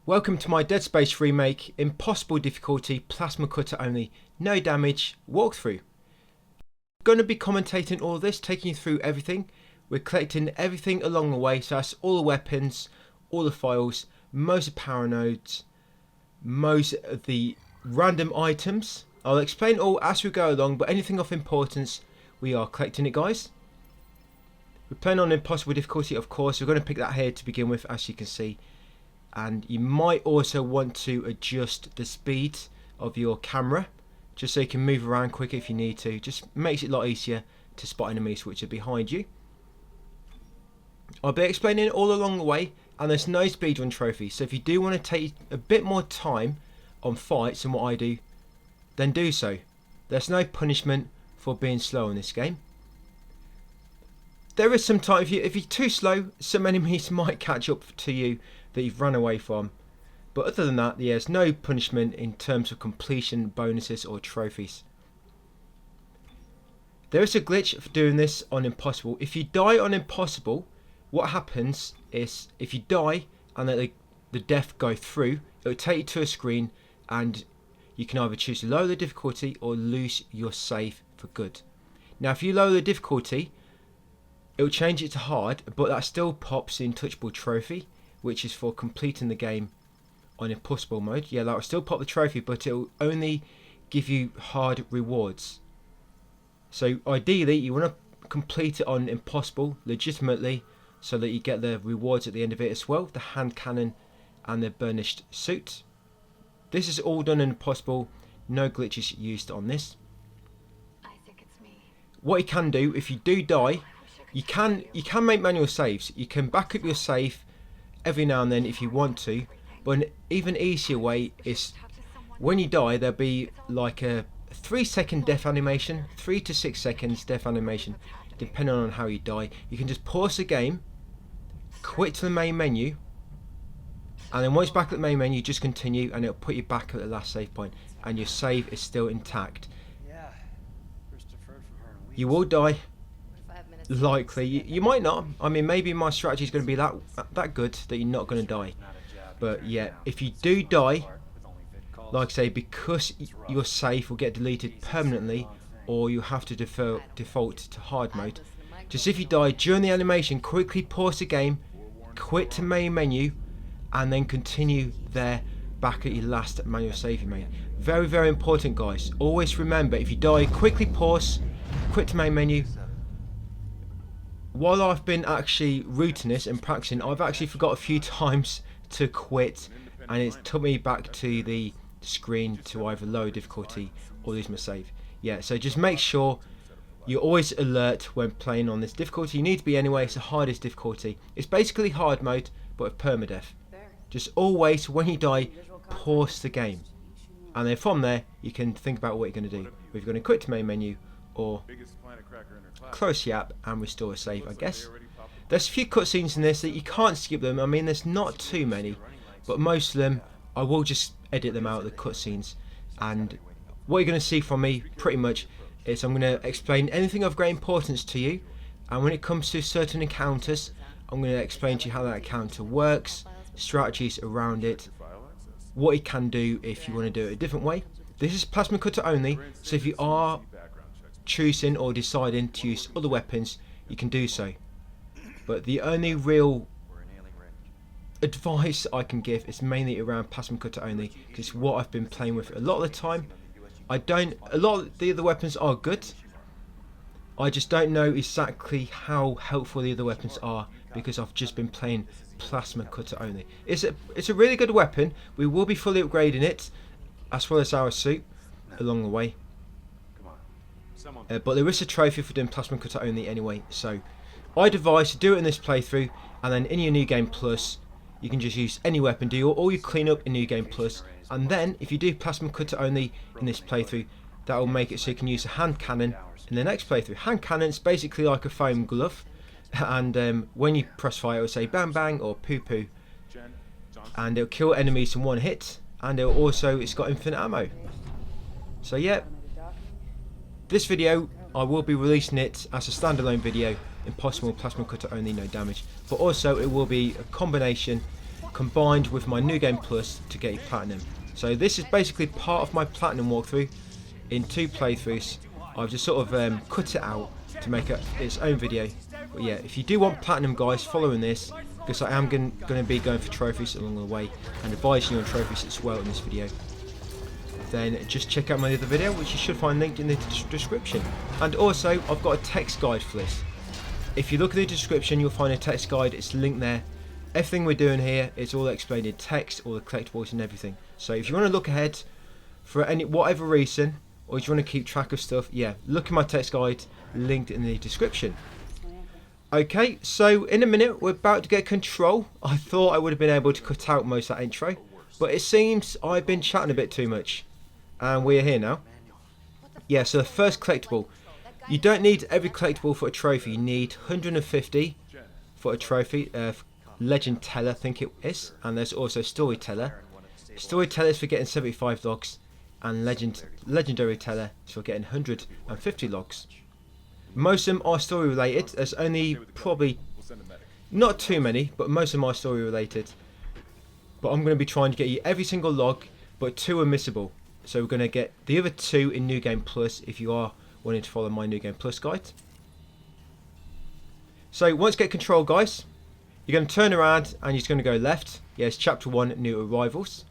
Welcome to my Dead Space remake, impossible difficulty, plasma cutter only, no damage walkthrough. Going to be commentating all this, taking you through everything. We're collecting everything along the way, so that's all the weapons, all the files, most of the power nodes, most of the random items. I'll explain all as we go along, but anything of importance, we are collecting it, guys. We're playing on impossible difficulty, of course. We're going to pick that here to begin with, as you can see. And you might also want to adjust the speed of your camera just so you can move around quicker if you need to. Just makes it a lot easier to spot enemies which are behind you. I'll be explaining it all along the way, and there's no speedrun trophy, so if you do want to take a bit more time on fights than what I do, then do so. There's no punishment for being slow in this game. There is some time, if you're too slow, some enemies might catch up to you that you've run away from, but other than that, there's no punishment in terms of completion bonuses or trophies. There is a glitch for doing this on impossible. If you die on impossible, what happens is if you die and let the death go through, it will take you to a screen and you can either choose to lower the difficulty or lose your save for good. Now if you lower the difficulty, it will change it to hard, but that still pops the untouchable trophy, which is for completing the game on impossible mode. Yeah, that will still pop the trophy, but it will only give you hard rewards. So ideally you want to complete it on impossible legitimately so that you get the rewards at the end of it as well, the hand cannon and the burnished suit. This is all done in impossible, no glitches used on this. What you can do if you do die, you can make manual saves. You can back up your save every now and then if you want to, but an even easier way is when you die there'll be like a 3-second death animation, 3 to 6 seconds death animation depending on how you die. You can just pause the game, quit to the main menu, and then once back at the main menu just continue and it'll put you back at the last save point and your save is still intact. You will die, likely. You might not. I mean, maybe my strategy is going to be that good that you're not going to die. But yeah, if you do die, like I say, because your save will get deleted permanently, or you have to default to hard mode. Just if you die during the animation, quickly pause the game, quit to main menu, and then continue there back at your last manual save you made. Very, very important, guys. Always remember, if you die, quickly pause, quit to main menu. While I've been actually rooting this and practicing, I've actually forgot a few times to quit, and it took me back to the screen to either lower difficulty or lose my save. Yeah, so just make sure you're always alert when playing on this difficulty. You need to be anyway. It's the hardest difficulty. It's basically hard mode, but with permadeath. Just always, when you die, pause the game, and then from there you can think about what you're going to do. If you're going to quit to main menu or close the app and restore a save, I guess. There's a few cutscenes in this that you can't skip them. I mean, there's not too many, but most of them I will just edit them out, the cutscenes. And what you're going to see from me pretty much is I'm going to explain anything of great importance to you, and when it comes to certain encounters, I'm going to explain to you how that encounter works, strategies around it, what you can do if you want to do it a different way. This is plasma cutter only, so if you are choosing or deciding to use other weapons, you can do so. But the only real advice I can give is mainly around plasma cutter only, because it's what I've been playing with a lot of the time. A lot of the other weapons are good. I just don't know exactly how helpful the other weapons are because I've just been playing plasma cutter only. It's a really good weapon. We will be fully upgrading it, as well as our suit along the way. But there is a trophy for doing plasma cutter only anyway, so I'd advise to do it in this playthrough, and then in your New Game Plus you can just use any weapon, do all your cleanup in New Game Plus, and then if you do plasma cutter only in this playthrough, that will make it so you can use a hand cannon in the next playthrough. Hand cannon is basically like a foam glove, and when you press fire it will say bang bang or poo poo, and it'll kill enemies in one hit, and it's got infinite ammo. So yeah, this video I will be releasing it as a standalone video, impossible plasma cutter only, no damage, but also it will be a combination combined with my New Game Plus to get you Platinum. So this is basically part of my Platinum walkthrough in 2 playthroughs. I've just sort of cut it out to make its own video. But yeah, if you do want Platinum, guys, following this, because I am going to be going for trophies along the way and advising you on trophies as well in this video, then just check out my other video, which you should find linked in the description. And also, I've got a text guide for this. If you look at the description, you'll find a text guide. It's linked there. Everything we're doing here is all explained in text, all the collectibles and everything. So if you want to look ahead for whatever reason, or if you want to keep track of stuff, yeah, look at my text guide linked in the description. Okay, so in a minute we're about to get control. I thought I would have been able to cut out most of that intro, but it seems I've been chatting a bit too much. And we're here now. Yeah, so the first collectible. You don't need every collectible for a trophy. You need 150 for a trophy. Legend Teller, I think it is. And there's also Storyteller. Storyteller is for getting 75 logs. And Legendary Teller is for getting 150 logs. Most of them are story related. There's only probably not too many, but most of them are story related. But I'm going to be trying to get you every single log, but 2 are missable. So we're going to get the other 2 in New Game Plus if you are wanting to follow my New Game Plus guide. So once you get control, guys, you're going to turn around and you're just going to go left. Yes, Chapter 1, New Arrivals.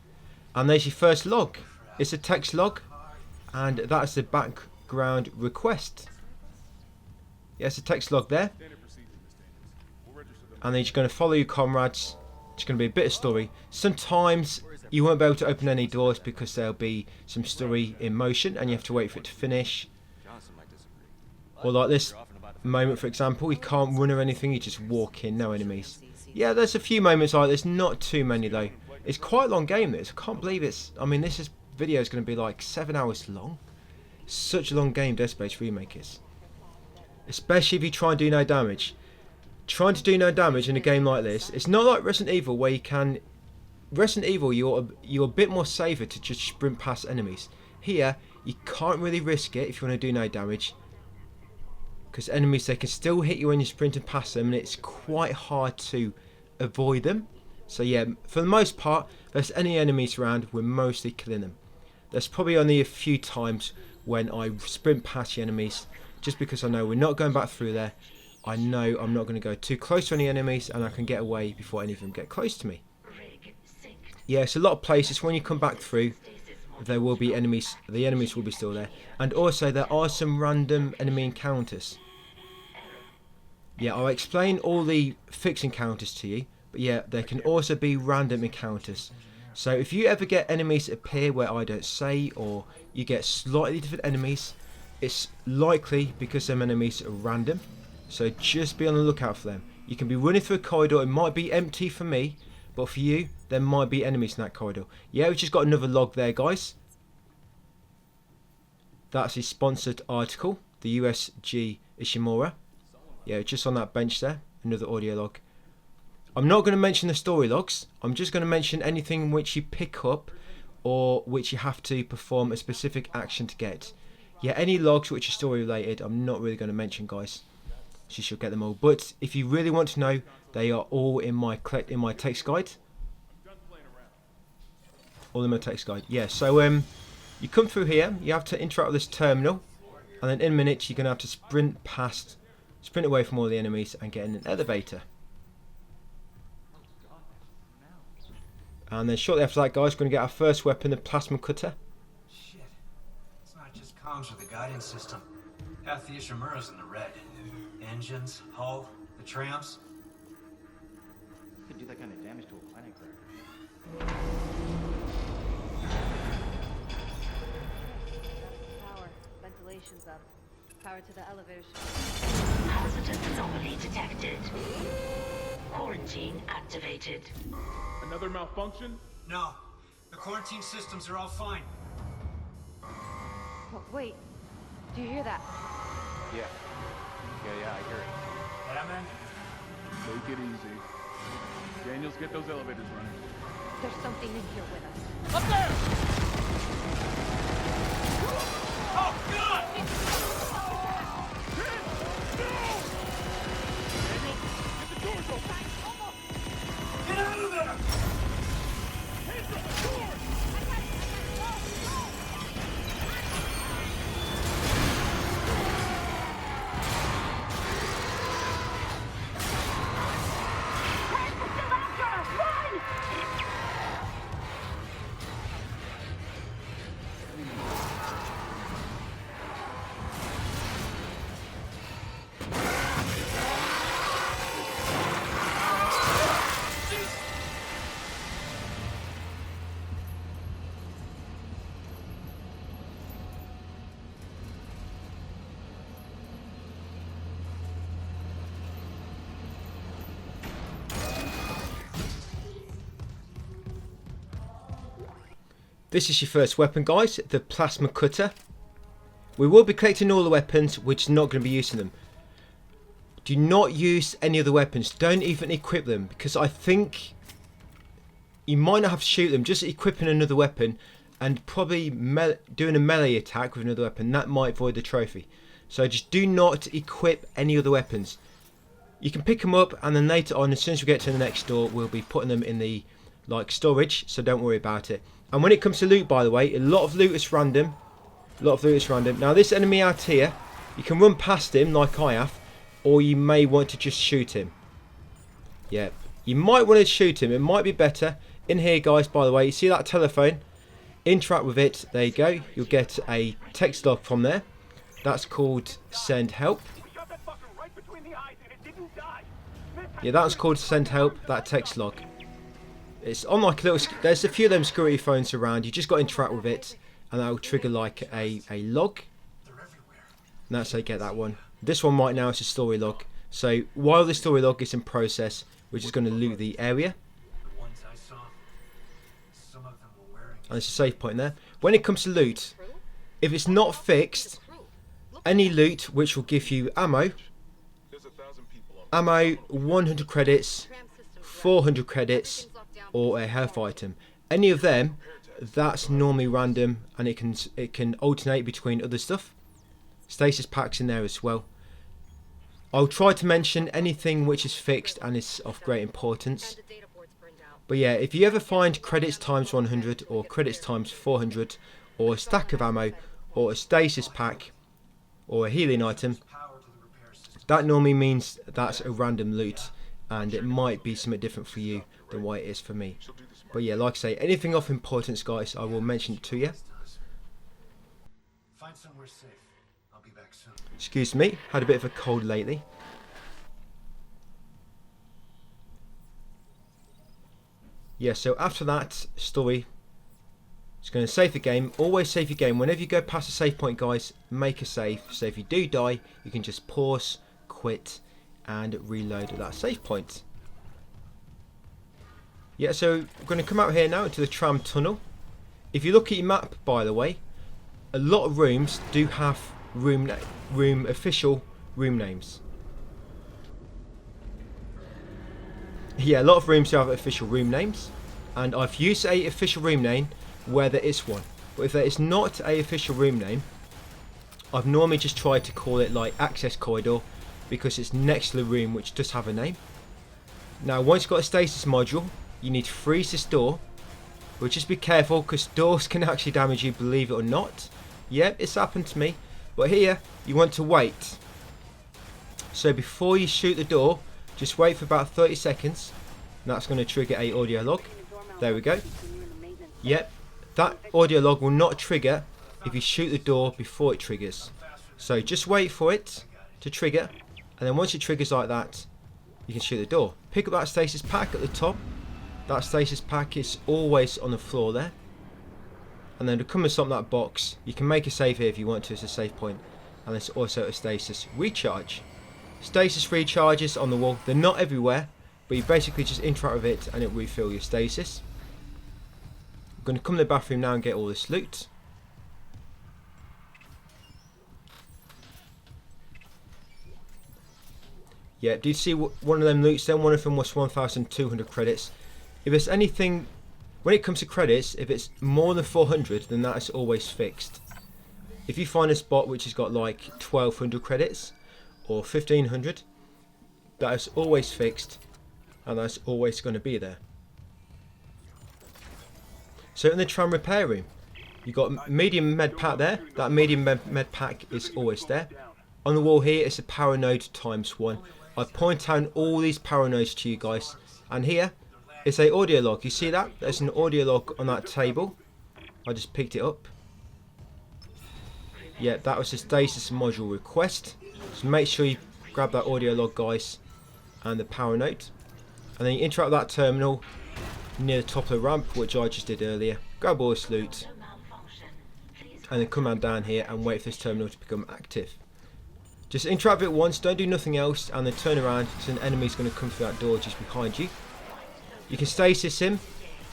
And there's your first log. It's a text log. And that's the background request. Yes, a text log there. And then you're going to follow your comrades. It's going to be a bit of story. Sometimes you won't be able to open any doors because there'll be some story in motion and you have to wait for it to finish. Or like this moment, for example, you can't run or anything, you just walk in, no enemies. Yeah, there's a few moments like this, not too many though. It's quite a long game, this. I can't believe it's... I mean, this video is going to be like 7 hours long. Such a long game Dead Space Remake is. Especially if you try and do no damage. Trying to do no damage in a game like this, it's not like Resident Evil where you can... Resident Evil, you're a bit more safer to just sprint past enemies. Here, you can't really risk it if you want to do no damage. Because enemies, they can still hit you when you're sprinting past them, and it's quite hard to avoid them. So yeah, for the most part, if there's any enemies around, we're mostly killing them. There's probably only a few times when I sprint past the enemies, just because I know we're not going back through there. I know I'm not going to go too close to any enemies, and I can get away before any of them get close to me. Yeah, it's a lot of places when you come back through, there will be enemies. The enemies will be still there, and also there are some random enemy encounters. Yeah, I'll explain all the fixed encounters to you, but yeah, there can also be random encounters. So if you ever get enemies appear where I don't say, or you get slightly different enemies, it's likely because them enemies are random. So just be on the lookout for them. You can be running through a corridor, it might be empty for me, but for you, there might be enemies in that corridor. Yeah, we've just got another log there, guys. That's a sponsored article, the USG Ishimura. Yeah, just on that bench there, another audio log. I'm not going to mention the story logs. I'm just going to mention anything which you pick up or which you have to perform a specific action to get. Yeah, any logs which are story related, I'm not really going to mention, guys. So you should get them all. But if you really want to know, they are all in my text guide. All in my text guide. Yeah, so you come through here, you have to interact with this terminal, and then in a minute you're going to have to sprint away from all the enemies and get in an elevator. And then shortly after that, guys, we're going to get our first weapon, the plasma cutter. Shit. It's not just comms or the guidance system. Half the Ishimura's in the red. Engines, hull, the trams. Could do that kind of damage to a planet cracker. Power. Ventilation's up. Power to the elevators. Hazardous anomaly detected. Quarantine activated. Another malfunction? No. The quarantine systems are all fine. Oh, wait. Do you hear that? Yeah, I hear it. Yeah, man? Take it easy. Daniels, get those elevators running. There's something in here with us. Up there! Oh, God! Daniels, get the doors open! Get out of there! This is your first weapon, guys, the plasma cutter. We will be collecting all the weapons, we're just not going to be using them. Do not use any other weapons, don't even equip them, because I think you might not have to shoot them, just equipping another weapon and probably doing a melee attack with another weapon, that might void the trophy. So just do not equip any other weapons. You can pick them up and then later on, as soon as we get to the next door, we'll be putting them in the storage, so don't worry about it. And when it comes to loot, by the way, a lot of loot is random. Now this enemy out here, you can run past him like I have, or you may want to just shoot him. Yeah, you might want to shoot him, it might be better. In here, guys, by the way, you see that telephone? Interact with it, there you go. You'll get a text log from there. That's called send help. Yeah, that's called send help, that text log. It's on like a little, there's a few of them security phones around, you just got to interact with it and that will trigger like a log. And that's how you get that one. This one right now is a story log. So while the story log is in process, we're just going to loot the area. And there's a save point there. When it comes to loot, if it's not fixed, any loot which will give you ammo, 100 credits, 400 credits, or a health item. Any of them, that's normally random, and it can alternate between other stuff. Stasis packs in there as well. I'll try to mention anything which is fixed and is of great importance. But yeah, if you ever find credits times 100 or credits times 400 or a stack of ammo or a stasis pack or a healing item, that normally means that's a random loot and it might be something different for you than what it is for me. But yeah, like I say, anything of importance, guys, I will mention it to you. Find somewhere safe. I'll be back soon. Excuse me, had a bit of a cold lately. Yeah, so after that story, it's going to save the game. Always save your game. Whenever you go past a save point, guys, make a save. So if you do die, you can just pause, quit, and reload at that save point. Yeah, so we're going to come out here now into the tram tunnel. If you look at your map, by the way, a lot of rooms do have official room names. Yeah, a lot of rooms do have official room names, and I've used a official room name where there is one. But if there is not a official room name, I've normally just tried to call it like access corridor because it's next to the room which does have a name. Now once you've got a stasis module, you need to freeze this door, but just be careful because doors can actually damage you, believe it or not. Yep, it's happened to me. But here you want to wait. So before you shoot the door, just wait for about 30 seconds. And that's going to trigger a audio log. There we go. Yep, that audio log will not trigger if you shoot the door before it triggers. So just wait for it to trigger, and then once it triggers like that, you can shoot the door. Pick up that stasis pack at the top. That stasis pack is always on the floor there. And then to come and stop that box, you can make a save here if you want to, it's a save point. And there's also a stasis recharge. Stasis recharges on the wall, they're not everywhere, but you basically just interact with it and it will refill your stasis. I'm going to come to the bathroom now and get all this loot. Yeah, do you see one of them loots then? One of them was 1,200 credits. If it's anything, when it comes to credits, if it's more than 400, then that is always fixed. If you find a spot which has got like 1,200 credits or 1,500, that is always fixed and that's always going to be there. So in the tram repair room, you've got medium med pack there. That medium med pack is always there. On the wall here is a power node ×1. I point out all these power nodes to you guys, and here is a audio log. You see that? There's an audio log on that table. I just picked it up. Yeah, that was a stasis module request. So make sure you grab that audio log, guys, and the power node, and then you interact with that terminal near the top of the ramp, which I just did earlier. Grab all this loot, and then come on down here and wait for this terminal to become active. Just interact with it once, don't do nothing else, and then turn around so an enemy's going to come through that door just behind you. You can stasis him,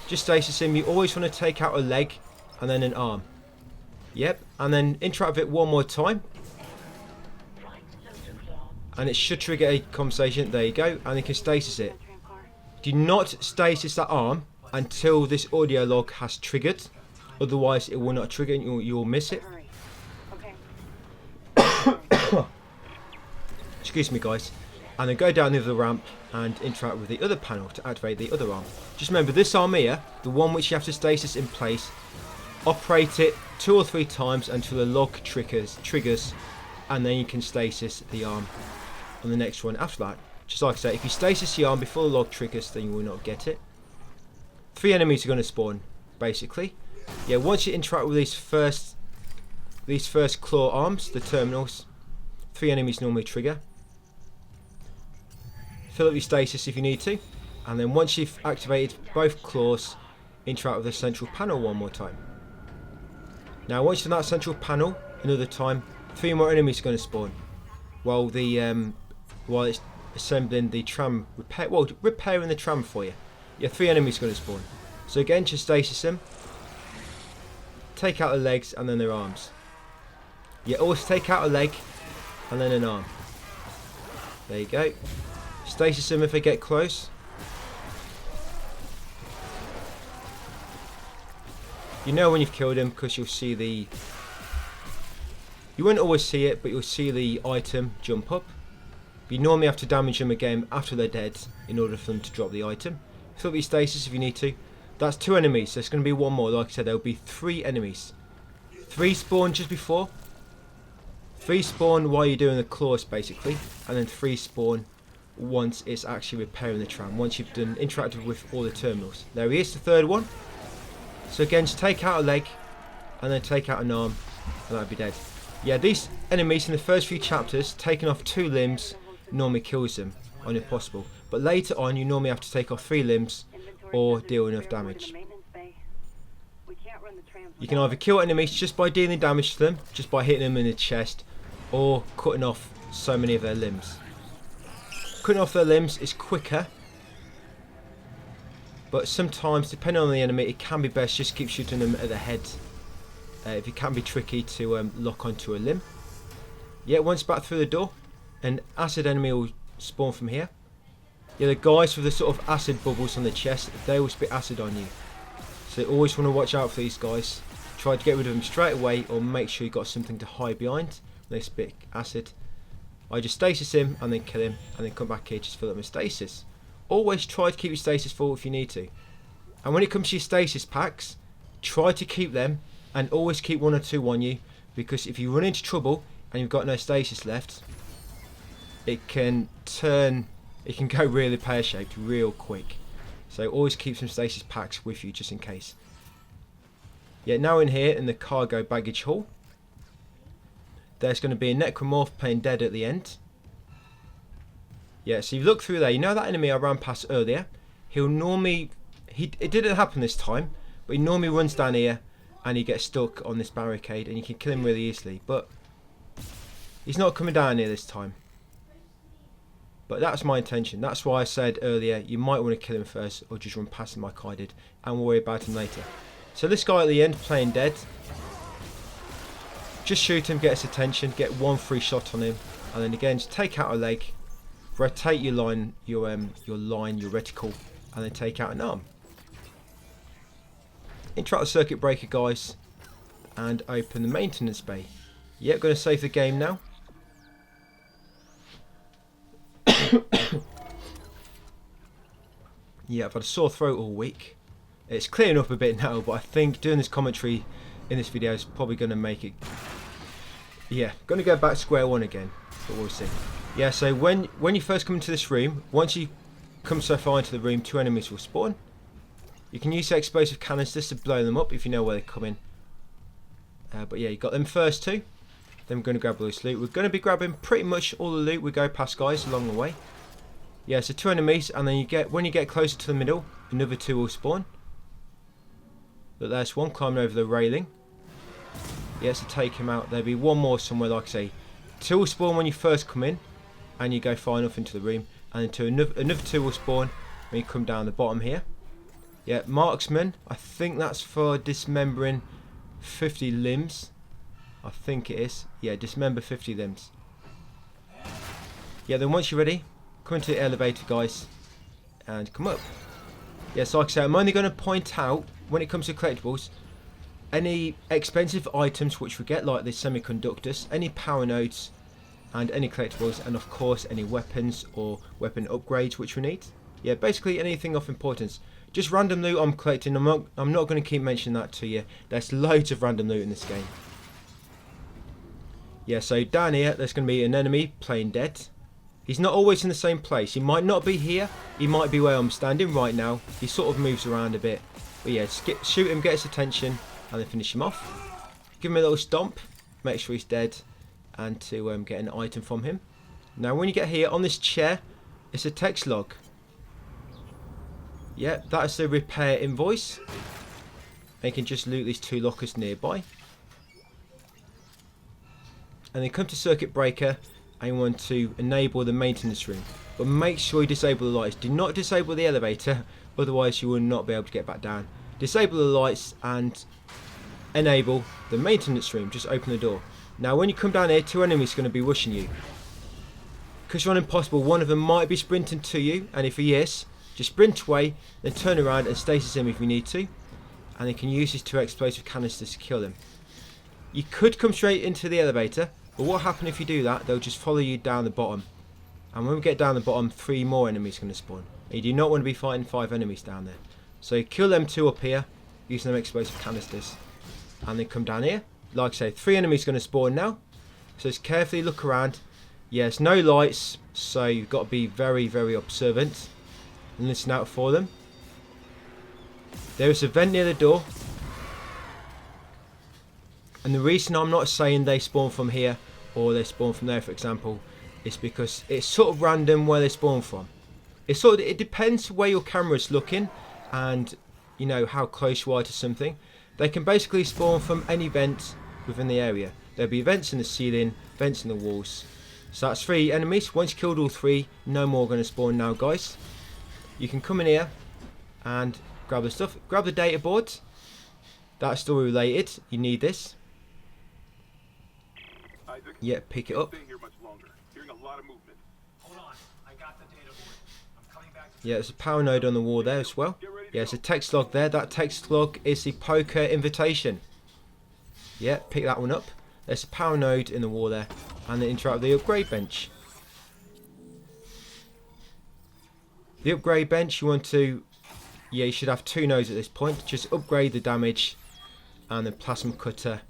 just stasis him. You always want to take out a leg and then an arm. Yep, and then interact with it one more time. And it should trigger a conversation. There you go, and you can stasis it. Do not stasis that arm until this audio log has triggered. Otherwise it will not trigger and you'll miss it. Excuse me guys. And then go down the other ramp and interact with the other panel to activate the other arm. Just remember this arm here, the one which you have to stasis in place, operate it 2 or 3 times until the log triggers, and then you can stasis the arm on the next one after that. Just like I say, if you stasis the arm before the log triggers, then you will not get it. 3 enemies are going to spawn, basically. Yeah, once you interact with these first claw arms, the terminals, 3 enemies normally trigger. Fill up your stasis if you need to, and then once you've activated both claws, interact with the central panel one more time. Now once you've done that central panel another time, 3 more enemies are going to spawn while it's assembling the tram repairing the tram for you. Yeah, 3 enemies are going to spawn. So again, just stasis them, take out the legs and then their arms. Yeah, always take out a leg and then an arm. There you go. Stasis them if they get close. You know when you've killed them because you'll see the... You won't always see it, but you'll see the item jump up. But you normally have to damage them again after they're dead in order for them to drop the item. Fill up your stasis if you need to. That's 2 enemies. There's going to be 1 more. Like I said, there'll be 3 enemies. 3 spawn just before. 3 spawn while you're doing the claws basically. And then 3 spawn once it's actually repairing the tram. Once you've done interacted with all the terminals. There he is, the 3rd one. So again, just take out a leg. And then take out an arm. And that'll be dead. Yeah, these enemies in the first few chapters, taking off 2 limbs normally kills them on impossible. But later on, you normally have to take off 3 limbs or deal enough damage. You can either kill enemies just by dealing damage to them, just by hitting them in the chest, or cutting off so many of their limbs. Cutting off their limbs is quicker, but sometimes, depending on the enemy, it can be best just keep shooting them at the head. If it can be tricky to lock onto a limb. Yeah, once back through the door, an acid enemy will spawn from here. Yeah, the guys with the sort of acid bubbles on the chest, they will spit acid on you. So you always want to watch out for these guys. Try to get rid of them straight away, or make sure you've got something to hide behind when they spit acid. I just stasis him and then kill him, and then come back here, just fill up my stasis. Always try to keep your stasis full if you need to. And when it comes to your stasis packs, try to keep them, and always keep 1 or 2 on you, because if you run into trouble and you've got no stasis left, it can go really pear-shaped real quick. So always keep some stasis packs with you just in case. Yeah, now in here in the cargo baggage hall, there's going to be a necromorph playing dead at the end. Yeah, so you look through there, you know that enemy I ran past earlier? He'll normally, it didn't happen this time, but he normally runs down here and he gets stuck on this barricade and you can kill him really easily, but he's not coming down here this time. But that's my intention. That's why I said earlier you might want to kill him first, or just run past him like I did, and we'll worry about him later. So this guy at the end playing dead, just shoot him, get his attention, get 1 free shot on him, and then again just take out a leg, rotate your line, your reticle, and then take out an arm. Interact the circuit breaker, guys, and open the maintenance bay. Yep, going to save the game now. Yeah, I've had a sore throat all week. It's clearing up a bit now, but I think doing this commentary in this video is probably going to make it... Yeah, going to go back to square one again, but we'll see. Yeah, so when you first come into this room, once you come so far into the room, 2 enemies will spawn. You can use the explosive canisters to blow them up if you know where they're coming. But yeah, you got them first 2. Then we're going to grab all this loot. We're going to be grabbing pretty much all the loot we go past, guys, along the way. Yeah, so 2 enemies, and then when you get closer to the middle, another 2 will spawn. But there's one climbing over the railing. Yeah, so take him out. There'll be 1 more somewhere, like I say. 2 will spawn when you first come in, and you go far enough into the room. And then another 2 will spawn when you come down the bottom here. Yeah, marksman. I think that's for dismembering 50 limbs. I think it is. Yeah, dismember 50 limbs. Yeah, then once you're ready, come into the elevator, guys, and come up. Yeah, so like I say, I'm only going to point out, when it comes to collectibles, any expensive items which we get, like the semiconductors, any power nodes, and any collectibles, and of course any weapons or weapon upgrades which we need. Yeah, basically anything of importance. Just random loot I'm collecting. I'm not going to keep mentioning that to you. There's loads of random loot in this game. Yeah, so down here there's going to be an enemy playing dead. He's not always in the same place. He might not be here. He might be where I'm standing right now. He sort of moves around a bit. But yeah, shoot him, get his attention, and then finish him off. Give him a little stomp, make sure he's dead, and to get an item from him. Now when you get here, on this chair, it's a text log. Yeah, that's the repair invoice. And you can just loot these 2 lockers nearby. And then come to circuit breaker, and you want to enable the maintenance room. But make sure you disable the lights. Do not disable the elevator, otherwise you will not be able to get back down. Disable the lights and enable the maintenance room. Just open the door. Now when you come down here, 2 enemies are going to be rushing you. Because you're on impossible, one of them might be sprinting to you, and if he is, just sprint away, then turn around and stasis him if you need to. And you can use his 2 explosive canisters to kill him. You could come straight into the elevator, but what happens if you do that? They'll just follow you down the bottom. And when we get down the bottom, 3 more enemies are going to spawn. And you do not want to be fighting 5 enemies down there. So kill them 2 up here, using them explosive canisters. And then come down here. Like I say, 3 enemies are going to spawn now. So just carefully look around. Yes, no lights, so you've got to be very, very observant and listen out for them. There is a vent near the door. And the reason I'm not saying they spawn from here or they spawn from there, for example, is because it's sort of random where they spawn from. It depends where your camera's looking and you know how close you are to something. They can basically spawn from any vent within the area. There'll be vents in the ceiling, vents in the walls. So that's 3 enemies. Once you killed all 3, no more going to spawn now, guys. You can come in here and grab the stuff. Grab the data board. That's still related. You need this. Yeah, pick it up. Yeah, there's a power node on the wall there as well. Yeah, there's a text log there. That text log is the poker invitation. Yeah, pick that one up. There's a power node in the wall there. And then interact with the upgrade bench. The upgrade bench, you want to... Yeah, you should have 2 nodes at this point. Just upgrade the damage and the plasma cutter.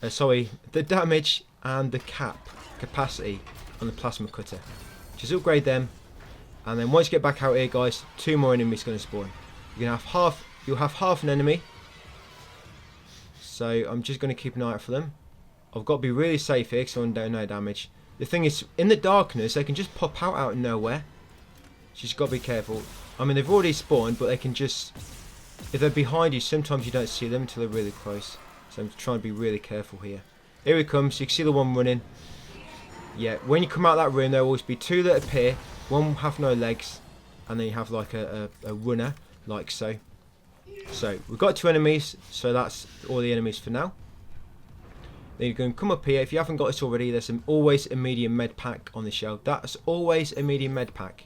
The damage and the capacity on the plasma cutter. Just upgrade them. And then once you get back out here, guys, 2 more enemies going to spawn. You'll have half an enemy. So I'm just going to keep an eye out for them. I've got to be really safe here because I want no damage. The thing is, in the darkness, they can just pop out of nowhere. So you just got to be careful. I mean, they've already spawned, but they can just... If they're behind you, sometimes you don't see them until they're really close. So I'm trying to be really careful here. Here he comes. You can see the one running. Yeah, when you come out of that room, there will always be 2 that appear. One will have no legs. And then you have like a runner, like so. So, we've got 2 enemies. So that's all the enemies for now. Then you can come up here. If you haven't got this already, there's always a medium med pack on the shelf. That's always a medium med pack.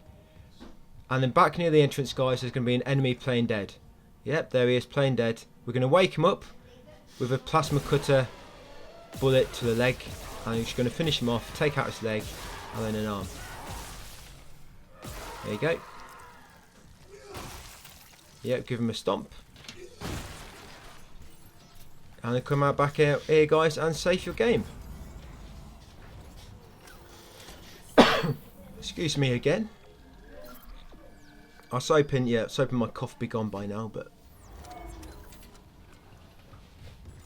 And then back near the entrance, guys, there's going to be an enemy playing dead. Yep, there he is, playing dead. We're going to wake him up with a plasma cutter bullet to the leg. And you're just going to finish him off, take out his leg, and then an arm. There you go. Yep, give him a stomp. And then come out back here, guys, and save your game. Excuse me again. I was hoping my cough be gone by now, but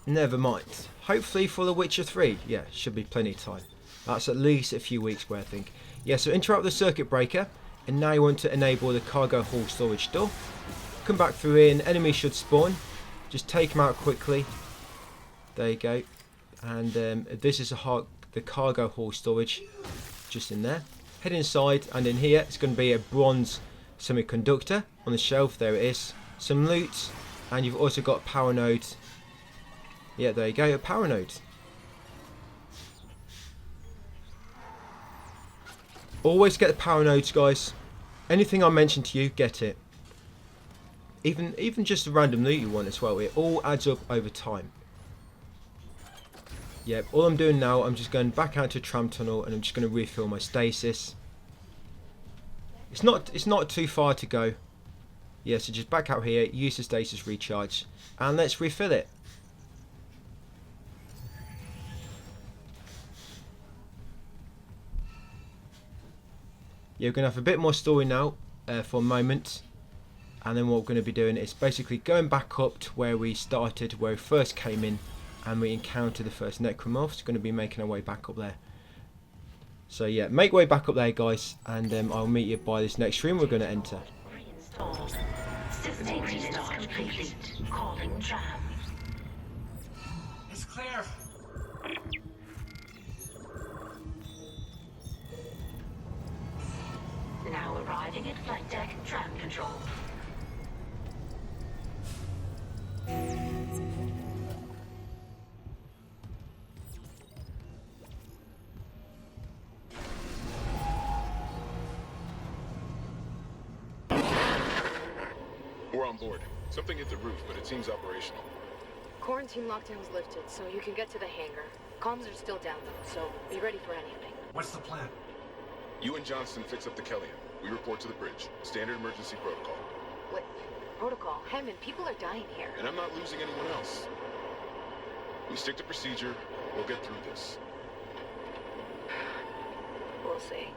never mind. Hopefully for The Witcher 3, yeah, should be plenty of time. That's at least a few weeks away, I think. Yeah, so interrupt the circuit breaker, and now you want to enable the cargo hall storage door. Come back through here, and enemies should spawn. Just take them out quickly. There you go. And this is the cargo hall storage, just in there. Head inside, and in here it's going to be a bronze semiconductor on the shelf. There it is. Some loot, and you've also got power nodes Yeah, there you go, a power node. Always get the power nodes, guys. Anything I mention to you, get it. Even just a random loot you want as well. It all adds up over time. Yep, all I'm doing now, I'm just going back out to a tram tunnel and I'm just going to refill my stasis. It's not too far to go. Yeah, so just back out here, use the stasis recharge, and let's refill it. Yeah, we're going to have a bit more story now for a moment. And then what we're going to be doing is basically going back up to where we started, where we first came in, and we encountered the first necromorphs. Going to be making our way back up there. So yeah, make way back up there, guys, and I'll meet you by this next room we're going to enter. Reinstalled. System restart complete. Calling tram. It's clear. Now arriving at flight deck tram control. We're on board. Something hit the roof, but it seems operational. Quarantine lockdown's lifted, so you can get to the hangar. Comms are still down though, so be ready for anything. What's the plan? You and Johnston fix up the Kellyan. We report to the bridge. Standard emergency protocol. What? Protocol? Hammond, people are dying here. And I'm not losing anyone else. We stick to procedure. We'll get through this. We'll see.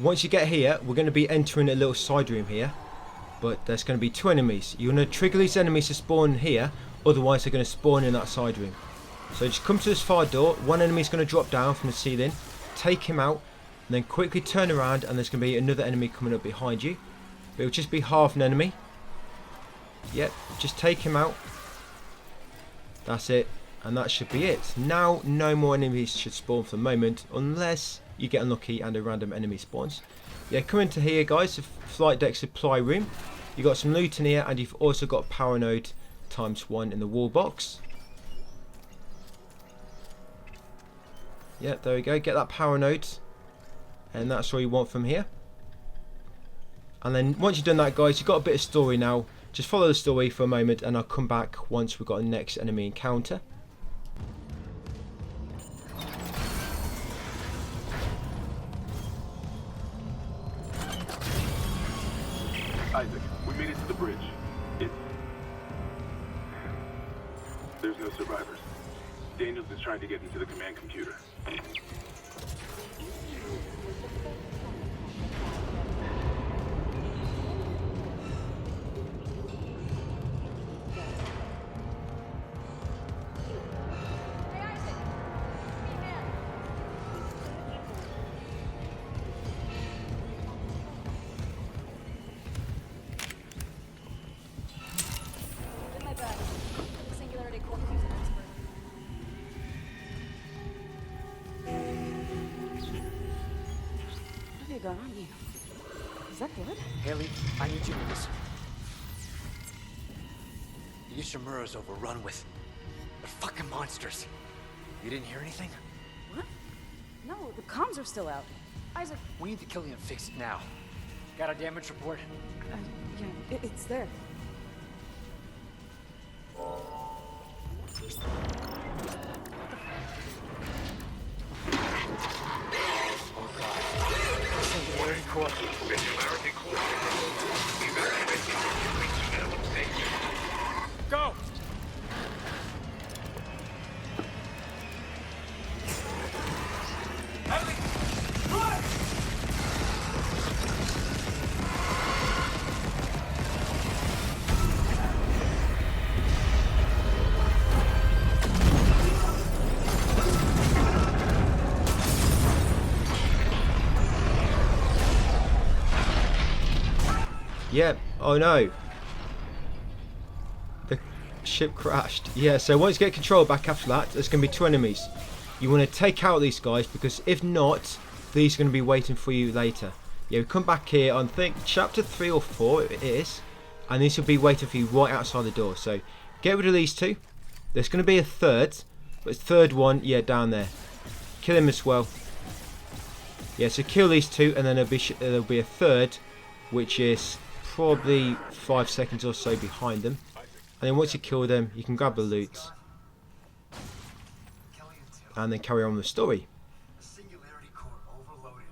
Once you get here, we're going to be entering a little side room here, but there's going to be 2 enemies. You're going to trigger these enemies to spawn here, otherwise they're going to spawn in that side room. So just come to this far door, one enemy's going to drop down from the ceiling, take him out, and then quickly turn around and there's going to be another enemy coming up behind you. But it'll just be half an enemy. Yep, just take him out. That's it, and that should be it. Now no more enemies should spawn for the moment, unless you get unlucky and a random enemy spawns. Yeah, come into here, guys, the flight deck supply room. You've got some loot in here, and you've also got power node ×1 in the wall box. Yeah, there we go, get that power node, and that's all you want from here. And then once you've done that, guys, you've got a bit of story now. Just follow the story for a moment, and I'll come back once we've got a next enemy encounter. Isaac, we made it to the bridge. There's no survivors. Daniels is trying to get into the command computer. Get my bag. Singularity core fusion expert. What have you got on you? Is that blood? Haley, I need you to listen. The Ishimura's overrun with fucking monsters. You didn't hear anything? What? No, the comms are still out. Isaac. We need the Killian fixed now. Got a damage report? Yeah, it's there. Singularity core. Singularity core. Go! Yep. Oh no. The ship crashed. Yeah, so once you get control back after that, there's going to be 2 enemies. You want to take out these guys, because if not, these are going to be waiting for you later. Yeah, we come back here on, I think, chapter 3 or 4 it is. And these will be waiting for you right outside the door. So, get rid of these 2. There's going to be a third. But the third one, yeah, down there. Kill him as well. Yeah, so kill these 2, and then there'll be a third, which is probably 5 seconds or so behind them. And then once you kill them, you can grab the loot and then carry on with the story. The Singularity core overloaded.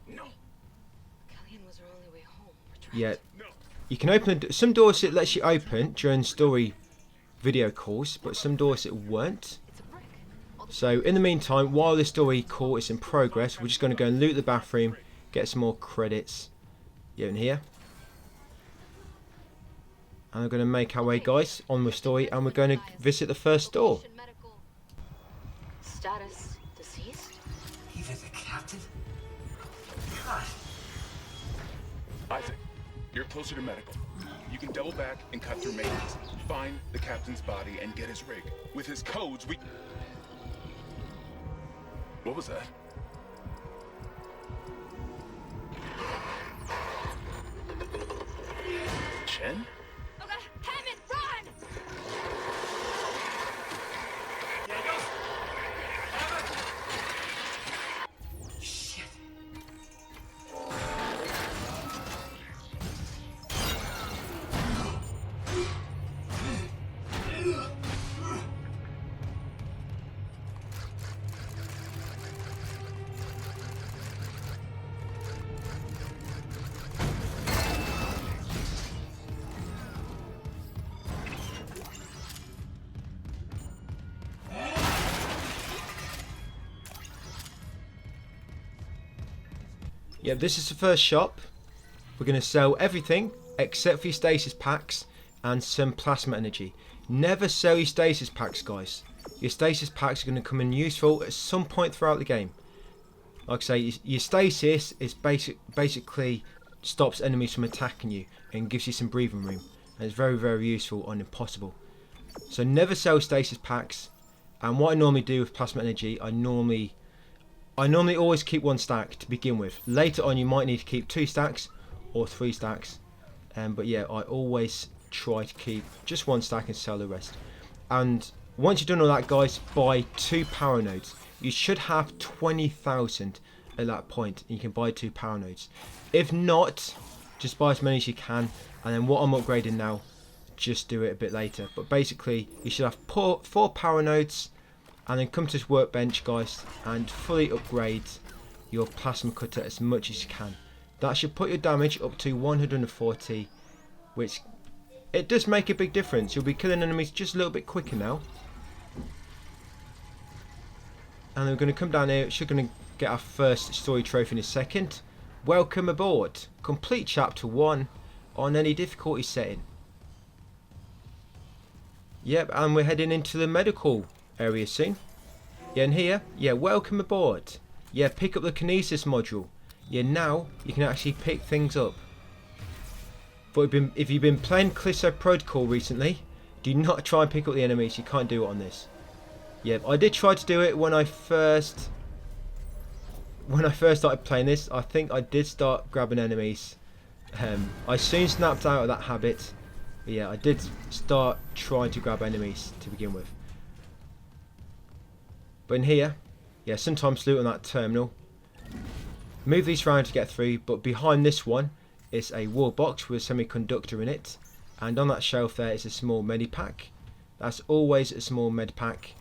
No. Killian was our only way home. We're trapped. Yeah, you can open some doors it lets you open during story video calls, but some doors it won't. It's a brick. So in the meantime, while this story call is in progress, we're just going to go and loot the bathroom, get some more credits. Yeah, in here. And we're going to make our way, guys, on the story, and we're going to visit the first door. Status deceased? Even the captain? God. Isaac, you're closer to medical. You can double back and cut through maintenance. Find the captain's body and get his rig. With his codes, we... What was that? Chen? Hammond, run! Shit. Yeah, this is the first shop. We're going to sell everything except for your stasis packs and some plasma energy. Never sell your stasis packs, guys. Your stasis packs are going to come in useful at some point throughout the game. Like I say, your stasis is basically stops enemies from attacking you and gives you some breathing room. And it's very, very useful on Impossible. So never sell stasis packs. And what I normally do with plasma energy, I normally always keep 1 stack to begin with. Later on you might need to keep 2 stacks or 3 stacks. But yeah, I always try to keep just 1 stack and sell the rest. And once you've done all that, guys, buy 2 power nodes. You should have 20,000 at that point. And you can buy 2 power nodes. If not, just buy as many as you can. And then what I'm upgrading now, just do it a bit later. But basically, you should have 4 power nodes. And then come to this workbench, guys, and fully upgrade your plasma cutter as much as you can. That should put your damage up to 140, which it does make a big difference. You'll be killing enemies just a little bit quicker now. And we're going to come down here. We're going to get our first story trophy in a second. Welcome aboard. Complete chapter 1 on any difficulty setting. Yep, and we're heading into the medical area soon. Yeah, and here, yeah, welcome aboard. Yeah, pick up the kinesis module. Yeah, now you can actually pick things up. But if you've been playing Callisto Protocol recently, do not try and pick up the enemies. You can't do it on this. Yeah, I did try to do it when I first started playing this. I think I did start grabbing enemies. I soon snapped out of that habit. But yeah, I did start trying to grab enemies to begin with. But in here, Yeah, sometimes loot on that terminal. Move these around to get through, but behind this one is a wall box with a semiconductor in it. And on that shelf there is a small medipack. That's always a small med pack.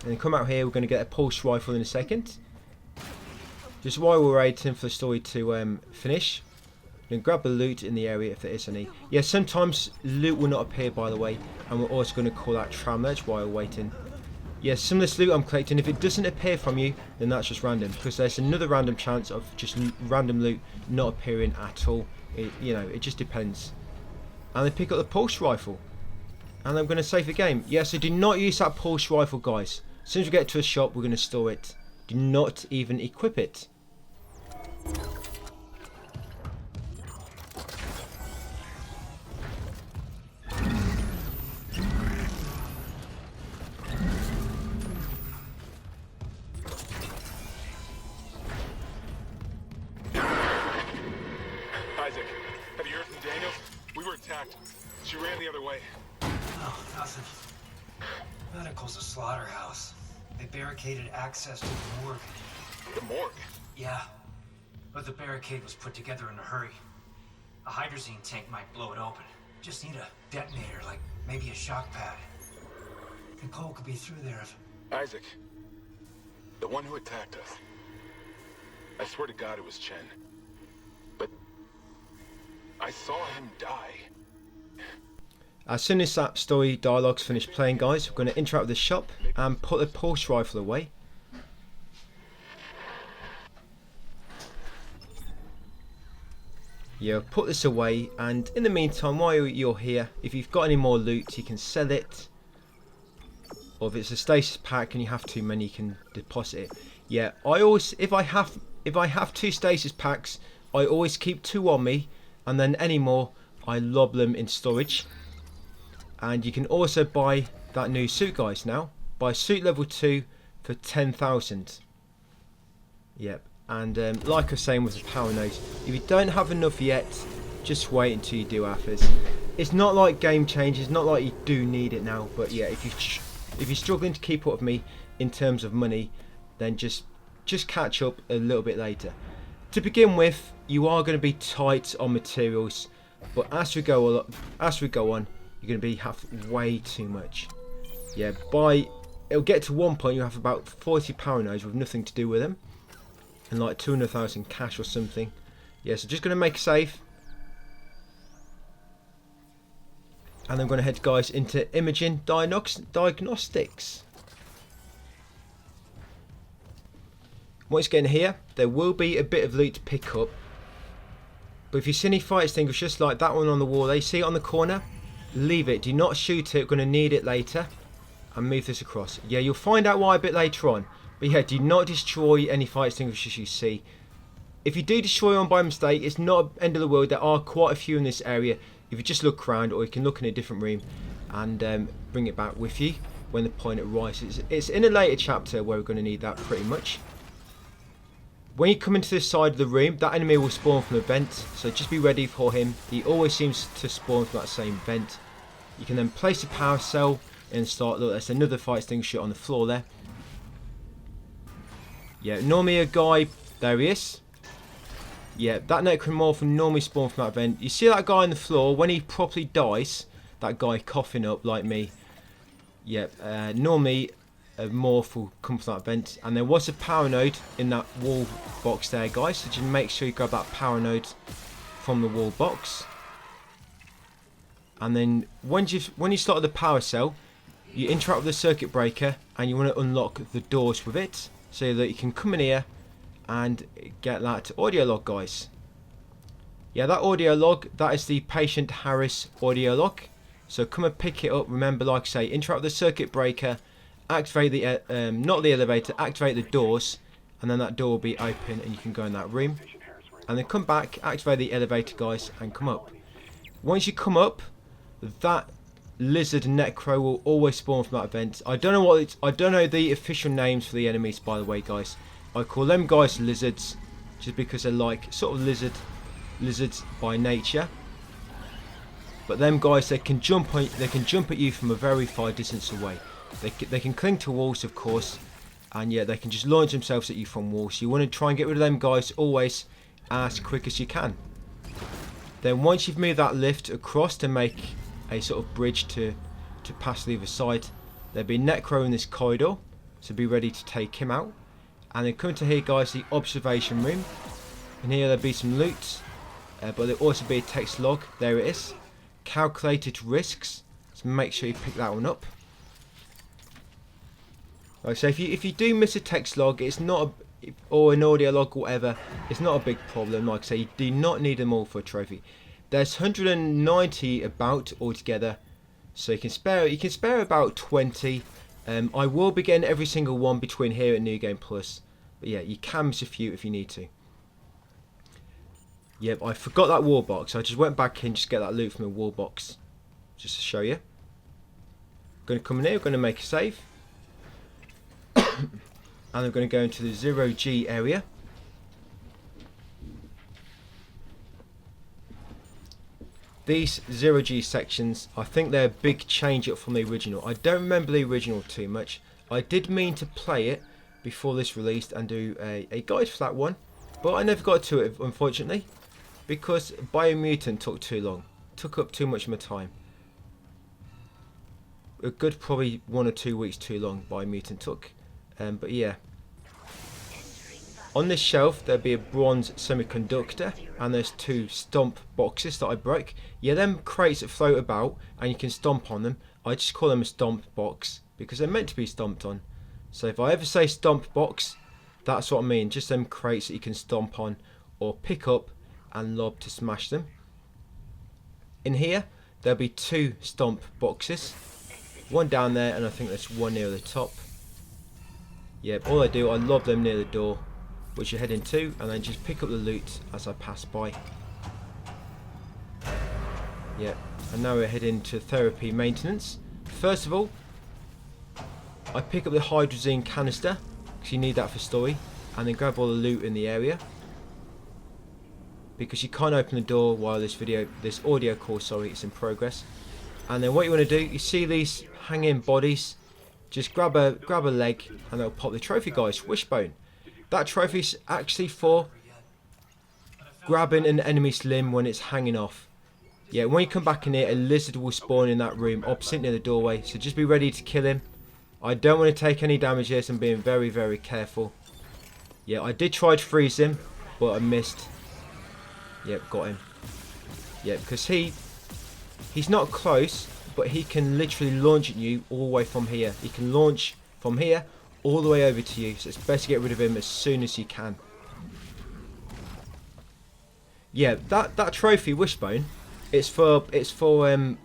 And then come out here, we're going to get a pulse rifle in a second. Just while we're waiting for the story to finish, then grab the loot in the area if there is any. Yeah, sometimes loot will not appear, by the way, and we're also going to call that tram ledge while we're waiting. Yeah, some of this loot I'm collecting, if it doesn't appear from you, then that's just random, because there's another random chance of just random loot not appearing at all. You know, it just depends. And then pick up the pulse rifle, and I'm going to save the game. Yeah, so do not use that pulse rifle, guys. As soon as we get to a shop, we're going to store it. Do not even equip it. Isaac, have you heard from Daniels? We were attacked. She ran the other way. Oh, nothing. Medical's a slaughterhouse. They barricaded access to the morgue. The morgue? Yeah, but the barricade was put together in a hurry. A hydrazine tank might blow it open. Just need a detonator, like maybe a shock pad. Nicole could be through there if... Isaac, the one who attacked us. I swear to God it was Chen. But I saw him die. As soon as that story dialogue's finished playing, guys, we're going to interact with the shop and put the pulse rifle away. Yeah, put this away, and in the meantime, while you're here, if you've got any more loot, you can sell it. Or if it's a stasis pack and you have too many, you can deposit it. Yeah, I always, if I have 2 stasis packs, I always keep 2 on me, and then any more, I lob them in storage. And you can also buy that new suit, guys, now. Buy suit level 2 for 10,000. Yep. And like I was saying with the power node, if you don't have enough yet, just wait until you do afterwards. It's not like game change, it's not like you do need it now. But yeah, if you're struggling to keep up with me in terms of money, then just catch up a little bit later. To begin with, you are going to be tight on materials, but as we go on, you're going to have way too much. Yeah, it'll get to one point you have about 40 power nodes with nothing to do with them, and like 200,000 cash or something. Yeah, so just going to make a save, and I'm going to head, guys, into imaging diagnostics. Once again here, there will be a bit of loot to pick up, but if you see any fire extinguishers like that one on the wall, they see it on the corner, leave it. Do not shoot it. We're going to need it later. And move this across. Yeah, you'll find out why a bit later on. But yeah, do not destroy any fire extinguishers you see. If you do destroy one by mistake, it's not the end of the world. There are quite a few in this area. If you just look around, or you can look in a different room and bring it back with you when the point arises. It's in a later chapter where we're going to need that pretty much. When you come into this side of the room, that enemy will spawn from a vent, so just be ready for him. He always seems to spawn from that same vent. You can then place a power cell and start. Look, there's another fire extinguisher on the floor there. Yeah, normally a guy, there he is. Yeah, that necromorph will normally spawn from that vent. You see that guy on the floor, when he properly dies, that guy coughing up like me. Yeah, normally a morph will come from that vent, and there was a power node in that wall box there, guys, so just make sure you grab that power node from the wall box. And then when you start the power cell, you interact with the circuit breaker and you want to unlock the doors with it so that you can come in here and get that audio log, guys. Yeah, that audio log, that is the Patient Harris audio log, so come and pick it up. Remember, like I say, interact with the circuit breaker, activate the not the elevator, activate the doors, and then that door will be open and you can go in that room. And then come back, activate the elevator, guys, and come up. Once you come up, that lizard necro will always spawn from that event. I don't know the official names for the enemies, by the way, guys. I call them guys lizards just because they're like sort of lizards by nature. But them guys, they can jump at you from a very far distance away. They can cling to walls, of course, and yeah, they can just launch themselves at you from walls. So you want to try and get rid of them guys always as quick as you can. Then once you've moved that lift across to make a sort of bridge to pass the other side, there'll be Necro in this corridor, so be ready to take him out. And then come to here guys, the observation room. In here there'll be some loot, but there'll also be a text log. There it is, calculated risks, so make sure you pick that one up. Right, so if you do miss a text log, it's not or an audio log or whatever, it's not a big problem. Like I say, you do not need them all for a trophy. There's 190 about altogether, so you can spare about 20. I will be getting every single one between here and New Game Plus, but yeah, you can miss a few if you need to. Yep, I forgot that wall box. I just went back in just to get that loot from the wall box, just to show you. Going to come in here, we're going to make a save. And I'm going to go into the 0G area. These 0G sections, I think they're a big change up from the original. I don't remember the original too much. I did mean to play it before this released and do a guide for that one, but I never got to it, unfortunately, because Biomutant took too long. Took up too much of my time. A good probably 1 or 2 weeks too long Biomutant took. But yeah, on this shelf there'll be a bronze semiconductor, and there's 2 stomp boxes that I broke. Yeah, them crates that float about and you can stomp on them, I just call them a stomp box because they're meant to be stomped on. So if I ever say stomp box, that's what I mean, just them crates that you can stomp on or pick up and lob to smash them. In here there'll be 2 stomp boxes, one down there and I think there's one near the top. Yep, all I do, I lob them near the door, which you head into, and then just pick up the loot as I pass by. Yep, and now we're heading to therapy maintenance. First of all, I pick up the Hydrazine canister, because you need that for story, and then grab all the loot in the area. Because you can't open the door while this audio call, is in progress. And then what you want to do, you see these hanging bodies, just grab a leg and they'll pop the trophy, guys. Wishbone. That trophy's actually for grabbing an enemy's limb when it's hanging off. Yeah, when you come back in here, a lizard will spawn in that room opposite near the doorway, so just be ready to kill him. I don't want to take any damage here, so I'm being very, very careful. Yeah, I did try to freeze him, but I missed. Yep, got him. Yep, because he's not close, but he can literally launch at you all the way from here. He can launch from here all the way over to you, so it's best to get rid of him as soon as you can. Yeah, that trophy Wishbone, it's for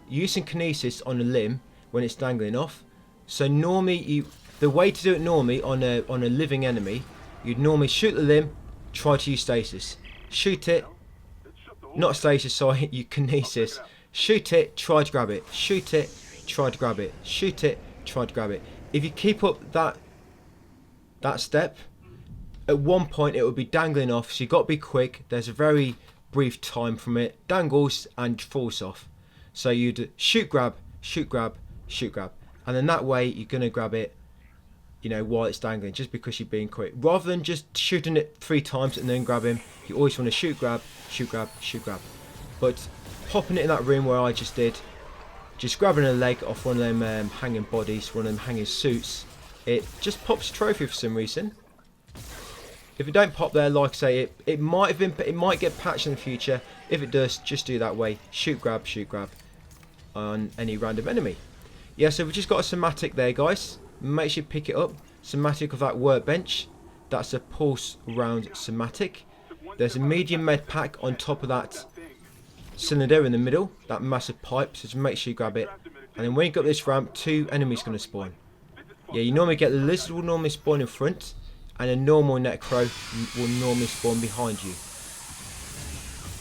using kinesis on a limb when it's dangling off. So normally the way to do it normally on a living enemy, you'd normally shoot the limb, try to use stasis, shoot it, not stasis, sorry, you kinesis. Shoot it, try to grab it. Shoot it, try to grab it. Shoot it, try to grab it. If you keep up that step, at one point it will be dangling off, so you've got to be quick. There's a very brief time from it. Dangles and falls off. So you'd shoot, grab, shoot, grab, shoot, grab. And then that way you're going to grab it, you know, while it's dangling, just because you're being quick. Rather than just shooting it 3 times and then grab him, you always want to shoot, grab, shoot, grab, shoot, grab. But popping it in that room where I just did, just grabbing a leg off one of them hanging bodies, one of them hanging suits, it just pops a trophy for some reason. If it don't pop there, like I say, it might get patched in the future. If it does, just do that way. Shoot, grab on any random enemy. Yeah, so we've just got a somatic there, guys. Make sure you pick it up. Somatic of that workbench. That's a pulse round somatic. There's a medium med pack on top of that cylinder in the middle, that massive pipe, so just make sure you grab it. And then when you got this ramp, 2 enemies going to spawn. Yeah, you normally get the lizard will normally spawn in front, and a normal necro will normally spawn behind you.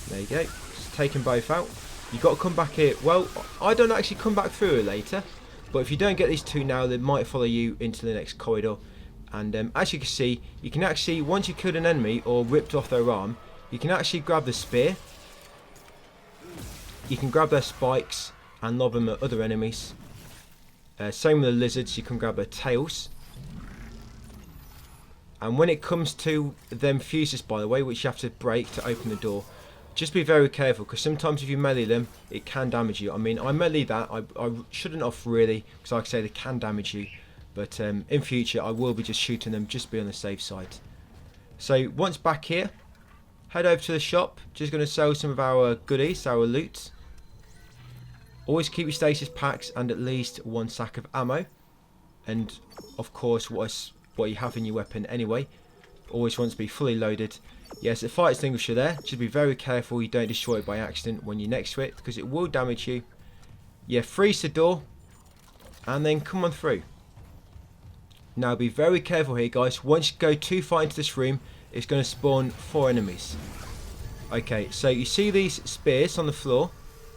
There you go, just taking both out. You got to come back here. Well, I don't actually come back through it later, but if you don't get these 2 now, they might follow you into the next corridor. And as you can see, you can actually, once you killed an enemy or ripped off their arm, you can actually grab the spear. You can grab their spikes and lob them at other enemies. Same with the lizards, you can grab their tails. And when it comes to them fuses, by the way, which you have to break to open the door, just be very careful, because sometimes if you melee them, it can damage you. I mean, I melee that. I shouldn't have really, because like I say, they can damage you. But in future, I will be just shooting them, just be on the safe side. So once back here, head over to the shop. Just going to sell some of our goodies, our loot. Always keep your stasis packs and at least 1 sack of ammo. And of course, what you have in your weapon anyway. Always wants to be fully loaded. Yes, a fire extinguisher there. Just be very careful you don't destroy it by accident when you're next to it, because it will damage you. Yeah, freeze the door and then come on through. Now be very careful here, guys. Once you go too far into this room, it's going to spawn 4 enemies. Okay, so you see these spears on the floor.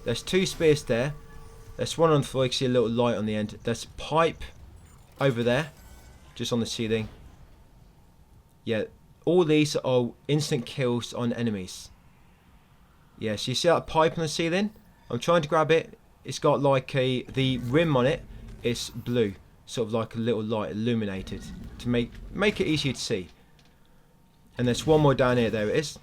There's 2 spears there. There's one on the floor. You can see a little light on the end. There's a pipe over there, just on the ceiling. Yeah, all these are instant kills on enemies. Yeah, so you see that pipe on the ceiling? I'm trying to grab it. It's got like the rim on it. It's blue, sort of like a little light illuminated to make it easier to see. And there's one more down here. There it is.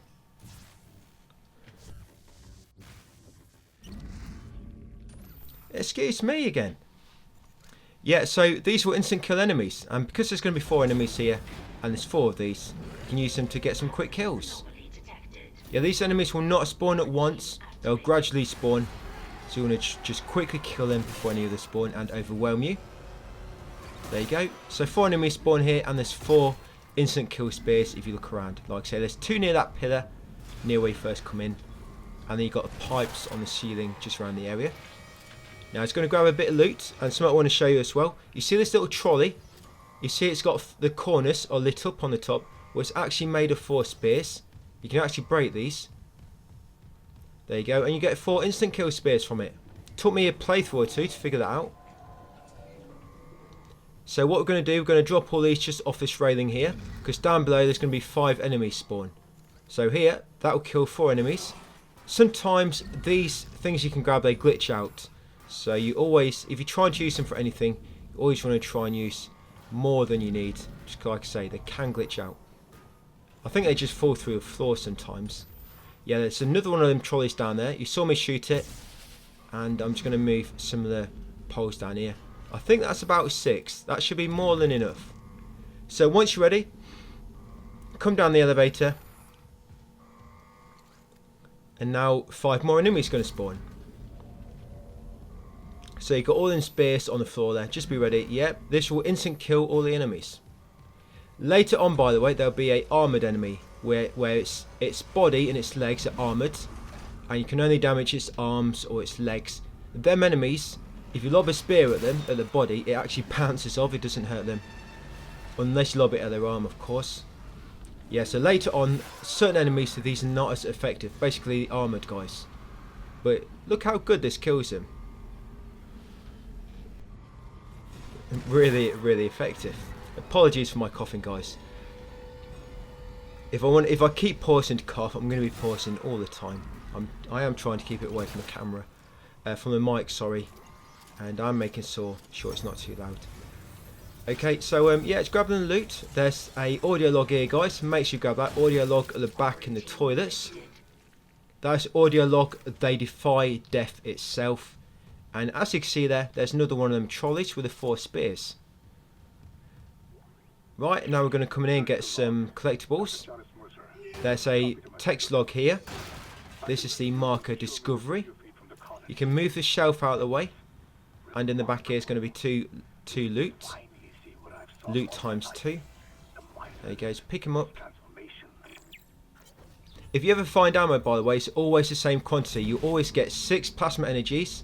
Excuse me again. Yeah, so these were instant kill enemies, and because there's going to be 4 enemies here, and there's 4 of these, you can use them to get some quick kills. Yeah, these enemies will not spawn at once, they'll gradually spawn, so you want to just quickly kill them before any of them spawn and overwhelm you. There you go. So 4 enemies spawn here, and there's 4 instant kill spears if you look around. Like I say, there's 2 near that pillar, near where you first come in, and then you've got the pipes on the ceiling just around the area. Now it's going to grab a bit of loot, and something I want to show you as well. You see this little trolley? You see it's got the corners are lit up on the top. Well, it's actually made of 4 spears. You can actually break these. There you go, and you get 4 instant kill spears from it. Took me a playthrough or 2 to figure that out. So what we're going to do, we're going to drop all these just off this railing here, because down below there's going to be 5 enemies spawn. So here, that will kill 4 enemies. Sometimes these things you can grab, they glitch out. So you always, if you try and use them for anything, you always want to try and use more than you need. Just like I say, they can glitch out. I think they just fall through the floor sometimes. Yeah, there's another one of them trolleys down there. You saw me shoot it, and I'm just going to move some of the poles down here. I think that's about 6. That should be more than enough. So once you're ready, come down the elevator, and now 5 more enemies going to spawn. So you've got all them spears on the floor there. Just be ready. Yep, this will instant kill all the enemies. Later on, by the way, there'll be a armoured enemy where its body and its legs are armoured, and you can only damage its arms or its legs. Them enemies, if you lob a spear at them, at the body, it actually bounces off. It doesn't hurt them. Unless you lob it at their arm, of course. Yeah, so later on, certain enemies, these are not as effective. Basically, the armoured guys. But look how good this kills them. Really, really effective. Apologies for my coughing, guys. If I keep pausing to cough, I'm going to be pausing all the time. I am trying to keep it away from the camera, from the mic, sorry, and I'm making sure it's not too loud. Okay, so yeah, it's grabbing the loot. There's a audio log here, guys. Make sure you grab that audio log at the back in the toilets. That's audio log. They defy death itself. And as you can see there, there's another one of them trolleys with the 4 spears. Right, now we're going to come in here and get some collectibles. There's a text log here. This is the marker discovery. You can move the shelf out of the way. And in the back here is going to be two loot. Loot times 2. There you go, just pick them up. If you ever find ammo, by the way, it's always the same quantity. You always get 6 plasma energies.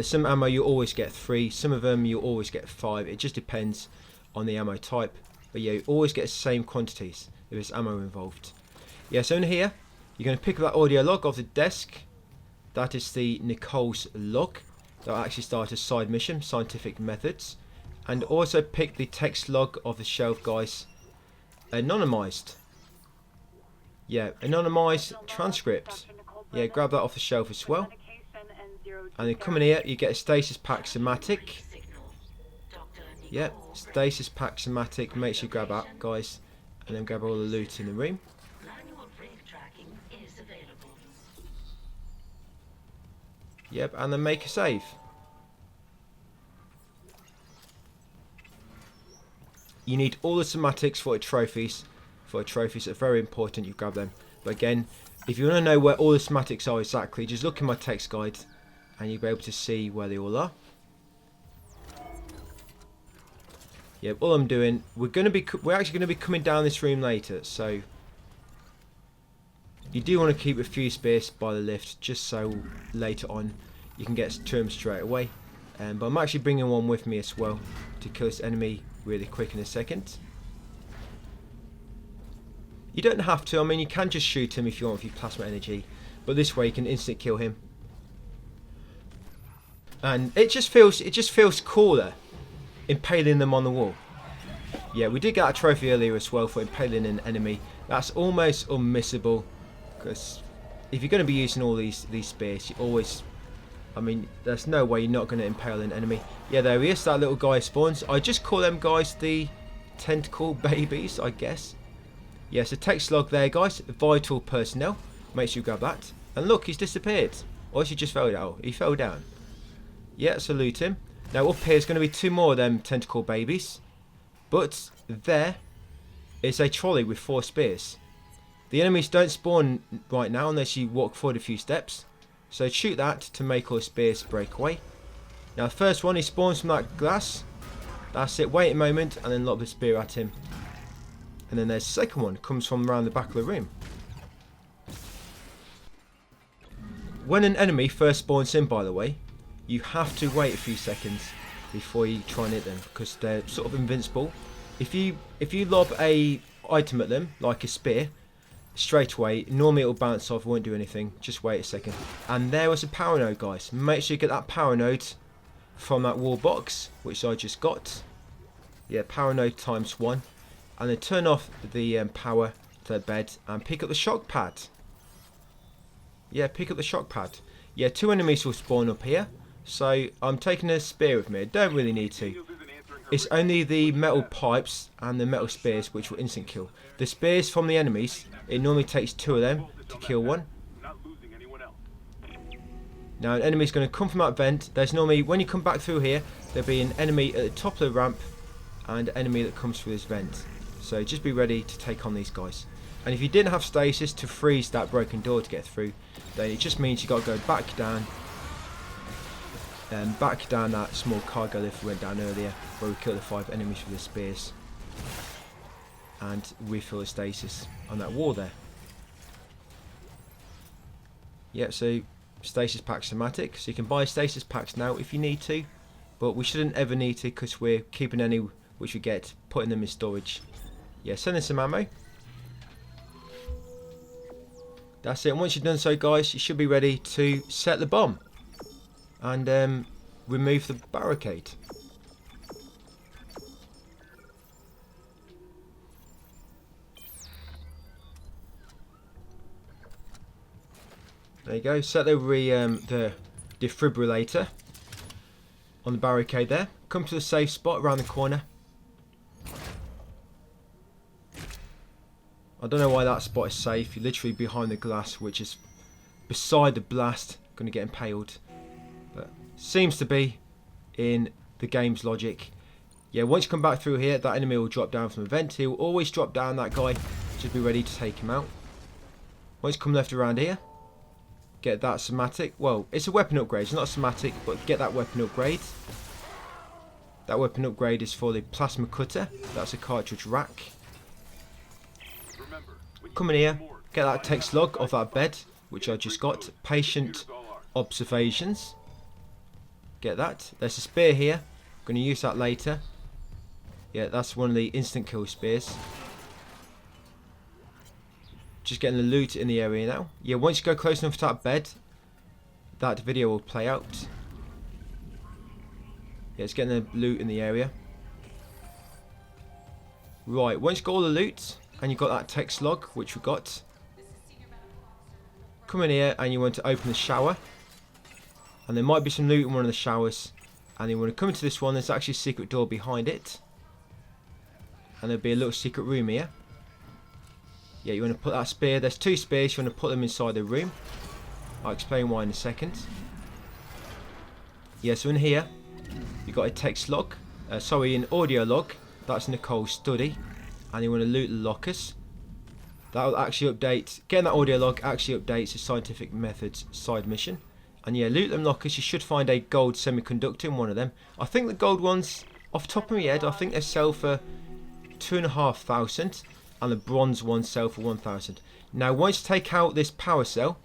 Some ammo you always get 3, some of them you always get 5. It just depends on the ammo type. But yeah, you always get the same quantities if there's ammo involved. Yeah, so in here, you're going to pick up that audio log off the desk. That is the Nicole's log. That'll actually start a side mission, scientific methods. And also pick the text log of the shelf, guys. Anonymized. Yeah, anonymized transcript. Yeah, grab that off the shelf as well. And then come in here, you get a stasis pack schematic. Yep, stasis pack schematic. Make sure you grab that, guys. and then grab all the loot in the room. Manual rig tracking is available. Yep, and then make a save. You need all the schematics for trophies. Trophies are very important, you grab them. But again, if you want to know where all the schematics are exactly, just look in my text guide and you'll be able to see where they all are. Yeah, all I'm doing, we're actually going to be coming down this room later, so you do want to keep a few space by the lift, just so later on you can get to him straight away. But I'm actually bringing one with me as well to kill this enemy really quick in a second. You don't have to, I mean you can just shoot him if you want with your plasma energy, but this way you can instant kill him. And it just feels cooler impaling them on the wall. Yeah, we did get a trophy earlier as well for impaling an enemy. That's almost unmissable, because if you're going to be using all these spears, you always, I mean, there's no way you're not going to impale an enemy. Yeah, there he is, that little guy spawns. I just call them guys the tentacle babies, I guess. Yes, a text log there, guys. Vital personnel. Make sure you grab that. And look, he's disappeared. Or he just fell down. He fell down. Yeah, salute him. Now up here is going to be 2 more of them tentacle babies. But there is a trolley with 4 spears. The enemies don't spawn right now unless you walk forward a few steps. So shoot that to make all the spears break away. Now the first one, he spawns from that glass. That's it. Wait a moment and then lob the spear at him. And then there's the second one, comes from around the back of the room. When an enemy first spawns in, by the way, you have to wait a few seconds before you try and hit them, because they're sort of invincible. If you lob a item at them, like a spear, straight away, normally it'll bounce off, won't do anything. Just wait a second. And there was a power node, guys. Make sure you get that power node from that wall box, which I just got. Yeah, power node ×1. And then turn off the power to the bed and pick up the shock pad. Yeah, pick up the shock pad. Yeah, 2 enemies will spawn up here. So I'm taking a spear with me. I don't really need to. It's only the metal pipes and the metal spears which will instant kill. The spears from the enemies, it normally takes 2 of them to kill one. Now an enemy's going to come from that vent. There's normally, when you come back through here, there'll be an enemy at the top of the ramp and an enemy that comes through this vent. So just be ready to take on these guys. And if you didn't have stasis to freeze that broken door to get through, then it just means you got to go back down that small cargo lift we went down earlier, where we killed the 5 enemies with the spears, and refill the stasis on that wall there. Yeah, so stasis pack schematic. So you can buy stasis packs now if you need to, but we shouldn't ever need to, because we're keeping any which we get, putting them in storage. Yeah, send in some ammo. That's it. And once you've done so, guys, you should be ready to set the bomb and remove the barricade. There you go. Set the defibrillator on the barricade there. Come to the safe spot around the corner. I don't know why that spot is safe. You're literally behind the glass, which is beside the blast, going to get impaled. But seems to be in the game's logic. Yeah, once you come back through here, that enemy will drop down from the vent. He will always drop down, that guy. Just be ready to take him out. Once you come left around here, get that schematic. Well, it's a weapon upgrade. It's not a schematic, but get that weapon upgrade. That weapon upgrade is for the plasma cutter. That's a cartridge rack. Come in here, get that text log off that bed, which I just got. Patient observations. Get that. There's a spear here. I'm going to use that later. Yeah, that's one of the instant kill spears. Just getting the loot in the area now. Yeah, once you go close enough to that bed, that video will play out. Yeah, it's getting the loot in the area. Right, once you've got all the loot, and you've got that text log, which we got, come in here and you want to open the shower. And there might be some loot in one of the showers. And you want to come into this one, there's actually a secret door behind it. And there'll be a little secret room here. Yeah, you want to put that spear. There's 2 spears. You want to put them inside the room. I'll explain why in a second. Yeah, so in here, you've got a text log. Sorry, an audio log. That's Nicole's study. And you want to loot the lockers. That will actually update. Getting that audio log actually updates the scientific methods side mission. And yeah, loot them lockers. You should find a gold semiconductor in one of them. I think the gold ones, off the top of my head, I think they sell for 2,500. And the bronze ones sell for 1,000. Now, once you take out this power cell,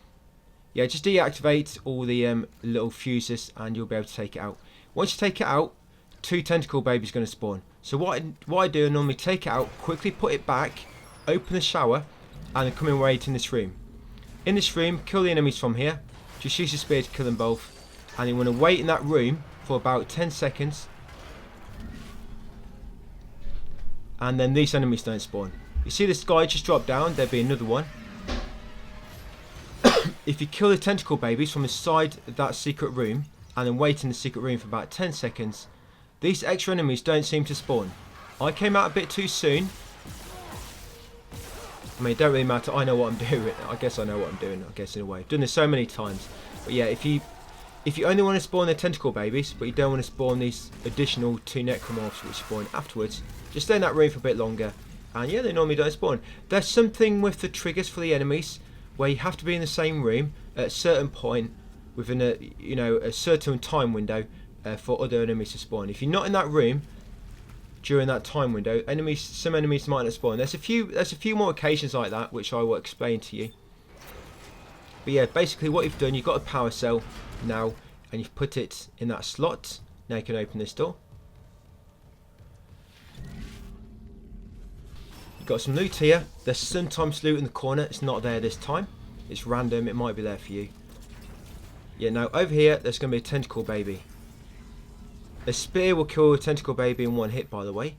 yeah, just deactivate all the little fuses and you'll be able to take it out. Once you take it out, 2 tentacle babies going to spawn. So what I do, I normally take it out, quickly put it back, open the shower, and then come and wait in this room. In this room, kill the enemies from here. Just use your spear to kill them both. And you want to wait in that room for about 10 seconds. And then these enemies don't spawn. You see this guy just drop down, there'll be another one. If you kill the tentacle babies from inside that secret room, and then wait in the secret room for about 10 seconds, these extra enemies don't seem to spawn. I came out a bit too soon. I mean, it don't really matter, I know what I'm doing. I guess I know what I'm doing, I guess, in a way. I've done this so many times. But yeah, if you only want to spawn the tentacle babies, but you don't want to spawn these additional 2 necromorphs which spawn afterwards, just stay in that room for a bit longer. And yeah, they normally don't spawn. There's something with the triggers for the enemies where you have to be in the same room at a certain point within a certain time window for other enemies to spawn. If you're not in that room during that time window, some enemies might not spawn. There's a few more occasions like that which I will explain to you. But yeah, basically what you've done, you've got a power cell now and you've put it in that slot. Now you can open this door. Got some loot here. There's sometimes loot in the corner. It's not there this time. It's random. It might be there for you. Yeah, now over here there's going to be a tentacle baby. A spear will kill a tentacle baby in 1 hit, by the way.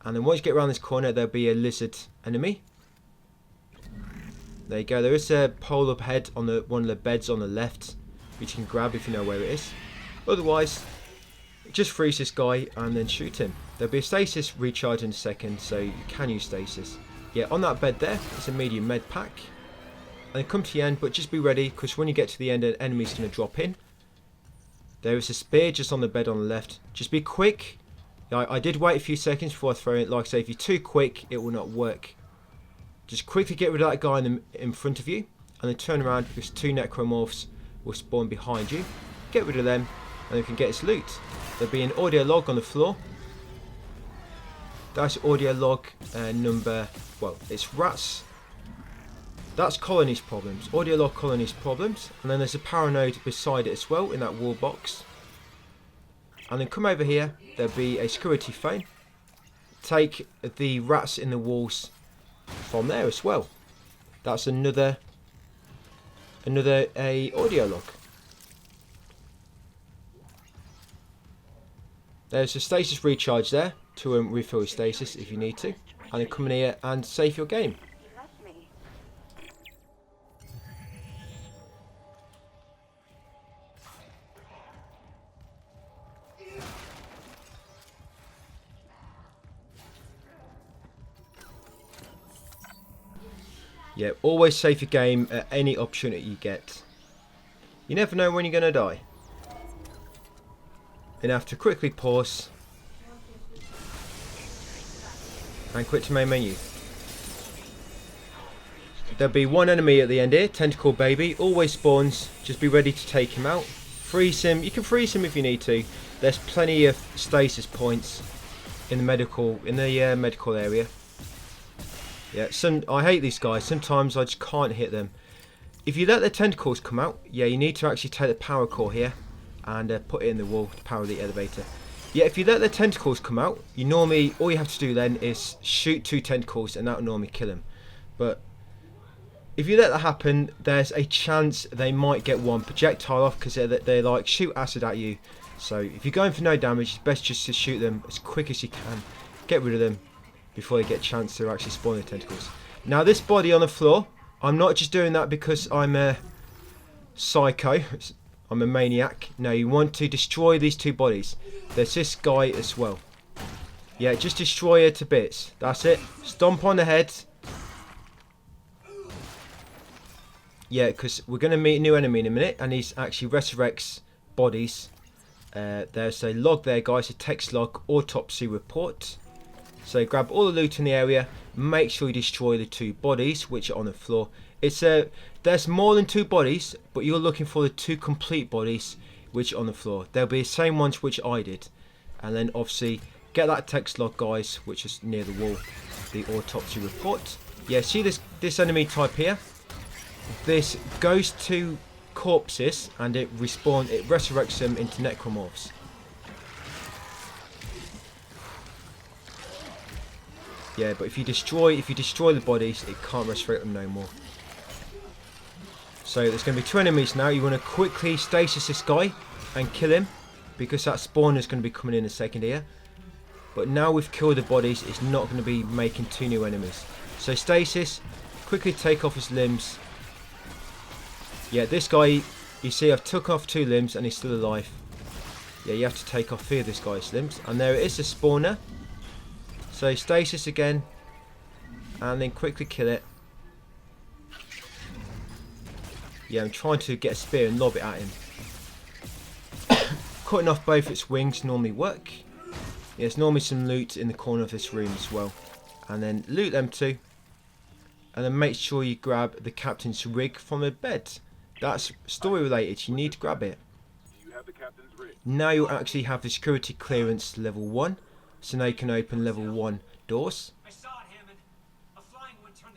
And then once you get around this corner, there'll be a lizard enemy. There you go. There is a pole up ahead on one of the beds on the left, which you can grab if you know where it is. Otherwise, just freeze this guy and then shoot him. There'll be a stasis recharge in a second, so you can use stasis. Yeah, on that bed there, it's a medium med pack. And come to the end, but just be ready, because when you get to the end, an enemy's going to drop in. There is a spear just on the bed on the left. Just be quick. I did wait a few seconds before I throw it. Like I say, if you're too quick, it will not work. Just quickly get rid of that guy in front of you, and then turn around, because 2 necromorphs will spawn behind you. Get rid of them, and you can get its loot. There'll be an audio log on the floor. That's audio log number, well, it's rats. That's colonies problems. Audio log colonies problems. And then there's a power node beside it as well in that wall box. And then come over here. There'll be a security phone. Take the rats in the walls from there as well. That's another audio log. There's a stasis recharge there to refill your stasis if you need to, and then come in here and save your game. Yeah, always save your game at any opportunity you get. You never know when you're going to die. And have to quickly pause and quit to main menu. There'll be 1 enemy at the end here, tentacle baby, always spawns. Just be ready to take him out. Freeze him. You can freeze him if you need to. There's plenty of stasis points in the medical area. Yeah, I hate these guys. Sometimes I just can't hit them. If you let the tentacles come out, yeah, you need to actually take the power core here and put it in the wall to power the elevator. Yeah, if you let the tentacles come out, all you have to do then is shoot 2 tentacles and that will normally kill them. But if you let that happen, there's a chance they might get 1 projectile off, because they like shoot acid at you. So if you're going for no damage, it's best just to shoot them as quick as you can. Get rid of them before they get a chance to actually spawn the tentacles. Now this body on the floor, I'm not just doing that because I'm a psycho. I'm a maniac. No, you want to destroy these 2 bodies. There's this guy as well. Yeah, just destroy her to bits. That's it. Stomp on the head. Yeah, because we're going to meet a new enemy in a minute, and he actually resurrects bodies. There's a log there, guys, a text log, autopsy report. So grab all the loot in the area, make sure you destroy the 2 bodies which are on the floor. There's more than 2 bodies, but you're looking for the 2 complete bodies which are on the floor. They'll be the same ones which I did. And then obviously get that text log, guys, which is near the wall, the autopsy report. Yeah, see this enemy type here? This goes to corpses and it resurrects them into necromorphs. Yeah, but if you destroy the bodies, it can't resurrect them no more. So there's going to be 2 enemies now. You want to quickly stasis this guy and kill him, because that spawner is going to be coming in a second here. But now we've killed the bodies, it's not going to be making 2 new enemies. So stasis, quickly take off his limbs. Yeah, this guy, you see I've took off 2 limbs and he's still alive. Yeah, you have to take off 3 of this guy's limbs. And there it is, the spawner. So stasis again. And then quickly kill it. Yeah, I'm trying to get a spear and lob it at him. Cutting off both its wings normally work. Yeah, there's normally some loot in the corner of this room as well. And then loot them too. And then make sure you grab the captain's rig from the bed. That's story related, you need to grab it. Now you'll actually have the security clearance level 1. So now you can open level 1 doors.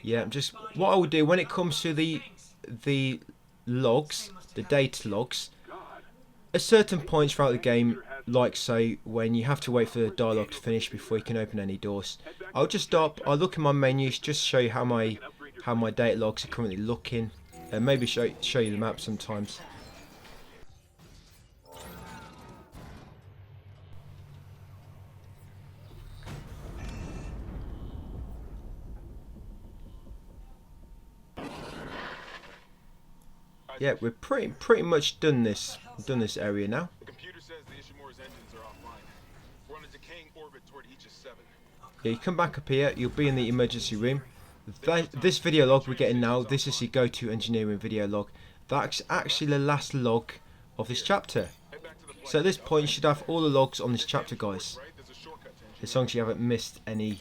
Yeah, what I will do when it comes to the logs, the data logs, at certain points throughout the game, like so when you have to wait for the dialogue to finish before you can open any doors, I'll just stop, I'll look in my menus, just show you how my data logs are currently looking, and maybe show you the map sometimes. Yeah, we're pretty much done this area now. The computer says the Ishimura's engines are offline. We're on a decaying orbit toward Aegis 7. Yeah, you come back up here, you'll be in the emergency room. This video log we're getting now, this is the go-to engineering video log. That's actually the last log of this chapter. So at this point you should have all the logs on this chapter, guys. As long as you haven't missed any.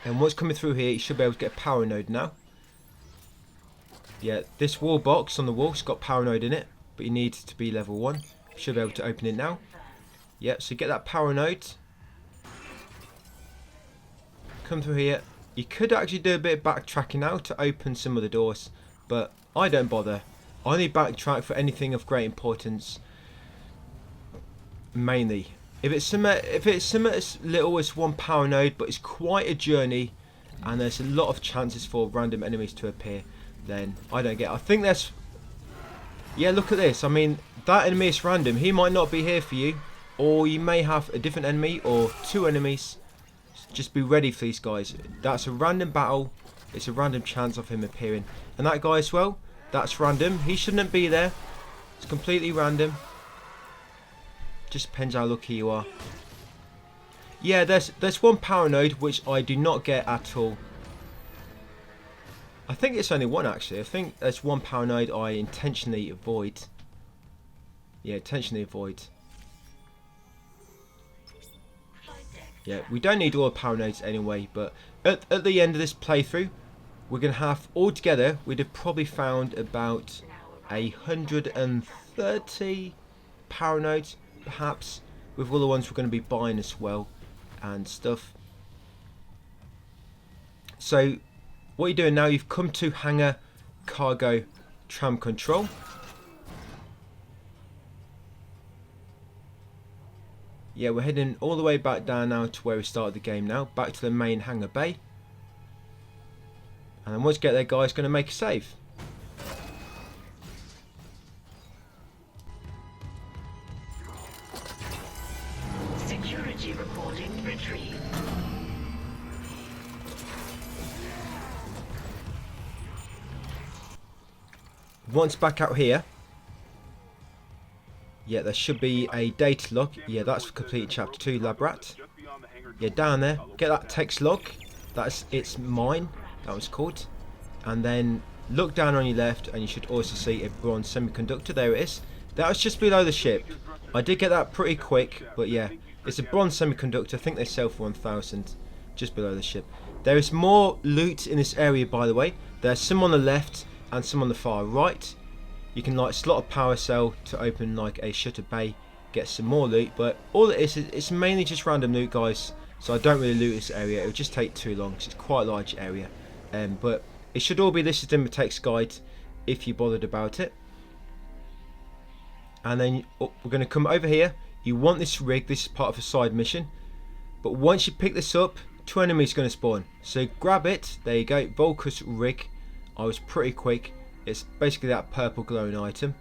And what's coming through here, you should be able to get a power node now. Yeah, this wall box on the wall has got power node in it, but you need to be level 1. You should be able to open it now. Yeah, so get that power node. Come through here. You could actually do a bit of backtracking now to open some of the doors, but I don't bother. I only backtrack for anything of great importance. Mainly, if it's something as little as 1 power node, but it's quite a journey, and there's a lot of chances for random enemies to appear, then I don't get it. I think that's... Yeah, look at this. I mean, that enemy is random. He might not be here for you, or you may have a different enemy or 2 enemies. Just be ready for these guys. That's a random battle. It's a random chance of him appearing. And that guy as well, that's random. He shouldn't be there. It's completely random. Just depends how lucky you are. Yeah, there's 1 power node which I do not get at all. I think it's only 1 actually. I think there's 1 power node I intentionally avoid. Yeah, intentionally avoid. Yeah, we don't need all the power nodes anyway, but at the end of this playthrough, we're going to have, altogether, we'd have probably found about 130 power nodes, perhaps, with all the ones we're going to be buying as well, and stuff. So, what you're doing now, you've come to hangar cargo tram control. Yeah, we're heading all the way back down now to where we started the game now, back to the main hangar bay. And then once you get there, guys, going to make a save. Security reporting retrieved. Once back out here, Yeah, there should be a data log. Yeah, that's for completing chapter 2, Lab Rat. Yeah, down there. Get that text log. That's It's Mine. That was called. And then look down on your left and you should also see a bronze semiconductor. There it is. That was just below the ship. I did get that pretty quick, but yeah. It's a bronze semiconductor. I think they sell for 1,000. Just below the ship. There is more loot in this area, by the way. There's some on the left and some on the far right. You can like slot a power cell to open like a shutter bay, get some more loot, but all it is, it's mainly just random loot, guys. So I don't really loot this area. It would just take too long because it's quite a large area. But it should all be listed in the text guide if you bothered about it. And then we're going to come over here. You want this rig. This is part of a side mission. But once you pick this up, 2 enemies going to spawn. So grab it. There you go. Volcus rig. I was pretty quick. It's basically that purple glowing item.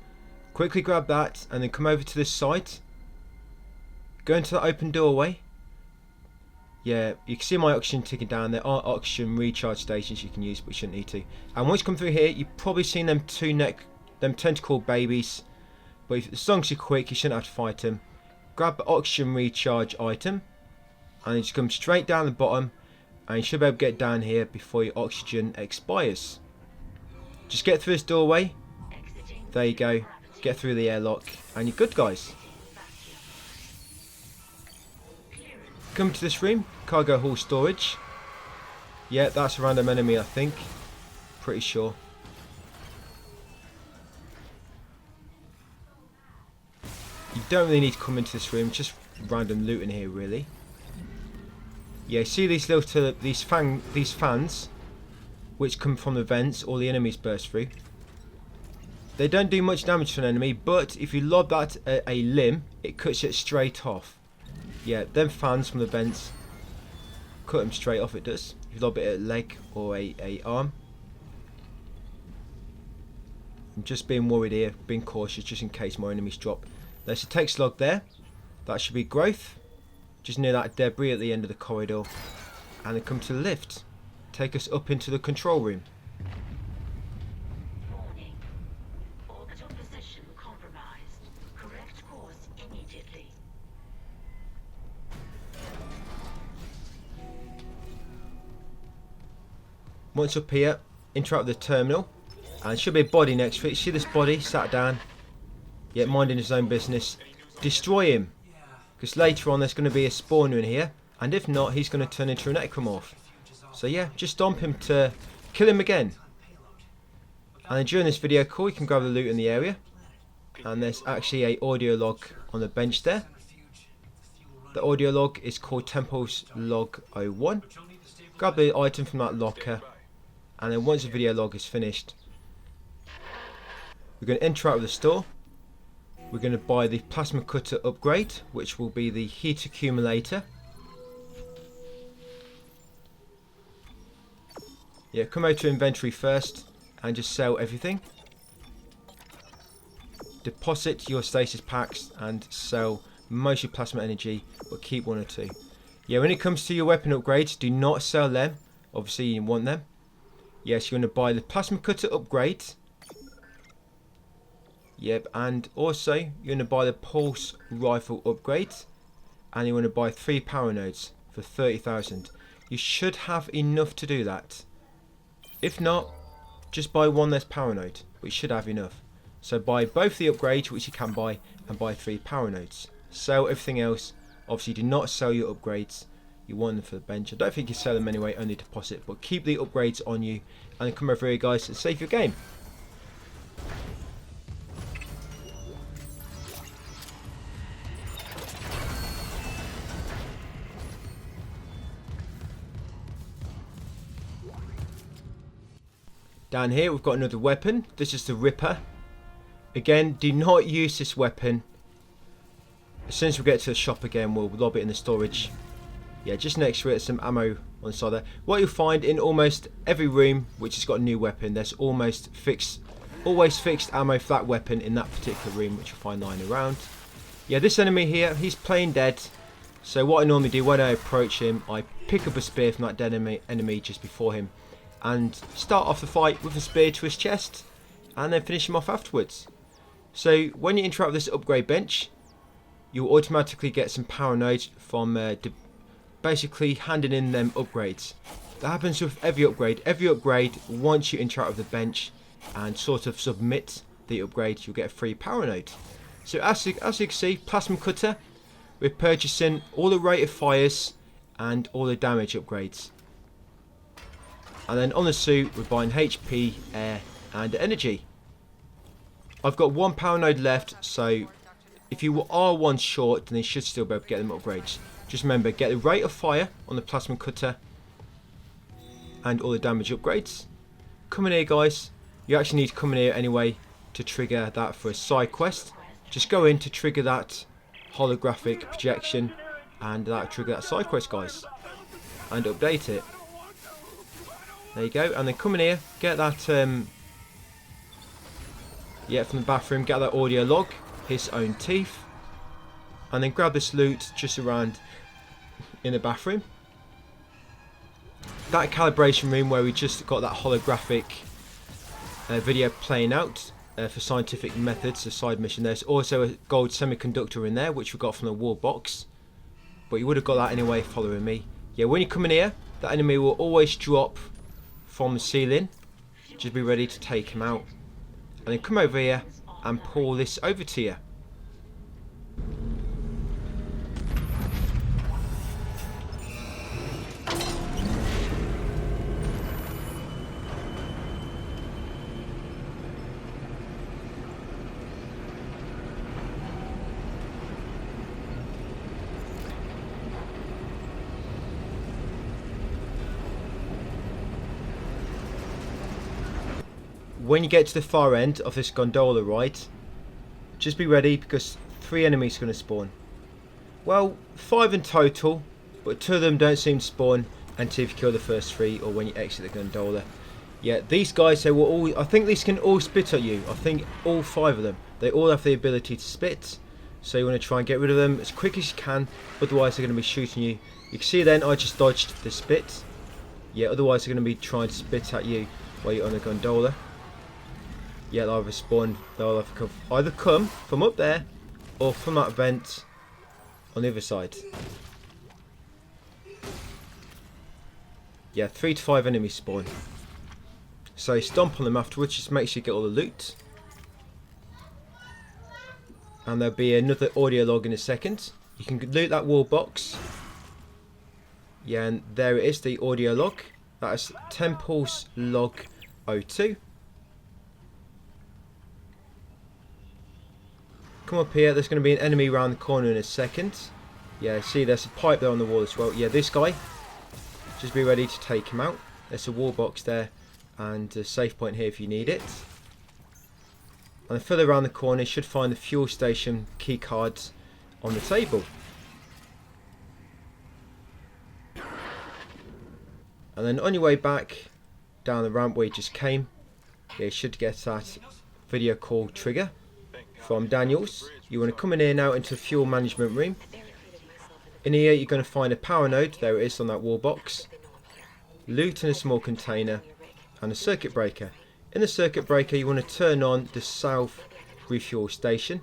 Quickly grab that and then come over to this side. Go into the open doorway. Yeah, you can see my oxygen ticking down. There are oxygen recharge stations you can use, but you shouldn't need to. And once you come through here, you've probably seen them them tentacle babies. But if, as long as you're quick, you shouldn't have to fight them. Grab the oxygen recharge item. And you just come straight down the bottom. And you should be able to get down here before your oxygen expires. Just get through this doorway. There you go. Get through the airlock. And you're good, guys. Come to this room. Cargo hall storage. Yeah, that's a random enemy, I think. Pretty sure. You don't really need to come into this room. Just random loot in here, really. Yeah, see these little these fans, which come from the vents all the enemies burst through. They don't do much damage to an enemy, but if you lob that at a limb, it cuts it straight off. Yeah, them fans from the vents, cut them straight off, it does. If you lob it at a leg or a arm. I'm just being worried here, being cautious just in case more enemies drop. There's a text log there. That should be growth. Just near that debris at the end of the corridor. And then come to the lift. Take us up into the control room. Warning. Orbital position compromised. Correct course immediately. Once up here, interact with the terminal. And there should be a body next to it. See this body sat down? Yeah, minding his own business. Destroy him. Because later on there's going to be a spawner in here. And if not, he's going to turn into a necromorph. So yeah, just stomp him to kill him again. And then during this video call, you can grab the loot in the area. And there's actually a audio log on the bench there. The audio log is called Temples Log 01. Grab the item from that locker. And then once the video log is finished, we're going to interact with the store. We're going to buy the plasma cutter upgrade, which will be the heat accumulator. Yeah, come over to inventory first and just sell everything. Deposit your stasis packs and sell most of your plasma energy, but keep 1 or 2. Yeah, when it comes to your weapon upgrades, do not sell them. Obviously, you want them. Yes, you're going to buy the plasma cutter upgrade. Yep, and also you're going to buy the pulse rifle upgrade. And you want to buy 3 power nodes for 30,000. You should have enough to do that. If not, just buy 1 less power node, but you should have enough. So buy both the upgrades, which you can buy, and buy 3 power nodes. Sell everything else. Obviously, do not sell your upgrades. You want them for the bench. I don't think you sell them anyway, only deposit. But keep the upgrades on you. And then come over here, guys, and save your game. Down here we've got another weapon. This is the Ripper. Again, do not use this weapon. As soon as we get to the shop again, we'll lob it in the storage. Yeah, just next to it, some ammo on the side there. What you'll find in almost every room which has got a new weapon, there's always fixed ammo for that weapon in that particular room, which you'll find lying around. Yeah, this enemy here, he's plain dead. So what I normally do when I approach him, I pick up a spear from that dead enemy just before him. And start off the fight with a spear to his chest, and then finish him off afterwards. So when you interact with this upgrade bench, you'll automatically get some power nodes from basically handing in them upgrades. That happens with every upgrade. Every upgrade, once you interact with the bench and sort of submit the upgrade, you'll get a free power node. So as you can see, plasma cutter, we're purchasing all the rate of fires and all the damage upgrades. And then on the suit, we're buying HP, air, and energy. I've got 1 power node left, so if you are one short, then you should still be able to get them upgrades. Just remember, get the rate of fire on the plasma cutter and all the damage upgrades. Come in here, guys. You actually need to come in here anyway to trigger that for a side quest. Just go in to trigger that holographic projection, and that'll trigger that side quest, guys, and update it. There you go. And then come in here, get that from the bathroom, get that audio log, his own teeth, and then grab this loot just around in the bathroom. That calibration room where we just got that holographic video playing out for scientific methods, the side mission. There's also a gold semiconductor in there, which we got from the wall box, but you would have got that anyway following me. Yeah, when you come in here, that enemy will always drop from the ceiling. Just be ready to take him out. And then come over here and pull this over to you. When you get to the far end of this gondola ride, just be ready because 3 enemies are going to spawn. Well, 5 in total, but 2 of them don't seem to spawn until you kill the first 3 or when you exit the gondola. Yeah, these guys, they will all, I think these can all spit at you. I think all 5 of them. They all have the ability to spit. So you want to try and get rid of them as quick as you can, otherwise they're going to be shooting you. You can see then I just dodged the spit. Yeah, otherwise they're going to be trying to spit at you while you're on the gondola. Yeah, they'll either spawn, they'll either come from up there or from that vent on the other side. Yeah, 3 to 5 enemies spawn. So stomp on them afterwards, just make sure you get all the loot. And there'll be another audio log in a second. You can loot that wall box. Yeah, and there it is, the audio log. That is Temple's log 02. Come up here, there's going to be an enemy around the corner in a second. Yeah, see there's a pipe there on the wall as well. Yeah, this guy, just be ready to take him out. There's a wall box there and a safe point here if you need it. And further around the corner you should find the fuel station key cards on the table. And then on your way back down the ramp where you just came, you should get that video call trigger from Daniels. You want to come in here now into the fuel management room. In here you're going to find a power node, there it is on that wall box, loot in a small container, and a circuit breaker. In the circuit breaker you want to turn on the south refuel station.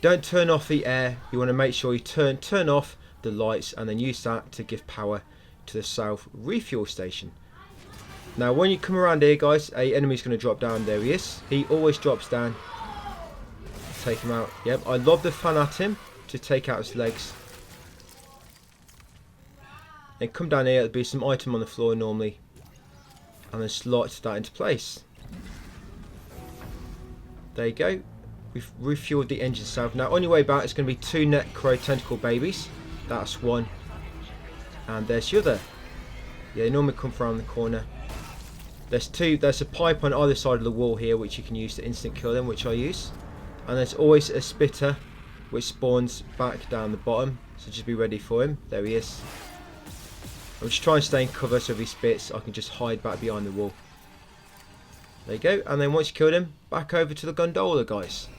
Don't turn off the air, you want to make sure you turn off the lights and then use that to give power to the south refuel station. Now when you come around here guys, an enemy's going to drop down. There he is. He always drops down. Take him out. Yep, I love the fan at him to take out his legs. And come down here, there'll be some item on the floor normally. And then slot that into place. There you go. We've refueled the engine south. Now on your way back it's going to be 2 Necro tentacle babies. That's one. And there's the other. Yeah, they normally come from around the corner. There's a pipe on either side of the wall here which you can use to instant kill them, which I use. And there's always a spitter which spawns back down the bottom, so just be ready for him. There he is. I'm just trying to stay in cover so if he spits I can just hide back behind the wall. There you go, and then once you killed him, back over to the gondola guys.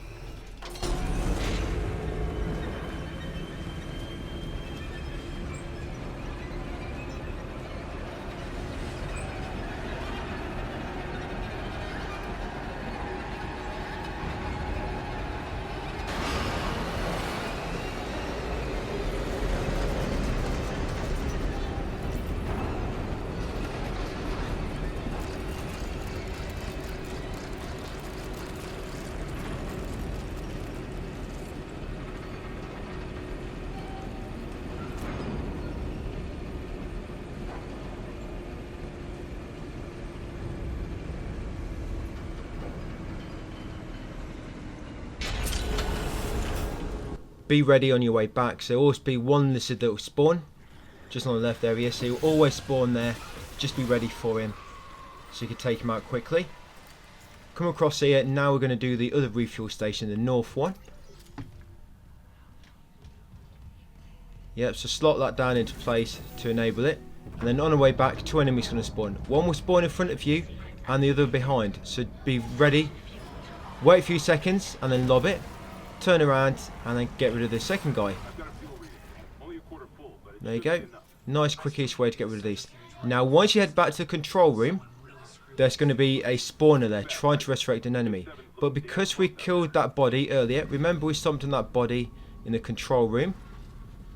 be ready on your way back. So always be one lizard that will spawn just on the left area, so you'll always spawn there. Just be ready for him so you can take him out quickly. Come across here. Now we're going to do the other refuel station, the north one. Yep, so slot that down into place to enable it, and then on the way back 2 enemies going to spawn. One will spawn in front of you and the other behind, so be ready. Wait a few seconds and then lob it, turn around and then get rid of the second guy. There you go. Nice quickish way to get rid of these. Now once you head back to the control room, there's going to be a spawner there trying to resurrect an enemy. But because we killed that body earlier, remember we stomped on that body in the control room,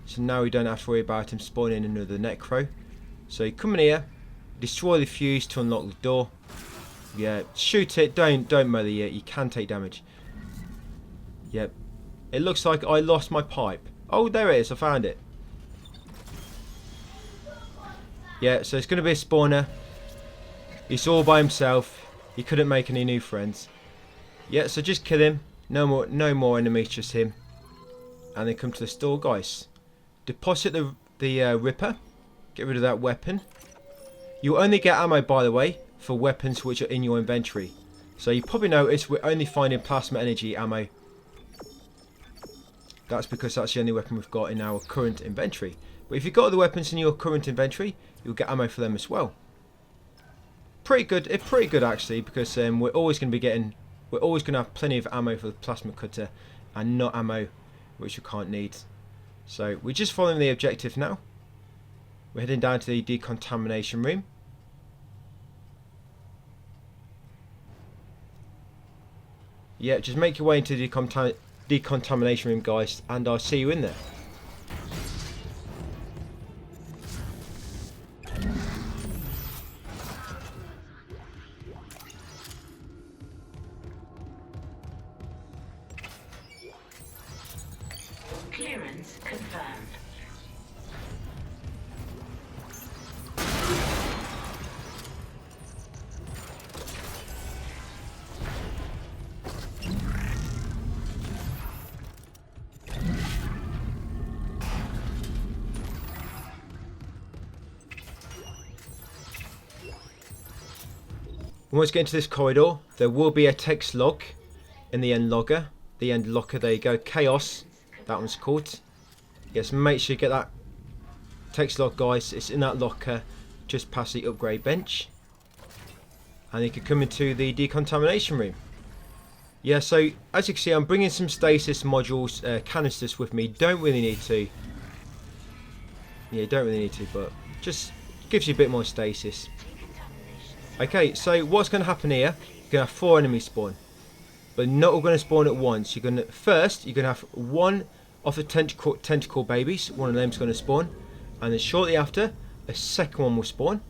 so now we don't have to worry about him spawning another Necro. So you come in here, destroy the fuse to unlock the door. Yeah, shoot it, don't melee it, you can take damage. Yep. It looks like I lost my pipe. Oh, there it is, I found it. Yeah, so it's going to be a spawner. He's all by himself. He couldn't make any new friends. Yeah, so just kill him. No more enemies, just him. And then come to the store, guys. Deposit the Ripper. Get rid of that weapon. You'll only get ammo, by the way, for weapons which are in your inventory. So you probably notice we're only finding plasma energy ammo. That's because that's the only weapon we've got in our current inventory. But if you've got other weapons in your current inventory, you'll get ammo for them as well. Pretty good. It's pretty good actually, because we're always going to have plenty of ammo for the plasma cutter, and not ammo which we can't need. So we're just following the objective now. We're heading down to the decontamination room. Yeah, just make your way into the decontamination room, guys, and I'll see you in there. Clearance confirmed. Once you get into this corridor, there will be a text log in the end logger. The end locker, there you go. Chaos, that one's called. Yes, make sure you get that text log, guys. It's in that locker just past the upgrade bench. And you can come into the decontamination room. Yeah, so as you can see, I'm bringing some stasis modules, canisters with me. Don't really need to. Yeah, don't really need to, but just gives you a bit more stasis. Okay, so what's going to happen here? You're going to have 4 enemies spawn, but not all going to spawn at once. You're going to have one of the tentacle babies. One of them's going to spawn, and then shortly after, a second one will spawn,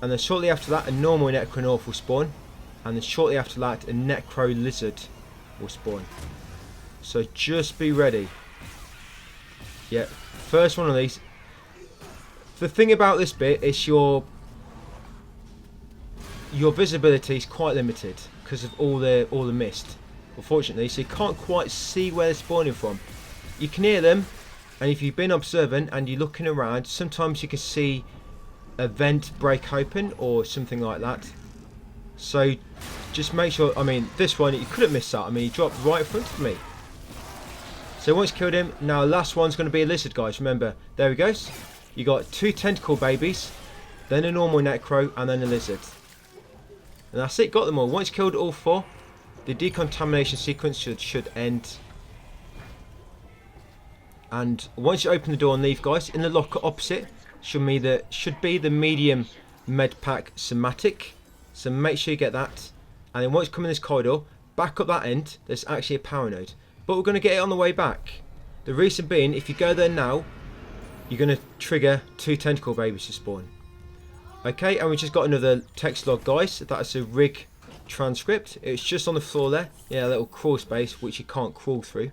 and then shortly after that, a normal necronorth will spawn, and then shortly after that, a necro lizard will spawn. So just be ready. Yeah, first one of these. The thing about this bit is your visibility is quite limited because of all the mist, unfortunately, so you can't quite see where they're spawning from. You can hear them, and if you've been observant and you're looking around, sometimes you can see a vent break open or something like that. So just make sure, I mean, this one, you couldn't miss that. I mean, he dropped right in front of me. So once you killed him, now last one's going to be a lizard, guys. Remember, there he goes. You got 2 tentacle babies, then a normal necro, and then a lizard. And that's it, got them all. Once you killed all 4, the decontamination sequence should end. And once you open the door and leave, guys, in the locker opposite should be the medium med pack Schematic. So make sure you get that. And then once you come in this corridor, back up that end, there's actually a power node. But we're going to get it on the way back. The reason being, if you go there now, you're going to trigger 2 tentacle babies to spawn. Okay, and we just got another text log, guys. That's a rig transcript. It's just on the floor there. Yeah, a little crawl space which you can't crawl through.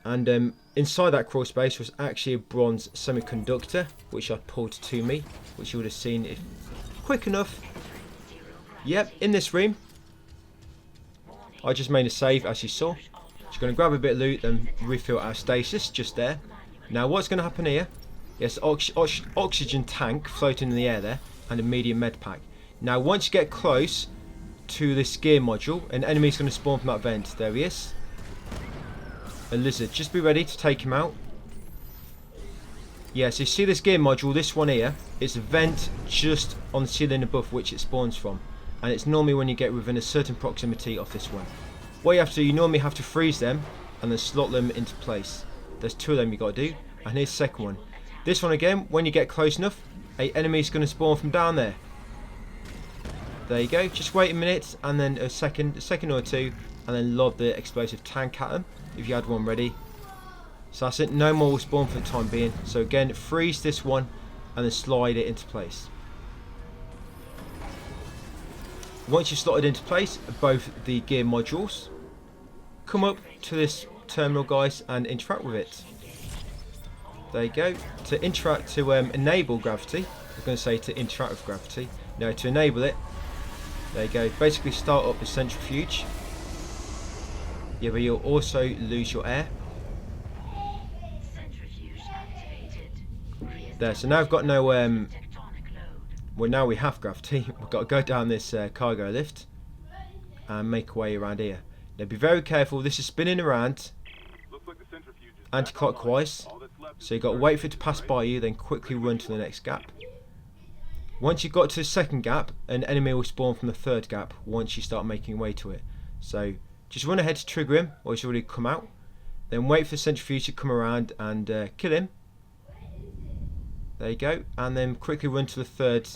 And inside that crawl space was actually a bronze semiconductor, which I pulled to me, which you would have seen if quick enough. Yep, in this room. I just made a save, as you saw. Just going to grab a bit of loot and refill our stasis just there. Now what's going to happen here? Yes, oxygen tank floating in the air there, and a medium med pack. Now once you get close to this gear module, an enemy's going to spawn from that vent. There he is. A lizard. Just be ready to take him out. Yeah, so you see this gear module, this one here, it's a vent just on the ceiling above which it spawns from. And it's normally when you get within a certain proximity of this one. What you have to do, you normally have to freeze them and then slot them into place. There's 2 of them you got to do. And here's the second one. This one again, when you get close enough, an enemy's going to spawn from down there. There you go. Just wait a minute and then a second or 2, and then lob the explosive tank at them if you had one ready. So that's it. No more will spawn for the time being. So again, freeze this one and then slide it into place. Once you've slotted into place both the gear modules, come up to this terminal, guys, and interact with it. There you go. To interact, to enable gravity, I was going to say to interact with gravity. No, to enable it. There you go. Basically start up the centrifuge. Yeah, but you'll also lose your air. There, so now I've got no well, now we have gravity. We've got to go down this cargo lift and make our way around here. Now be very careful, this is spinning around anti-clockwise, so you've got to wait for it to pass by you, then quickly run to the next gap. Once you've got to the second gap, an enemy will spawn from the third gap once you start making your way to it. So just run ahead to trigger him, or he's already come out. Then wait for the centrifuge to come around and kill him. There you go. And then quickly run to the third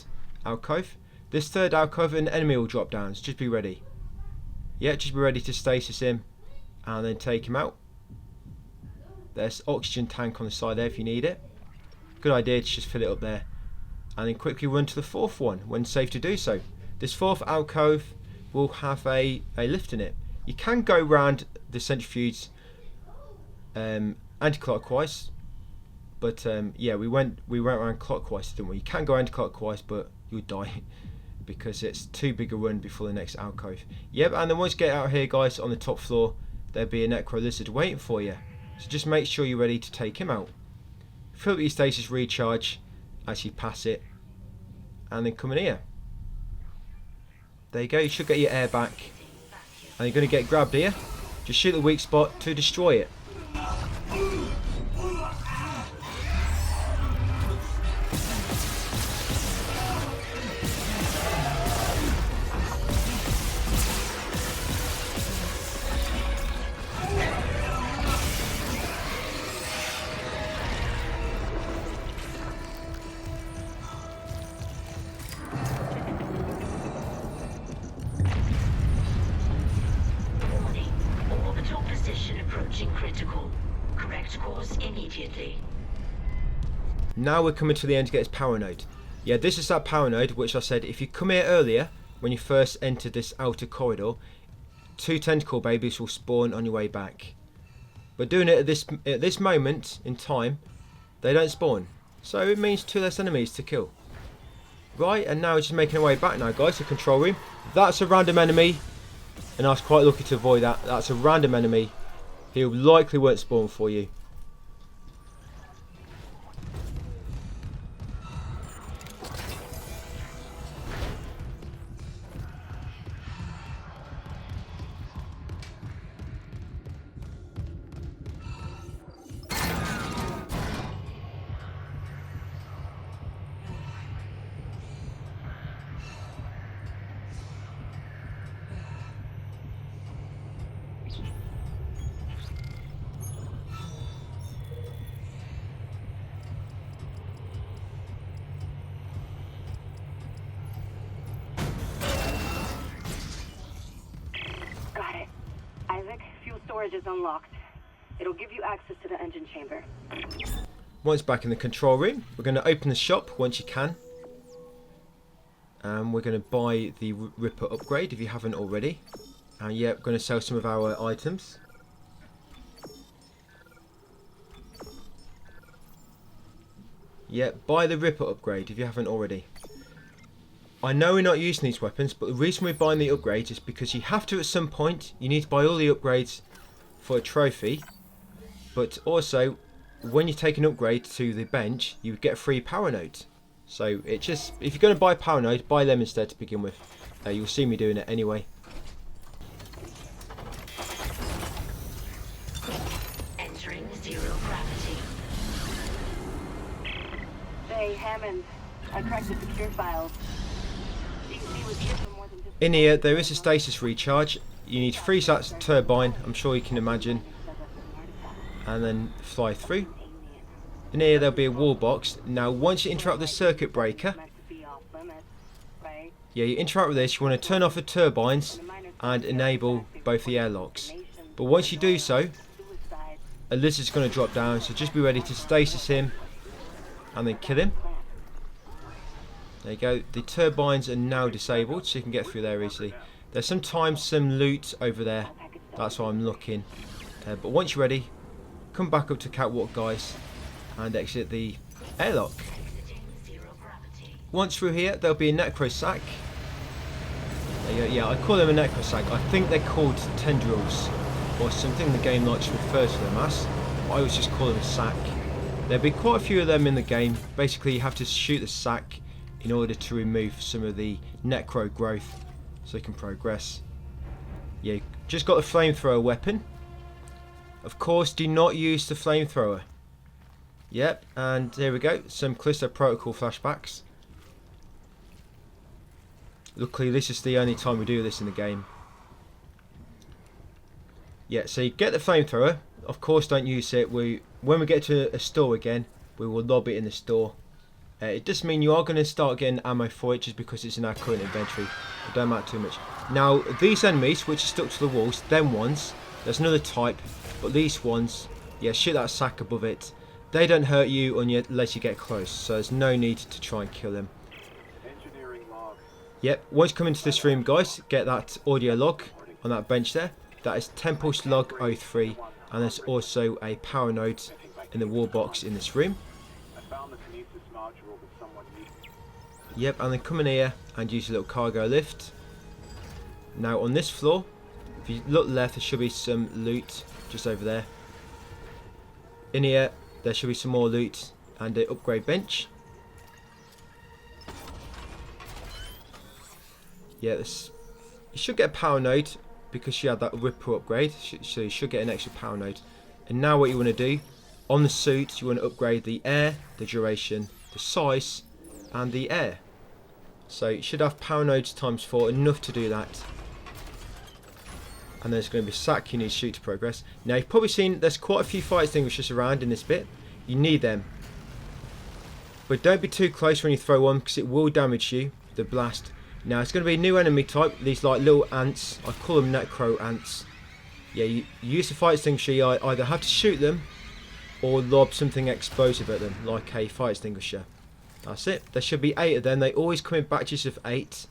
alcove. This third alcove, an enemy will drop down, so just be ready. Yeah, just be ready to stasis him and then take him out. There's oxygen tank on the side there if you need it. Good idea to just fill it up there. And then quickly run to the fourth one when safe to do so. This fourth alcove will have a lift in it. You can go round the centrifuge anti-clockwise, but yeah, we went around clockwise, didn't we? You can go anti-clockwise, but you'll die because it's too big a run before the next alcove. Yep, and then once you get out here, guys, on the top floor, there'll be a Necro Lizard waiting for you. So just make sure you're ready to take him out. Fill up your stasis recharge as you pass it, and then come in here. There you go, you should get your air back. And you're going to get grabbed here. Just shoot the weak spot to destroy it. Now we're coming to the end to get this power node. Yeah, this is that power node which I said if you come here earlier, when you first entered this outer corridor, 2 tentacle babies will spawn on your way back. But doing it at this moment in time, they don't spawn. So it means 2 less enemies to kill. Right, and now we're just making our way back now, guys, to control room. That's a random enemy, and I was quite lucky to avoid that. That's a random enemy. He likely won't spawn for you. Storage is unlocked. It'll give you access to the engine chamber. Once back in the control room, we're going to open the shop once you can. And we're going to buy the Ripper upgrade if you haven't already. And yeah, we're going to sell some of our items. Yeah, buy the Ripper upgrade if you haven't already. I know we're not using these weapons, but the reason we're buying the upgrades is because you have to at some point. You need to buy all the upgrades for a trophy, but also when you take an upgrade to the bench, you get a free power node. So it just, if you're going to buy power node, buy them instead to begin with. You'll see me doing it anyway. Entering zero gravity. Hey, Hammond. I cracked the secure files. DC was here for more than just... In here, there is a stasis recharge. You need 3 sats turbine, I'm sure you can imagine, and then fly through. In here, there'll be a wall box. Now, once you interact with the circuit breaker, yeah, you interact with this, you want to turn off the turbines and enable both the airlocks. But once you do so, a lizard's going to drop down, so just be ready to stasis him and then kill him. There you go. The turbines are now disabled, so you can get through there easily. There's sometimes some loot over there, that's why I'm looking. But once you're ready, come back up to catwalk, guys, and exit the airlock. Once through here, there'll be a necro sack. There you go. Yeah, I call them a necro sack. I think they're called tendrils, or something the game likes to refer to them as. But I always just call them a sack. There'll be quite a few of them in the game. Basically, you have to shoot the sack in order to remove some of the necro growth, so you can progress. Yeah, you just got the flamethrower weapon. Of course, do not use the flamethrower. Yep, and there we go. Some Callisto Protocol flashbacks. Luckily, this is the only time we do this in the game. Yeah, so you get the flamethrower. Of course, don't use it. When we get to a store again, we will lob it in the store. It does mean you are going to start getting ammo for it just because it's in our current inventory. It don't matter too much. Now, these enemies, which are stuck to the walls, them ones, there's another type, but these ones, yeah, shoot that sack above it. They don't hurt you unless you get close, so there's no need to try and kill them. Yep, once you come into this room, guys, get that audio log on that bench there. That is Tempest Log 03, and there's also a power node in the wall box in this room. Yep, and then come in here and use a little cargo lift. Now on this floor, if you look left, there should be some loot just over there. In here, there should be some more loot and an upgrade bench. Yeah, you should get a power node because you had that Ripper upgrade, so you should get an extra power node. And now what you want to do, on the suit, you want to upgrade the air, the duration, the size, and the air. So you should have power nodes ×4, enough to do that. And there's going to be a sack you need to shoot to progress. Now you've probably seen there's quite a few fire extinguishers around in this bit. You need them. But don't be too close when you throw one because it will damage you, the blast. Now it's going to be a new enemy type, these like little ants. I call them necro ants. Yeah, you use the fire extinguisher, you either have to shoot them or lob something explosive at them, like a fire extinguisher. That's it. There should be 8 of them. They always come in batches of 8.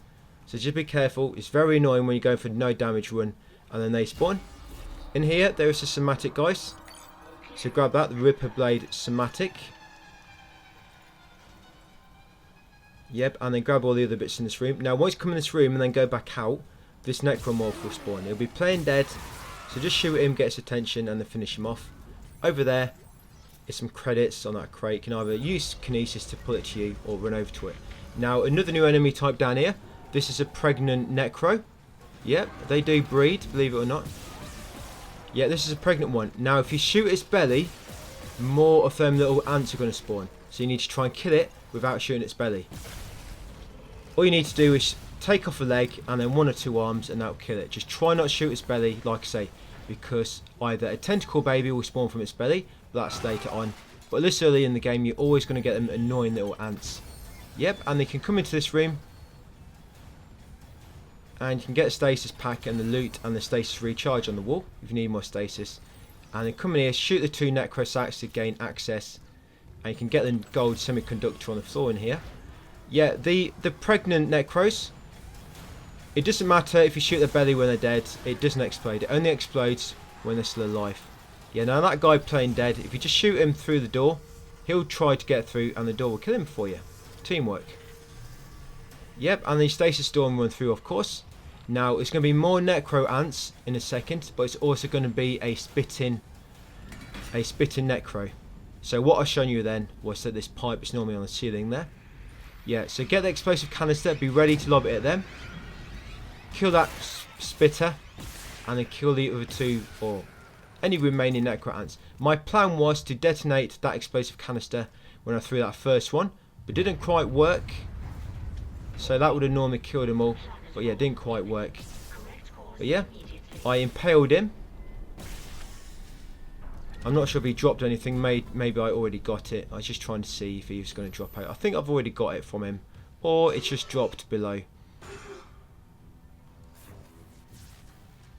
So just be careful. It's very annoying when you go for no damage run and then they spawn. In here, there is a Schematic, guys. So grab that, the Ripper Blade Schematic. Yep, and then grab all the other bits in this room. Now, once you come in this room and then go back out, this Necromorph will spawn. He'll be playing dead. So just shoot him, get his attention, and then finish him off. Over there is some credits on that crate. You can either use Kinesis to pull it to you or run over to it. Now, another new enemy type down here. This is a pregnant Necro. Yep, they do breed, believe it or not. Yeah, this is a pregnant one. Now, if you shoot its belly, more of them little ants are going to spawn. So you need to try and kill it without shooting its belly. All you need to do is take off a leg and then 1 or 2 arms and that'll kill it. Just try not to shoot its belly, like I say, because either a tentacle baby will spawn from its belly, but that's later on. But this early in the game, you're always going to get them annoying little ants. Yep, and they can come into this room and you can get a stasis pack and the loot and the stasis recharge on the wall if you need more stasis. And then come in here, shoot the 2 necro sacks to gain access, and you can get the gold semiconductor on the floor in here. Yeah, the pregnant necros, it doesn't matter if you shoot their belly when they're dead, it doesn't explode. It only explodes when they're still alive. Yeah, now that guy playing dead, if you just shoot him through the door, he'll try to get through and the door will kill him for you. Teamwork. Yep, and the stasis door will run through, of course. Now it's going to be more necro ants in a second, but it's also going to be a spitting necro. So what I've shown you then was that this pipe is normally on the ceiling there. Yeah, so get the explosive canister, be ready to lob it at them. Kill that spitter, and then kill the other two or any remaining necro ants. My plan was to detonate that explosive canister when I threw that first one, but didn't quite work. So that would have normally killed them all, but yeah, it didn't quite work. But yeah, I impaled him. I'm not sure if he dropped anything. Maybe I already got it. I was just trying to see if he was going to drop out. I think I've already got it from him, or it's just dropped below.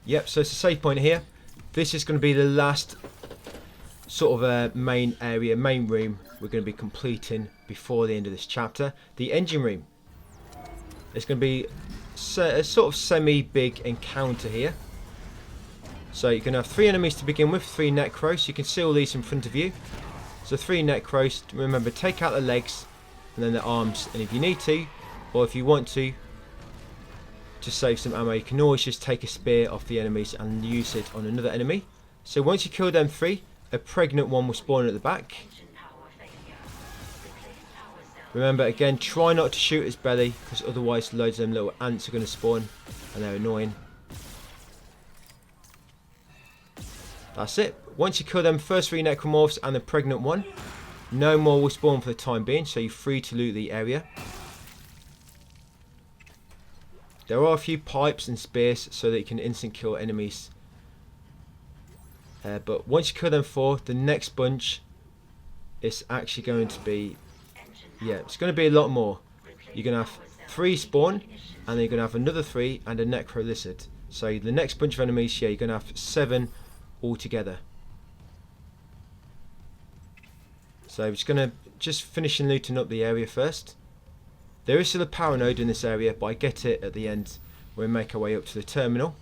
Yep, so it's a save point here. This is going to be the last sort of main area, main room we're going to be completing before the end of this chapter. The engine room. It's going to be a sort of semi-big encounter here. So you're going to have 3 enemies to begin with, 3 necros. You can see all these in front of you. So 3 necros. Remember, take out the legs and then the arms. And if you need to, or if you want to save some ammo, you can always just take a spear off the enemies and use it on another enemy. So once you kill them 3, a pregnant one will spawn at the back. Remember, again, try not to shoot its belly, because otherwise loads of them little ants are going to spawn and they're annoying. That's it. Once you kill them first 3 necromorphs and the pregnant one, no more will spawn for the time being, so you're free to loot the area. There are a few pipes and spears so that you can instant kill enemies. But once you kill them 4, the next bunch is actually going to be... yeah, it's going to be a lot more. You're going to have 3 spawn, and then you're going to have another 3 and a necro lizard. So the next bunch of enemies, yeah, you're going to have 7 altogether. So I'm just going to finish and looting up the area first. There is still a power node in this area, but I get it at the end when we make our way up to the terminal.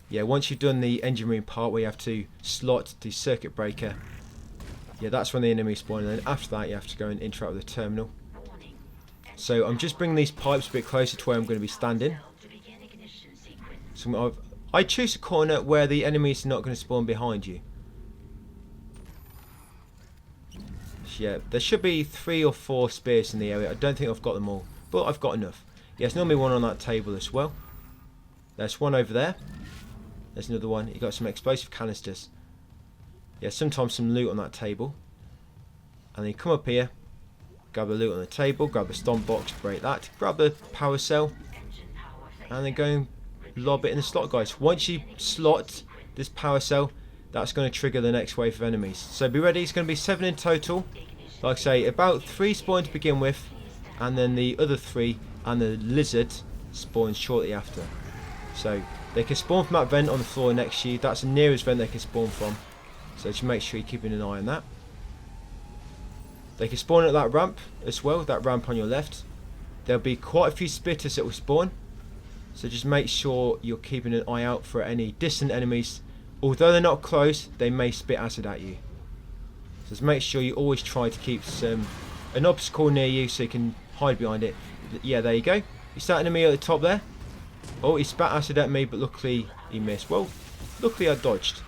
Yeah, once you've done the engine room part where you have to slot the circuit breaker, yeah, that's when the enemy spawn, and then after that you have to go and interact with the terminal. So I'm just bringing these pipes a bit closer to where I'm going to be standing. So I choose a corner where the enemies are not going to spawn behind you. Yeah, there should be 3 or 4 spears in the area. I don't think I've got them all, but I've got enough. Yeah, there's normally one on that table as well. There's one over there. There's another one. You got some explosive canisters. Yeah, sometimes some loot on that table. And then you come up here, grab the loot on the table, grab the stomp box, break that, grab the power cell, and then go and lob it in the slot, guys. Once you slot this power cell, that's going to trigger the next wave of enemies. So be ready, it's going to be 7 in total. Like I say, about 3 spawn to begin with, and then the other 3 and the lizard spawns shortly after. So they can spawn from that vent on the floor next to you. That's the nearest vent they can spawn from. So just make sure you're keeping an eye on that. They can spawn at that ramp as well, that ramp on your left. There'll be quite a few spitters that will spawn. So just make sure you're keeping an eye out for any distant enemies. Although they're not close, they may spit acid at you. So just make sure you always try to keep an obstacle near you so you can hide behind it. Yeah, there you go. You start enemy at the top there. Oh, he spat acid at me, but luckily he missed. Well, luckily I dodged.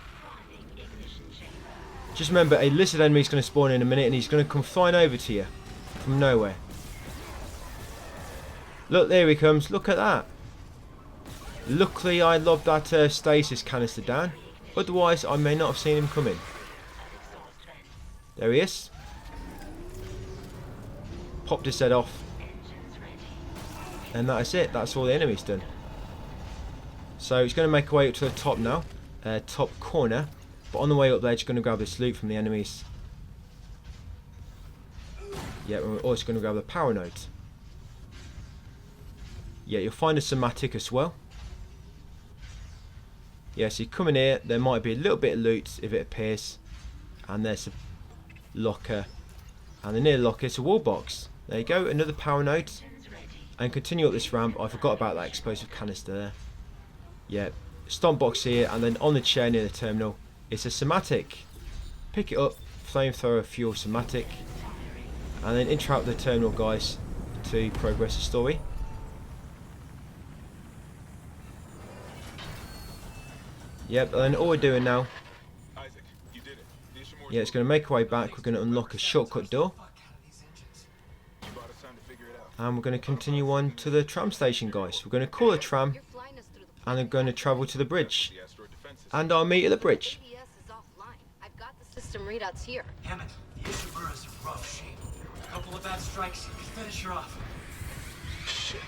Just remember, a lizard enemy is going to spawn in a minute and he's going to come flying over to you from nowhere. Look, there he comes. Look at that. Luckily I lobbed that stasis canister down. Otherwise I may not have seen him coming. There he is. Popped his head off. And that is it. That's all the enemy's done. So he's going to make our way up to the top now. Top corner. But on the way up there, just going to grab this loot from the enemies. Yeah, we're also going to grab the power node. Yeah, you'll find a schematic as well. Yeah, so you come in here, there might be a little bit of loot if it appears. And there's a locker. And the near locker is a wall box. There you go, another power node. And continue up this ramp. I forgot about that explosive canister there. Yeah, stomp box here, and then on the chair near the terminal, it's a schematic. Pick it up, flamethrower fuel schematic, and then interact with the terminal, guys, to progress the story. Yep, and all we're doing now, Isaac, you did it. The Ishimura's yeah, it's going to make our way back. We're going to unlock a shortcut door. You bought us time to figure it out. And we're going to continue on to the tram station, guys. We're going to call a tram, You're flying us through the and we're going to travel to the bridge. The asteroid defense system. And I'll meet at the bridge. ABS is offline. I've got the system readouts here. Hammond, the Ishimura's in rough shape. A couple of bad strikes could finish her off. Shit.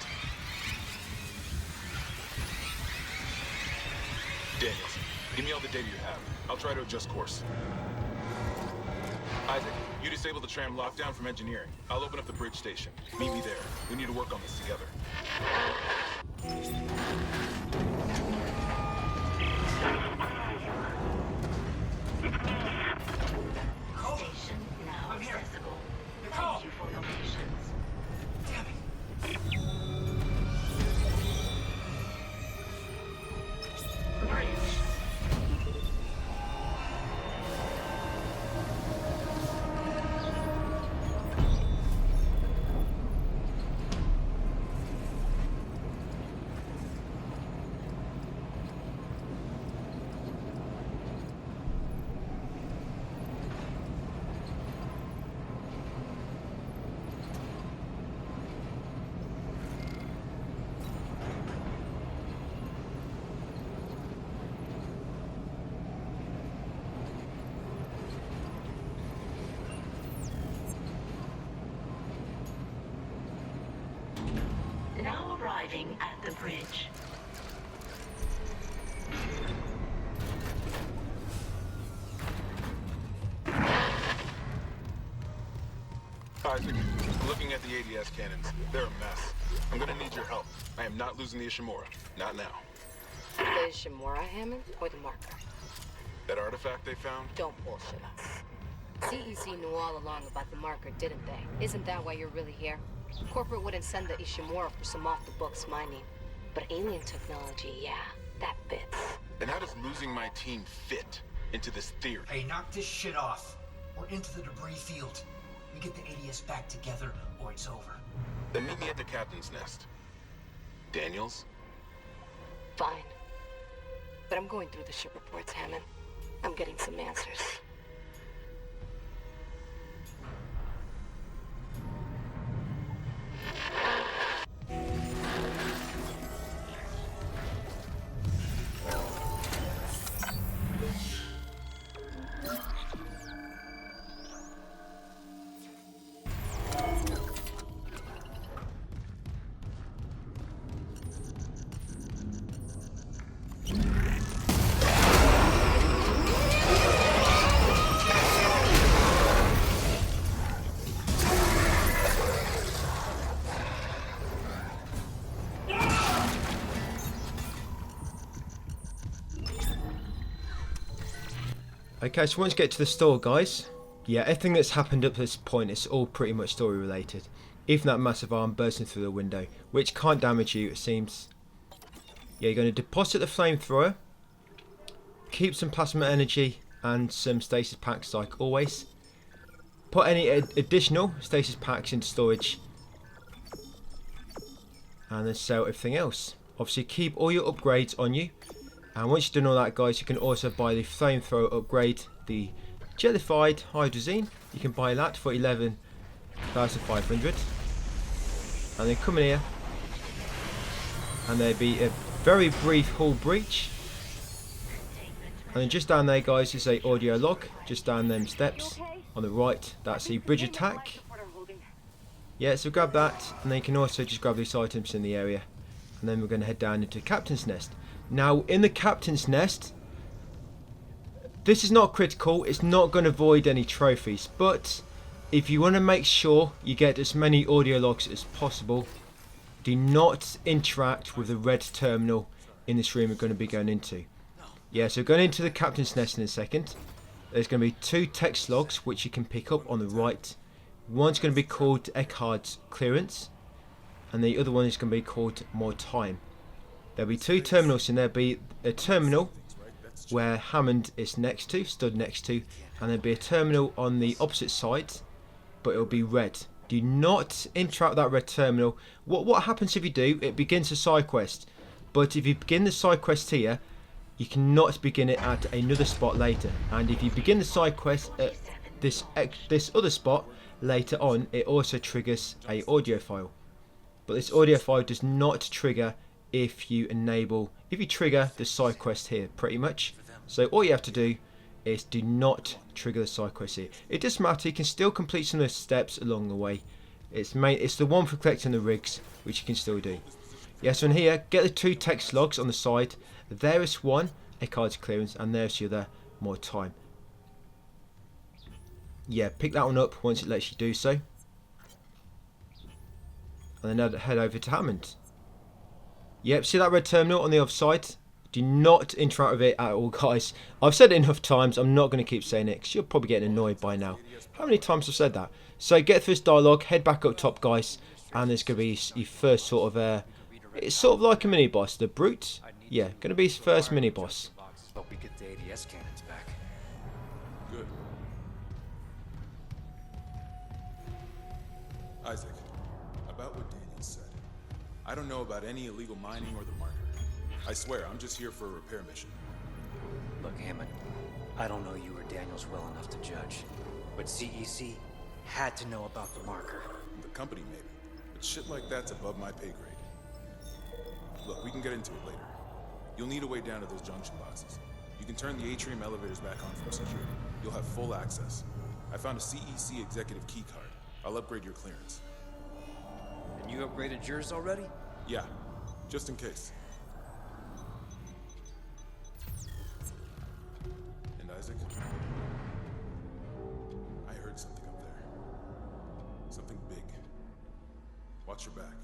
Daniels, give me all the data you have. I'll try to adjust course. Isaac, you disable the tram lockdown from engineering. I'll open up the bridge station. Meet me there. We need to work on this together. Station now accessible. Thank you for your patience. Damn it. Bridge. Now arriving at the bridge. Isaac, I'm looking at the ADS cannons. They're a mess. I'm gonna need your help. I am not losing the Ishimura. Not now. The Ishimura, Hammond, or the marker? That artifact they found? Don't bullshit us. CEC knew all along about the marker, didn't they? Isn't that why you're really here? Corporate wouldn't send the Ishimura for some off-the-books mining. But alien technology, yeah, that fits. And how does losing my team fit into this theory? Hey, knock this shit off. We're into the debris field. We get the ADS back together, or it's over. Then meet me at the captain's nest. Daniels? Fine. But I'm going through the ship reports, Hammond. I'm getting some answers. Okay, so once you get to the store, guys, yeah, everything that's happened up to this point is all pretty much story related. Even that massive arm bursting through the window, which can't damage you, it seems. Yeah, you're going to deposit the flamethrower, keep some plasma energy and some stasis packs like always. Put any additional stasis packs into storage, and then sell everything else. Obviously keep all your upgrades on you. And once you've done all that, guys, you can also buy the flamethrower upgrade, the jellified Hydrazine. You can buy that for 11,500. And then come in here, and there'll be a very brief hull breach. And then just down there, guys, is a audio log. Just down them steps on the right, that's a bridge attack. Yeah, so grab that, and then you can also just grab these items in the area. And then we're going to head down into Captain's Nest. Now, in the Captain's Nest, this is not critical, it's not going to void any trophies, but if you want to make sure you get as many audio logs as possible, do not interact with the red terminal in this room we're going to be going into. Yeah, so going into the Captain's Nest in a second, there's going to be 2 text logs which you can pick up on the right. One's going to be called Eckhardt's Clearance, and the other one is going to be called More Time. There'll be 2 terminals in there. There'll be a terminal where Hammond is stood next to, and there'll be a terminal on the opposite side, but it'll be red. Do not interact with that red terminal. What happens if you do? It begins a side quest, but if you begin the side quest here, you cannot begin it at another spot later. And if you begin the side quest at this other spot later on, it also triggers a audio file. But this audio file does not trigger if you trigger the side quest here, pretty much. So all you have to do is do not trigger the side quest here. It doesn't matter, you can still complete some of the steps along the way. It's the one for collecting the rigs, which you can still do. Yeah, so in here, get the 2 text logs on the side. There is one, a card's clearance, and there's the other, more time. Yeah, pick that one up once it lets you do so. And then head over to Hammond. Yep, see that red terminal on the other side? Do not interact with it at all, guys. I've said it enough times, I'm not going to keep saying it, because you're probably getting annoyed by now. How many times I've said that? So get through this dialogue, head back up top, guys, and there's going to be your first sort of, it's sort of like a mini-boss. The Brute, yeah, going to be his first mini-boss. Hope we get the ADS cannons back. Good. Isaac, about what Daniel said. I don't know about any illegal mining or the marker. I swear, I'm just here for a repair mission. Look, Hammond, I don't know you or Daniels well enough to judge, but CEC had to know about the marker. The company, maybe. But shit like that's above my pay grade. Look, we can get into it later. You'll need a way down to those junction boxes. You can turn the atrium elevators back on from security. You'll have full access. I found a CEC executive key card. I'll upgrade your clearance. And you upgraded yours already? Yeah, just in case. And Isaac, I heard something up there. Something big. Watch your back.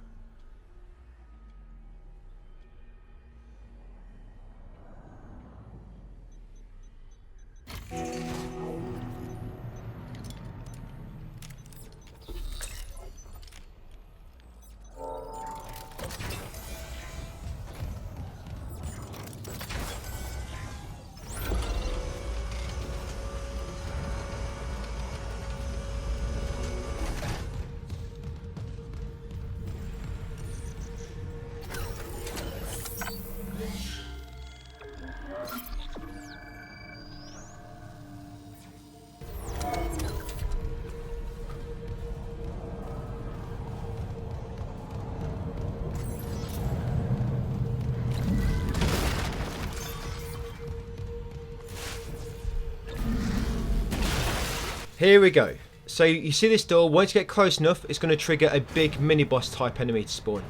Here we go. So you see this door, once you get close enough, it's going to trigger a big mini-boss type enemy to spawn.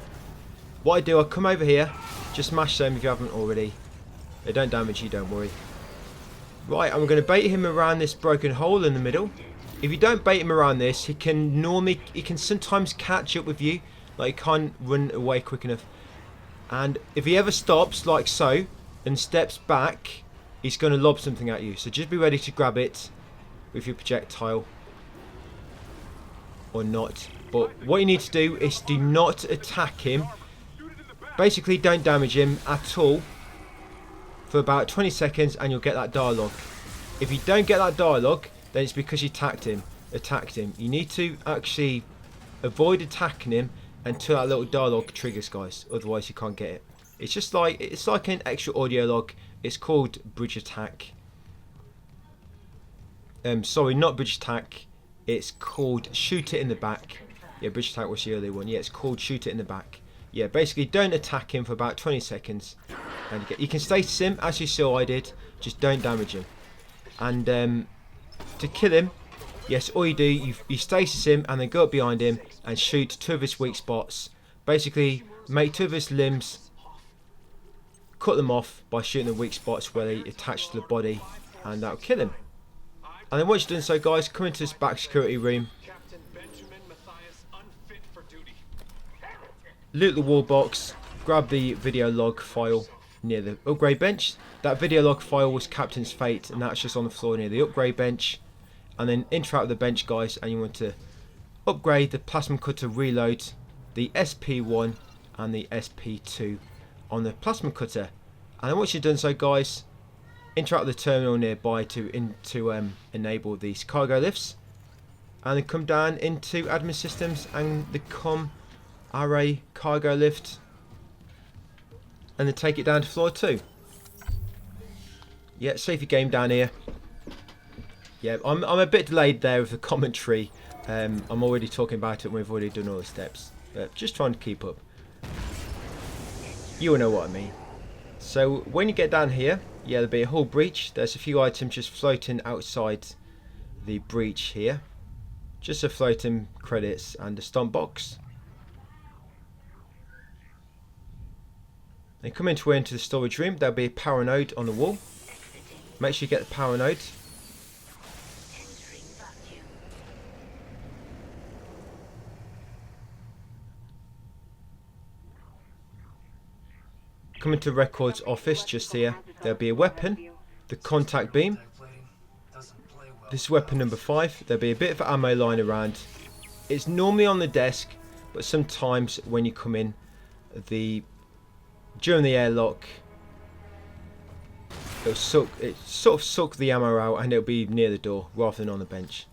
What I do, I come over here, just smash them if you haven't already. They don't damage you, don't worry. Right, I'm going to bait him around this broken hole in the middle. If you don't bait him around this, he can sometimes catch up with you, like he can't run away quick enough. And if he ever stops, like so, and steps back, he's going to lob something at you. So just be ready to grab it with your projectile or not. But what you need to do is do not attack him. Basically don't damage him at all for about 20 seconds and you'll get that dialogue. If you don't get that dialogue, then it's because you attacked him. You need to actually avoid attacking him until that little dialogue triggers, guys, otherwise you can't get it. It's like an extra audio log. It's called bridge attack. Sorry, not bridge attack. It's called shoot it in the back. Yeah, bridge attack was the earlier one. Yeah, it's called shoot it in the back. Yeah, basically don't attack him for about 20 seconds. And you can stasis him, as you saw I did. Just don't damage him. And to kill him, yes, all you do, you stasis him and then go up behind him and shoot 2 of his weak spots. Basically, make 2 of his limbs, cut them off by shooting the weak spots where they attach to the body, and that'll kill him. And then once you've done so, guys, come into this back security room, loot the wall box, grab the video log file near the upgrade bench. That video log file was Captain's Fate, and that's just on the floor near the upgrade bench. And then interact with the bench, guys, and you want to upgrade the plasma cutter reload, the SP1 and the SP2 on the plasma cutter. And then once you've done so, guys, interact with the terminal nearby to enable these cargo lifts, and then come down into admin systems and the array cargo lift, and then take it down to floor 2. Yeah, save your game down here. Yeah, I'm a bit delayed there with the commentary. I'm already talking about it and we've already done all the steps. But just trying to keep up. You will know what I mean. So when you get down here, yeah, there'll be a whole breach. There's a few items just floating outside the breach here. Just a floating credits and a stomp box. Then come into the storage room. There'll be a power node on the wall. Make sure you get the power node. Come into Records office just here. There'll be a weapon, the contact beam. This is weapon number 5. There'll be a bit of ammo lying around. It's normally on the desk, but sometimes when you come in, during the airlock, it sort of suck the ammo out, and it'll be near the door rather than on the bench.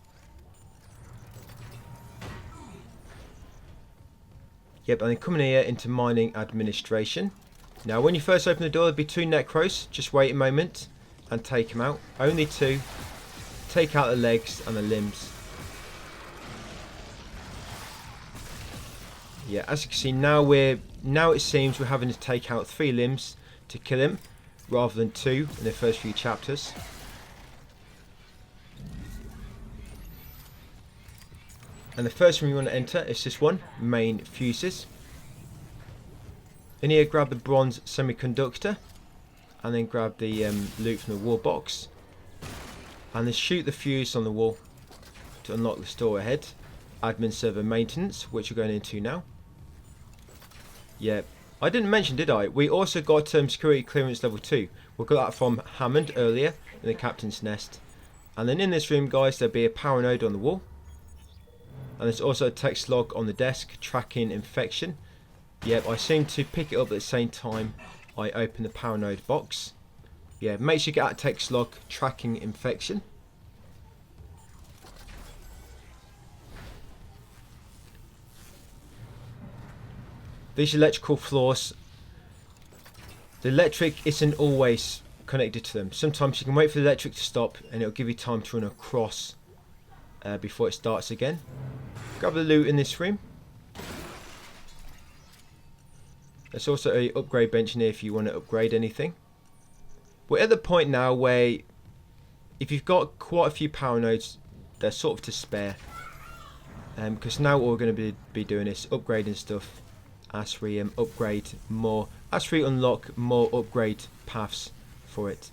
Yep, and then coming here into mining administration. Now, when you first open the door, there'll be 2 Necros. Just wait a moment and take them out. Only 2. Take out the legs and the limbs. Yeah, as you can see, now it seems we're having to take out 3 limbs to kill him, rather than 2 in the first few chapters. And the first room you want to enter is this one, main fuses. In here, grab the bronze semiconductor, and then grab the loot from the wall box, and then shoot the fuse on the wall to unlock the store ahead. Admin server maintenance, which we're going into now. Yeah, I didn't mention, did I? We also got security clearance level 2. We got that from Hammond earlier in the captain's nest. And then in this room, guys, there'll be a power node on the wall. And there's also a text log on the desk, tracking infection. Yep, I seem to pick it up at the same time I open the power node box. Yeah, make sure you get that text log, tracking infection. These electrical floors, the electric isn't always connected to them. Sometimes you can wait for the electric to stop and it'll give you time to run across before it starts again. Grab the loot in this room. There's also a upgrade bench in here if you want to upgrade anything. We're at the point now where if you've got quite a few power nodes, they're sort of to spare. Because now what we're going to be doing is upgrading stuff as we upgrade more, as we unlock more upgrade paths for it.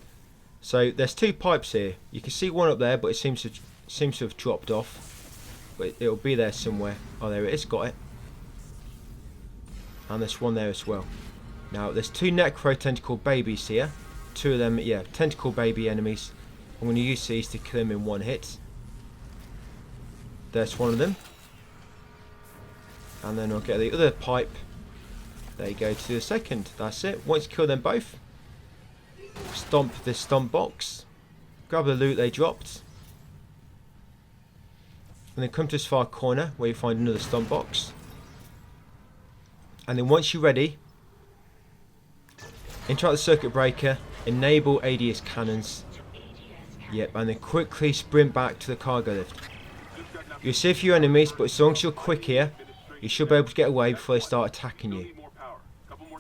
So there's 2 pipes here. You can see one up there, but it seems to have dropped off. But it'll be there somewhere. Oh, there it is. Got it. And there's one there as well. Now there's 2 Necro tentacle babies here. 2 of them, yeah, tentacle baby enemies. I'm going to use these to kill them in 1 hit. There's one of them. And then I'll get the other pipe. There you go, to the second. That's it. Once you kill them both, stomp this stomp box. Grab the loot they dropped. And then come to this far corner where you find another stomp box. And then once you're ready, interact the circuit breaker, enable ADS cannons. Yep, and then quickly sprint back to the cargo lift. You'll see a few enemies, but as long as you're quick here, you should be able to get away before they start attacking you.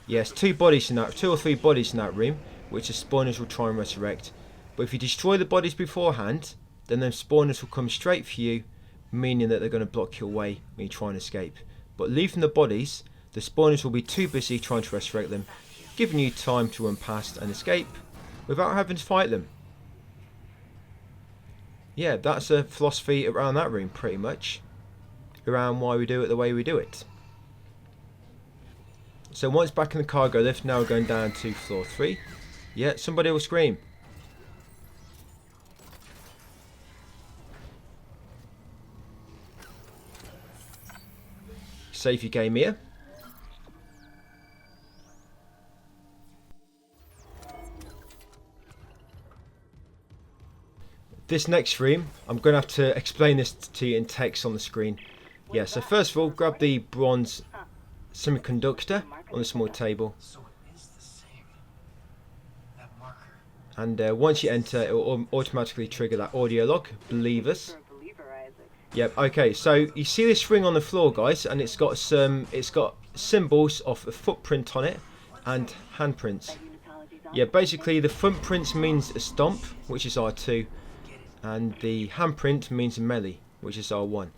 Yes, 2 or 3 bodies in that room, which the spawners will try and resurrect. But if you destroy the bodies beforehand, then them spawners will come straight for you, meaning that they're going to block your way when you try and escape. But leaving the bodies, the spawners will be too busy trying to resurrect them, giving you time to run past and escape without having to fight them. Yeah, that's a philosophy around that room pretty much. Around why we do it the way we do it. So once back in the cargo lift, now we're going down to floor 3. Yeah, somebody will scream. Save your game here. This next room, I'm going to have to explain this to you in text on the screen. Yeah, so first of all, grab the bronze semiconductor on the small table. So it is the same. That marker. And once you enter, it will automatically trigger that audio log. Believe us. Yep. Okay. So you see this ring on the floor, guys, and it's got symbols of a footprint on it and handprints. Yeah. Basically, the footprints means a stomp, which is R2, and the handprint means melee, which is R1.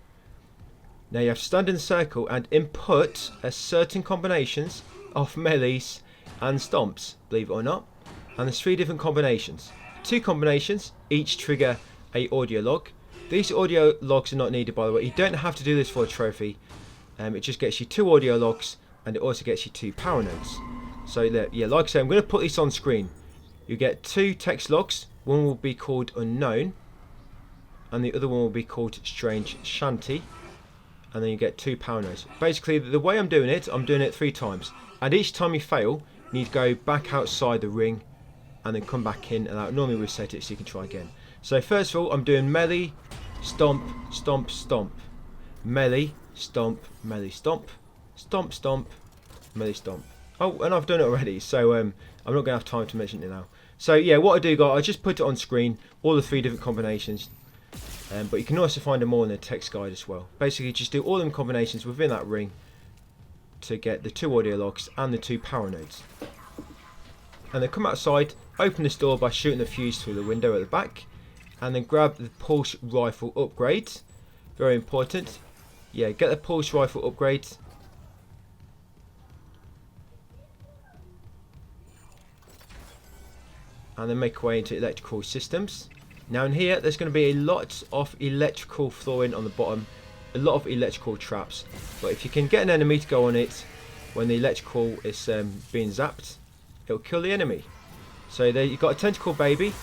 Now you have to stand in a circle and input certain combinations of melees and stomps. Believe it or not. And there's 3 different combinations. 2 combinations, each trigger a audio log. These audio logs are not needed, by the way. You don't have to do this for a trophy. It just gets you 2 audio logs, and it also gets you 2 power nodes. So yeah, like I say, I'm going to put this on screen. You get 2 text logs. One will be called Unknown, and the other one will be called Strange Shanty. And then you get 2 power nodes. Basically, the way I'm doing it 3 times. And each time you fail, you need to go back outside the ring and then come back in, and that would normally reset it so you can try again. So first of all, I'm doing melee, stomp, stomp, stomp. Melee, stomp, melee, stomp. Stomp, stomp, melee, stomp. Oh, and I've done it already, so I'm not going to have time to mention it now. So yeah, what I do, guys, I just put it on screen, all the 3 different combinations. But you can also find them all in the text guide as well. Basically, just do all them combinations within that ring to get the 2 audio logs and the 2 power nodes. And then come outside, open this door by shooting the fuse through the window at the back, and then grab the pulse rifle upgrade. Very important. Yeah, get the pulse rifle upgrade. And then make your way into electrical systems. Now in here, there's going to be a lot of electrical flooring on the bottom, a lot of electrical traps. But if you can get an enemy to go on it when the electrical is being zapped, it'll kill the enemy. So there you've got a tentacle baby.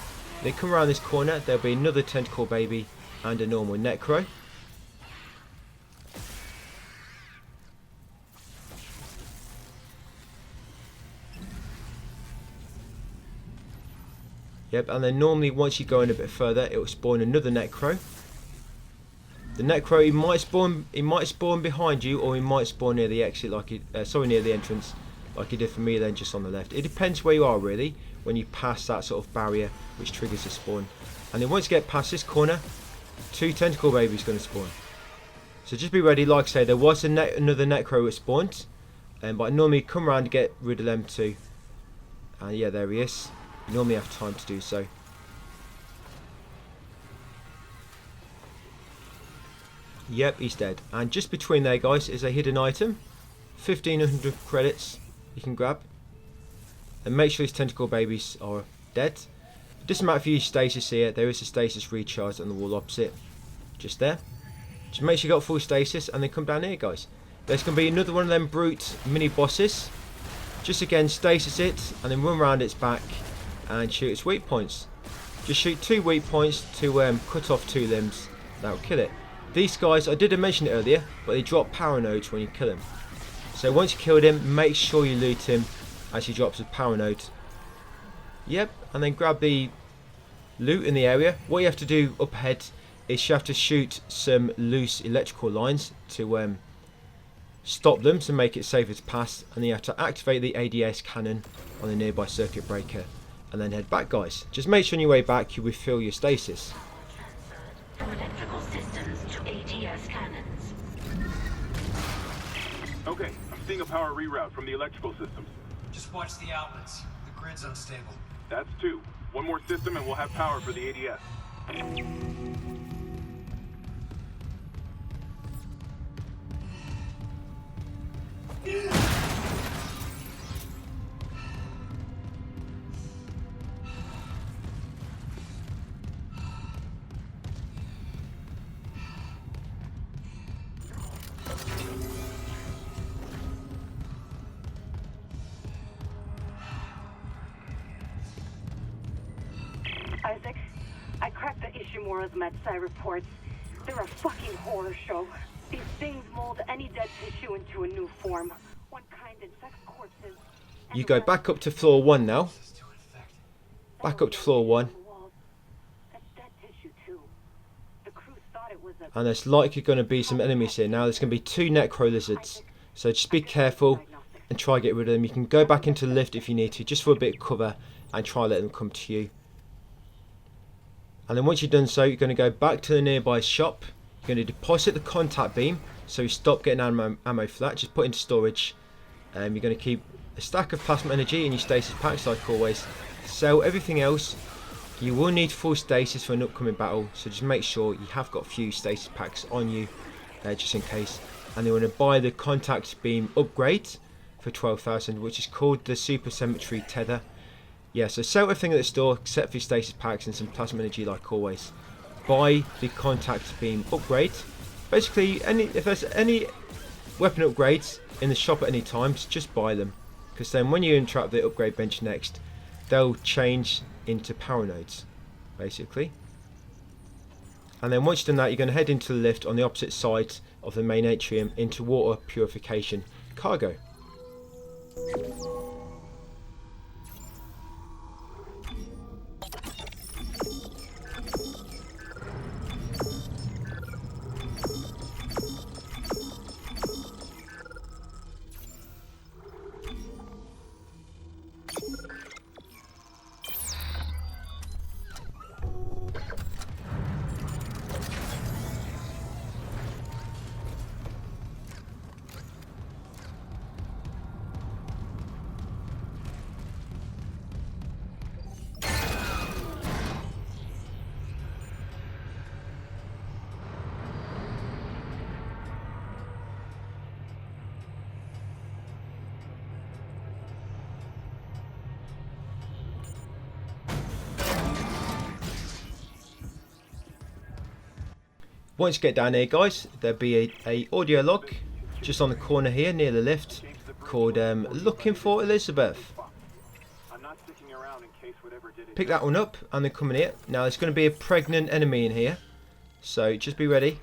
They come around this corner, there'll be another tentacle baby and a normal necro. Yep, and then normally once you go in a bit further, it will spawn another necro. The necro, he might spawn behind you, or he might spawn near the exit, like near the entrance, like he did for me then, just on the left. It depends where you are really, when you pass that sort of barrier which triggers the spawn. And then once you get past this corner, 2 tentacle babies going to spawn. So just be ready. Like I say, there was another necro that spawned, but I normally come around to get rid of them too. And yeah, there he is. You normally have time to do so. Yep, he's dead. And just between there, guys, is a hidden item. 1500 credits you can grab. And make sure these tentacle babies are dead. It doesn't matter if you use stasis here. There is a stasis recharge on the wall opposite. Just there. Just make sure you got full stasis, and then come down here, guys. There's going to be another one of them brute mini bosses. Just again, stasis it, and then run around its back and shoot its weak points. Just shoot 2 weak points to cut off 2 limbs. That will kill it. These guys, I didn't mention it earlier, but they drop power nodes when you kill him. So once you killed him, make sure you loot him as he drops a power node. Yep, and then grab the loot in the area. What you have to do up ahead is you have to shoot some loose electrical lines to stop them, to make it safer to pass. And then you have to activate the ADS cannon on the nearby circuit breaker. And then head back, guys. Just make sure on your way back you refill your stasis. Electrical systems to ADS cannons. Okay, I'm seeing a power reroute from the electrical systems. Just watch the outlets. The grid's unstable. That's 2. One more system and we'll have power for the ADS. Isaac, I cracked the Ishimura's MedSci reports. They're a fucking horror show. These things mold any dead tissue into a new form. One kind infects corpses. You go back up to floor 1 now. Back up to floor 1. And there's likely going to be some enemies here. Now there's going to be 2 necro lizards. So just be careful and try to get rid of them. You can go back into the lift if you need to, just for a bit of cover, and try to let them come to you. And then once you've done so, you're going to go back to the nearby shop. You're going to deposit the contact beam, so you stop getting ammo for that. Just put it into storage. You're going to keep a stack of plasma energy in your stasis packs like always. Sell everything else. You will need full stasis for an upcoming battle, so just make sure you have got a few stasis packs on you, just in case. And you want to buy the contact beam upgrade for 12,000, which is called the Super Symmetry Tether. Yeah, so sell everything at the store except for your stasis packs and some plasma energy like always. Buy the contact beam upgrade. Basically, if there's any weapon upgrades in the shop at any time, just buy them, because then when you interact with the upgrade bench next, they'll change into power nodes, basically. And then once you've done that, you're going to head into the lift on the opposite side of the main atrium into water purification cargo. Once you get down here, guys, there'll be a audio log just on the corner here near the lift called Looking for Elizabeth. Pick that one up and then come in here. Now there's going to be a pregnant enemy in here, so just be ready.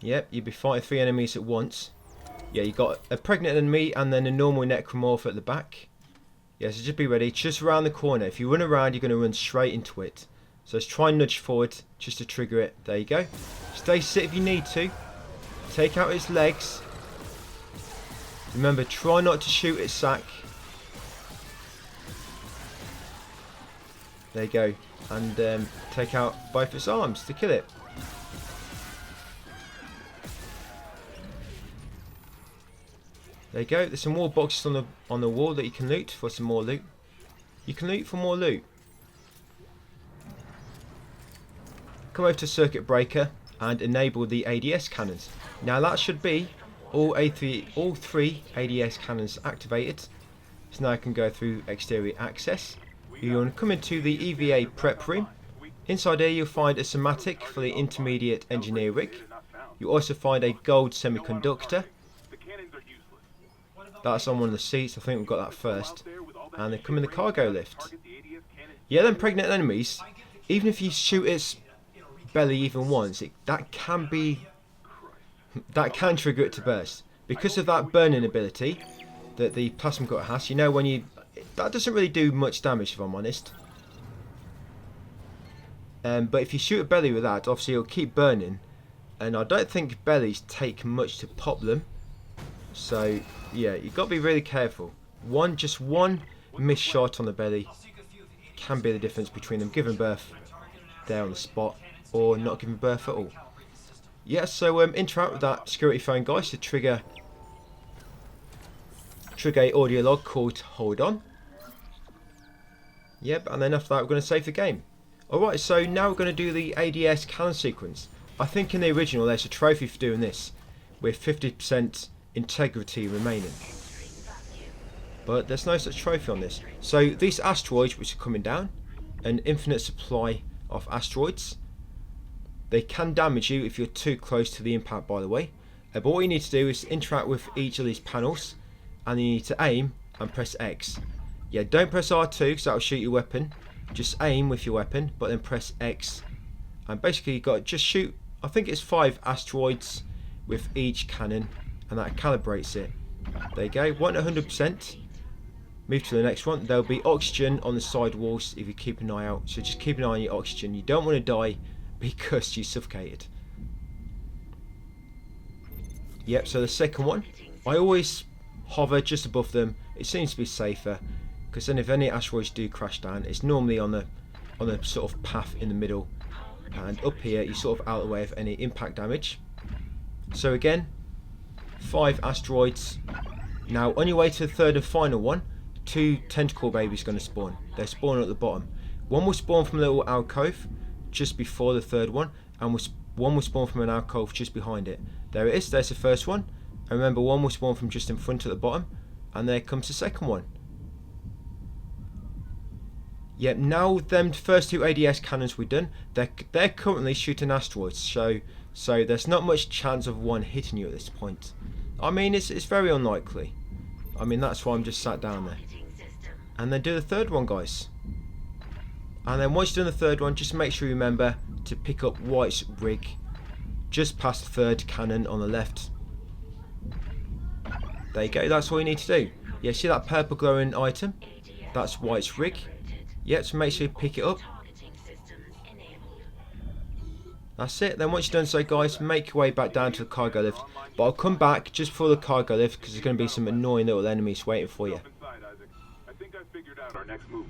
Yep, you'll be fighting 3 enemies at once. Yeah, you got a pregnant enemy and then a normal necromorph at the back. Yeah, so just be ready. Just around the corner. If you run around, you're going to run straight into it. So let's try and nudge forward just to trigger it. There you go. Stay sit if you need to. Take out its legs. Remember, try not to shoot its sack. There you go. And take out both its arms to kill it. There you go. There's some more boxes on the wall that you can loot for some more loot. You can loot for more loot. Come over to circuit breaker and enable the ADS cannons. Now that should be all 3 ADS cannons activated. So now I can go through exterior access. You want to come into the EVA prep room. Inside here you'll find a schematic for the intermediate engineer rig. You'll also find a gold semiconductor. That's on one of the seats. I think we've got that first. And then come in the cargo lift. Yeah, them pregnant enemies, even if you shoot its belly even once, that can trigger it to burst because of that burning ability that the plasmacutter has. You know, when that doesn't really do much damage, if I'm honest. But if you shoot a belly with that, obviously it'll keep burning, and I don't think bellies take much to pop them. So yeah, you've got to be really careful. Just one missed shot on the belly can be the difference between them giving birth there on the spot or not giving birth at all. Yeah, so interact with that security phone, guys, to trigger a audio log called Hold On. Yep, and then after that we're going to save the game. Alright, so now we're going to do the ADS cannon sequence. I think in the original there's a trophy for doing this with 50% integrity remaining, but there's no such trophy on this. So these asteroids which are coming down, an infinite supply of asteroids, they can damage you if you're too close to the impact, by the way. But what you need to do is interact with each of these panels, and you need to aim and press X. Yeah, don't press R2 because that'll shoot your weapon. Just aim with your weapon, but then press X. And basically you've got to just shoot, I think it's 5 asteroids with each cannon, and that calibrates it. There you go, 100%. Move to the next one. There'll be oxygen on the side walls if you keep an eye out. So just keep an eye on your oxygen. You don't want to die because you suffocated. Yep, so the second one, I always hover just above them. It seems to be safer, because then if any asteroids do crash down, it's normally on the on a sort of path in the middle, and up here you're sort of out of the way of any impact damage. So again, 5 asteroids. Now on your way to the third and final one, 2 tentacle babies are going to spawn. They're spawning at the bottom. One will spawn from a little alcove just before the third one, and one will spawn from an alcove just behind it. There it is, there's the first one. And remember, one will spawn from just in front at the bottom, and there comes the second one. Yep, now them first 2 ADS cannons we've done, they're currently shooting asteroids, so there's not much chance of one hitting you at this point. I mean, it's very unlikely. I mean, that's why I'm just sat down there. And then do the third one, guys. And then once you've done the third one, just make sure you remember to pick up White's rig just past the third cannon on the left. There you go, that's all you need to do. Yeah, see that purple glowing item? That's White's rig. Yeah, so make sure you pick it up. That's it. Then once you've done so, guys, make your way back down to the cargo lift. But I'll come back just before the cargo lift because there's going to be some annoying little enemies waiting for you. I think I figured out our next move.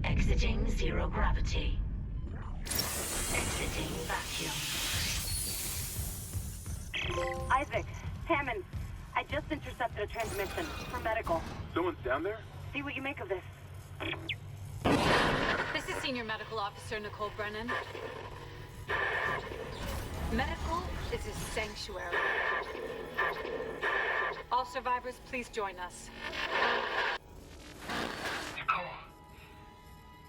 Exiting zero gravity. Exiting vacuum. Isaac, Hammond, I just intercepted a transmission for medical. Someone's down there? See what you make of this. This is Senior Medical Officer Nicole Brennan. Medical is a sanctuary. All survivors, please join us. Nicole,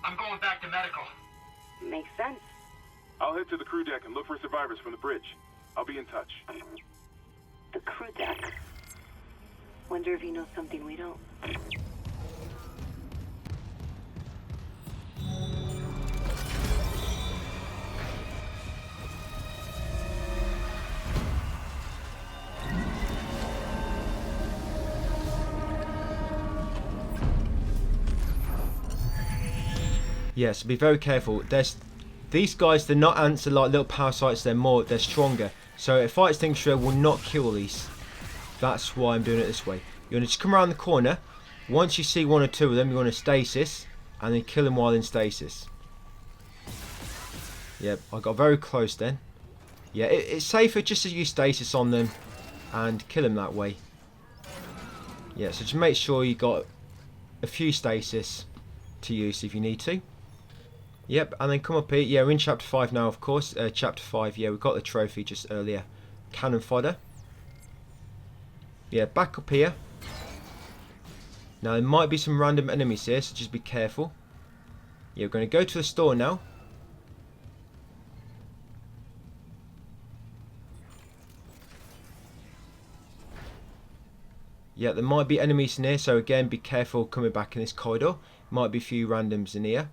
I'm going back to medical. Makes sense. I'll head to the crew deck and look for survivors from the bridge. I'll be in touch. The crew deck. Wonder if he knows something we don't. Yes, be very careful. These guys, they're not ants, they're like little parasites, they're stronger. So a fire extinguisher will not kill these. That's why I'm doing it this way. You want to just come around the corner. Once you see 1 or 2 of them, you want to stasis, and then kill them while in stasis. Yep, I got very close then. Yeah, it's safer just to use stasis on them and kill them that way. Yeah, so just make sure you got a few stasis to use if you need to. Yep, and then come up here. Yeah, we're in chapter 5 now, of course. Chapter 5, yeah, we got the trophy just earlier. Cannon fodder. Yeah, back up here. Now, there might be some random enemies here, so just be careful. Yeah, we're going to go to the store now. Yeah, there might be enemies in here, so again, be careful coming back in this corridor. Might be a few randoms in here.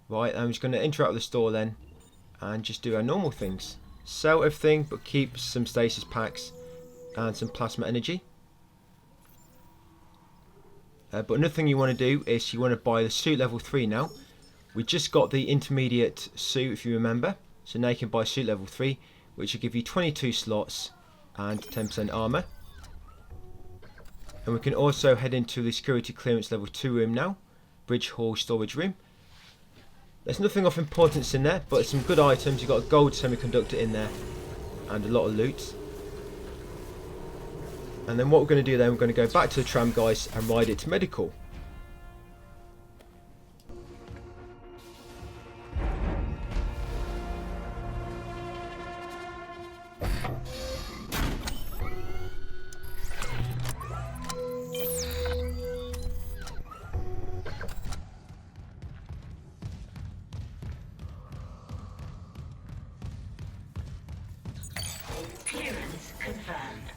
Right, I'm just going to interact with the store then and just do our normal things. Sell everything, but keep some stasis packs and some plasma energy. But another thing you want to do is you want to buy the suit level 3 now. We just got the intermediate suit, if you remember. So now you can buy suit level 3, which will give you 22 slots and 10% armor. And we can also head into the security clearance level 2 room now. Bridge hall storage room. There's nothing of importance in there, but it's some good items. You've got a gold semiconductor in there and a lot of loot. And then what we're going to do then, we're going to go back to the tram, guys, and ride it to medical. Clearance confirmed.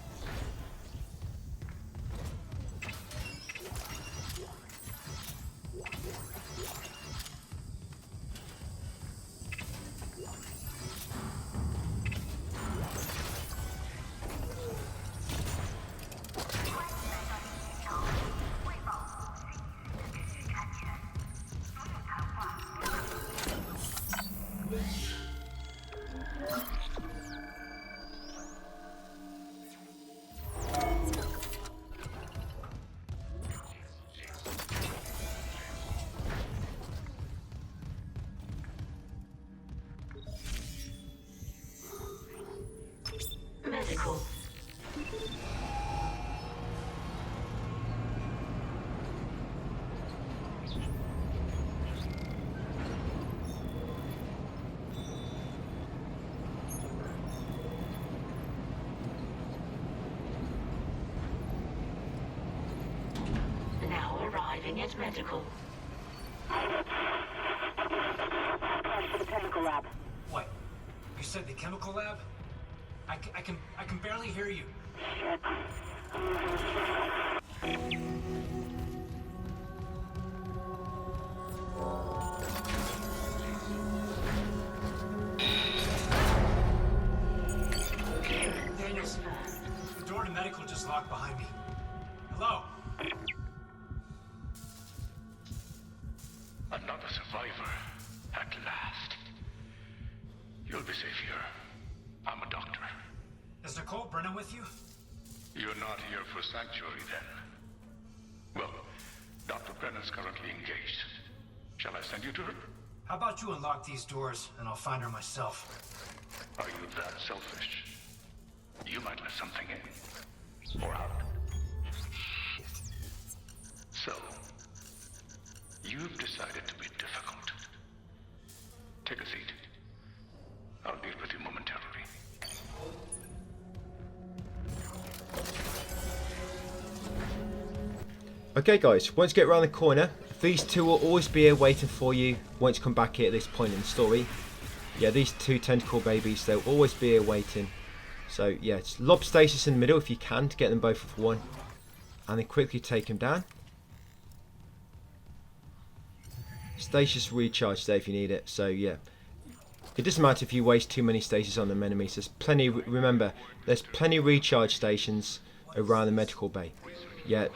Arriving at medical. Back to the chemical lab. What? You said the chemical lab? I can barely hear you. Shit. Daniels, the door to medical just locked behind me. Hello? Another survivor, at last. You'll be safe here. I'm a doctor. Is Nicole Brennan with you? You're not here for sanctuary, then? Well, Dr. Brennan's currently engaged. Shall I send you to her? How about you unlock these doors and I'll find her myself? Are you that selfish? You might let something in. Or out. So, you've decided to be difficult. Take a seat. I'll deal with you momentarily. Okay guys, once you get around the corner, these two will always be here waiting for you once you come back here at this point in the story. Yeah, these two tentacle babies, they'll always be here waiting. So yeah, just lob stasis in the middle if you can to get them both for one. And then quickly take them down. Stasis recharge there if you need it, so yeah. It doesn't matter if you waste too many stasis on them enemies. There's plenty, remember, there's plenty of recharge stations around the medical bay. Yeah.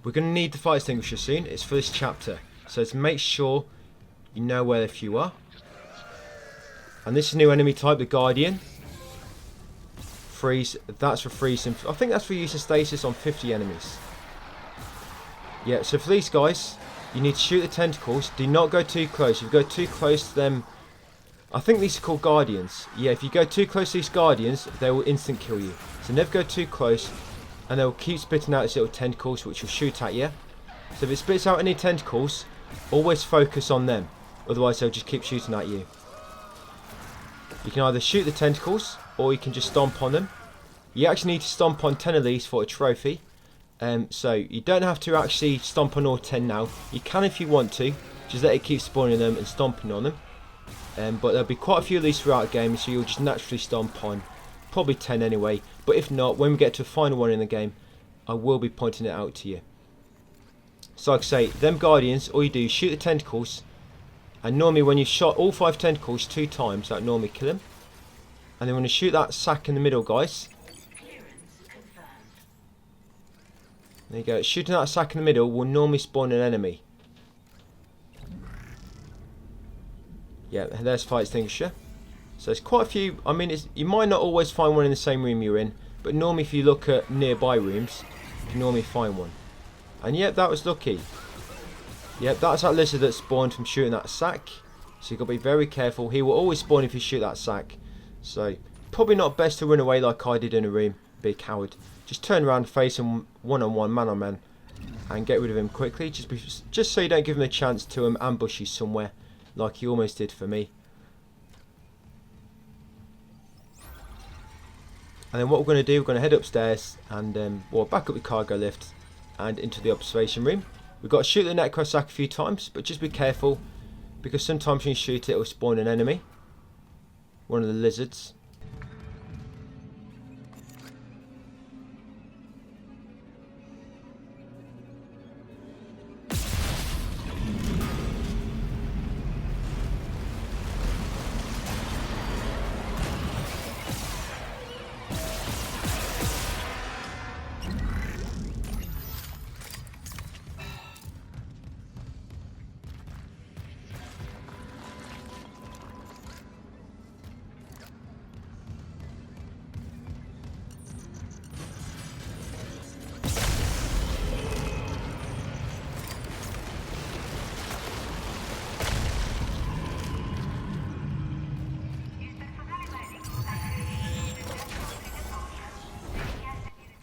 We're going to need the fire extinguisher soon. It's for this chapter. So let's make sure you know where a few are. And this is a new enemy type, the Guardian. Freeze. That's for freezing. I think that's for using stasis on 50 enemies. Yeah, so for these guys, you need to shoot the tentacles. Do not go too close. If you go too close to them... I think these are called Guardians. Yeah, if you go too close to these Guardians, they will instant kill you. So never go too close. And they'll keep spitting out its little tentacles, which will shoot at you. So if it spits out any tentacles, always focus on them. Otherwise, they'll just keep shooting at you. You can either shoot the tentacles, or you can just stomp on them. You actually need to stomp on 10 of these for a trophy. So you don't have to actually stomp on all 10 now. You can if you want to. Just let it keep spawning them and stomping on them. But there'll be quite a few of these throughout the game, so you'll just naturally stomp on. Probably 10 anyway, but if not, when we get to the final one in the game, I will be pointing it out to you. So like I say, them Guardians, all you do is shoot the tentacles, and normally when you shot all 5 tentacles 2 times, that normally kill them. And then when you shoot that sack in the middle, guys, there you go, shooting that sack in the middle will normally spawn an enemy. Yeah, there's fire extinguisher. So there's quite a few. I mean, you might not always find one in the same room you're in, but normally if you look at nearby rooms, you can normally find one. And yep, that was lucky. Yep, that's that lizard that spawned from shooting that sack. So you've got to be very careful. He will always spawn if you shoot that sack. So probably not best to run away like I did in a room. Be a coward. Just turn around and face him one-on-one, man-on-man, and get rid of him quickly. Just so you don't give him a chance to ambush you somewhere, like he almost did for me. And then what we're going to do, we're going to head upstairs and we'll back up the cargo lift and into the observation room. We've got to shoot the Necro sack a few times, but just be careful because sometimes when you shoot it, it will spawn an enemy. One of the lizards.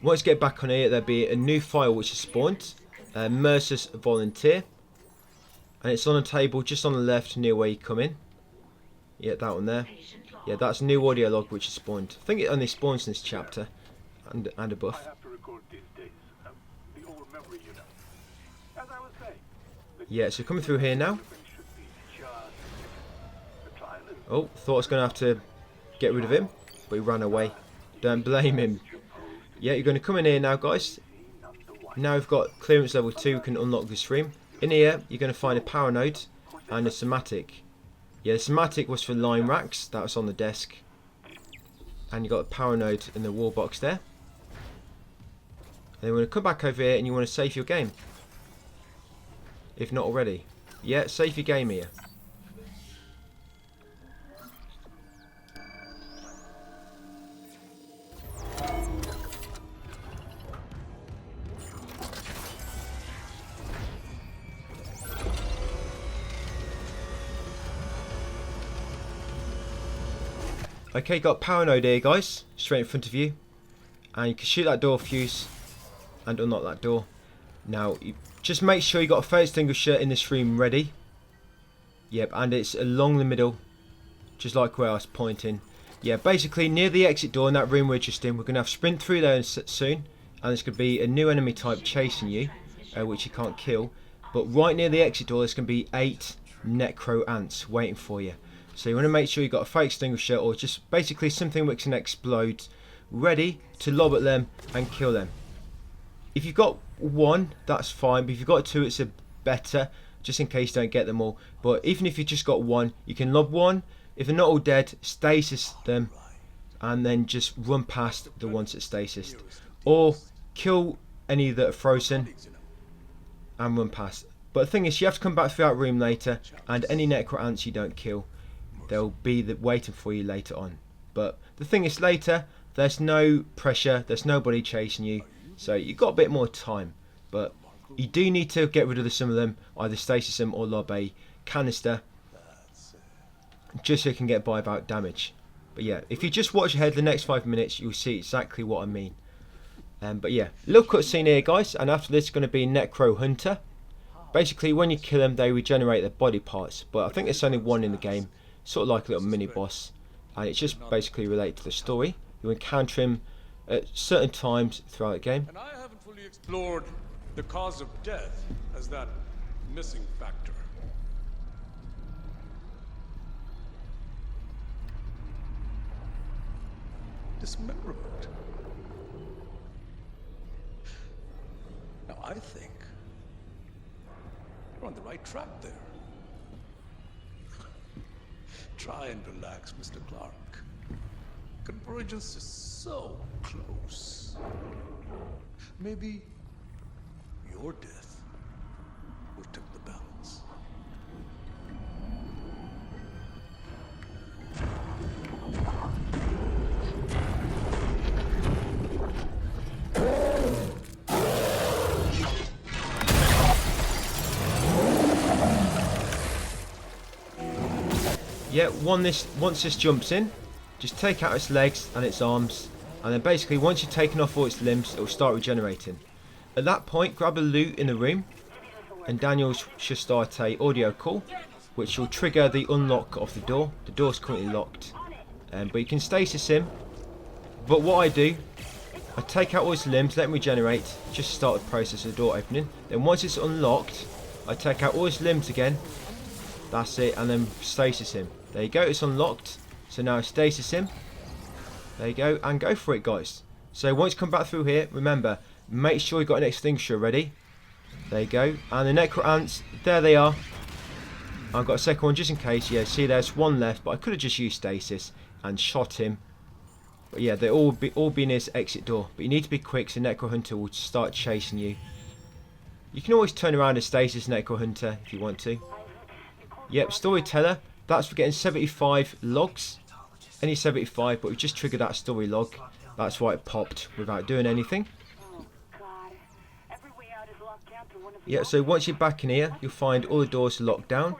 Once you get back on here, there'll be a new file which is spawned, Mercer's Volunteer, and it's on a table just on the left near where you come in. Yeah, that one there. Yeah, that's a new audio log which is spawned. I think it only spawns in this chapter, and a buff. I have to record these days. The old memory unit. Yeah, so coming through here now. Oh, thought I was going to have to get rid of him, but he ran away. Don't blame him. Yeah, you're going to come in here now, guys. Now we've got clearance level 2, we can unlock this room. In here, you're going to find a power node and a schematic. Yeah, the schematic was for line racks, that was on the desk. And you got a power node in the wall box there. And then we're going to come back over here and you want to save your game. If not already. Yeah, save your game here. Okay, got power node here, guys, straight in front of you, and you can shoot that door fuse and unlock that door. Now, you just make sure you got a fire extinguisher in this room ready. Yep, and it's along the middle, just like where I was pointing. Yeah, basically near the exit door in that room we're just in, we're going to have sprint through there soon, and there's going to be a new enemy type chasing you, which you can't kill. But right near the exit door, there's going to be 8 necro ants waiting for you. So you want to make sure you've got a fire extinguisher or just basically something which can explode ready to lob at them and kill them. If you've got 1, that's fine, but if you've got 2, it's a better, just in case you don't get them all. But even if you've just got 1, you can lob 1. If they're not all dead, stasis them and then just run past the ones that stasis. Or kill any that are frozen and run past. But the thing is, you have to come back through that room later, and any necro ants you don't kill, they'll be waiting for you later on. But the thing is, later there's no pressure, there's nobody chasing you, so you've got a bit more time. But you do need to get rid of some of them, either stasis them or lob a canister, just so you can get by without damage. But yeah, if you just watch ahead the next 5 minutes, you'll see exactly what I mean. But yeah, little cutscene here, guys, and after this is going to be Necro Hunter. Basically, when you kill them, they regenerate their body parts, but I think there's only 1 in the game, sort of like a little mini boss, and it's just basically related to the story. You encounter him at certain times throughout the game. And I haven't fully explored the cause of death as that missing factor. Dismemberment. Now I think you're on the right track there. Try and relax, Mr. Clark. Convergence is so close. Maybe your death will tip the balance. Yeah, once this jumps in, just take out its legs and its arms, and then basically once you've taken off all its limbs, it will start regenerating. At that point, grab a loot in the room, and Daniel should start a audio call, which will trigger the unlock of the door. The door's currently locked, but you can stasis him. But what I do, I take out all his limbs, let him regenerate, just to start the process of the door opening. Then once it's unlocked, I take out all his limbs again. That's it, and then stasis him. There you go, it's unlocked. So now stasis him. There you go, and go for it, guys. So once you come back through here, remember, make sure you've got an extinguisher ready. There you go. And the necro ants, there they are. I've got a second one just in case. Yeah, see, there's 1 left, but I could have just used stasis and shot him. But yeah, they all be near his exit door. But you need to be quick, so Necro Hunter will start chasing you. You can always turn around and stasis Necro Hunter if you want to. Yep, Storyteller. That's for getting 75 logs. Any 75, but we just triggered that story log. That's why it popped without doing anything. Yeah, so once you're back in here, you'll find all the doors are locked down.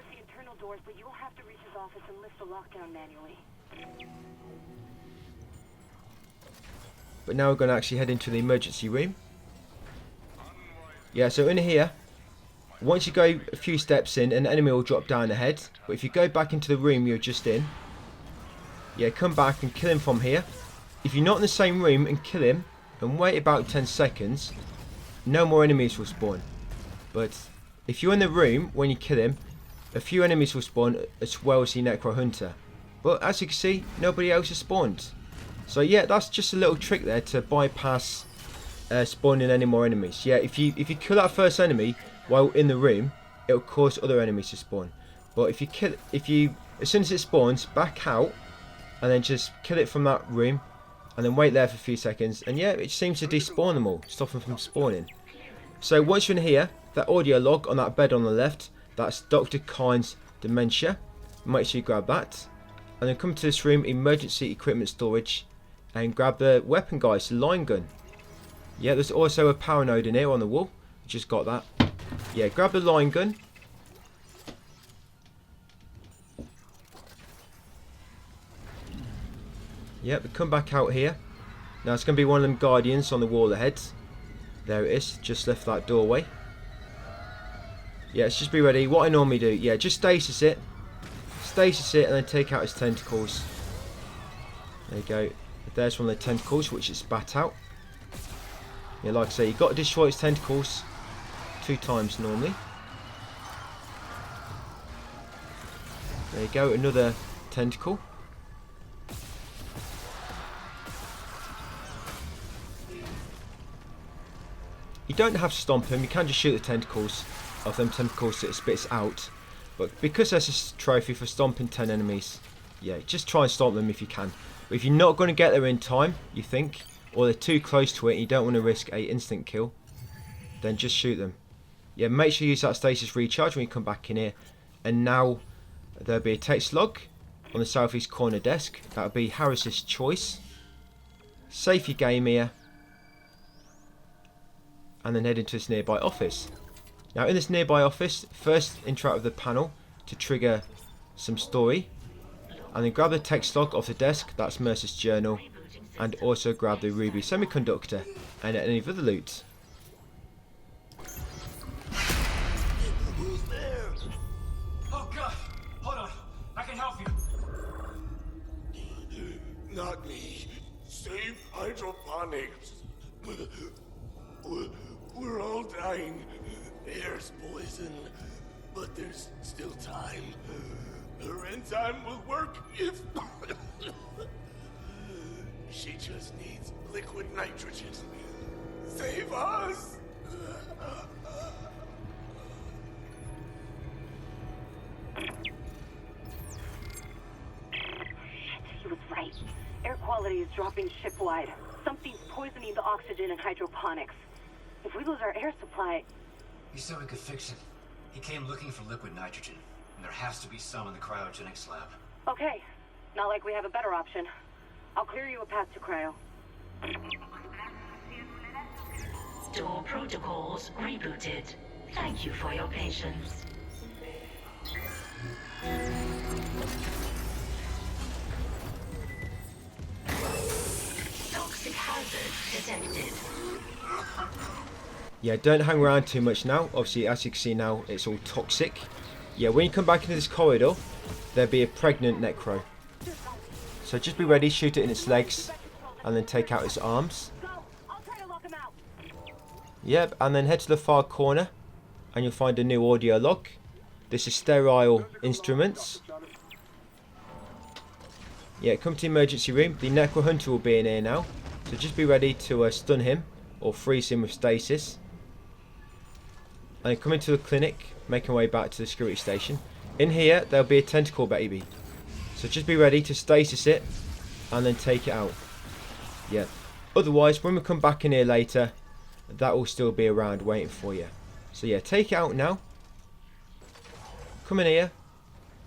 But now we're going to actually head into the emergency room. Yeah, so in here, once you go a few steps in, an enemy will drop down ahead. But if you go back into the room you're just in, yeah, come back and kill him from here. If you're not in the same room and kill him, and wait about 10 seconds, no more enemies will spawn. But if you're in the room when you kill him, a few enemies will spawn as well as the Necro Hunter. But as you can see, nobody else has spawned. So yeah, that's just a little trick there to bypass spawning any more enemies. Yeah, if you kill that first enemy while in the room, it'll cause other enemies to spawn. But if you as soon as it spawns, back out and then just kill it from that room and then wait there for a few seconds, and yeah, it seems to despawn them all, stop them from spawning. So once you're in here, that audio log on that bed on the left, that's Dr. Kine's dementia. Make sure you grab that. And then come to this room, emergency equipment storage, and grab the weapon, guys, the line gun. Yeah, there's also a power node in here on the wall. Just got that. Yeah, grab the line gun. Yep, come back out here. Now it's going to be one of them guardians on the wall ahead. There it is, just left that doorway. Yeah, let's just be ready. What I normally do, yeah, just stasis it, and then take out his tentacles. There you go. There's one of the tentacles which it spat out. Yeah, like I say, you've got to destroy its tentacles 2 times normally. There you go, another tentacle. You don't have to stomp him, you can just shoot the tentacles of them tentacles that it spits out. But because there's a trophy for stomping 10 enemies, yeah, just try and stomp them if you can. But if you're not going to get there in time, you think, or they're too close to it and you don't want to risk a instant kill, then just shoot them. Yeah, make sure you use that stasis recharge when you come back in here. And now there'll be a text log on the southeast corner desk. That'll be Harris's choice. Save your game here. And then head into this nearby office. Now in this nearby office, first interact with the panel to trigger some story. And then grab the text log off the desk, that's Mercer's journal. And also grab the ruby semiconductor and any other loot. Who's there? Oh god! Hold on, I can help you. Not me. Save Hydroponics. We're all dying. Air's poison, but there's still time. Her enzyme will work if... She just needs liquid nitrogen. Save us! He was right. Air quality is dropping shipwide. Something's poisoning the oxygen in hydroponics. If we lose our air supply... He said we could fix it. He came looking for liquid nitrogen, and there has to be some in the cryogenics lab. Okay. Not like we have a better option. I'll clear you a path to cryo. Door protocols rebooted. Thank you for your patience. Toxic hazard detected. Yeah, don't hang around too much now. Obviously, as you can see now, it's all toxic. Yeah, when you come back into this corridor, there'll be a pregnant Necro. So just be ready, shoot it in its legs, and then take out its arms. Yep, and then head to the far corner, and you'll find a new audio log. This is sterile instruments. Yeah, come to the emergency room. The Necro Hunter will be in here now. So just be ready to stun him, or freeze him with stasis. And then come into the clinic, making our way back to the security station. In here, there'll be a tentacle baby. So just be ready to stasis it, and then take it out. Yeah. Otherwise, when we come back in here later, that will still be around waiting for you. So yeah, take it out now. Come in here,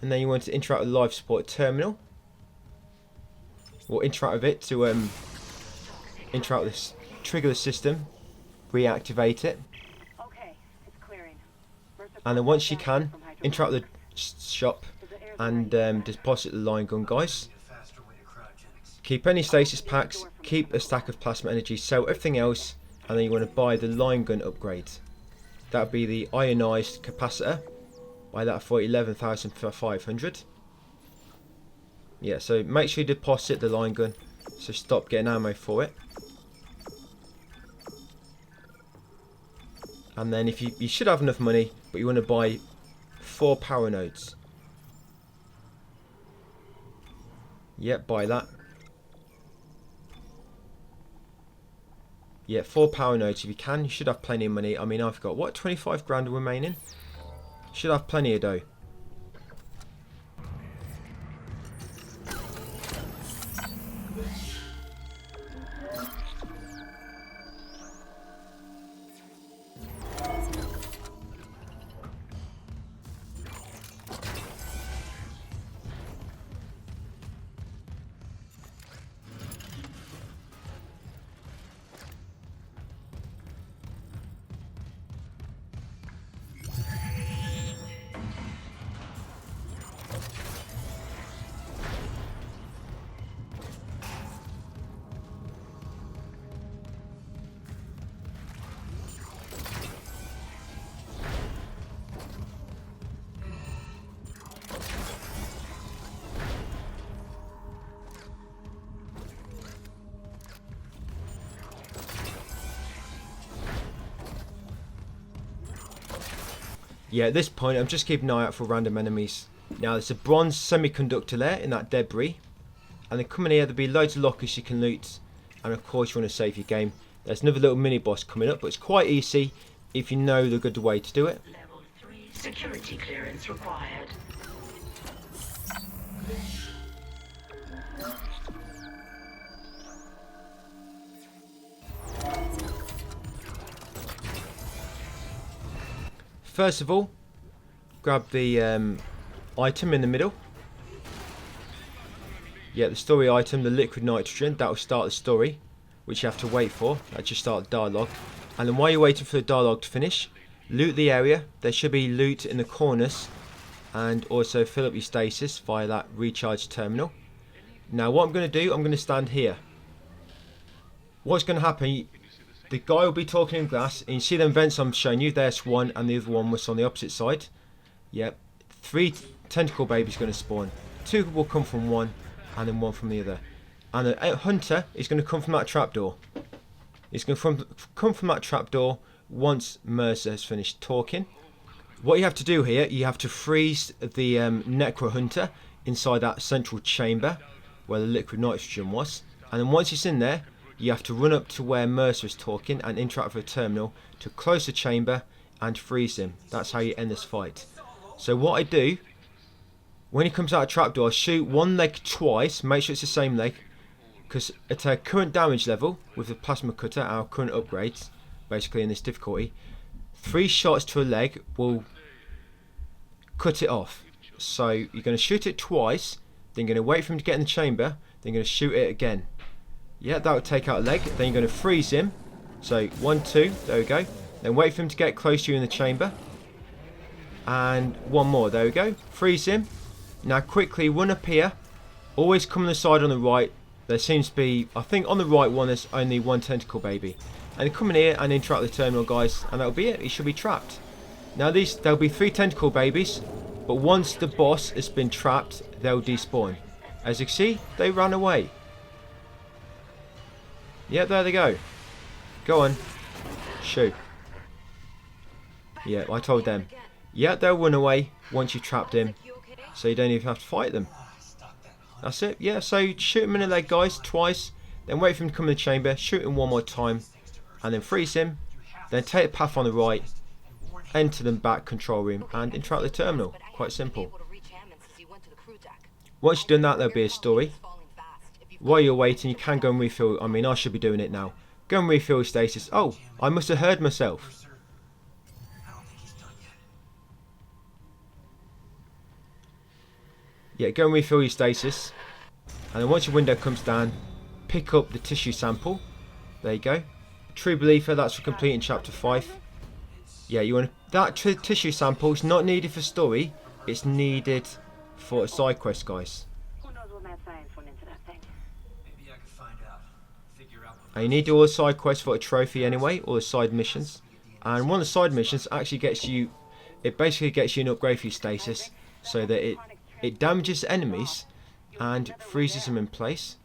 and then you want to interact with the life support terminal. Or interact with it to interact with this, trigger the system, reactivate it. And then once you can, interact with the shop and deposit the line gun, guys. Keep any stasis packs, keep a stack of plasma energy, sell everything else, and then you want to buy the line gun upgrade. That would be the ionized capacitor. Buy that for 11,500. Yeah, so make sure you deposit the line gun, so stop getting ammo for it. And then if you should have enough money, but you want to buy 4 power nodes. Yep, buy that. Yeah, 4 power nodes if you can. You should have plenty of money. I mean, I've got, what, 25 grand remaining? Should have plenty of dough. Yeah, at this point, I'm just keeping an eye out for random enemies. Now, there's a bronze semiconductor there in that debris. And then coming here, there'll be loads of lockers you can loot. And of course, you want to save your game. There's another little mini-boss coming up, but it's quite easy if you know the good way to do it. Level 3 security clearance required. First of all, grab the item in the middle. Yeah, the story item, the liquid nitrogen, that will start the story, which you have to wait for. That just start the dialogue. And then while you're waiting for the dialogue to finish, loot the area. There should be loot in the corners, and also fill up your stasis via that recharge terminal. Now what I'm going to do, I'm going to stand here. What's going to happen, the guy will be talking in glass, and you see them vents I'm showing you. There's one, and the other one was on the opposite side. Yep, 3 tentacle babies going to spawn. 2 will come from one, and then 1 from the other. And a hunter is going to come from that trapdoor. He's going to come from that trapdoor once Mercer has finished talking. What you have to do here, you have to freeze the Necro Hunter inside that central chamber where the liquid nitrogen was. And then once it's in there, you have to run up to where Mercer is talking and interact with a terminal to close the chamber and freeze him. That's how you end this fight. So what I do, when he comes out of trapdoor, I shoot one leg twice, make sure it's the same leg, because at our current damage level with the plasma cutter, our current upgrades, basically in this difficulty, 3 shots to a leg will cut it off. So you're going to shoot it twice, then you're going to wait for him to get in the chamber, then you're going to shoot it again. Yeah, that will take out a leg. Then you're going to freeze him. So 1, 2, there we go. Then wait for him to get close to you in the chamber. And 1 more, there we go. Freeze him. Now quickly run up here. Always come on the side on the right. There seems to be, I think on the right one there's only 1 tentacle baby. And come in here and interact with the terminal, guys, and that'll be it. He should be trapped. Now there'll be 3 tentacle babies, but once the boss has been trapped, they'll despawn. As you can see, they ran away. Yeah, there they go. Go on. Shoot. Yeah, I told them. Yeah, they'll run away once you trapped him, so you don't even have to fight them. That's it. Yeah, so shoot him in the leg, guys, twice. Then wait for him to come in the chamber. Shoot him 1 more time. And then freeze him. Then take the path on the right. Enter the back control room and interact with the terminal. Quite simple. Once you've done that, there'll be a story. While you're waiting, you can go and refill. I mean, I should be doing it now. Go and refill your stasis. Oh, I must have heard myself. Yeah, go and refill your stasis. And then once your window comes down, pick up the tissue sample. There you go. True Believer, that's for completing chapter 5. Yeah, you want that tissue sample is not needed for story. It's needed for a side quest, guys. And you need to do all the side quests for a trophy anyway, all the side missions. And one of the side missions actually gets you, it basically gets you an upgrade for your stasis, so that it damages enemies and freezes them in place,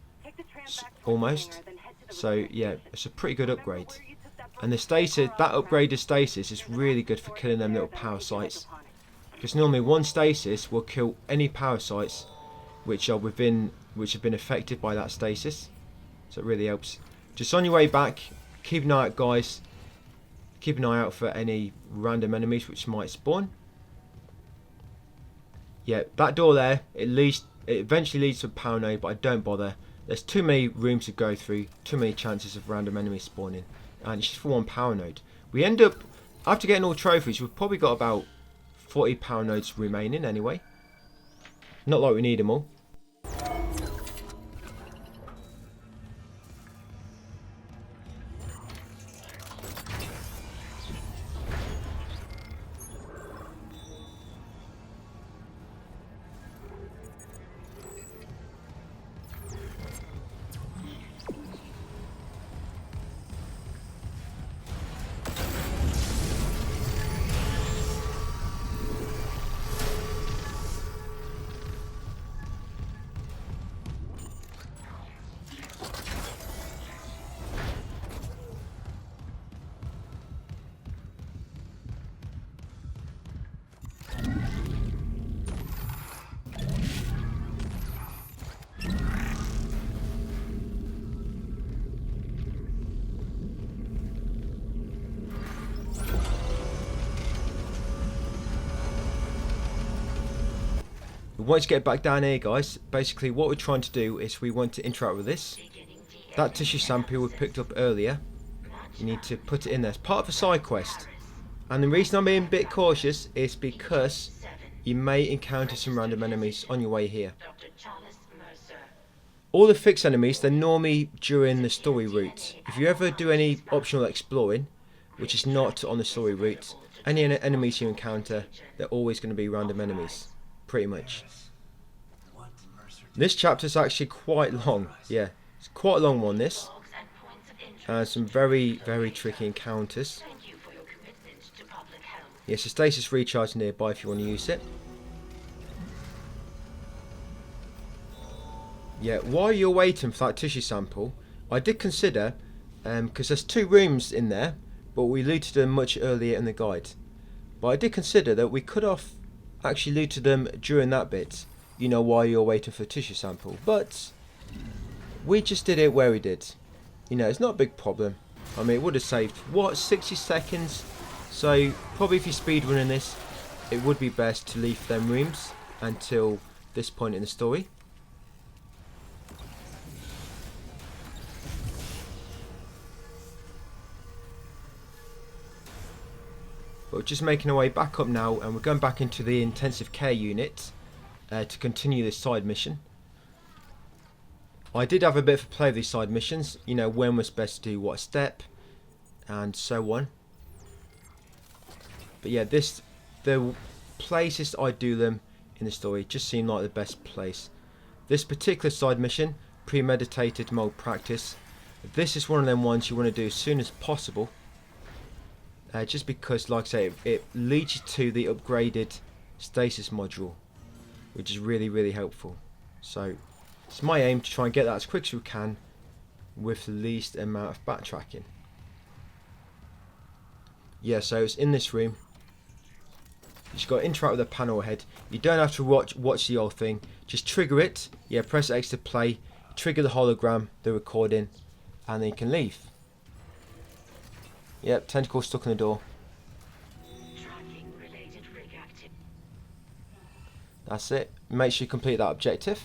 almost. So yeah, it's a pretty good upgrade. And the stasis, that upgraded stasis is really good for killing them little parasites. Because normally one stasis will kill any parasites which have been affected by that stasis. So it really helps. Just on your way back, keep an eye out, guys. Keep an eye out for any random enemies which might spawn. Yeah, that door there, it eventually leads to a power node, but I don't bother. There's too many rooms to go through, too many chances of random enemies spawning, and it's just for one power node. We end up, after getting all trophies, we've probably got about 40 power nodes remaining anyway. Not like we need them all. Once you get back down here, guys, basically what we're trying to do is we want to interact with this. That tissue sample we picked up earlier, you need to put it in there. It's part of a side quest. And the reason I'm being a bit cautious is because you may encounter some random enemies on your way here. All the fixed enemies, they're normally during the story route. If you ever do any optional exploring, which is not on the story route, any enemies you encounter, they're always going to be random enemies. Pretty much. This chapter is actually quite long. Yeah, it's quite a long one, this. And some very, very tricky encounters. Yes, the stasis recharge nearby if you want to use it. Yeah, while you're waiting for that tissue sample, I did consider, because there's 2 rooms in there, but we looted them much earlier in the guide. But I did consider that we could have actually looted them during that bit, you know, while you're waiting for a tissue sample. But we just did it where we did. You know, it's not a big problem. I mean, it would have saved, what, 60 seconds? So probably if you're speedrunning this, it would be best to leave them rooms until this point in the story. But we're just making our way back up now, and we're going back into the intensive care unit to continue this side mission. I did have a bit of a play of these side missions, you know, when was best to do what step, and so on. But yeah, the places I do them in the story just seem like the best place. This particular side mission, premeditated mold practice, this is one of them ones you want to do as soon as possible. Just because, like I say, it leads you to the upgraded stasis module, which is really, really helpful. So it's my aim to try and get that as quick as we can with the least amount of backtracking. Yeah, so it's in this room. You just got to interact with the panel ahead. You don't have to watch the whole thing. Just trigger it. Yeah, press X to play. Trigger the hologram, the recording, and then you can leave. Yep, tentacle stuck in the door. That's it. Make sure you complete that objective.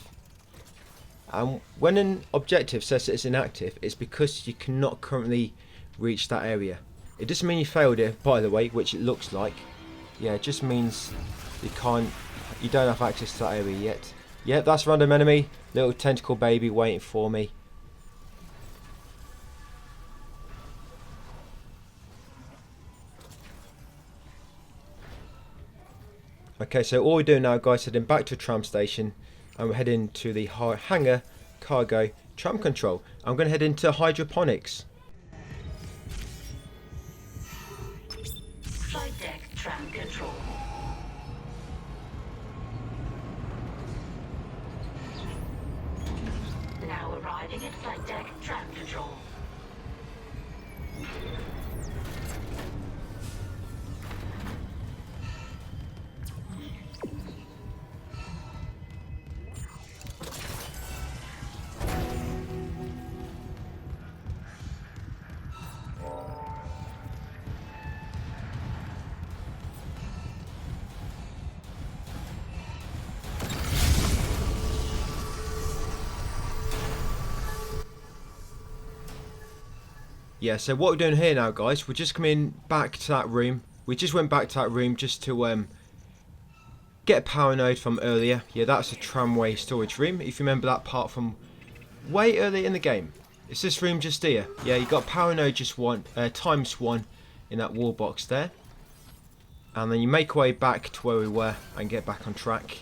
And when an objective says that it's inactive, it's because you cannot currently reach that area. It doesn't mean you failed it, by the way, which it looks like. Yeah, it just means you don't have access to that area yet. Yep, that's a random enemy. Little tentacle baby waiting for me. Okay, so all we're doing now, guys, is heading back to a tram station, and we're heading to the hangar cargo tram control. I'm going to head into Hydroponics. Flight deck tram control. Now arriving at flight deck tram control. Yeah, so what we're doing here now, guys, we're just coming back to that room. We just went back to that room just to get a power node from earlier. Yeah, that's a tramway storage room. If you remember that part from way early in the game. It's this room just here. Yeah, you got power node just times 1 in that wall box there. And then you make your way back to where we were and get back on track.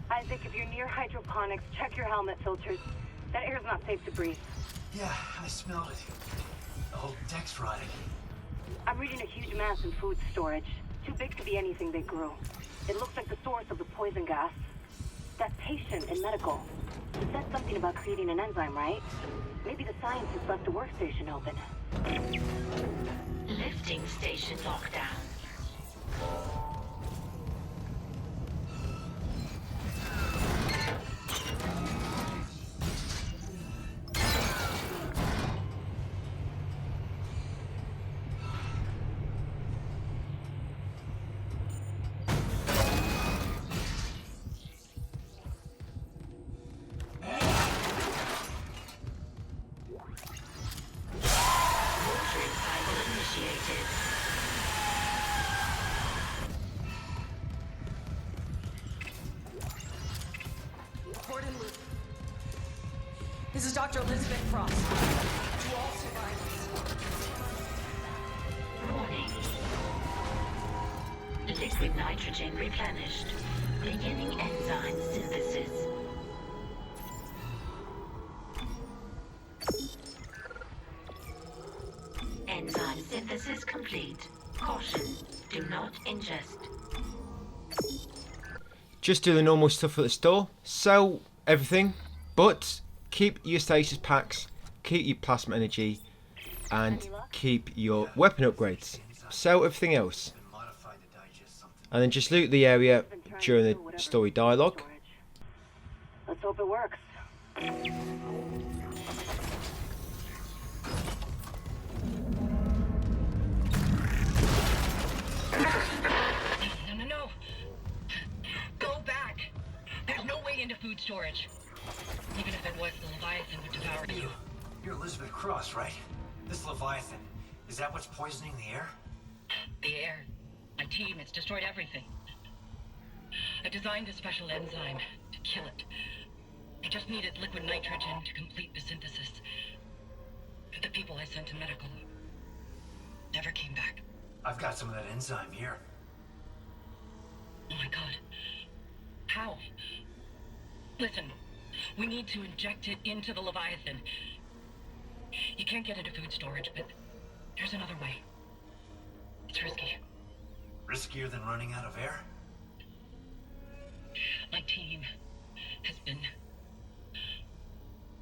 Isaac, if you're near Hydroponics, check your helmet filters. That air's not safe to breathe. Yeah, I smelled it. The whole deck's rotting. I'm reading a huge mass in food storage. Too big to be anything they grew. It looks like the source of the poison gas. That patient in medical. He said something about creating an enzyme, right? Maybe the scientists left a workstation open. Lifting station lockdown. This is Dr. Elizabeth Frost. To all survivors. Warning. Liquid nitrogen replenished. Beginning enzyme synthesis. Enzyme synthesis complete. Caution. Do not ingest. Just do the normal stuff at the store. Sell everything, but keep your stasis packs, keep your plasma energy, and keep your weapon upgrades. Sell everything else. And then just loot the area during the story dialogue. Let's hope it works. No. Go back. There's no way into food storage. Even if it was, the Leviathan would devour you. You're Elizabeth Cross, right? This Leviathan, is that what's poisoning the air? The air. My team, it's destroyed everything. I designed a special enzyme to kill it. I just needed liquid nitrogen to complete the synthesis. But the people I sent to medical never came back. I've got some of that enzyme here. Oh my god. How? Listen, we need to inject it into the Leviathan. You can't get into food storage, but there's another way. It's risky. Riskier than running out of air? My team has been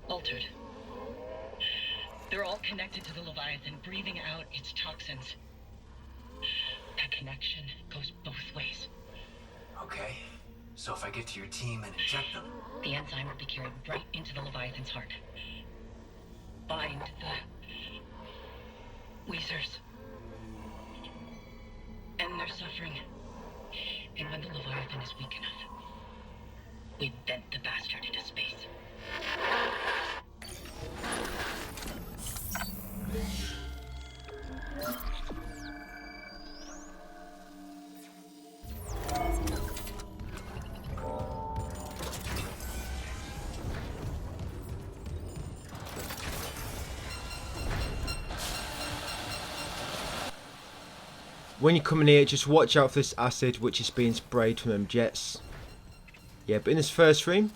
altered. They're all connected to the Leviathan, breathing out its toxins. That connection goes both ways. Okay. So if I get to your team and inject them... The enzyme will be carried right into the Leviathan's heart. Bind the Weezers. End their suffering. And when the Leviathan is weak enough, we vent the bastard into space. When you come in here, just watch out for this acid which is being sprayed from them jets. Yeah, but in this first room,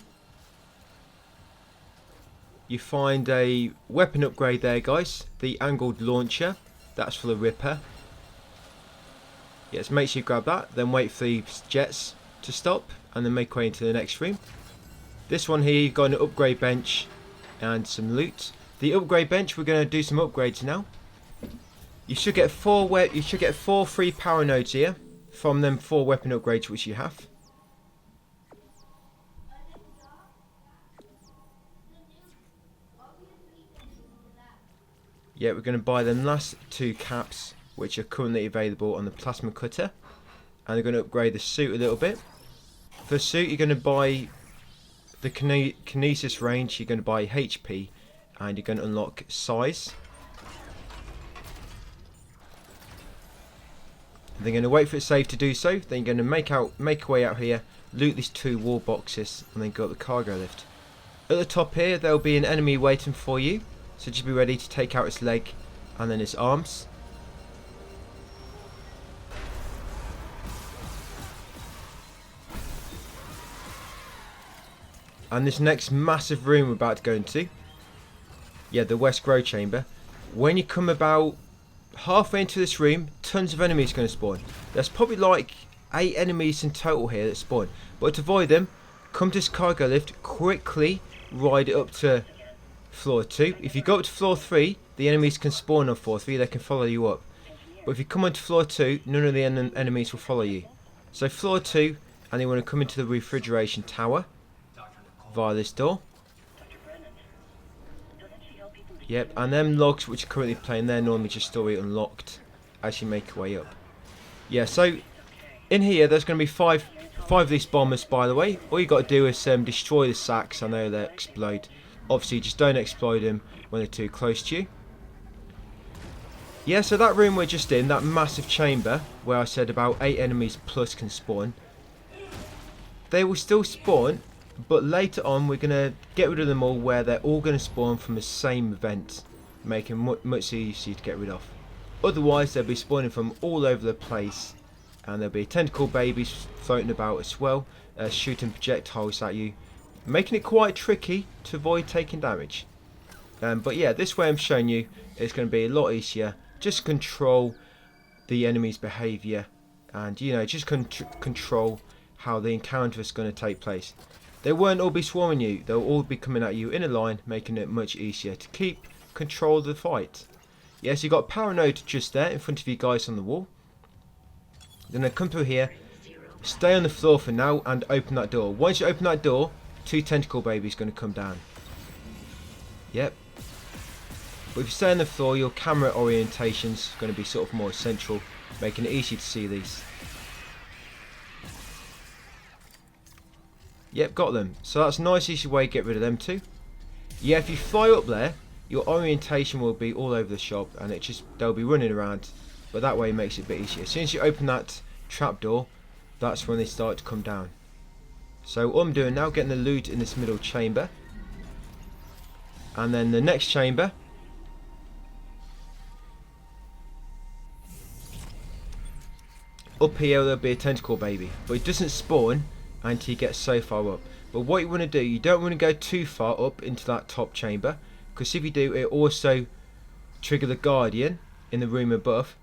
you find a weapon upgrade there, guys. The angled launcher. That's for the Ripper. Yes, make sure you grab that. Then wait for the jets to stop. And then make way into the next room. This one here, you've got an upgrade bench. And some loot. The upgrade bench, we're going to do some upgrades now. You should get 4 free power nodes here. From them 4 weapon upgrades which you have. Yeah, we're going to buy the last 2 caps, which are currently available on the plasma cutter. And they're going to upgrade the suit a little bit. For the suit, you're going to buy the kinesis range, you're going to buy HP, and you're going to unlock size. And then you're going to wait for it save to do so. Then you're going to make your way out here, loot these 2 wall boxes, and then go up the cargo lift. At the top here, there will be an enemy waiting for you. So just be ready to take out its leg and then its arms. And this next massive room we're about to go into, yeah, the West Grow Chamber. When you come about halfway into this room, tons of enemies are going to spawn. There's probably like 8 enemies in total here that spawn. But to avoid them, come to this cargo lift, quickly ride it up to floor 2. If you go up to floor 3, the enemies can spawn on floor 3, they can follow you up. But if you come onto floor 2, none of the enemies will follow you. So floor 2, and you want to come into the refrigeration tower via this door. Yep, and them logs which are currently playing there normally just story unlocked as you make your way up. Yeah, so in here there's going to be 5 of these bombers, by the way. All you got to do is destroy the sacks. I know they explode. Obviously, just don't explode them when they're too close to you. Yeah, so that room we're just in, that massive chamber, where I said about 8 enemies plus can spawn. They will still spawn, but later on we're going to get rid of them all where they're all going to spawn from the same event, making it much easier to get rid of. Otherwise, they'll be spawning from all over the place, and there'll be tentacle babies floating about as well, shooting projectiles at you, making it quite tricky to avoid taking damage. But yeah, this way I'm showing you is going to be a lot easier. Just control the enemy's behaviour, and you know, just control how the encounter is going to take place. They won't all be swarming you, they'll all be coming at you in a line, making it much easier to keep control of the fight. Yes, you've got power node just there in front of you guys on the wall. Then they come through here, stay on the floor for now and open that door. Once you open that door, 2 tentacle babies going to come down. Yep. But if you stay on the floor, your camera orientation's going to be sort of more central, making it easy to see these. Yep, got them. So that's a nice easy way to get rid of them too. Yeah, if you fly up there, your orientation will be all over the shop, and they'll be running around, but that way it makes it a bit easier. As soon as you open that trapdoor, that's when they start to come down. So all I'm doing now, getting the loot in this middle chamber, and then the next chamber, up here there'll be a tentacle baby, but it doesn't spawn until you get so far up. But what you want to do, you don't want to go too far up into that top chamber, because if you do, it also trigger the guardian in the room above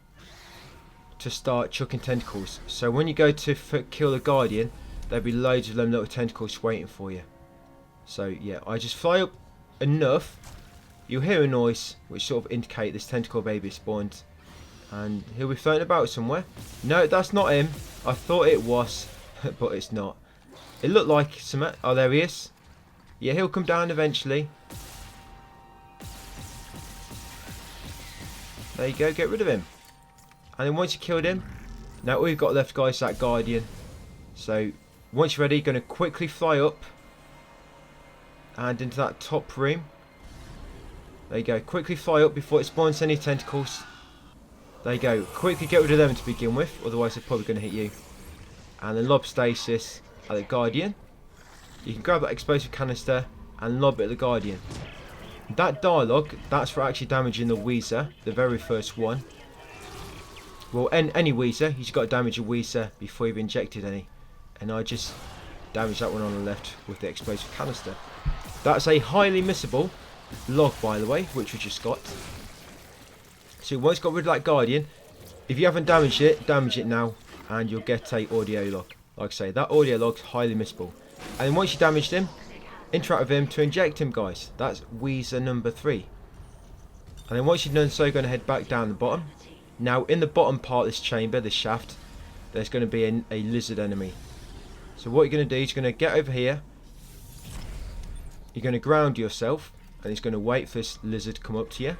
to start chucking tentacles. So when you go to kill the guardian, there'll be loads of them little tentacles waiting for you. So yeah, I just fly up enough, you'll hear a noise which sort of indicate this tentacle baby spawned, and he'll be floating about somewhere. No, that's not him. I thought it was, but it's not. It looked like some. Oh, there he is. Yeah, he'll come down eventually. There you go, get rid of him. And then once you killed him, now all you've got left, guys, is that guardian. So once you're ready, you're going to quickly fly up and into that top room. There you go, quickly fly up before it spawns any tentacles. There you go, quickly get rid of them to begin with, otherwise they're probably going to hit you. And then lob stasis at the guardian. You can grab that explosive canister and lob it at the guardian. That dialogue, that's for actually damaging the Weezer, the very first one. Well, any Weezer, you just got to damage a Weezer before you've injected any. And I just damaged that one on the left with the explosive canister. That's a highly missable log, by the way, which we just got. So once got rid of that Guardian, if you haven't damaged it, damage it now, and you'll get a audio log. Like I say, that audio log's highly missable. And then once you damaged him, interact with him to inject him, guys. That's Weezer number 3. And then once you've done so, you're going to head back down the bottom. Now, in the bottom part of this chamber, this shaft, there's going to be a lizard enemy. So what you're going to do is you're going to get over here. You're going to ground yourself, and he's going to wait for this lizard to come up to you.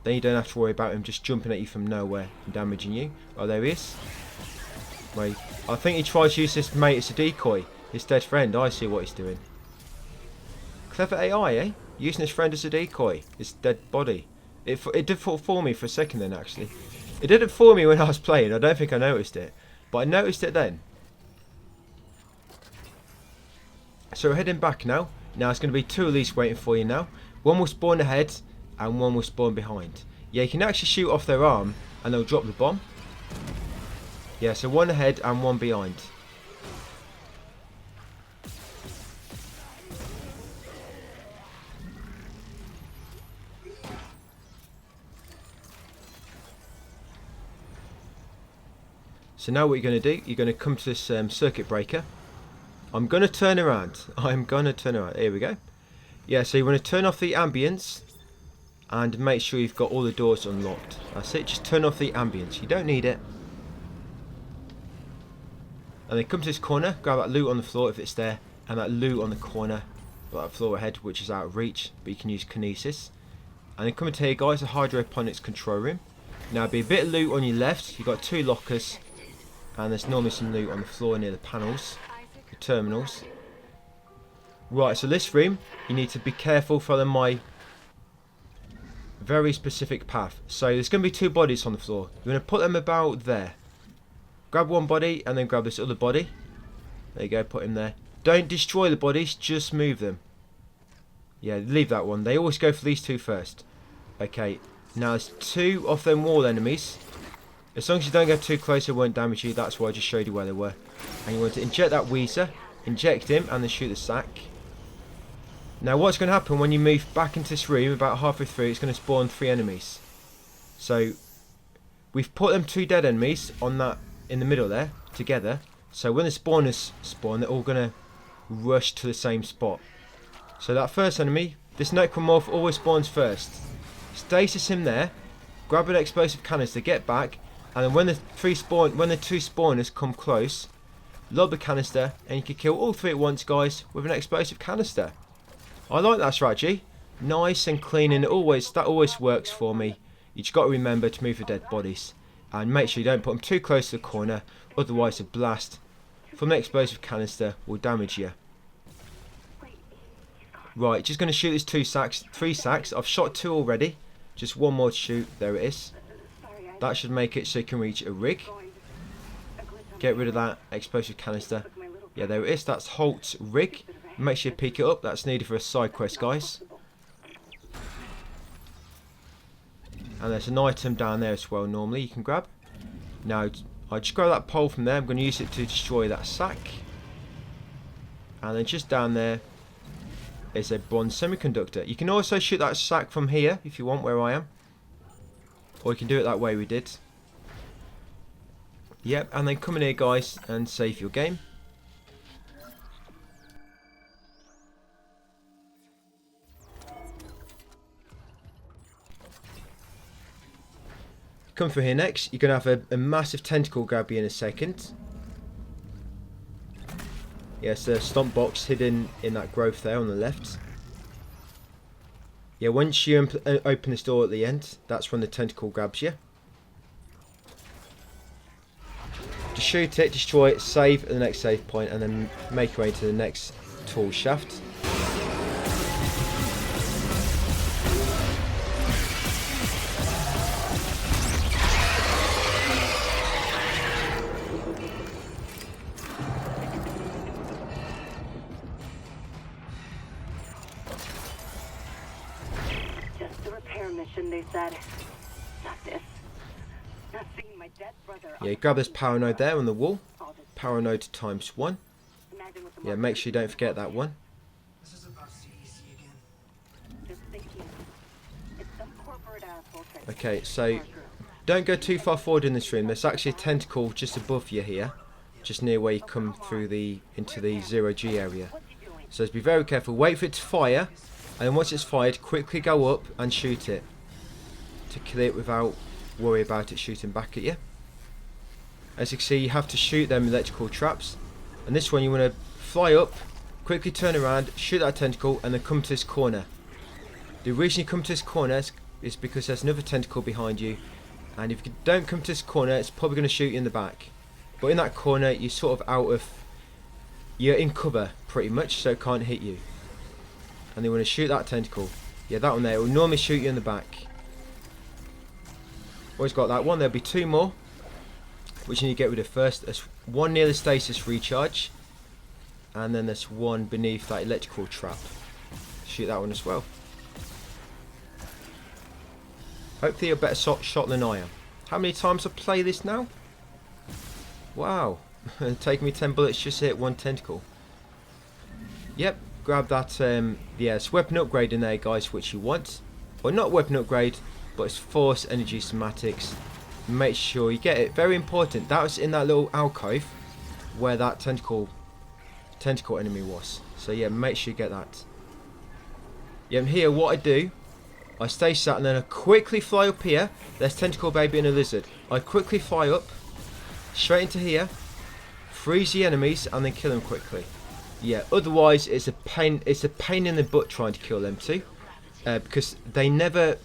Then you don't have to worry about him just jumping at you from nowhere and damaging you. Oh, there he is. Wait, I think he tries to use this mate as a decoy. His dead friend, I see what he's doing. Clever AI, eh? Using his friend as a decoy. His dead body. It did fall for me for a second then, actually. It didn't fool me when I was playing. I don't think I noticed it. But I noticed it then. So we're heading back now. Now it's going to be 2 Elise waiting for you now. One will spawn ahead and one will spawn behind. Yeah, you can actually shoot off their arm and they'll drop the bomb. Yeah, so 1 ahead and 1 behind. So now what you're going to do, you're going to come to this circuit breaker. I'm going to turn around. I'm going to turn around. Here we go. Yeah, so you want to turn off the ambience and make sure you've got all the doors unlocked. That's it, just turn off the ambience. You don't need it. And then come to this corner, grab that loot on the floor if it's there, and that loot on the corner, that floor ahead, which is out of reach, but you can use kinesis. And then come into here, guys, the Hydroponics control room. Now, be a bit of loot on your left. You've got 2 lockers. And there's normally some loot on the floor near the panels, the terminals. Right, so this room, you need to be careful following my very specific path. So there's going to be 2 bodies on the floor. You're going to put them about there. Grab one body and then grab this other body. There you go, put him there. Don't destroy the bodies, just move them. Yeah, leave that one. They always go for these 2 first. Okay, now there's 2 of them wall enemies. As long as you don't get too close, it won't damage you. That's why I just showed you where they were. And you want to inject that Weezer, inject him, and then shoot the sack. Now what's going to happen when you move back into this room, about halfway through, it's going to spawn 3 enemies. So, we've put them 2 dead enemies on that, in the middle there, together. So when the spawners spawn, they're all going to rush to the same spot. So that first enemy, this necromorph always spawns first. Stasis him there, grab an explosive canister, get back, and then when the 2 spawners come close, lob the canister, and you can kill all 3 at once, guys, with an explosive canister. I like that strategy. Nice and clean, and that always works for me. You just got to remember to move the dead bodies, and make sure you don't put them too close to the corner, otherwise a blast from the explosive canister will damage you. Right, just going to shoot these 3 sacks. I've shot 2 already. Just 1 more to shoot. There it is. That should make it so you can reach a rig. Get rid of that explosive canister. Yeah, there it is. That's Holt's rig. Make sure you pick it up. That's needed for a side quest, guys. And there's an item down there as well normally you can grab. Now, I just grab that pole from there. I'm going to use it to destroy that sack. And then just down there is a bronze semiconductor. You can also shoot that sack from here if you want, where I am. Or you can do it that way we did. Yep, and then come in here, guys, and save your game. Come through here next. You're going to have a massive tentacle grab you in a second. Yes, the stomp box hidden in that growth there on the left. Yeah, once you open this door at the end, that's when the tentacle grabs you. Just shoot it, destroy it, save at the next save point, and then make your way to the next tool shaft. They said, not this. Not seeing my dead brother. Yeah, grab this power node there on the wall. Power node times 1. Yeah, make sure you don't forget that one. This is about CEC again. Okay, so don't go too far forward in this room. There's actually a tentacle just above you here, just near where you come through into the 0G area. So just be very careful. Wait for it to fire, and then once it's fired, quickly go up and shoot it to kill it without worry about it shooting back at you. As you can see, you have to shoot them electrical traps, and this one you want to fly up, quickly turn around, shoot that tentacle, and then come to this corner. The reason you come to this corner is because there's another tentacle behind you, and if you don't come to this corner, it's probably going to shoot you in the back. But in that corner, you're sort of you're in cover pretty much, so it can't hit you. And they want to shoot that tentacle. Yeah, that one there. It will normally shoot you in the back. Always got that one. There'll be two more, which you need to get rid of first. There's one near the stasis recharge, and then there's one beneath that electrical trap. Shoot that one as well. Hopefully you're a better shot than I am. How many times I play this now? Wow. Taking me 10 bullets just to hit one tentacle. Yep, grab that, yeah, it's weapon upgrade in there, guys, which you want. Well, not weapon upgrade, but it's force energy schematics. Make sure you get it. Very important. That was in that little alcove where that tentacle enemy was. So yeah, make sure you get that. Yeah, and here what I do, I stay sat and then I quickly fly up here. There's tentacle baby and a lizard. I quickly fly up straight into here, freeze the enemies, and then kill them quickly. Yeah, otherwise it's a pain in the butt trying to kill them too, because they never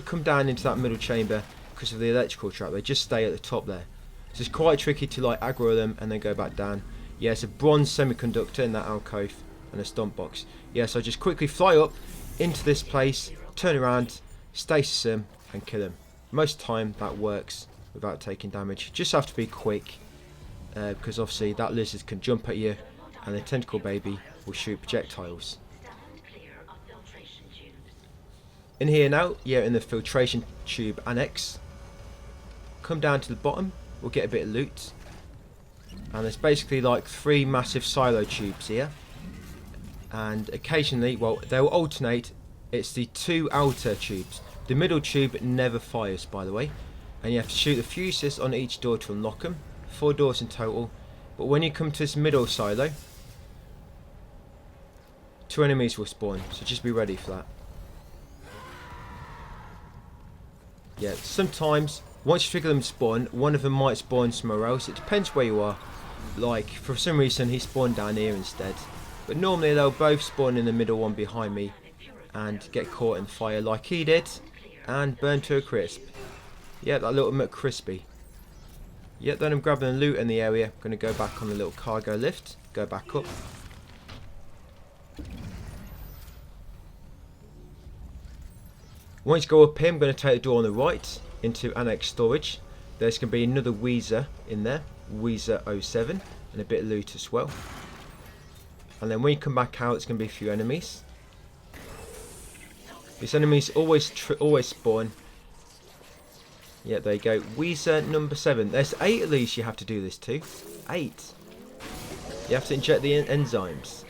come down into that middle chamber because of the electrical trap. They just stay at the top there. So it's quite tricky to like aggro them and then go back down. Yeah, it's a bronze semiconductor in that alcove and a stomp box. Yeah, so I just quickly fly up into this place, turn around, stasis them, and kill them. Most time that works without taking damage. Just have to be quick, because obviously that lizard can jump at you, and the tentacle baby will shoot projectiles. In here now, yeah, in the filtration tube annex. Come down to the bottom, we'll get a bit of loot. And there's basically like 3 massive silo tubes here. And occasionally, well, they'll alternate. It's the 2 outer tubes. The middle tube never fires, by the way. And you have to shoot the fuses on each door to unlock them. 4 doors in total. But when you come to this middle silo, 2 enemies will spawn. So just be ready for that. Yeah, sometimes, once you figure them spawn, one of them might spawn somewhere else. It depends where you are. Like, for some reason, he spawned down here instead. But normally they'll both spawn in the middle one behind me and get caught in fire like he did and burn to a crisp. Yeah, that little McCrispy. Yeah, then I'm grabbing the loot in the area. I'm going to go back on the little cargo lift. Go back up. Once you go up here, I'm going to take the door on the right into annex storage. There's going to be another Weezer in there. Weezer 07. And a bit of loot as well. And then when you come back out, it's going to be a few enemies. These enemies always spawn. Yeah, there you go. Weezer number 7. There's 8 of these you have to do this to. 8. You have to inject the enzymes.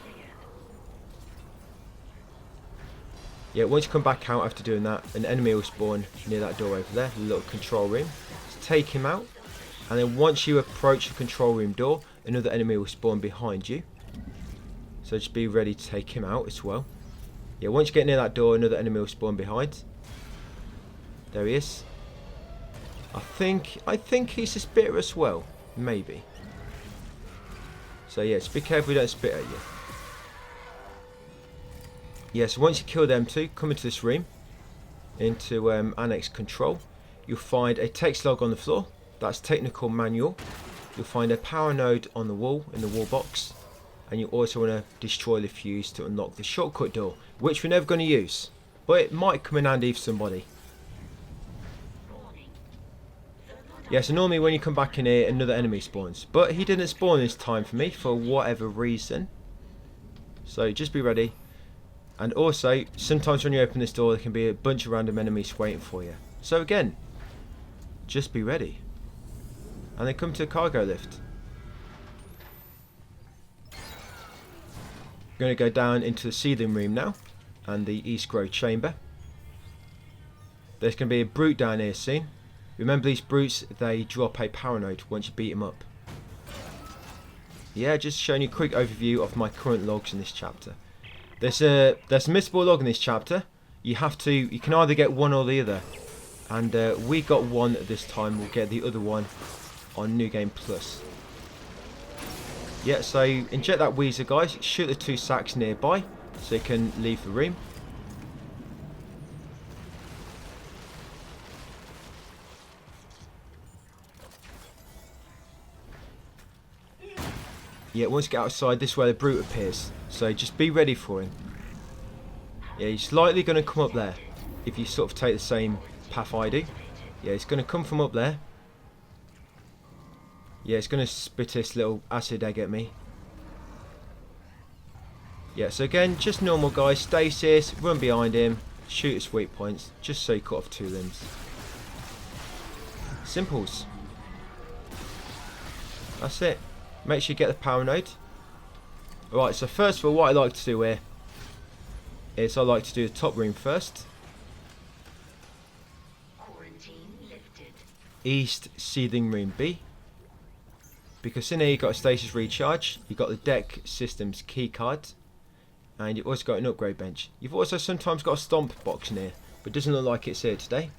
Yeah, once you come back out after doing that, an enemy will spawn near that door over there, the little control room. So take him out. And then once you approach the control room door, another enemy will spawn behind you. So just be ready to take him out as well. Yeah, once you get near that door, another enemy will spawn behind. There he is. I think he's a spitter as well. Maybe. So yeah, just be careful you don't spit at you. Yeah, so once you kill them two, come into this room. Into Annex Control. You'll find a text log on the floor. That's technical manual. You'll find a power node on the wall, in the wall box. And you also want to destroy the fuse to unlock the shortcut door, which we're never going to use, but it might come in handy for somebody. Yeah, so normally when you come back in here, another enemy spawns, but he didn't spawn this time for me for whatever reason. So just be ready. And also, sometimes when you open this door, there can be a bunch of random enemies waiting for you. So again, just be ready. And then come to a cargo lift. I'm going to go down into the seething room now, and the East Grove chamber. There's going to be a brute down here soon. Remember these brutes, they drop a power node once you beat them up. Yeah, just showing you a quick overview of my current logs in this chapter. There's a missable log in this chapter. You can either get one or the other. And we got one at this time, we'll get the other one on New Game Plus. Yeah, so inject that Weezer, guys. Shoot the 2 sacks nearby so you can leave the room. Yeah, once you get outside, this is where the brute appears. So just be ready for him. Yeah, he's likely going to come up there if you sort of take the same path I do. Yeah, he's going to come from up there. Yeah, it's going to spit this little acid egg at me. Yeah, so again, just normal guys, stasis, run behind him, shoot his weak points, just so you cut off 2 limbs. Simples. That's it. Make sure you get the power node. Right, so first of all, what I like to do here is I like to do the top room first. East Seething Room B. Because in here you've got a stasis recharge, you've got the deck systems key card, and you've also got an upgrade bench. You've also sometimes got a stomp box in here, but it doesn't look like it's here today.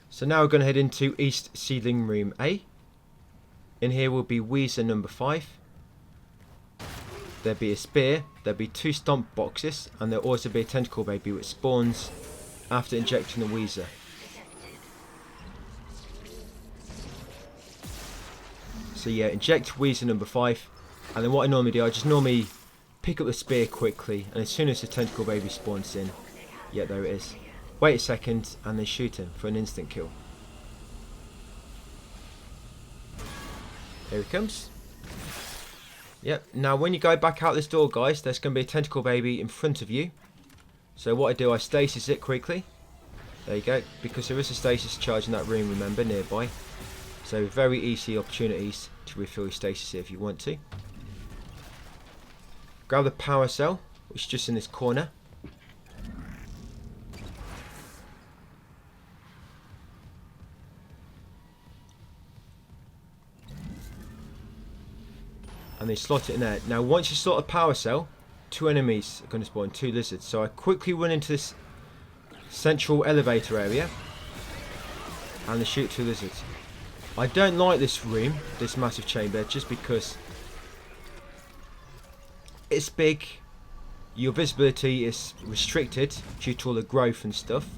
So now we're going to head into East Seething Room A. In here will be Weezer number 5. There'll be a spear, there'll be 2 stomp boxes, and there'll also be a tentacle baby which spawns after injecting the Weezer. So yeah, inject Weezer number 5, and then what I normally do, I just normally pick up the spear quickly, and as soon as the tentacle baby spawns in, yeah, there it is. Wait a second, and then shoot him for an instant kill. Here he comes. Yep, now when you go back out this door, guys, there's going to be a tentacle baby in front of you. So what I do, I stasis it quickly. There you go, because there is a stasis charge in that room, remember, nearby. So very easy opportunities to refill your stasis here if you want to. Grab the power cell, which is just in this corner. And they slot it in there. Now once you slot a power cell, 2 enemies are going to spawn, 2 lizards. So I quickly run into this central elevator area and they shoot 2 lizards. I don't like this room, this massive chamber, just because it's big, your visibility is restricted due to all the growth and stuff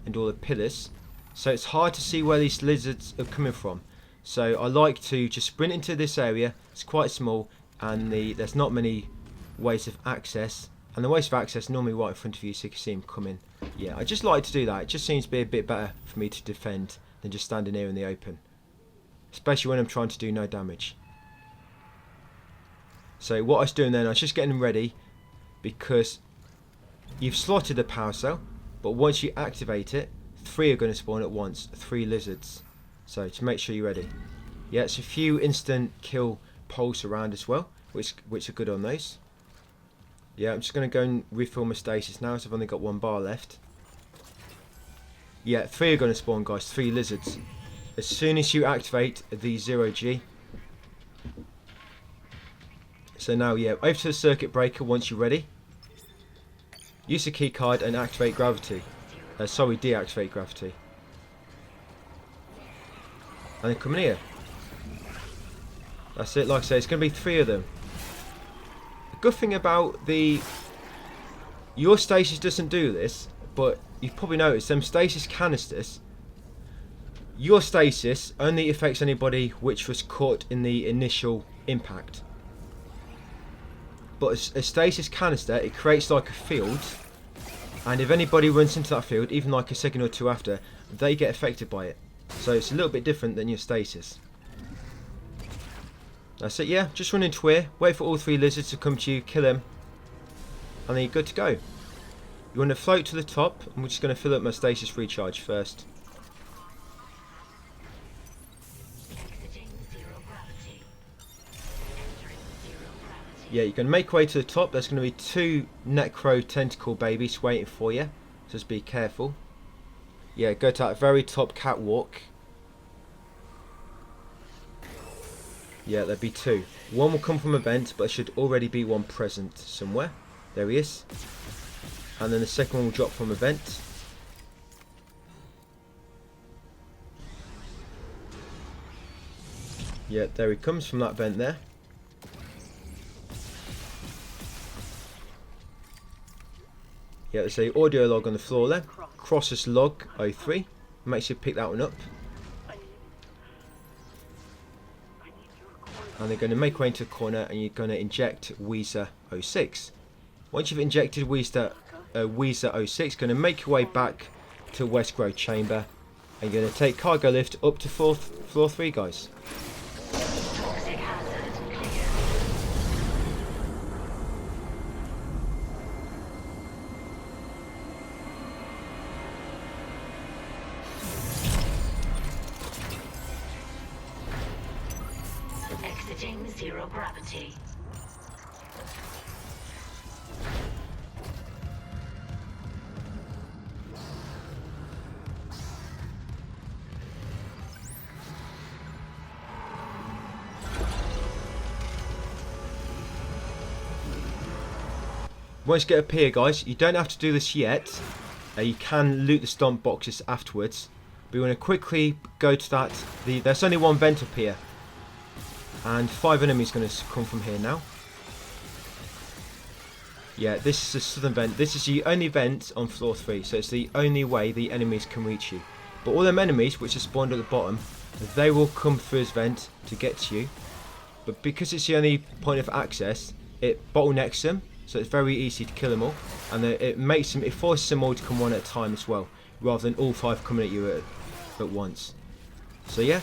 and all the pillars, so it's hard to see where these lizards are coming from. So I like to just sprint into this area. It's quite small and there's not many ways of access, and the ways of access are normally right in front of you so you can see them coming. Yeah, I just like to do that. It just seems to be a bit better for me to defend than just standing here in the open, especially when I'm trying to do no damage. So what I was doing then, I was just getting them ready, because you've slotted the power cell, but once you activate it, 3 are going to spawn at once, 3 lizards. So to make sure you're ready. Yeah, it's a few instant kill pulse around as well, which are good on those. Yeah, I'm just going to go and refill my stasis now, so I've only got 1 bar left. Yeah, 3 are going to spawn, guys, 3 lizards. As soon as you activate the 0G. So now, yeah, over to the circuit breaker once you're ready. Use the key card and activate gravity. Deactivate gravity. And then come in here. That's it, like I say, it's going to be 3 of them. The good thing about your stasis doesn't do this, but you've probably noticed them stasis canisters. Your stasis only affects anybody which was caught in the initial impact. But a stasis canister, it creates like a field, and if anybody runs into that field, even like a second or 2 after, they get affected by it. So it's a little bit different than your stasis. That's it, yeah, just run into here, wait for all 3 lizards to come to you, kill them, and then you're good to go. You want to float to the top, and we're just going to fill up my stasis recharge first. Yeah, you can make your way to the top. There's going to be 2 necro tentacle babies waiting for you, so just be careful. Yeah, go to that very top catwalk. Yeah, there'd be 2. One will come from a vent, but there should already be one present somewhere. There he is. And then the second one will drop from a vent. Yeah, there he comes from that vent there. Yeah, there's a audio log on the floor there. Crosses log 03. Make sure you pick that one up. And they're going to make way into a corner, and you're going to inject Weezer 06. Once you've injected Weezer 06, going to make your way back to West Grove Chamber, and you're going to take cargo lift up to floor 3, guys. Exiting zero gravity. Once you get up here, guys, you don't have to do this yet. You can loot the stomp boxes afterwards. But we want to quickly go to that. There's only one vent up here. And 5 enemies going to come from here now. Yeah, this is the southern vent. This is the only vent on floor 3. So it's the only way the enemies can reach you. But all them enemies which are spawned at the bottom, they will come through this vent to get to you. But because it's the only point of access, it bottlenecks them. So it's very easy to kill them all. And it forces them all to come one at a time as well. Rather than all 5 coming at you at once. So yeah.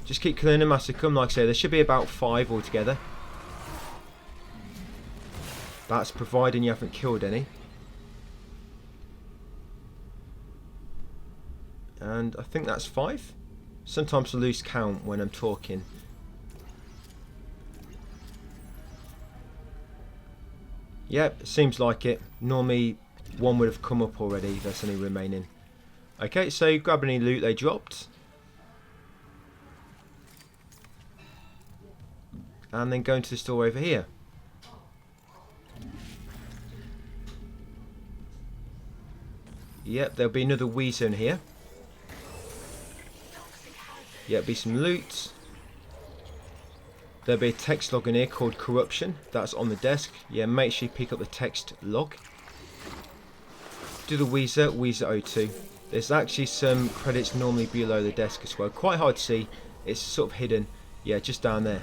Just keep killing them as they come. Like I say, there should be about 5 altogether. That's providing you haven't killed any. And I think that's 5. Sometimes I lose count when I'm talking. Yep, seems like it. Normally one would have come up already. That's only remaining. Okay, so grab any loot they dropped. And then go into the store over here. Yep, there'll be another Weezer in here. Yep, be some loot. There'll be a text log in here called Corruption. That's on the desk. Yeah, make sure you pick up the text log. Do the Weezer 02. There's actually some credits normally below the desk as well. Quite hard to see. It's sort of hidden. Yeah, just down there.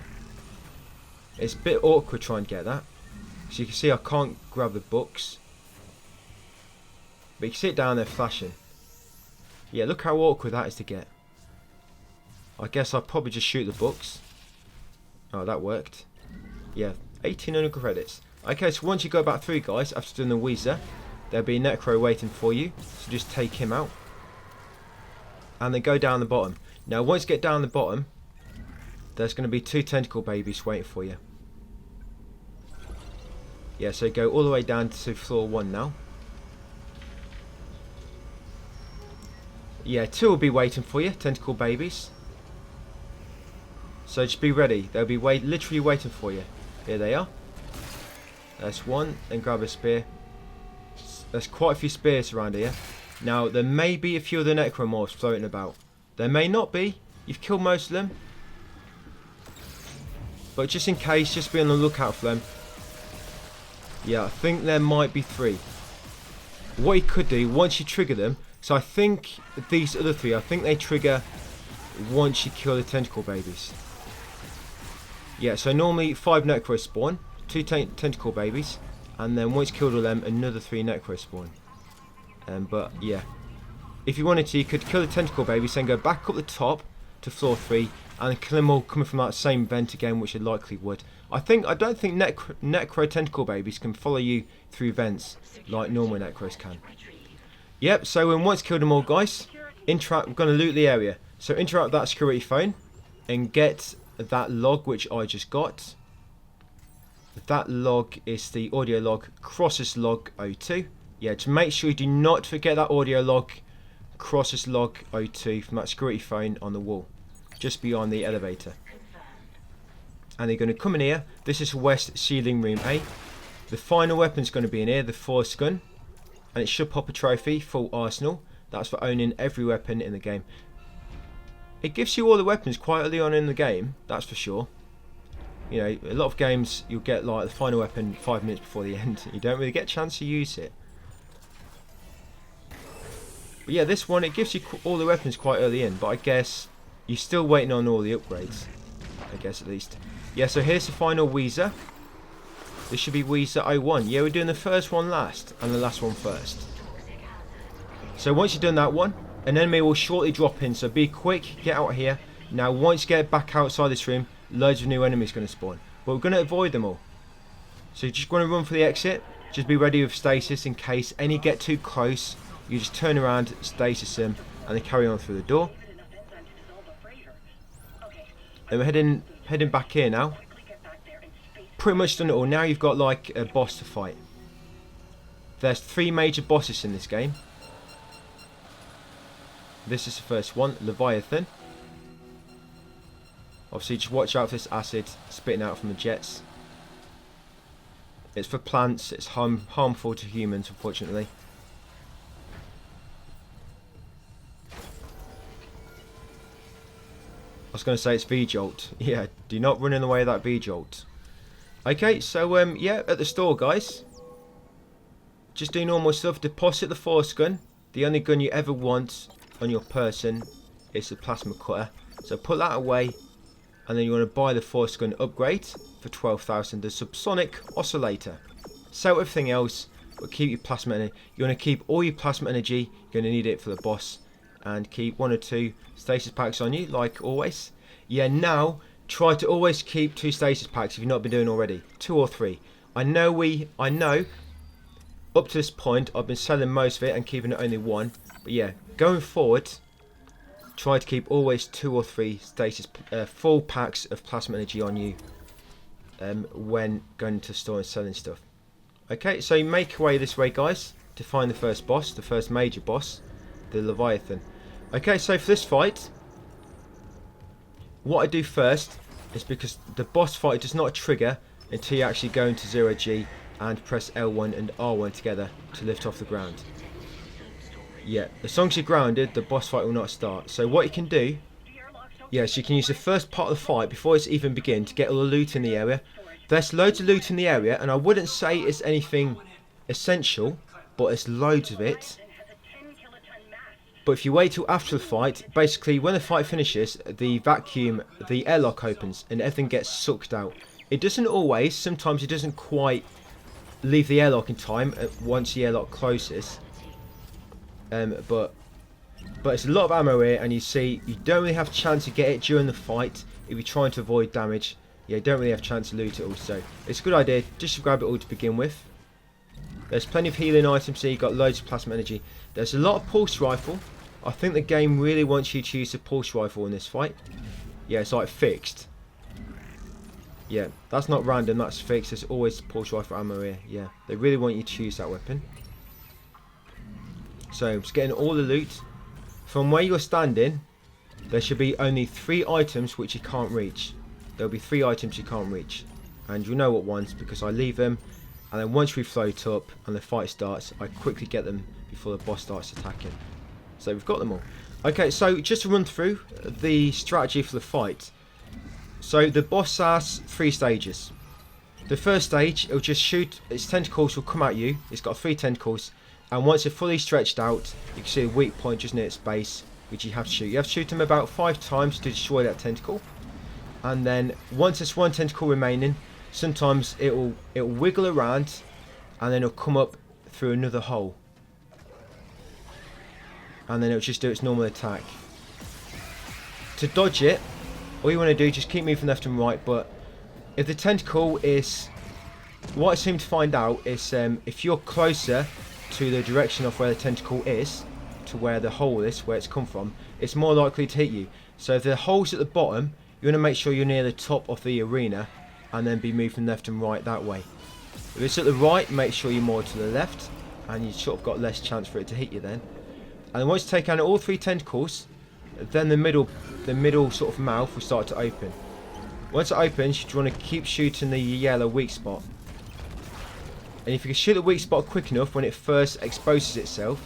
It's a bit awkward trying to get that. So you can see I can't grab the books. But you can see it down there flashing. Yeah, look how awkward that is to get. I guess I'll probably just shoot the books. Oh, that worked. Yeah, 1800 credits. Okay, so once you go back through, guys, after doing the Weezer, there'll be a Necro waiting for you. So just take him out. And then go down the bottom. Now, once you get down the bottom, there's going to be 2 tentacle babies waiting for you. Yeah, so go all the way down to floor 1 now. Yeah, 2 will be waiting for you, tentacle babies. So just be ready. They'll be literally waiting for you. Here they are. That's 1. Then grab a spear. There's quite a few spears around here. Now, there may be a few of the necromorphs floating about. There may not be. You've killed most of them. But just in case, just be on the lookout for them. Yeah, I think there might be 3. What you could do, once you trigger them... So I think these other 3, I think they trigger once you kill the tentacle babies. Yeah, so normally 5 necros spawn, 2 tentacle babies, and then once you killed all them, another 3 necros spawn. But yeah, if you wanted to, you could kill the tentacle babies, then go back up the top to floor 3, and kill them all coming from that same vent again, which it likely would. I don't think necro tentacle babies can follow you through vents like normal necros can. Yep, so once killed them all, guys, we're going to loot the area. So interrupt that security phone and get that log which I just got. That log is the audio log crosses log 02. Yeah, to make sure you do not forget that audio log, cross this log 02 from that security phone on the wall, just beyond the elevator. And they're going to come in here. This is West Sealing Room A. The final weapon's going to be in here, the Force Gun. And it should pop a trophy, full arsenal. That's for owning every weapon in the game. It gives you all the weapons quite early on in the game, that's for sure. You know, a lot of games you'll get like the final weapon 5 minutes before the end. You don't really get a chance to use it. But yeah, this one, it gives you all the weapons quite early in. But I guess you're still waiting on all the upgrades. I guess at least. Yeah, so here's the final Weezer. This should be Weezer 01. Yeah, we're doing the first one last and the last one first. So once you've done that one, an enemy will shortly drop in. So be quick, get out of here. Now once you get back outside this room, loads of new enemies going to spawn. But we're going to avoid them all. So you just want to run for the exit. Just be ready with stasis in case any get too close. You just turn around, stasis them, and then carry on through the door. Then we're heading back here now. Pretty much done it all. Now you've got like a boss to fight. There's 3 major bosses in this game. This is the first one, Leviathan. Obviously just watch out for this acid spitting out from the jets. It's for plants, it's harmful to humans unfortunately. I was going to say it's V-Jolt. Yeah, do not run in the way of that V-Jolt. Okay, so yeah, at the store guys. Just do normal stuff. Deposit the Force Gun. The only gun you ever want on your person is the plasma cutter. So put that away. And then you want to buy the Force Gun upgrade for 12,000. The subsonic oscillator. Sell everything else, but keep your plasma energy. You want to keep all your plasma energy. You're going to need it for the boss. And keep 1 or 2 stasis packs on you, like always. Yeah, now try to always keep 2 stasis packs if you've not been doing already. 2 or 3. I know up to this point I've been selling most of it and keeping it only 1. But yeah, going forward, try to keep always 2 or 3 stasis full packs of plasma energy on you when going to the store and selling stuff. Okay, so you make your way this way guys to find the first boss, the first major boss, the Leviathan. Okay, so for this fight, what I do first is because the boss fight does not trigger until you actually go into 0G and press L1 and R1 together to lift off the ground. Yeah, as long as you're grounded, the boss fight will not start. So what you can do, yes, you can use the first part of the fight before it's even begin to get all the loot in the area. There's loads of loot in the area, and I wouldn't say it's anything essential, but it's loads of it. But if you wait till after the fight, basically when the fight finishes, the airlock opens and everything gets sucked out. It doesn't always, sometimes it doesn't quite leave the airlock in time once the airlock closes. But it's a lot of ammo here, and you see you don't really have a chance to get it during the fight if you're trying to avoid damage. Yeah, you don't really have a chance to loot it all, so it's a good idea just to grab it all to begin with. There's plenty of healing items here, you've got loads of plasma energy. There's a lot of pulse rifle. I think the game really wants you to use the pulse rifle in this fight. Yeah, it's like fixed. Yeah, that's not random, that's fixed. There's always pulse rifle ammo here. Yeah, they really want you to use that weapon. So, I'm just getting all the loot. From where you're standing, there should be only 3 items which you can't reach. There'll be 3 items you can't reach. And you'll know what ones because I leave them. And then once we float up and the fight starts, I quickly get them before the boss starts attacking. So we've got them all. Okay, so just to run through the strategy for the fight. So the boss has 3 stages. The first stage, it'll just shoot, its tentacles will come at you. It's got 3 tentacles. And once they're fully stretched out, you can see a weak point just near its base, which you have to shoot. You have to shoot them about 5 times to destroy that tentacle. And then once there's 1 tentacle remaining, sometimes it'll wiggle around and then it'll come up through another hole. And then it'll just do its normal attack. To dodge it, all you want to do is just keep moving left and right, but if the tentacle is... What I seem to find out is if you're closer to the direction of where the tentacle is, to where the hole is, where it's come from, it's more likely to hit you. So if the hole's at the bottom, you want to make sure you're near the top of the arena and then be moving left and right that way. If it's at the right, make sure you're more to the left. and you sort of got less chance for it to hit you then. And once you take out all 3 tentacles, then the middle sort of mouth will start to open. Once it opens, you want to keep shooting the yellow weak spot. And if you can shoot the weak spot quick enough when it first exposes itself,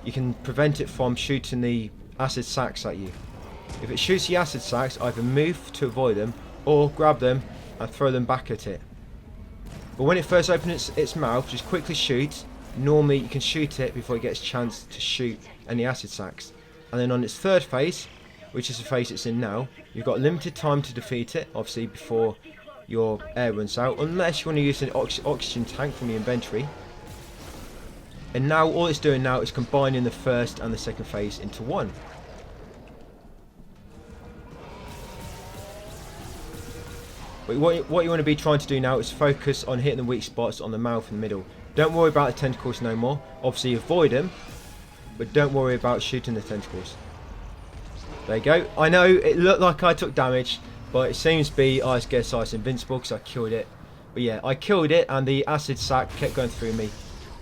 you can prevent it from shooting the acid sacs at you. If it shoots the acid sacs, either move to avoid them or grab them and throw them back at it. But when it first opens its mouth, just quickly shoot. Normally you can shoot it before it gets a chance to shoot any acid sacs. And then on its third phase, which is the phase it's in now, you've got limited time to defeat it, obviously before your air runs out, unless you want to use an oxygen tank from your inventory. And now all it's doing now is combining the first and the second phase into one. But what you want to be trying to do now is focus on hitting the weak spots on the mouth and the middle. Don't worry about the tentacles no more. Obviously avoid them, but don't worry about shooting the tentacles. There you go. I know it looked like I took damage, but it seems to be, I guess I was invincible because I killed it. But yeah, I killed it and the acid sac kept going through me.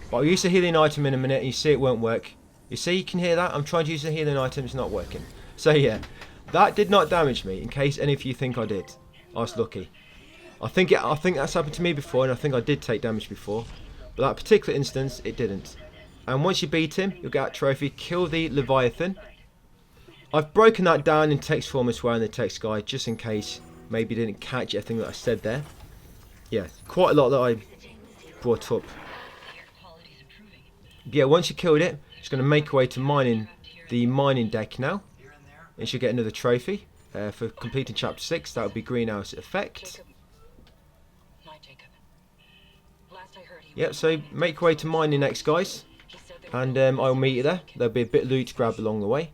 But I'll use the healing item in a minute and you see it won't work. You see, you can hear that? I'm trying to use the healing item, it's not working. So yeah, that did not damage me, in case any of you think I did. I was lucky. I think that's happened to me before, and I think I did take damage before. But that particular instance, it didn't. And once you beat him, you'll get that trophy. Kill the Leviathan. I've broken that down in text form as well in the text guide, just in case maybe you didn't catch everything that I said there. Yeah, quite a lot that I brought up. But yeah, once you killed it, it's going to make your way to mining the mining deck now. And you should get another trophy for completing chapter 6. That would be greenhouse effect. Yep, so make your way to mining next, guys. And I'll meet you there. There'll be a bit of loot grabbed along the way.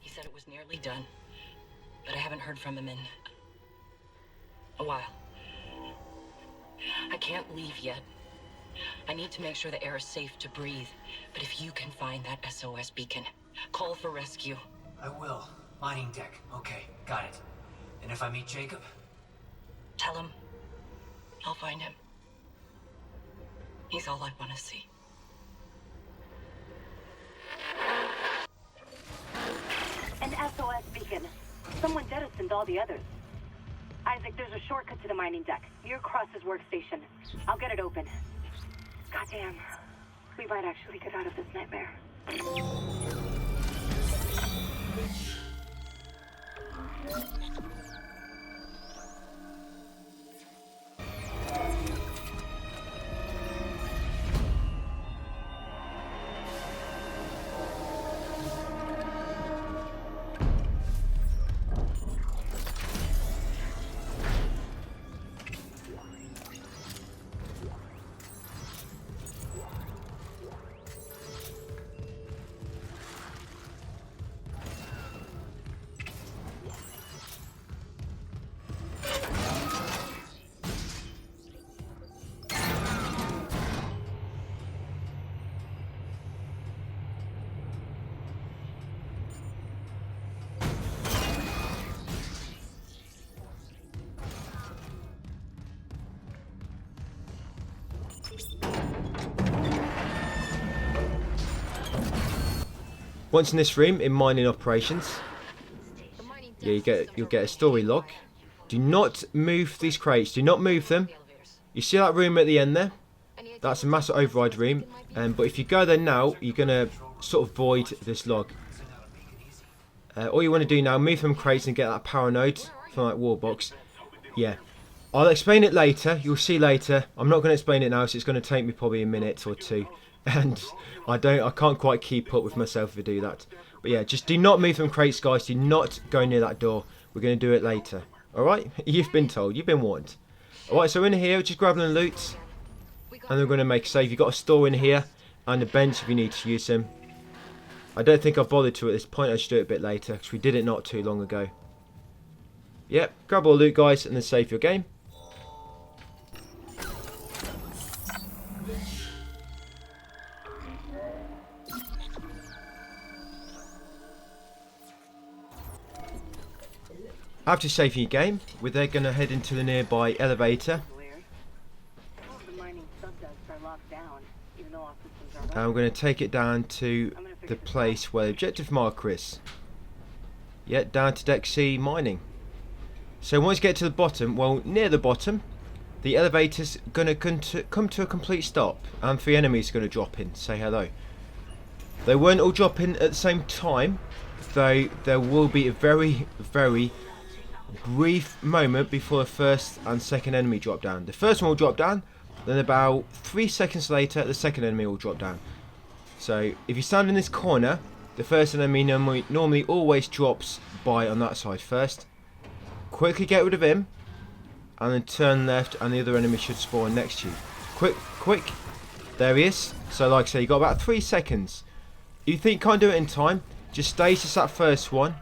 He said it was nearly done, but I haven't heard from him in a while. I can't leave yet. I need to make sure the air is safe to breathe. But if you can find that SOS beacon, call for rescue. I will. Mining deck. Okay, got it. And if I meet Jacob? Tell him I'll find him. He's all I want to see. An SOS beacon. Someone jettisoned all the others. Isaac, there's a shortcut to the mining deck, near Cross's workstation. I'll get it open. Goddamn. We might actually get out of this nightmare. Once in this room, in mining operations, yeah, you'll get a story log. Do not move these crates. Do not move them. You see that room at the end there? That's a massive override room. But if you go there now, you're gonna sort of void this log. All you want to do now, move from crates and get that power node from that wall box. Yeah, I'll explain it later. You'll see later. I'm not going to explain it now, so it's going to take me probably a minute or two. And I can't quite keep up with myself if I do that. But yeah, just do not move from crates, guys. Do not go near that door. We're going to do it later. Alright? You've been told. You've been warned. Alright, so in here, just grabbing the loot. And we're going to make a save. You've got a store in here. And a bench if you need to use them. I don't think I've bothered to at this point. I should do it a bit later, because we did it not too long ago. Yep, grab all the loot, guys, and then save your game. After saving your game, we're then going to head into the nearby elevator. All of the mining sub-desks are locked down, even though all systems are And we're going to take it down to the place where the objective marker is. Yeah, down to deck C mining. So once you get to the bottom, well, near the bottom, the elevator's going to come to a complete stop. And 3 enemies are going to drop in, say hello. They won't all drop in at the same time, though there will be a very, very brief moment before the first and second enemy drop down. The first one will drop down, then about 3 seconds later, the second enemy will drop down. So if you stand in this corner, the first enemy normally always drops by on that side first. Quickly get rid of him, and then turn left, and the other enemy should spawn next to you. Quick. There he is. So like I say, you got about 3 seconds. If you think you can't do it in time, just stasis that first one,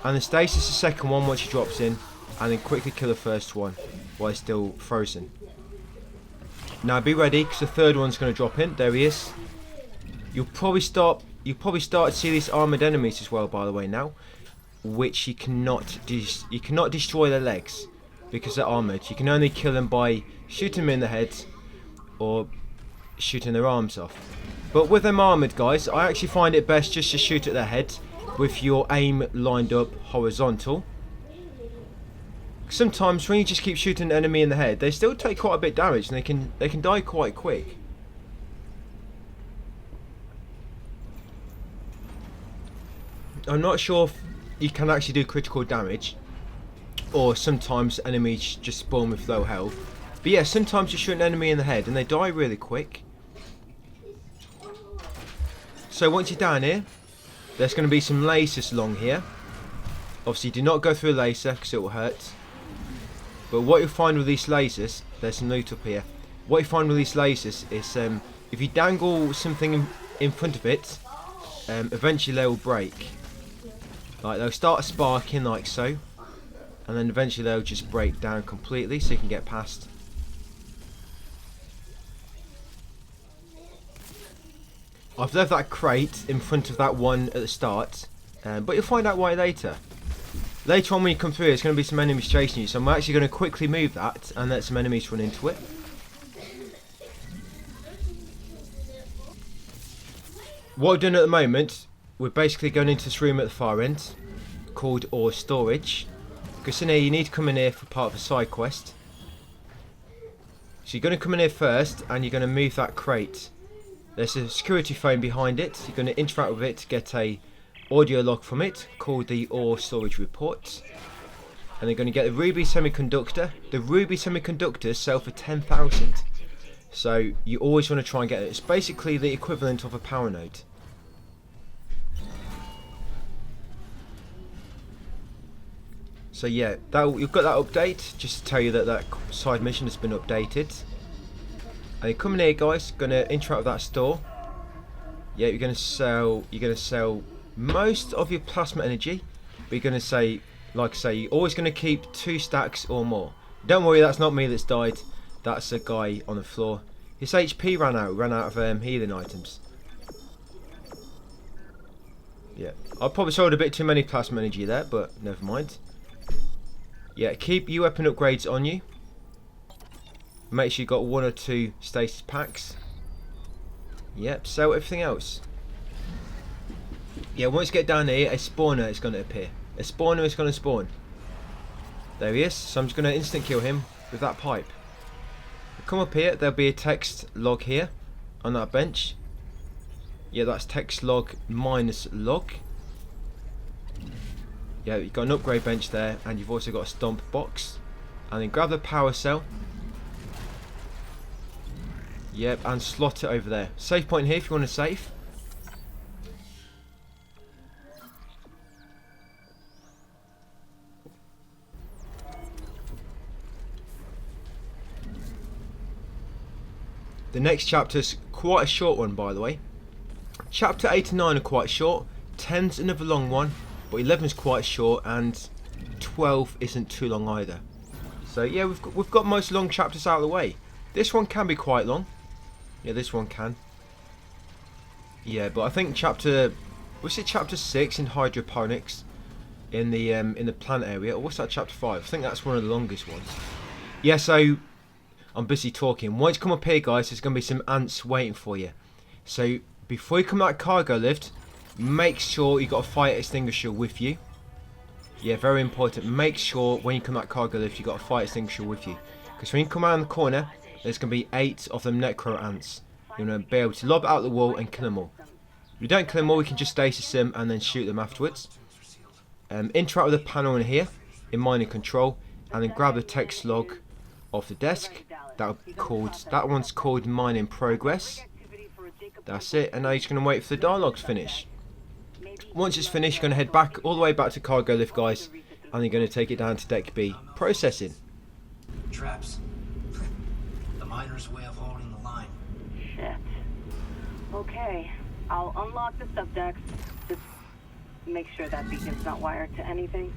and then stasis the second one once he drops in, and then quickly kill the first one while he's still frozen. Now be ready, because the third one's going to drop in. There he is. You'll probably start to see these armoured enemies as well, by the way, now, which you cannot destroy their legs because they're armoured. You can only kill them by shooting them in the head or shooting their arms off. But with them armoured guys, I actually find it best just to shoot at their head with your aim lined up horizontal. Sometimes when you just keep shooting an enemy in the head, they still take quite a bit of damage and they can die quite quick. I'm not sure if you can actually do critical damage, or sometimes enemies just spawn with low health. But yeah, sometimes you shoot an enemy in the head and they die really quick. So once you're down here, there's going to be some lasers along here. Obviously do not go through a laser because it will hurt. But what you'll find with these lasers, there's some loot up here. What you find with these lasers is if you dangle something in front of it, eventually they will break. Like they'll start sparking like so, and then eventually they'll just break down completely so you can get past. I've left that crate in front of that one at the start, but you'll find out why later. Later on when you come through, there's going to be some enemies chasing you, so I'm actually going to quickly move that and let some enemies run into it. What we're doing at the moment, we're basically going into this room at the far end, called ore storage. Because in here you need to come in here for part of a side quest. So you're going to come in here first, and you're going to move that crate. There's a security phone behind it. You're going to interact with it to get a audio log from it, called the ore storage report. And they're going to get the ruby semiconductor. The ruby semiconductors sell for 10,000. So you always want to try and get it. It's basically the equivalent of a power node. So yeah, you've got that update, just to tell you that that side mission has been updated. And you come in here guys, gonna interact with that store. Yeah, you're gonna sell most of your plasma energy, but you're gonna say, like I say, you're always gonna keep 2 stacks or more. Don't worry, that's not me that's died. That's a guy on the floor. His HP ran out of healing items. Yeah, I probably sold a bit too many plasma energy there, but never mind. Yeah, keep your weapon upgrades on you. Make sure you got 1 or 2 stasis packs. Yep, sell everything else. Yeah, once you get down here, a spawner is going to appear. A spawner is going to spawn. There he is. So I'm just going to instant kill him with that pipe. Come up here, there'll be a text log here on that bench. Yeah, that's text log minus log. Yeah, you've got an upgrade bench there, and you've also got a stomp box. And then grab the power cell. Yep, and slot it over there. Save point here if you want to save. The next chapter's quite a short one, by the way. Chapter 8 and 9 are quite short. 10's another long one. But 11's quite short, and 12 isn't too long either. So yeah, we've got most long chapters out of the way. This one can be quite long. Yeah, this one can. Yeah, but I think chapter 6 in Hydroponics in the plant area, or what's that, chapter 5? I think that's one of the longest ones. Yeah, so I'm busy talking. Once you come up here, guys, there's going to be some ants waiting for you. So before you come out cargo lift, make sure you got a fire extinguisher with you. Yeah, very important. Make sure when you come out cargo lift, you got a fire extinguisher with you. Because when you come around the corner, there's going to be 8 of them necro ants. You're going to be able to lob out the wall and kill them all. If you don't kill them all, you can just stasis them and then shoot them afterwards. Interact with the panel in here, in mining control, and then grab the text log off the desk. That one's called mine in progress. That's it, and now you're just going to wait for the dialogue to finish. Once it's finished, you're going to head back all the way back to cargo lift, guys, and you're going to take it down to deck B. Processing. Traps. The miner's way of holding the line. Shit. Okay, I'll unlock the subdecks. Just make sure that beacon's not wired to anything.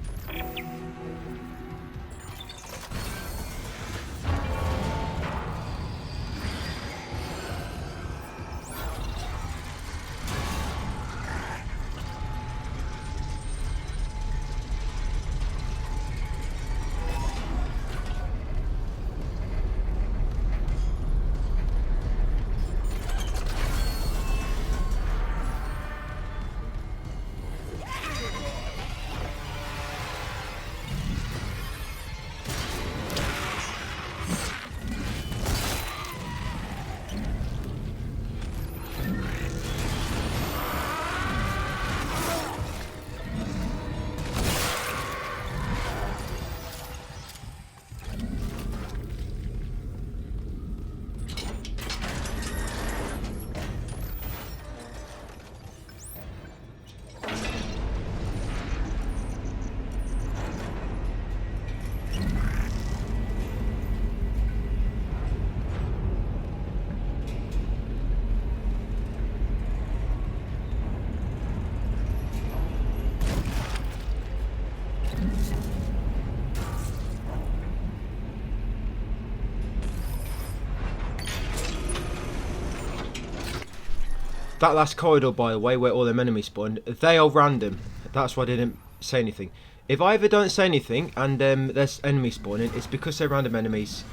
That last corridor, by the way, where all them enemies spawn, they are random. That's why I didn't say anything. If I ever don't say anything and there's enemies spawning, it's because they're random enemies,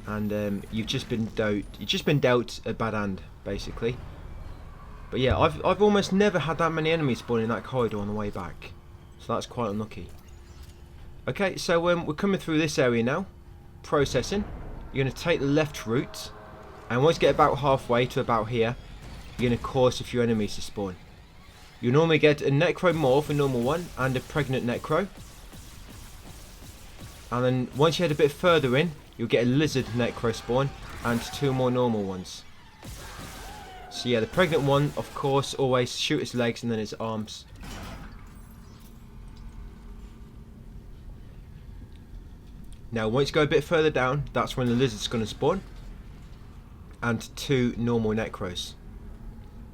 and you've just been dealt a bad hand, basically. But yeah, I've almost never had that many enemies spawning in that corridor on the way back, so that's quite unlucky. Okay, so we're coming through this area now. Processing. You're going to take the left route, and once you get about halfway to about here, you're going to cause a few enemies to spawn. You normally get a necromorph, a normal one, and a pregnant necro. And then once you head a bit further in, you'll get a lizard necro spawn and 2 more normal ones. So yeah, the pregnant one, of course, always shoot its legs and then its arms. Now once you go a bit further down, that's when the lizard's going to spawn. And 2 normal necros.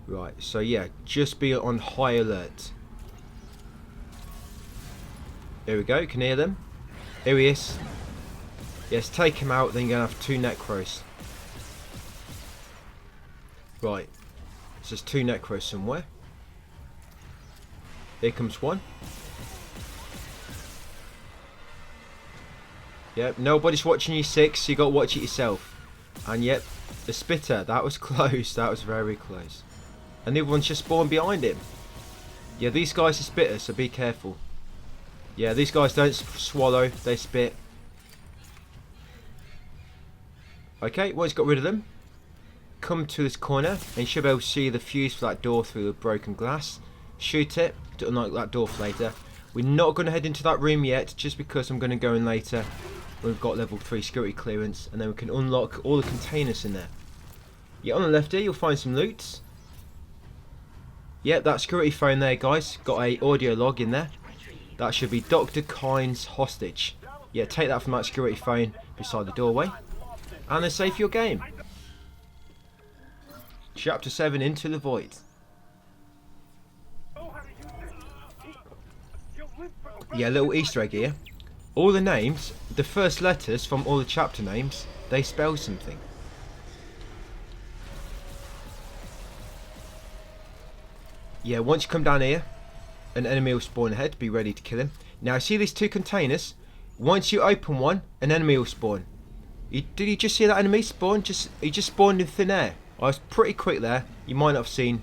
Right, so yeah, just be on high alert. Here we go, you can hear them. Here he is. Yes, take him out, then you're going to have 2 necros. Right, so there's 2 necros somewhere. Here comes one. Yep, nobody's watching you 6, so you got to watch it yourself. And yep, the spitter, that was close, that was very close. And the other one's just spawned behind him. Yeah, these guys are spitters, so be careful. Yeah, these guys don't swallow, they spit. Okay, once you got rid of them, come to this corner, and you should be able to see the fuse for that door through the broken glass. Shoot it to unlock that door for later. We're not going to head into that room yet, just because I'm going to go in later. We've got level 3 security clearance, and then we can unlock all the containers in there. Yeah, on the left here, you'll find some loot. Yeah, that security phone there, guys, got a audio log in there. That should be Dr. Kyne's hostage. Yeah, take that from that security phone beside the doorway. And then save your game. Chapter 7, Into the Void. Yeah, little Easter egg here. All the names, the first letters from all the chapter names, they spell something. Yeah, once you come down here, an enemy will spawn ahead, be ready to kill him. Now, see these 2 containers? Once you open one, an enemy will spawn. Did you just see that enemy spawn? He just spawned in thin air. I was pretty quick there. You might not have seen.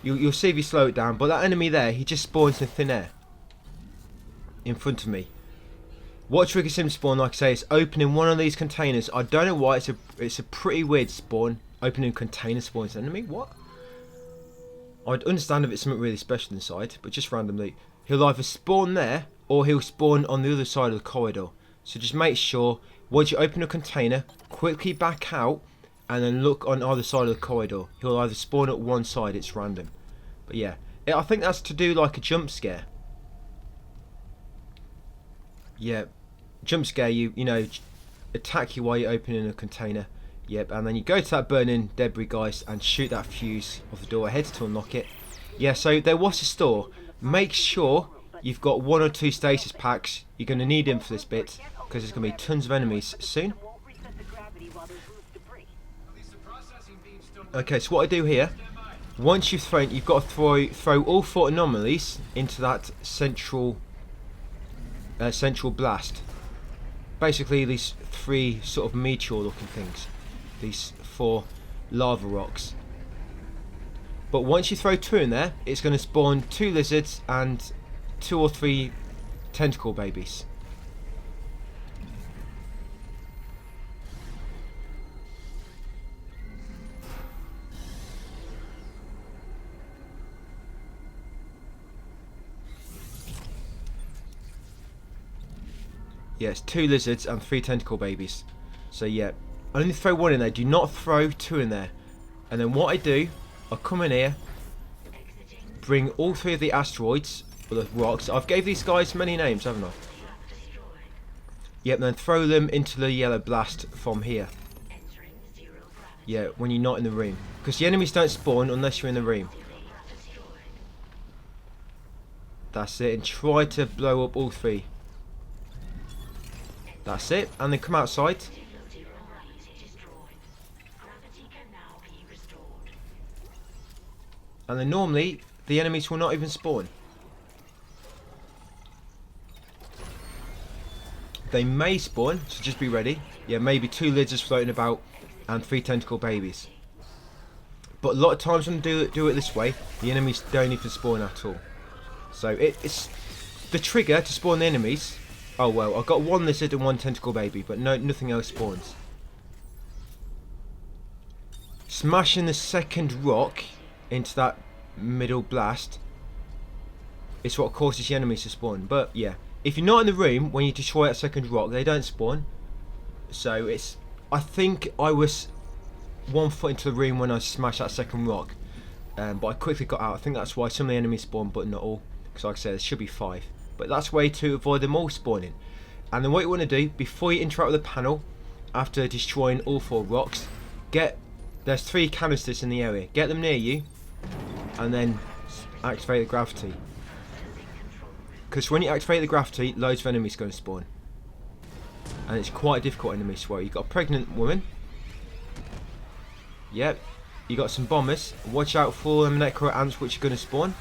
You'll see if you slow it down. But that enemy there, he just spawns in thin air. In front of me. What triggers him to spawn, like I say, is opening one of these containers. I don't know why. It's a pretty weird spawn. Opening a container spawns an enemy. What? I'd understand if it's something really special inside, but just randomly. He'll either spawn there, or he'll spawn on the other side of the corridor. So just make sure, once you open a container, quickly back out, and then look on either side of the corridor. He'll either spawn at one side, it's random. But yeah, I think that's to do like a jump scare. Yeah, jump scare you know, attack you while you're opening a container. Yep, and then you go to that burning debris, guys, and shoot that fuse of the door ahead to unlock it. Yeah, so there was a store. Make sure you've got 1 or 2 stasis packs. You're going to need them for this bit, because there's going to be tons of enemies soon. Okay, so what I do here, once you've thrown, you've got to throw all 4 anomalies into that central blast. Basically, these 3 sort of meteor-looking things. These 4 lava rocks. But once you throw 2 in there, it's going to spawn 2 lizards and 2 or 3 tentacle babies. Yes, 2 lizards and 3 tentacle babies. So yeah, only throw 1 in there. Do not throw 2 in there. And then what I do, I come in here, bring all 3 of the asteroids, or the rocks. I've gave these guys many names, haven't I? Yep, then throw them into the yellow blast from here. Yeah, when you're not in the room. Because the enemies don't spawn unless you're in the room. That's it, and try to blow up all 3. That's it, and then come outside. And then normally, the enemies will not even spawn. They may spawn, so just be ready. Yeah, maybe 2 lizards floating about and 3 tentacle babies. But a lot of times when they do it this way, the enemies don't even spawn at all. So it's the trigger to spawn the enemies. Oh well, I've got 1 lizard and 1 tentacle baby, but nothing else spawns. Smashing the second rock into that middle blast is what causes the enemies to spawn. But yeah, if you're not in the room when you destroy that second rock, they don't spawn. So it's, I think I was 1 foot into the room when I smashed that second rock, but I quickly got out. I think that's why some of the enemies spawn, but not all, because like I said, there should be 5. But that's a way to avoid them all spawning. And then what you want to do, before you interact with the panel, after destroying all 4 rocks, there's 3 canisters in the area. Get them near you, and then activate the gravity. Because when you activate the gravity, loads of enemies are going to spawn. And it's quite a difficult enemy as well. You've got a pregnant woman. Yep. You got some bombers. Watch out for them necro ants which are going to spawn.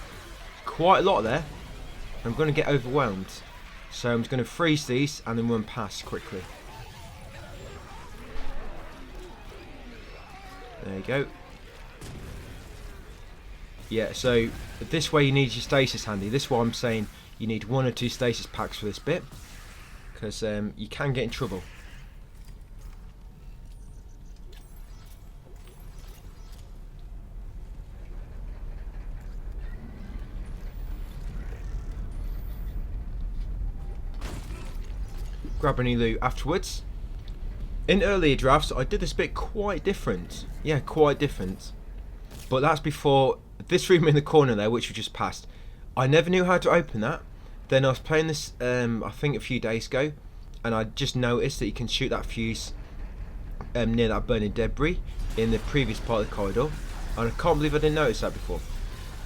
Quite a lot there. I'm going to get overwhelmed. So I'm just going to freeze these and then run past quickly. There you go. Yeah, so this way you need your stasis handy. This is why I'm saying you need 1 or 2 stasis packs for this bit. Because you can get in trouble. Grab any loot afterwards. In earlier drafts I did this bit quite different. Yeah, quite different. But that's before this room in the corner there, which we just passed. I never knew how to open that. Then I was playing this I think a few days ago, and I just noticed that you can shoot that fuse near that burning debris in the previous part of the corridor, and I can't believe I didn't notice that before.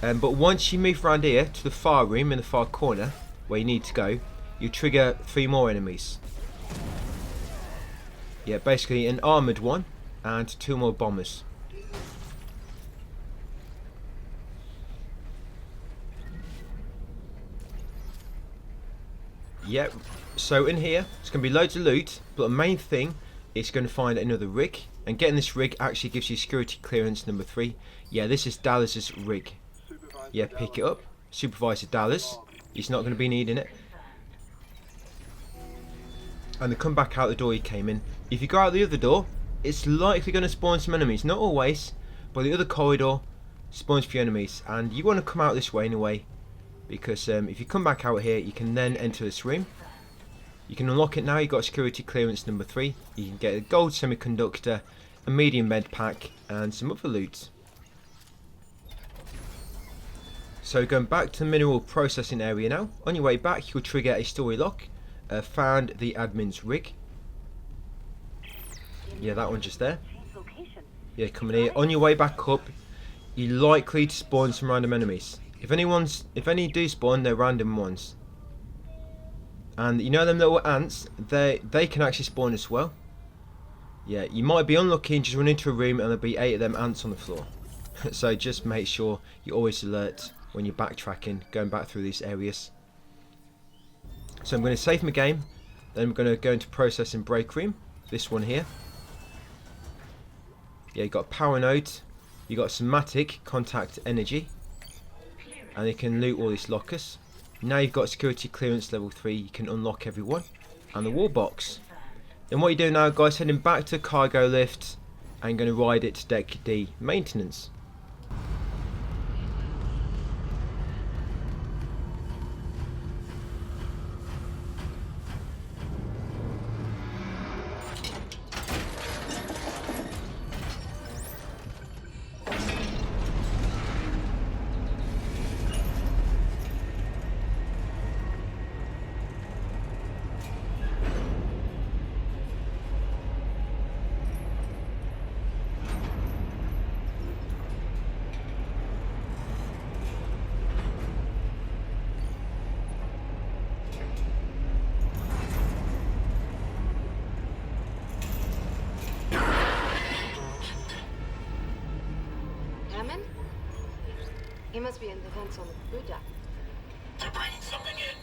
But once you move around here to the far room in the far corner where you need to go, you trigger 3 more enemies. Yeah, basically an armoured one and 2 more bombers. Yep, so in here it's going to be loads of loot, but the main thing it's going to find another rig, and getting this rig actually gives you security clearance number 3. Yeah, this is Dallas's rig. Yeah, pick it up. Supervisor Dallas. He's not going to be needing it. And they come back out the door he came in. If you go out the other door, it's likely going to spawn some enemies. Not always, but the other corridor spawns a few enemies. And you want to come out this way anyway, because if you come back out here, you can then enter this room. You can unlock it now. You've got security clearance number 3. You can get a gold semiconductor, a medium med pack, and some other loot. So going back to the mineral processing area now. On your way back, you'll trigger a story lock. Found the admin's rig. Yeah, that one just there. Yeah, coming here. On your way back up, you're likely to spawn some random enemies. If any do spawn, they're random ones. And you know them little ants, they can actually spawn as well. Yeah, you might be unlucky and just run into a room and there'll be 8 of them ants on the floor. So just make sure you're always alert when you're backtracking, going back through these areas. So I'm going to save my game, then I'm going to go into processing break room, this one here. Yeah, you got a power node, you got schematic, contact energy, and you can loot all these lockers. Now you've got security clearance level 3, you can unlock everyone, and the wall box. Then what you do now, guys, heading back to cargo lift and going to ride it to deck D, maintenance. He must be in the vents on the food deck. They're bringing something in.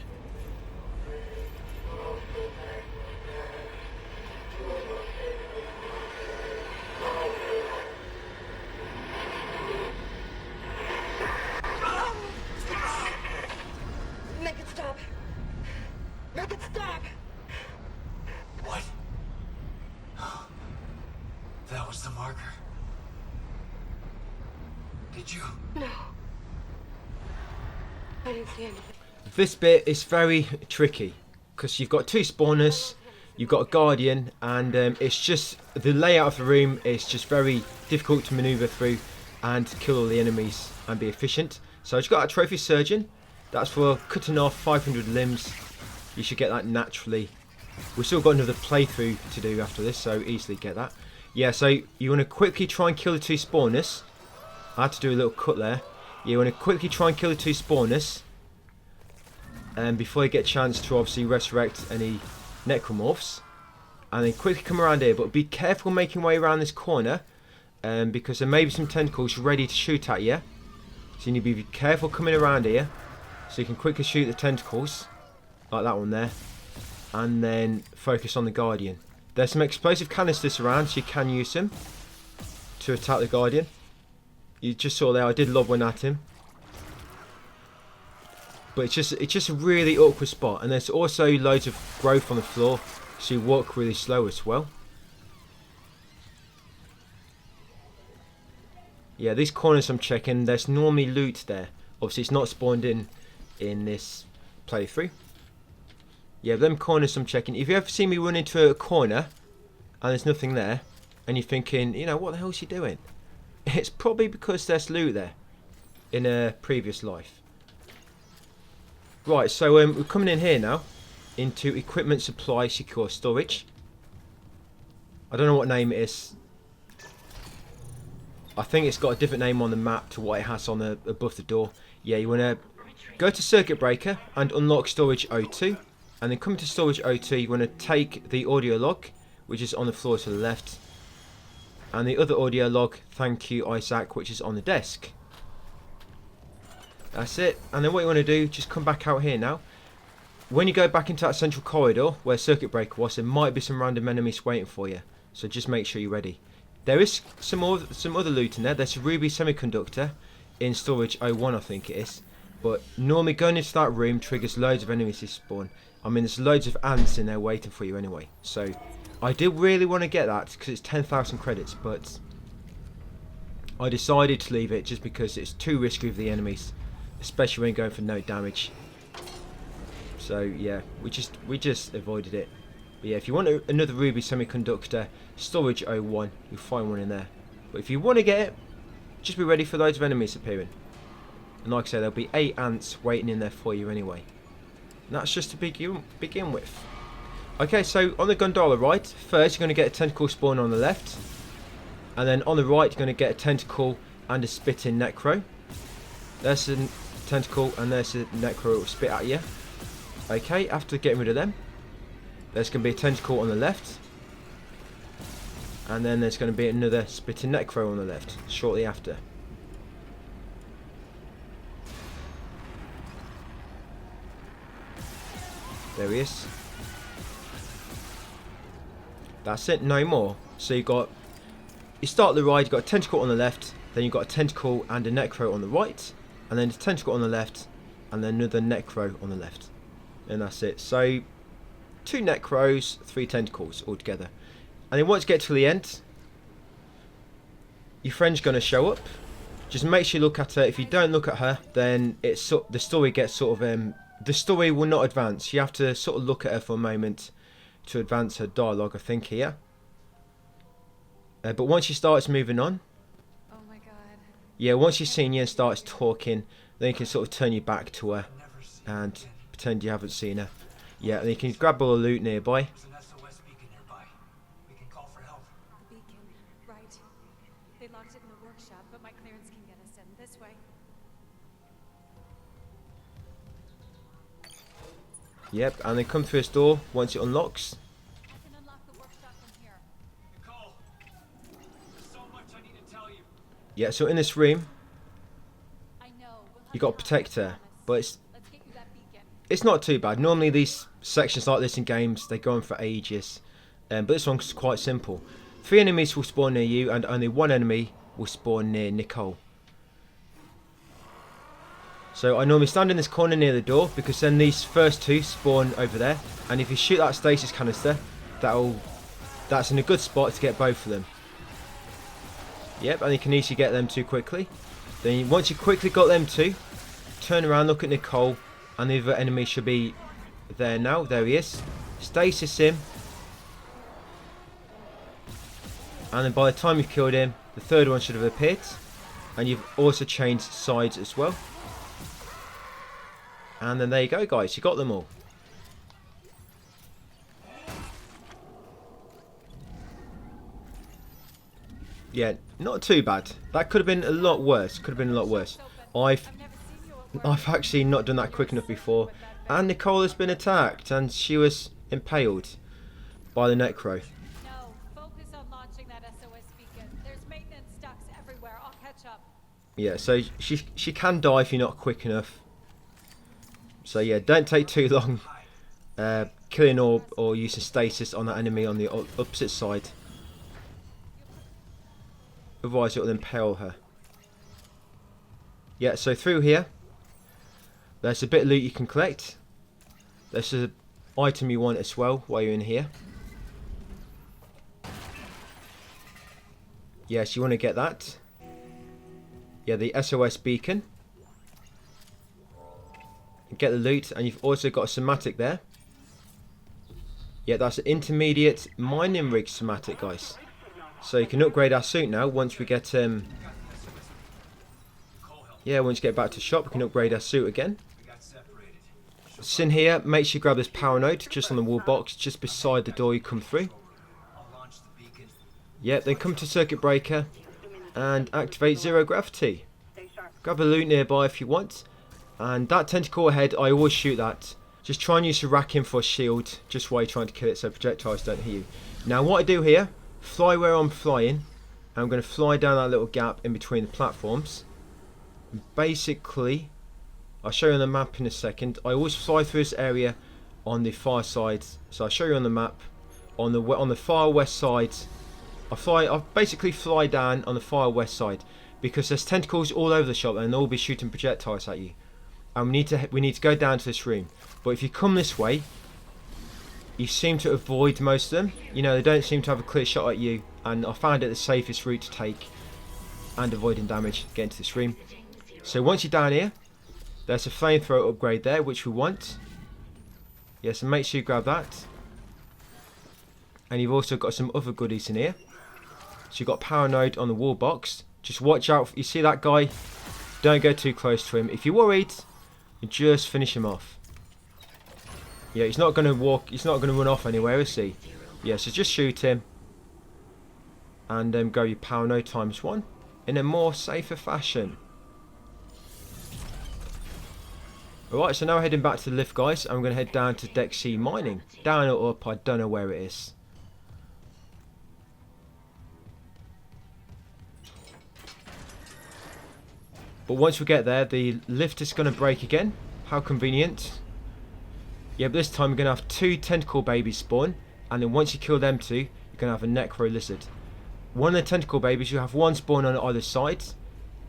Make it stop. Make it stop. What? That was the marker. Did you? No. I didn't see anything. This bit is very tricky because you've got 2 spawners, you've got a guardian, and it's just the layout of the room is just very difficult to maneuver through and kill all the enemies and be efficient. So I just got a trophy surgeon. That's for cutting off 500 limbs. You should get that naturally. We've still got another playthrough to do after this, so easily get that. Yeah, so you want to quickly try and kill the 2 spawners. I had to do a little cut there. You want to quickly try and kill the 2 spawners, and before you get a chance to obviously resurrect any necromorphs, and then quickly come around here. But be careful making way around this corner, because there may be some tentacles ready to shoot at you. So you need to be careful coming around here, so you can quickly shoot the tentacles, like that one there, and then focus on the guardian. There's some explosive canisters around, so you can use them to attack the guardian. You just saw there, I did lob one at him. But it's just a really awkward spot. And there's also loads of growth on the floor, so you walk really slow as well. Yeah, these corners I'm checking, there's normally loot there. Obviously it's not spawned in this playthrough. Yeah, them corners I'm checking. If you ever see me run into a corner and there's nothing there, and you're thinking, you know, what the hell is he doing? It's probably because there's loot there in a previous life. Right, so we're coming in here now into equipment supply secure storage. I don't know what name it is. I think it's got a different name on the map to what it has on the above the door. Yeah, you want to go to circuit breaker and unlock storage O2, and then come to storage O2. You want to take the audio log, which is on the floor to the left, and the other audio log, thank you Isaac, which is on the desk. That's it. And then what you want to do, just come back out here now. When you go back into that central corridor where circuit breaker was, there might be some random enemies waiting for you. so just make sure you're ready. There is some other loot in there. There's a ruby semiconductor in storage 01, I think it is. But normally going into that room triggers loads of enemies to spawn. I mean, there's loads of ants in there waiting for you anyway. So I did really want to get that because it's 10,000 credits, but I decided to leave it just because it's too risky with the enemies, especially when going for no damage. So yeah, we just avoided it. But yeah, if you want another ruby semiconductor, storage 01, you'll find one in there. But if you want to get it, just be ready for loads of enemies appearing. And like I said, there'll be 8 ants waiting in there for you anyway. And that's just to begin with. Okay, so on the gondola right, first you're going to get a tentacle spawn on the left. And then on the right you're going to get a tentacle and a spitting necro. There's a tentacle and there's a necro that will spit at you. Okay, after getting rid of them, there's going to be a tentacle on the left. And then there's going to be another spitting necro on the left, shortly after. There he is. That's it, no more. So you start the ride, you've got a tentacle on the left, then you've got a tentacle and a necro on the right, and then a tentacle on the left, and then another necro on the left. And that's it. So 2 necros, 3 tentacles altogether. And then once you get to the end, your friend's going to show up. Just make sure you look at her. If you don't look at her, then the story gets sort of the story will not advance. You have to sort of look at her for a moment to advance her dialogue, I think, here. But once she starts moving on, oh my god. Yeah, once she's seen you and starts talking, then you can sort of turn your back to her and pretend you haven't seen her. Yeah, and you can grab all the loot nearby. There's an SOS beacon nearby. We can call for help. The beacon, right. They locked it in the workshop, but my clearance can get us in this way. Yep, and they come through this door once it unlocks. I can unlock the workshop from here. Nicole, there's so much I need to tell you. Yeah, so in this room, I know. you got to protect her, but it's not too bad. Normally these sections like this in games, they go on for ages, but this one's quite simple. 3 enemies will spawn near you, and only 1 enemy will spawn near Nicole. So I normally stand in this corner near the door, because then these first 2 spawn over there, and if you shoot that stasis canister, that's in a good spot to get both of them. Yep, and you can easily get them 2 quickly. Then once you quickly got them 2, turn around, look at Nicole, and the other enemy should be there now. There he is. Stasis him. And then by the time you've killed him, the 3rd one should have appeared. And you've also changed sides as well. And then there you go, guys. You got them all. Yeah, not too bad. That could have been a lot worse. I've actually not done that quick enough before. And Nicole has been attacked, and she was impaled by the necro. No, focus on launching that SOS beacon. There's maintenance ducts everywhere. I'll catch up. Yeah, so she can die if you're not quick enough. So yeah, don't take too long killing or using stasis on that enemy on the opposite side. Otherwise it will impale her. Yeah, so through here, there's a bit of loot you can collect. There's an item you want as well while you're in here. Yes, you want to get that. Yeah, the SOS beacon. Get the loot, and you've also got a schematic there. Yeah, that's an intermediate mining rig schematic, guys. So you can upgrade our suit now once we get yeah, once you get back to shop, we can upgrade our suit again. It's in here. Make sure you grab this power node just on the wall box, just beside the door you come through. Yep, then come to circuit breaker and activate 0 gravity. Grab a loot nearby if you want. And that tentacle ahead, I always shoot that. Just try and use your racking for a shield, just while you're trying to kill it so projectiles don't hit you. Now what I do here, fly where I'm flying. I'm going to fly down that little gap in between the platforms. Basically, I'll show you on the map in a second. I always fly through this area on the far side. So I'll show you on the map. On the far west side I basically fly down on the far west side because there's tentacles all over the shop and they'll all be shooting projectiles at you. And we need to go down to this room. But if you come this way, you seem to avoid most of them. You know, they don't seem to have a clear shot at you. And I found it the safest route to take and avoiding damage, get into this room. So once you're down here, there's a flamethrower upgrade there, which we want. Yeah, so make sure you grab that. And you've also got some other goodies in here. So you've got power node on the wall box. Just watch out. You see that guy? Don't go too close to him. If you're worried, just finish him off. Yeah, he's not going to walk. He's not going to run off anywhere, is he? Yeah, so just shoot him. And then go your power node ×1 in a more safer fashion. Alright, so now we're heading back to the lift, guys. I'm going to head down to Deck C mining. Down or up, I don't know where it is. But once we get there, the lift is going to break again. How convenient. Yeah, but this time we're going to have 2 tentacle babies spawn. And then once you kill them 2, you're going to have a necro lizard. One of the tentacle babies, you have 1 spawn on either side.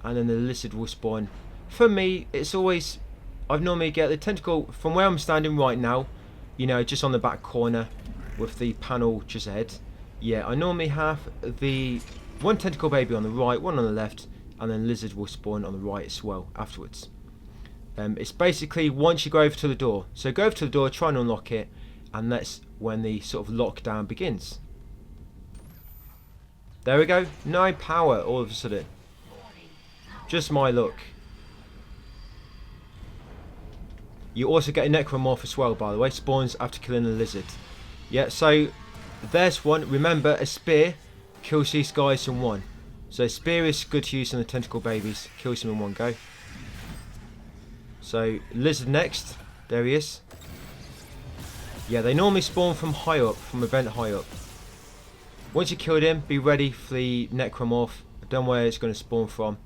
And then the lizard will spawn. For me, it's always... I normally get the tentacle from where I'm standing right now. You know, just on the back corner. With the panel just ahead. Yeah, I normally have the 1 tentacle baby on the right, 1 on the left. And then lizard will spawn on the right as well afterwards. It's basically once you go over to the door. So go over to the door, try and unlock it, and that's when the sort of lockdown begins. There we go. No power all of a sudden. Just my luck. You also get a necromorph as well, by the way. Spawns after killing a lizard. Yeah, so there's one. Remember, a spear kills these guys in 1. So spear is good to use on the tentacle babies. Kills them in 1 go. So lizard next. There he is. Yeah, they normally spawn from high up, from a vent high up. Once you killed him, be ready for the necromorph. I don't know where it's going to spawn from.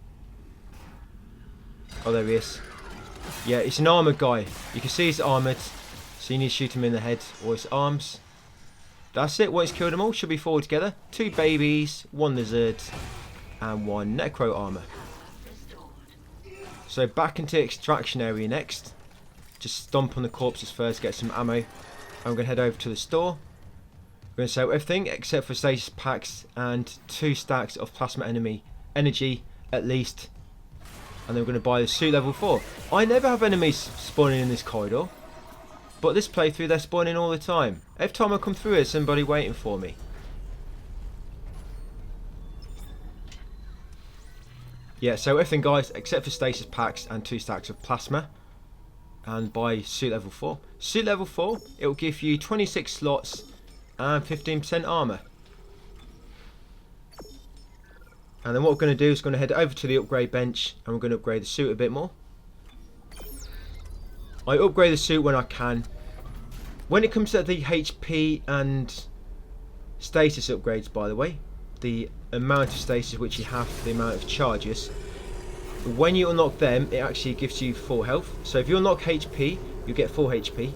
Oh, there he is. Yeah, it's an armoured guy. You can see he's armoured. So you need to shoot him in the head or his arms. That's it. Once you killed them all, should be 4 together. 2 babies, 1 lizard. And 1 necro armor. So back into the extraction area next. Just stomp on the corpses first, get some ammo. I'm going to head over to the store. We're going to sell everything except for stasis packs and 2 stacks of plasma energy at least. And then we're going to buy the suit level 4. I never have enemies spawning in this corridor. But this playthrough they're spawning all the time. Every time I come through there's somebody waiting for me. Yeah, so everything, guys, except for stasis packs and 2 stacks of plasma. And buy suit level 4. Suit level 4, it will give you 26 slots and 15% armor. And then what we're going to do is going to head over to the upgrade bench and we're going to upgrade the suit a bit more. I upgrade the suit when I can. When it comes to the HP and stasis upgrades, by the way, the amount of stasis which you have, the amount of charges, when you unlock them, it actually gives you full health. So if you unlock HP, you get full HP.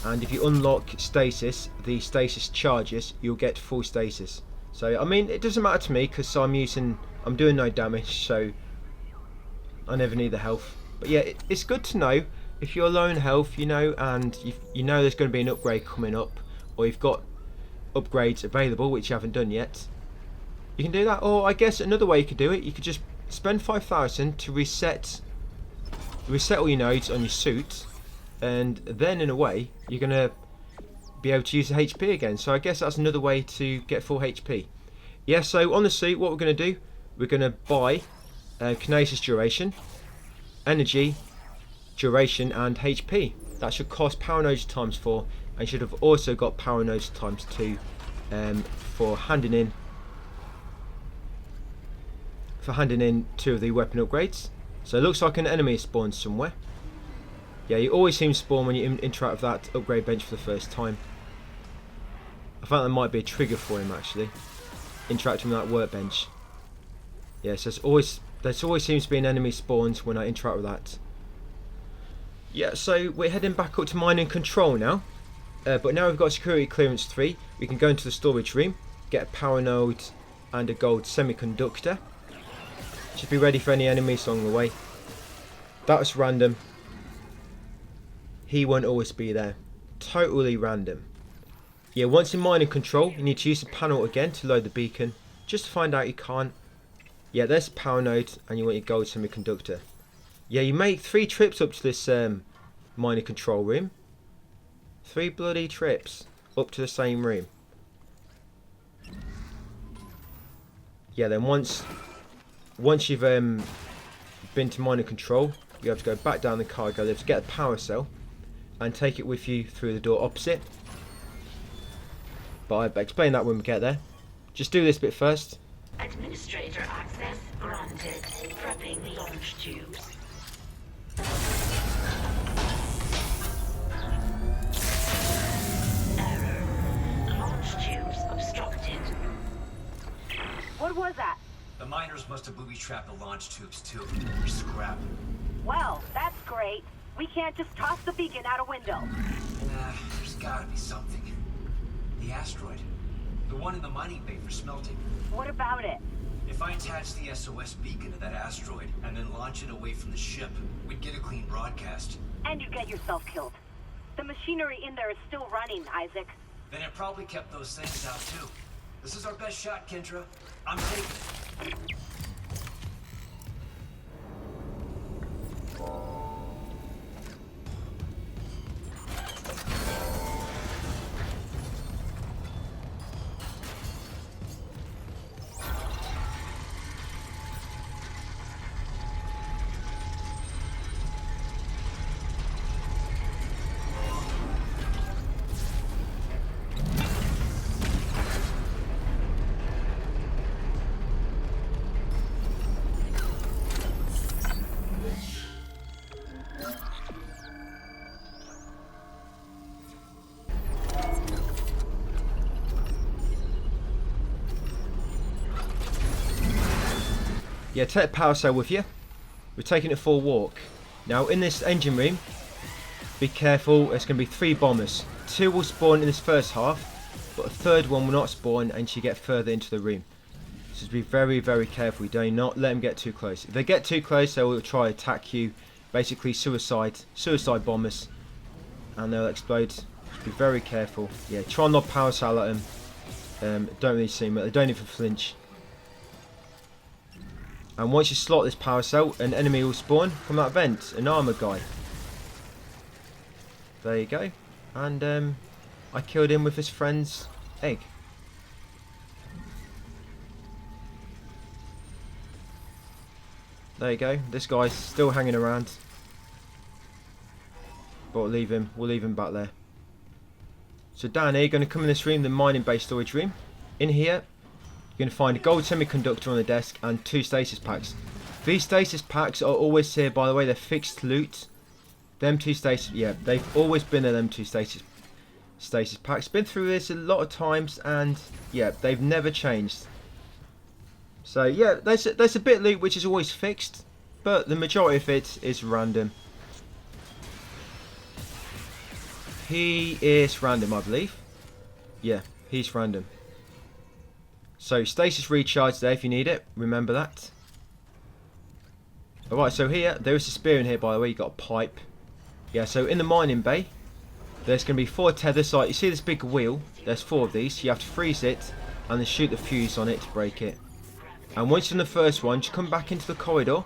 And if you unlock stasis, the stasis charges, you'll get full stasis. So I mean, it doesn't matter to me because I'm doing no damage, so I never need the health. But yeah, it's good to know if you're low in health, you know, and you know there's going to be an upgrade coming up, or you've got upgrades available which you haven't done yet. You can do that, or I guess another way you could do it, you could just spend 5,000 to reset all your nodes on your suit, and then in a way you're going to be able to use the HP again. So I guess that's another way to get full HP. Yeah, so on the suit what we're going to do, we're going to buy kinesis duration, energy, duration and HP. That should cost power nodes ×4 and should have also got power nodes ×2 for handing in 2 of the weapon upgrades. So it looks like an enemy spawns somewhere. Yeah, you always seem to spawn when you interact with that upgrade bench for the first time. I think that might be a trigger for him actually, interacting with that workbench. Yeah, so there always seems to be an enemy spawns when I interact with that. Yeah, so we're heading back up to mining control now. But now we've got security clearance 3, we can go into the storage room. get a power node and a gold semiconductor. Should be ready for any enemies along the way. That's random. He won't always be there. Totally random. Yeah, once in mining control, you need to use the panel again to load the beacon. Just to find out you can't. Yeah, there's the power node, and you want your gold semiconductor. Yeah, you make 3 trips up to this mining control room. 3 bloody trips up to the same room. Yeah, then once you've been to mining control, you have to go back down the cargo lift, get a power cell, and take it with you through the door opposite. But I'll explain that when we get there. Just do this bit first. Administrator access granted. Prepping launch tubes. Error. Launch tubes obstructed. What was that? The miners must have booby-trapped the launch tubes too. They're scrap. Well, that's great. We can't just toss the beacon out a window. There's gotta be something. The asteroid. The one in the mining bay for smelting. What about it? If I attach the SOS beacon to that asteroid and then launch it away from the ship, we'd get a clean broadcast. And you get yourself killed. The machinery in there is still running, Isaac. Then it probably kept those things out too. This is our best shot, Kendra. I'm taking it. Yeah, take the power cell with you. We're taking it for a walk. Now in this engine room, be careful, there's going to be 3 bombers. 2 will spawn in this first half, but a 3rd one will not spawn until you get further into the room. So just be very, very careful. You do not let them get too close. If they get too close, they will try to attack you. Basically suicide bombers. And they'll explode. Just be very careful. Yeah, try not power cell at them. Don't really see them, but they don't even flinch. And once you slot this power cell, an enemy will spawn from that vent, an armor guy. There you go. And I killed him with his friend's egg. There you go. This guy's still hanging around. But we'll leave him back there. So down here, you're going to come in this room, the mining base storage room. In here, you're going to find a gold semiconductor on the desk and 2 stasis packs. These stasis packs are always here, by the way. They're fixed loot. Them 2 stasis, yeah, they've always been there. Them 2 stasis packs. Been through this a lot of times, and yeah, they've never changed. So yeah, there's a bit of loot which is always fixed, but the majority of it is random. He is random, I believe. Yeah, he's random. So stasis recharge there if you need it. Remember that. Alright, so here, there is a spear in here, by the way. You got a pipe. Yeah, so in the mining bay, there's going to be 4 tethers. Like, you see this big wheel? There's 4 of these. You have to freeze it and then shoot the fuse on it to break it. And once you're in the first one, just come back into the corridor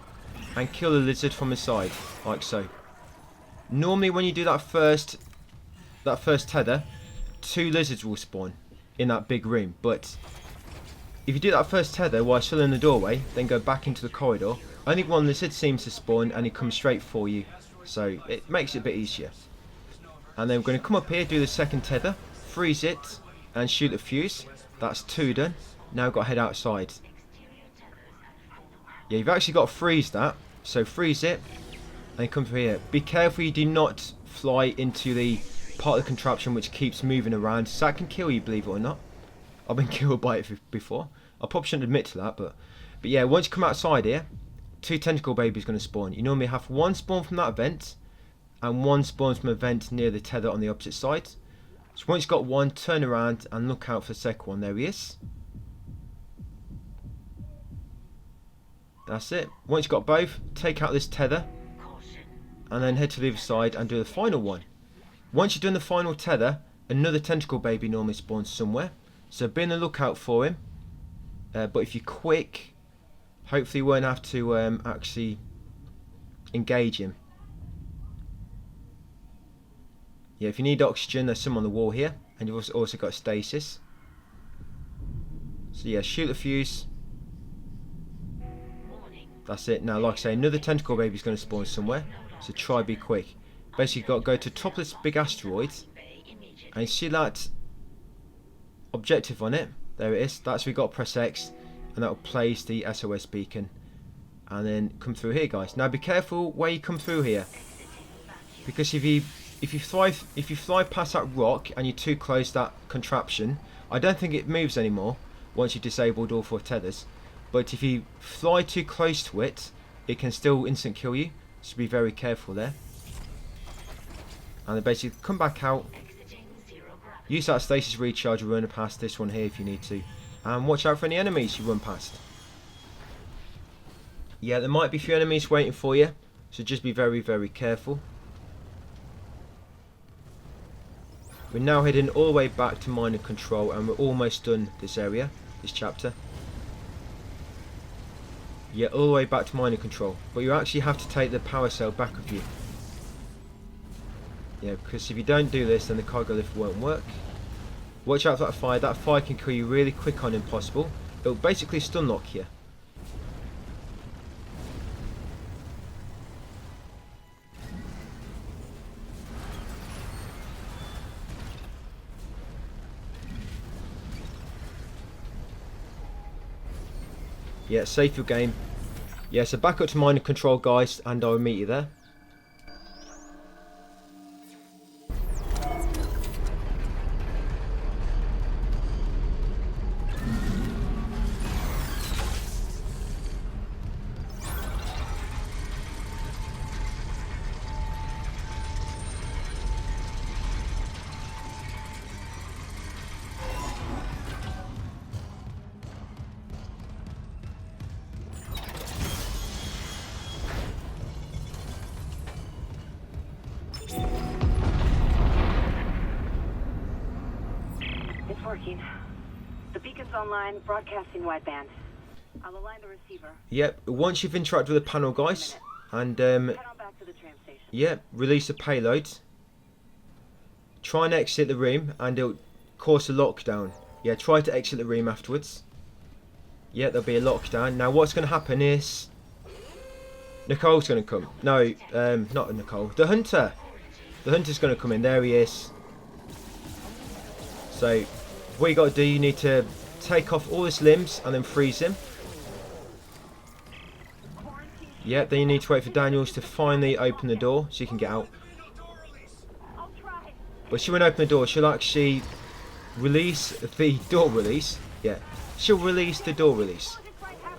and kill the lizard from the side, like so. Normally when you do that first tether, 2 lizards will spawn in that big room. But if you do that first tether while still in the doorway, then go back into the corridor, only 1 lizard seems to spawn and he comes straight for you. So it makes it a bit easier. And then we're going to come up here, do the second tether, freeze it, and shoot the fuse. That's 2 done. Now we've got to head outside. Yeah, you've actually got to freeze that. So freeze it, and come through here. Be careful you do not fly into the part of the contraption which keeps moving around. So that can kill you, believe it or not. I've been killed by it before. I probably shouldn't admit to that, but yeah, once you come outside here, 2 tentacle babies going to spawn. You normally have 1 spawn from that vent, and 1 spawns from a vent near the tether on the opposite side. So once you've got one, turn around and look out for the second one. There he is. That's it. Once you've got both, take out this tether and then head to the other side and do the final one. Once you've done the final tether, another tentacle baby normally spawns somewhere. So be on the lookout for him. But if you're quick, hopefully you won't have to actually engage him. Yeah, if you need oxygen, there's some on the wall here. And you've also got stasis. So yeah, shoot the fuse. That's it. Now, like I say, another tentacle baby is going to spawn somewhere. So try be quick. Basically, you've got to go to the top of this big asteroid. And you see that objective on it. There it is. That's where you've got to press X. And that will place the SOS beacon. And then come through here, guys. Now, be careful where you come through here. Because if you fly past that rock and you're too close to that contraption, I don't think it moves anymore once you've disabled all 4 tethers. But if you fly too close to it, it can still instant kill you. So be very careful there. And then basically come back out. Use that stasis recharge, run past this one here if you need to. And watch out for any enemies you run past. Yeah, there might be a few enemies waiting for you. So just be very, very careful. We're now heading all the way back to Mind and Control, and we're almost done this area, this chapter. Yeah, all the way back to Mind and Control. But you actually have to take the power cell back with you. Yeah, because if you don't do this, then the cargo lift won't work. Watch out for that fire. That fire can kill you really quick on Impossible. It'll basically stun lock you. Yeah, save your game. Yeah, so back up to Mind and Control, guys, and I'll meet you there. Working. The beacon's online, broadcasting wideband. I'll align the receiver. Yep, once you've interacted with the panel, guys, and Head on back to the tram station. yep, release the payload. Try and exit the room, and it'll cause a lockdown. Yeah, try to exit the room afterwards. Yeah, there'll be a lockdown. Now, what's going to happen is Nicole's going to come. No, not Nicole. The Hunter. The Hunter's going to come in. There he is. So what you got to do, you need to take off all his limbs and then freeze him. Yeah, then you need to wait for Daniels to finally open the door so you can get out. But she won't open the door, she'll actually release the door release. Yeah, she'll release the door release.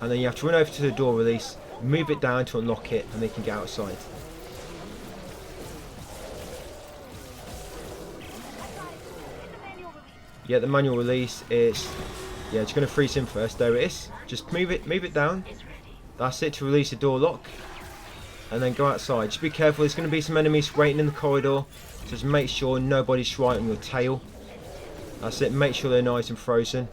And then you have to run over to the door release, move it down to unlock it, and they can get outside. Yeah, the manual release is, yeah, it's going to freeze him first. There it is. Just move it down. That's it to release the door lock. And then go outside. Just be careful, there's going to be some enemies waiting in the corridor. So just make sure nobody's right on your tail. That's it, make sure they're nice and frozen.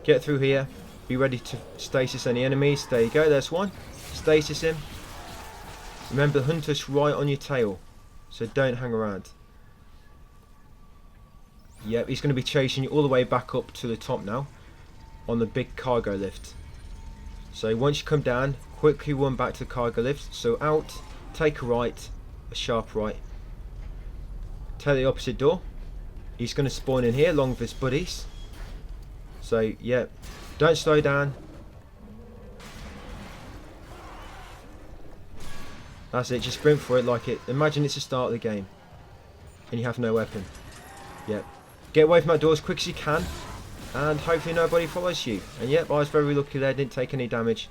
Get through here. Be ready to stasis any enemies. There you go, there's one. Stasis him. Remember, the Hunter's right on your tail. So don't hang around. Yep, he's going to be chasing you all the way back up to the top now on the big cargo lift. So once you come down, quickly run back to the cargo lift. So out, take a right, a sharp right. Take the opposite door. He's going to spawn in here along with his buddies. So yeah, don't slow down. That's it, just sprint for it like it. Imagine it's the start of the game and you have no weapon. Yep. Get away from that door as quick as you can, and hopefully nobody follows you. And yep, I was very lucky there, didn't take any damage.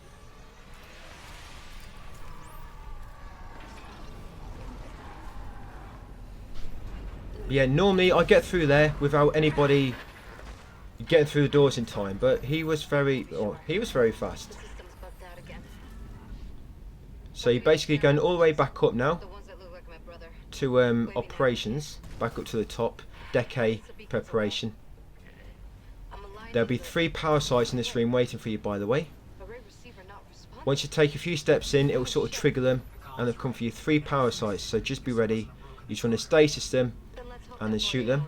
Yeah, normally I get through there without anybody getting through the doors in time, but he was very fast. So you're basically going all the way back up now to operations, back up to the top, Deck preparation. There'll be 3 power sites in this room waiting for you, by the way. Once you take a few steps in, it will sort of trigger them, and they'll come for you 3 power sites, so just be ready. You just want to stasis them, and then shoot them.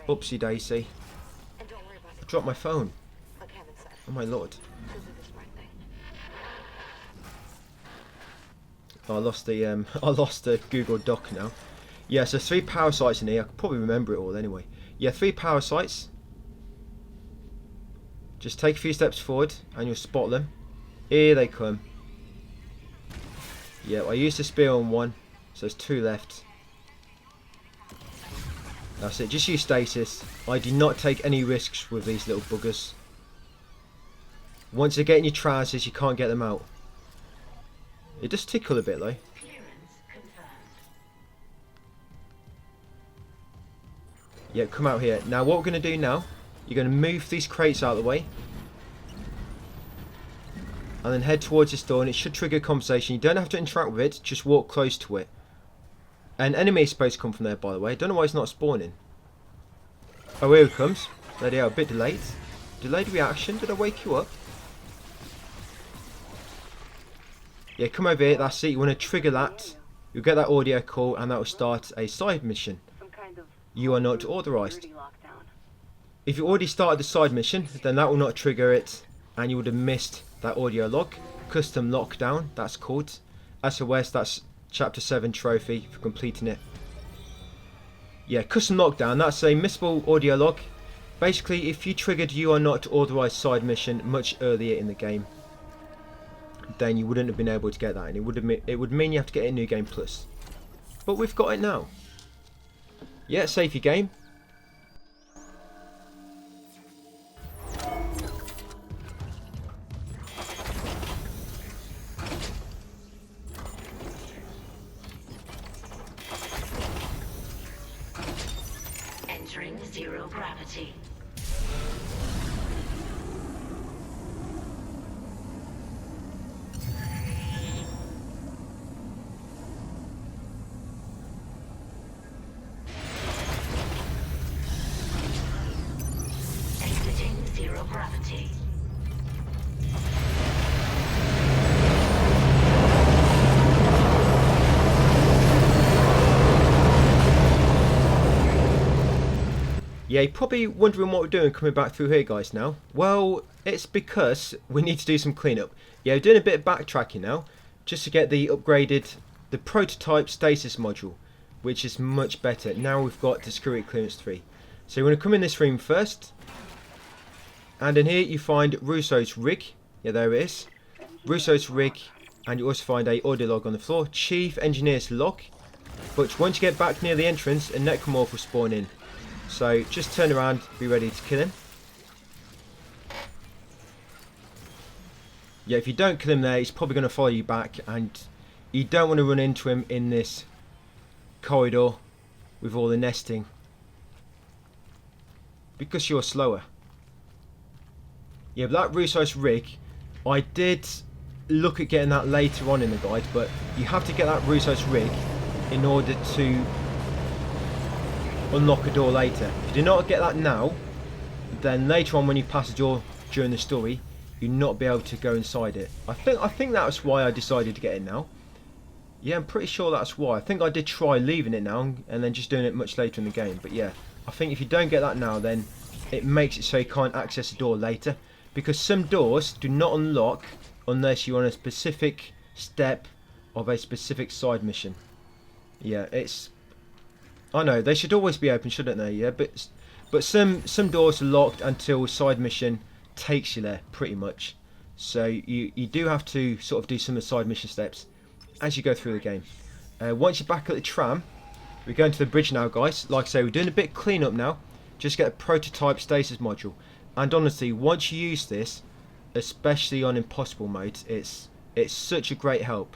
Oopsie daisy. I dropped my phone. Oh my lord. Oh, I lost the Google Doc now. Yeah, so 3 power sites in here. I could probably remember it all anyway. Yeah, 3 power sites. Just take a few steps forward and you'll spot them. Here they come. Yeah, I used the spear on 1, so there's 2 left. That's it, just use stasis. I do not take any risks with these little buggers. Once they get in your trousers, you can't get them out. It does tickle a bit though. Yeah, come out here. Now what we're going to do now, you're going to move these crates out of the way. And then head towards this door, and it should trigger a conversation. You don't have to interact with it, just walk close to it. An enemy is supposed to come from there, by the way. Don't know why it's not spawning. Oh, here it comes. There they are, a bit delayed. Delayed reaction. Did I wake you up? Yeah, come over here. That's it. You want to trigger that. You'll get that audio call, and that will start a side mission. You are not authorized. If you already started the side mission, then that will not trigger it, and you would have missed that audio log. Custom lockdown, that's called. SOS, that's Chapter 7 trophy for completing it. Yeah, custom lockdown, that's a missable audio log. Basically, if you triggered you are not authorized side mission much earlier in the game, then you wouldn't have been able to get that, and it would mean you have to get a new game plus. But we've got it now. Yeah, save your game. Entering 0 gravity. Exiting 0 gravity. Yeah, you're probably wondering what we're doing coming back through here, guys, now. Well, it's because we need to do some cleanup. Yeah, we're doing a bit of backtracking now, just to get the prototype stasis module, which is much better. Now we've got Security Clearance 3. So you want to come in this room first, and in here you find Russo's rig. Yeah, there it is. Russo's rig, and you also find a audio log on the floor. Chief Engineer's log. But once you get back near the entrance, a necromorph will spawn in. So just turn around, be ready to kill him. Yeah, if you don't kill him there, he's probably going to follow you back, and you don't want to run into him in this corridor with all the nesting, because you're slower. Yeah, but that Russo's rig, I did look at getting that later on in the guide, but you have to get that Russo's rig in order to unlock a door later. If you do not get that now, then later on when you pass a door during the story, you'll not be able to go inside it. I think that's why I decided to get it now. Yeah, I'm pretty sure that's why. I think I did try leaving it now and then just doing it much later in the game. But yeah, I think if you don't get that now, then it makes it so you can't access the door later, because some doors do not unlock unless you're on a specific step of a specific side mission. Yeah, it's... I know, they should always be open, shouldn't they? Yeah, but some doors are locked until side mission takes you there, pretty much. So you do have to sort of do some of the side mission steps as you go through the game. Once you're back at the tram, we're going to the bridge now, guys. Like I say, we're doing a bit of cleanup now. Just get a prototype stasis module. And honestly, once you use this, especially on impossible mode, it's such a great help.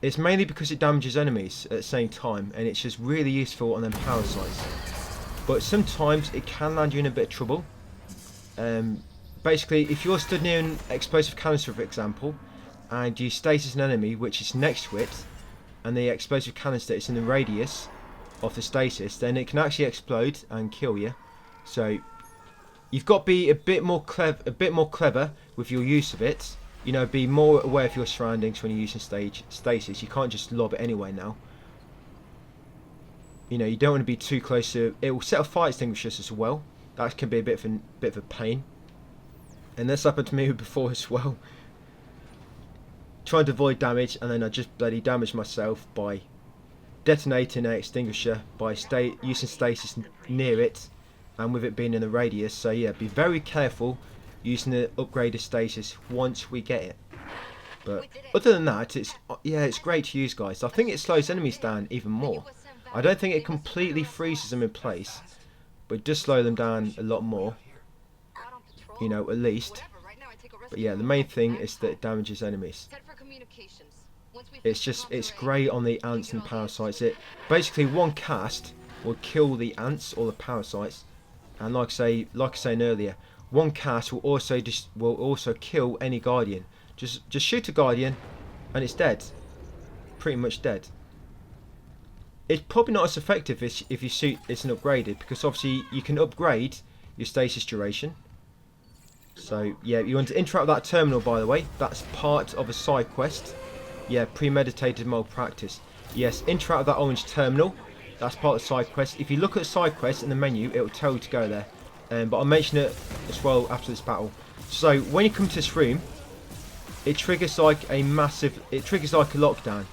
It's mainly because it damages enemies at the same time, and it's just really useful on them parasites. But sometimes it can land you in a bit of trouble. Basically, if you're stood near an explosive canister, for example, and you stasis an enemy which is next to it, and the explosive canister is in the radius of the stasis, then it can actually explode and kill you. So you've got to be a bit more clever with your use of it. You know, be more aware of your surroundings when you're using stasis. You can't just lob it anyway now. You know, you don't want to be too close to. It will set off fire extinguishers as well. That can be a bit of a pain. And this happened to me before as well. Trying to avoid damage, and then I just bloody damaged myself by detonating an extinguisher by using stasis near it, and with it being in the radius. So yeah, be very careful using the upgraded stasis once we get it. But other than that, it's great to use, guys. I think it slows enemies down even more. I don't think it completely freezes them in place, but it does slow them down a lot more, you know, at least. But yeah, the main thing is that it damages enemies. It's great on the ants and parasites. It basically, one cast will kill the ants or the parasites, and like I was saying earlier, one cast will also kill any guardian. Just shoot a guardian, and it's dead. Pretty much dead. It's probably not as effective if you shoot it's an upgraded, because obviously you can upgrade your stasis duration. So yeah, you want to interact with that terminal, by the way. That's part of a side quest. Yeah, premeditated malpractice. Yes, interact with that orange terminal. That's part of the side quest. If you look at the side quest in the menu, it will tell you to go there. But I'll mention it as well after this battle. So when you come to this room, it triggers like a lockdown.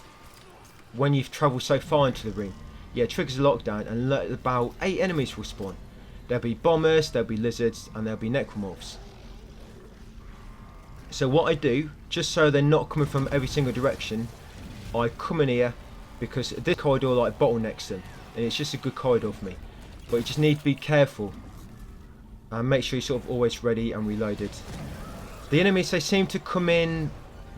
When you've travelled so far into the room, yeah, it triggers a lockdown, and about 8 enemies will spawn. There'll be bombers, there'll be lizards, and there'll be necromorphs. So what I do, just so they're not coming from every single direction, I come in here because this corridor like bottlenecks them, and it's just a good corridor for me. But you just need to be careful and make sure you're sort of always ready and reloaded. The enemies, they seem to come in,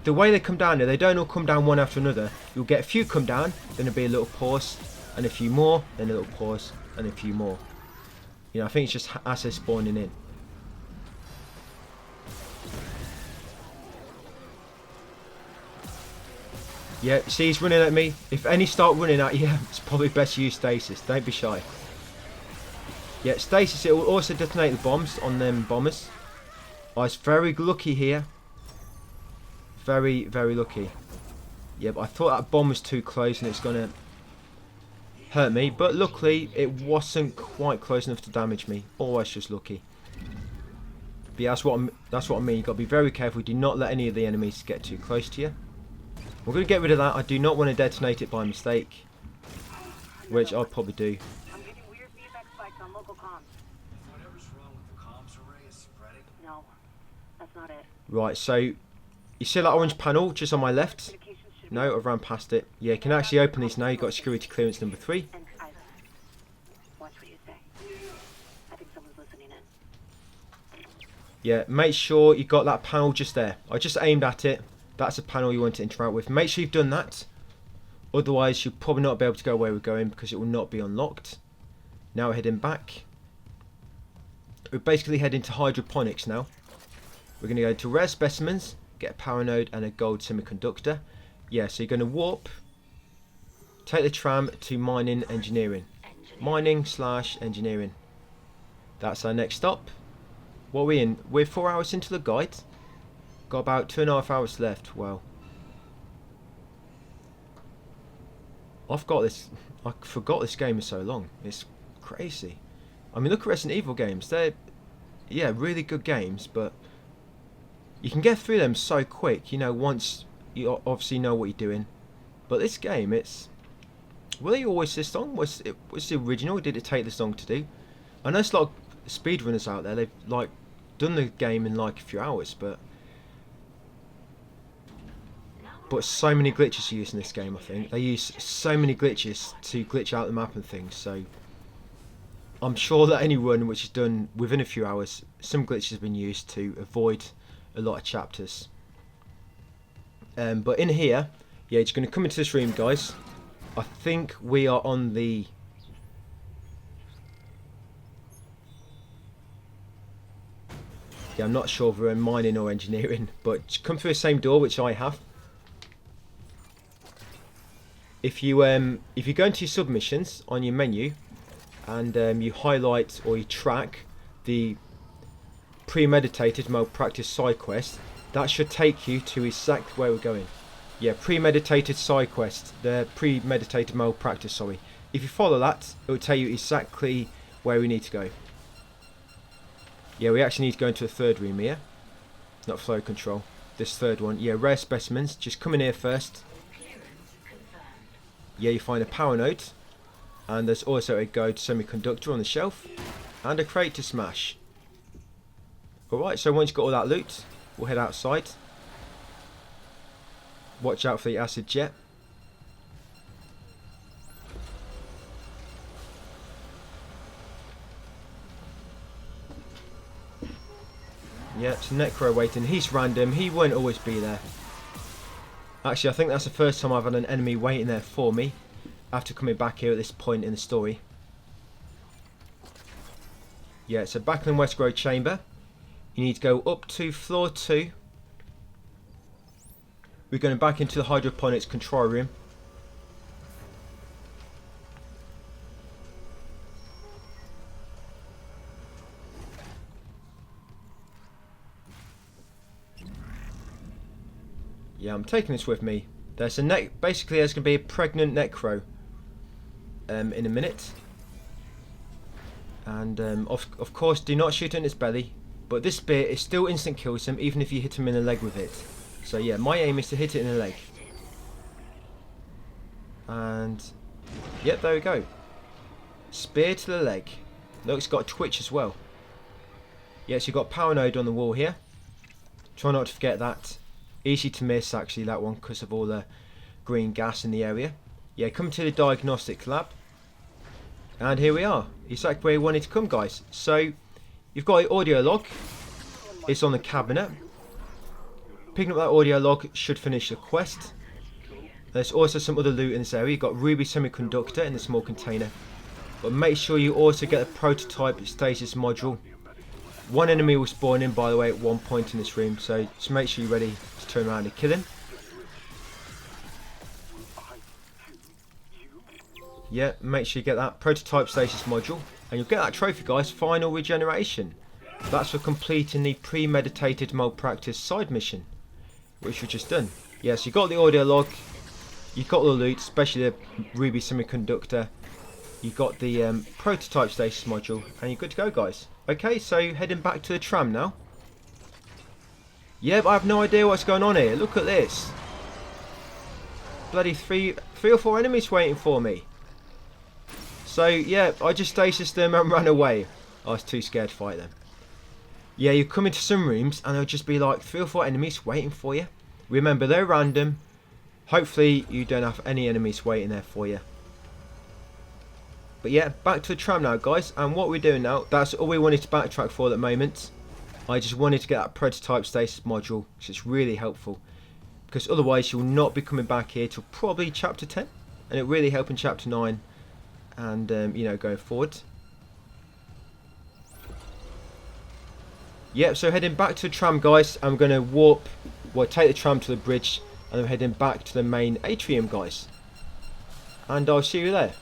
the way they come down here, they don't all come down one after another. You'll get a few come down, then there'll be a little pause, and a few more, then a little pause, and a few more. You know, I think it's just as they're spawning in. Yeah, see, he's running at me. If any start running at you, it's probably best to use stasis. Don't be shy. Yeah, stasis, it will also detonate the bombs on them bombers. I was very lucky here. Very, very lucky. Yeah, but I thought that bomb was too close and it's going to hurt me. But luckily, it wasn't quite close enough to damage me. Always just lucky. But yeah, that's what I mean. You've got to be very careful. Do not let any of the enemies get too close to you. We're going to get rid of that. I do not want to detonate it by mistake, which I'll probably do. I'm getting weird feedback spikes on local comms. Whatever's wrong with the comms array is spreading. No, that's not it. Right, so you see that orange panel just on my left? No, I've ran past it. Yeah, you can actually open these now. You've got security clearance number 3. Watch what you say. I think someone's listening in. Yeah, make sure you got that panel just there. I just aimed at it. That's a panel you want to interact with. Make sure you've done that. Otherwise, you'll probably not be able to go where we're going because it will not be unlocked. Now we're heading back. We're basically heading to Hydroponics now. We're going to go to rare specimens, get a power node and a gold semiconductor. Yeah, so you're going to warp. Take the tram to mining engineering. Mining/engineering. That's our next stop. What are we in? We're 4 hours into the guide. Got about 2.5 hours left. Well, I forgot this game is so long. It's crazy. I mean, look at Resident Evil games. They're, yeah, really good games, but you can get through them so quick. You know, once you obviously know what you're doing. But this game, it's, were they always this long? Was the original? Did it take this long to do? I know it's a lot of speedrunners out there. They've like done the game in like a few hours, but so many glitches are used in this game. I think they use so many glitches to glitch out the map and things, so I'm sure that any run which is done within a few hours, some glitches have been used to avoid a lot of chapters. But in here, yeah, it's going to come into this room, guys. I think we are on the... Yeah, I'm not sure if we're in mining or engineering, but come through the same door, which I have. If you go into your submissions on your menu, and you highlight or you track the premeditated malpractice side quest, that should take you to exactly where we're going. Yeah, premeditated side quest, the premeditated malpractice, sorry. If you follow that, it will tell you exactly where we need to go. Yeah, we actually need to go into the third room here. Not flow control. This third one. Yeah, rare specimens. Just come in here first. Yeah, you find a power node. And there's also a gold semiconductor on the shelf. And a crate to smash. Alright, so once you've got all that loot, we'll head outside. Watch out for the acid jet. Yeah, it's Necro waiting. He's random. He won't always be there. Actually, I think that's the first time I've had an enemy waiting there for me after coming back here at this point in the story. Yeah, it's a Backland West Road chamber. You need to go up to floor 2. We're going back into the Hydroponics control room. Yeah, I'm taking this with me. There's a basically there's going to be a pregnant Necro in a minute. And of course, do not shoot in its belly. But this spear is still instant kills him even if you hit him in the leg with it. So yeah, my aim is to hit it in the leg. And yep, there we go. Spear to the leg. Look, it's got a twitch as well. Yes, you've got power node on the wall here. Try not to forget that. Easy to miss actually, that one, because of all the green gas in the area. Yeah, come to the diagnostic lab. And here we are. Exactly where you wanted to come, guys. So you've got an audio log. It's on the cabinet. Picking up that audio log should finish the quest. There's also some other loot in this area. You've got ruby semiconductor in the small container. But make sure you also get the prototype stasis module. One enemy will spawn in, by the way, at one point in this room. So just make sure you're ready to turn around and kill him. Yeah, make sure you get that prototype stasis module. And you'll get that trophy, guys. Final regeneration. That's for completing the premeditated malpractice side mission, which we've just done. Yeah, so you got the audio log, you got the loot, especially the ruby semiconductor, you got the prototype stasis module, and you're good to go, guys. Okay, so heading back to the tram now. Yeah, but I have no idea what's going on here. Look at this. Bloody three or four enemies waiting for me. So yeah, I just stasis them and ran away. I was too scared to fight them. Yeah, you come into some rooms and there'll just be like 3 or 4 enemies waiting for you. Remember, they're random. Hopefully you don't have any enemies waiting there for you. But yeah, back to the tram now, guys. And what we're doing now, that's all we wanted to backtrack for at the moment. I just wanted to get that prototype stasis module, which is really helpful. Because otherwise you'll not be coming back here till probably chapter 10. And it really help in chapter 9. And, you know, going forward. Yep, so heading back to the tram, guys. I'm going to warp, well, take the tram to the bridge. And I'm heading back to the main atrium, guys. And I'll see you there.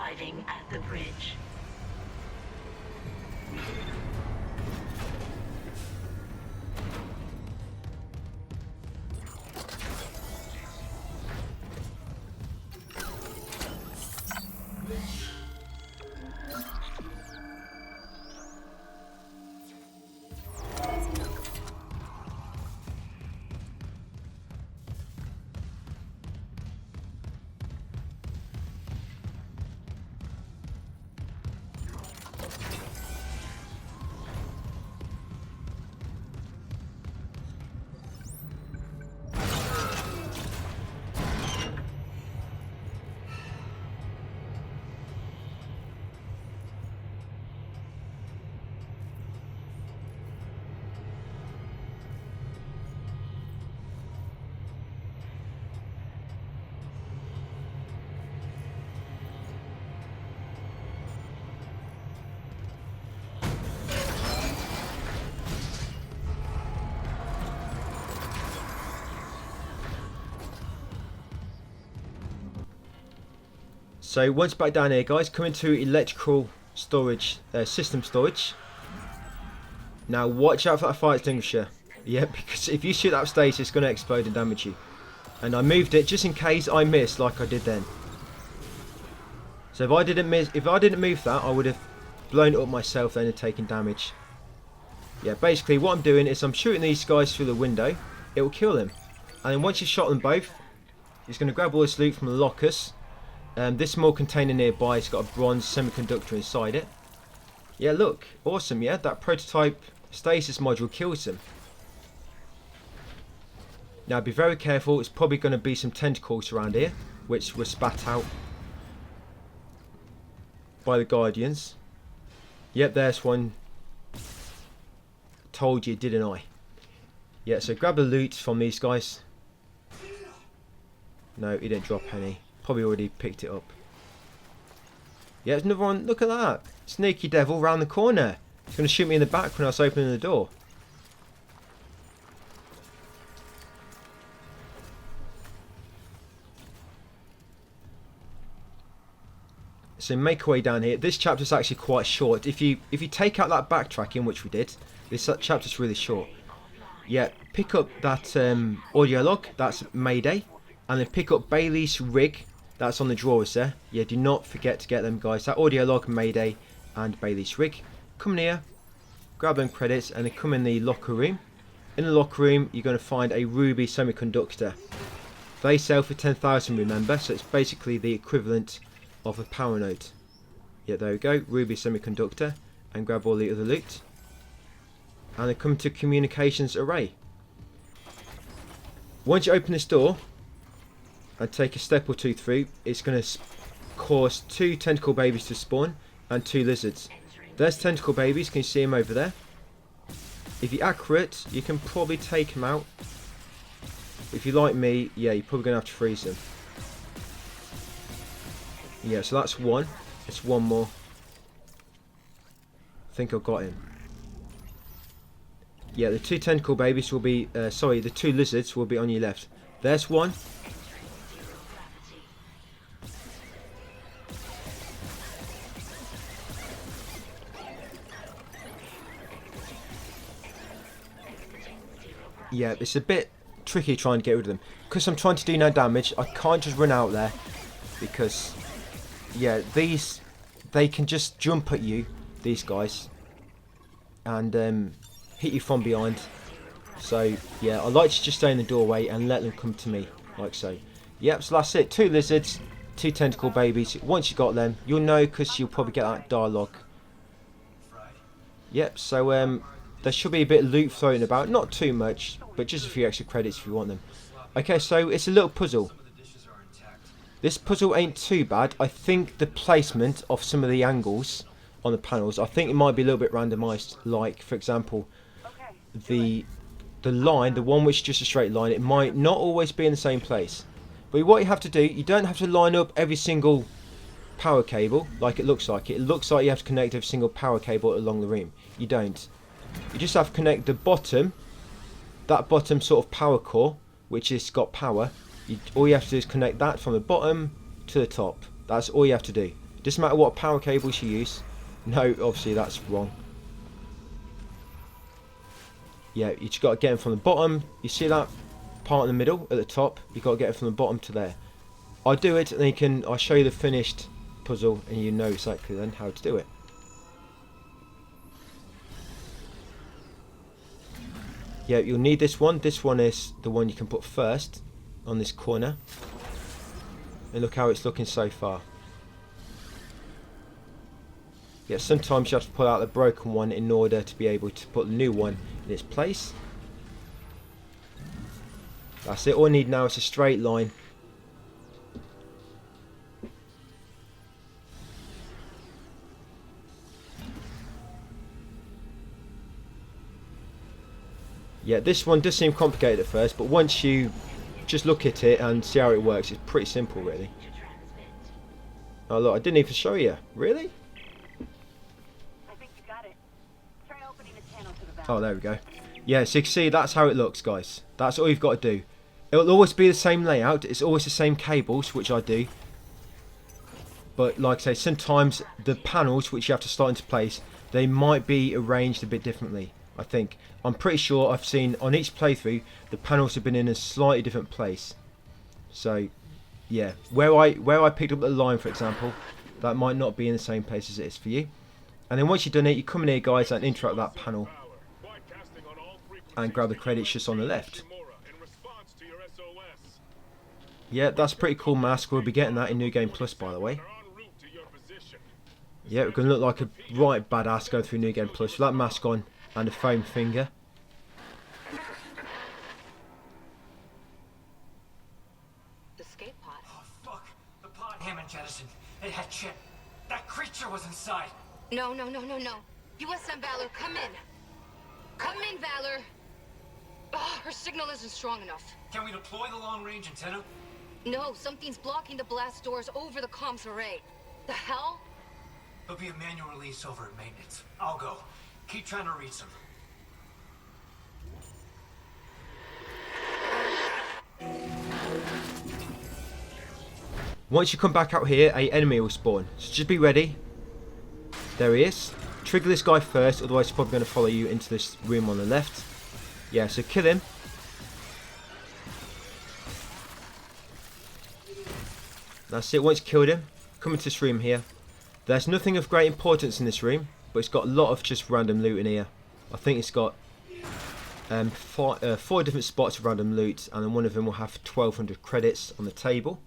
arriving at the bridge. So once back down here, guys, coming to electrical storage, system storage. Now watch out for that fire extinguisher. Yeah, because if you shoot that stage, it's going to explode and damage you. And I moved it just in case I missed, like I did then. So if I didn't move that, I would have blown it up myself then and taken damage. Yeah, basically what I'm doing is I'm shooting these guys through the window. It will kill them. And then once you've shot them both, he's going to grab all this loot from the lockers. This small container nearby has got a bronze semiconductor inside it. Yeah, look, awesome. Yeah, that prototype stasis module kills them. Now be very careful, it's probably going to be some tentacles around here, which were spat out by the Guardians. Yep, there's one. Told you, didn't I? Yeah, so grab the loot from these guys. No, he didn't drop any. Probably already picked it up. Yeah, there's another one. Look at that. Sneaky devil round the corner. He's going to shoot me in the back when I was opening the door. So make our way down here. This chapter's actually quite short. If you take out that backtracking, which we did, this chapter's really short. Yeah, pick up that audio log. That's Mayday. And then pick up Bailey's rig. That's on the drawers there. Yeah, do not forget to get them, guys. That audio log, Mayday, and Bailey's rig. Come in here, grab them credits, and then come in the locker room. In the locker room, you're going to find a ruby semiconductor. They sell for 10,000, remember, so it's basically the equivalent of a power node. Yeah, there we go, ruby semiconductor, and grab all the other loot. And then come to communications array. Once you open this door and take a step or two through, it's going to cause 2 tentacle babies to spawn and 2 lizards. There's tentacle babies, can you see them over there? If you're accurate, you can probably take them out. If you're like me, yeah, you're probably going to have to freeze them. Yeah, so that's one. It's one more. I think I've got him. Yeah, the 2 tentacle babies will be, the 2 lizards will be on your left. There's one. Yeah, it's a bit tricky trying to get rid of them. Because I'm trying to do no damage, I can't just run out there. Because, yeah, they can just jump at you, these guys. And hit you from behind. So, yeah, I like to just stay in the doorway and let them come to me, like so. Yep, so that's it. 2 lizards, 2 tentacle babies. Once you got them, you'll know because you'll probably get that dialogue. Yep, so there should be a bit of loot floating about. Not too much, but just a few extra credits if you want them. Okay, so it's a little puzzle. This puzzle ain't too bad. I think the placement of some of the angles on the panels, I think it might be a little bit randomised. Like, for example, the line, the one which is just a straight line, it might not always be in the same place. But what you have to do, you don't have to line up every single power cable like it looks like. It looks like you have to connect every single power cable along the room. You don't. You just have to connect the bottom, that bottom sort of power core, which has got power. All you have to do is connect that from the bottom to the top. That's all you have to do. Doesn't matter what power cables you use. No, obviously that's wrong. Yeah, you just got to get them from the bottom. You see that part in the middle at the top? You got to get it from the bottom to there. I do it, and then I'll show you the finished puzzle, and you know exactly then how to do it. Yeah, you'll need this one. This one is the one you can put first on this corner. And look how it's looking so far. Yeah, sometimes you have to pull out the broken one in order to be able to put the new one in its place. That's it. All I need now is a straight line. Yeah, this one does seem complicated at first, but once you just look at it and see how it works, it's pretty simple, really. Oh look, I didn't even show you. Really? I think you got it. Try opening the channel to the valve. Oh, there we go. Yeah, so you can see that's how it looks, guys. That's all you've got to do. It'll always be the same layout. It's always the same cables, which I do. But like I say, sometimes the panels, which you have to slot into place, they might be arranged a bit differently, I think. I'm pretty sure I've seen on each playthrough, the panels have been in a slightly different place. So, yeah. Where I picked up the line, for example, that might not be in the same place as it is for you. And then once you've done it, you come in here, guys, and interact with that panel. And grab the credits just on the left. Yeah, that's a pretty cool mask. We'll be getting that in New Game Plus, by the way. Yeah, we're going to look like a right badass going through New Game Plus with that mask on and a foam finger. The skate pod. Oh, fuck. The pod Hammond jettisoned. It had shit. That creature was inside. No. USM Valor, come in. Come in, Valor. Oh, her signal isn't strong enough. Can we deploy the long-range antenna? No, something's blocking the blast doors over the comms array. The hell? There'll be a manual release over at maintenance. I'll go. Keep trying to reach them. Once you come back out here, an enemy will spawn. So just be ready. There he is. Trigger this guy first, otherwise he's probably going to follow you into this room on the left. Yeah, so kill him. That's it. Once you killed him, come into this room here. There's nothing of great importance in this room, but it's got a lot of just random loot in here. I think it's got 4 different spots of random loot, and then one of them will have 1200 credits on the table.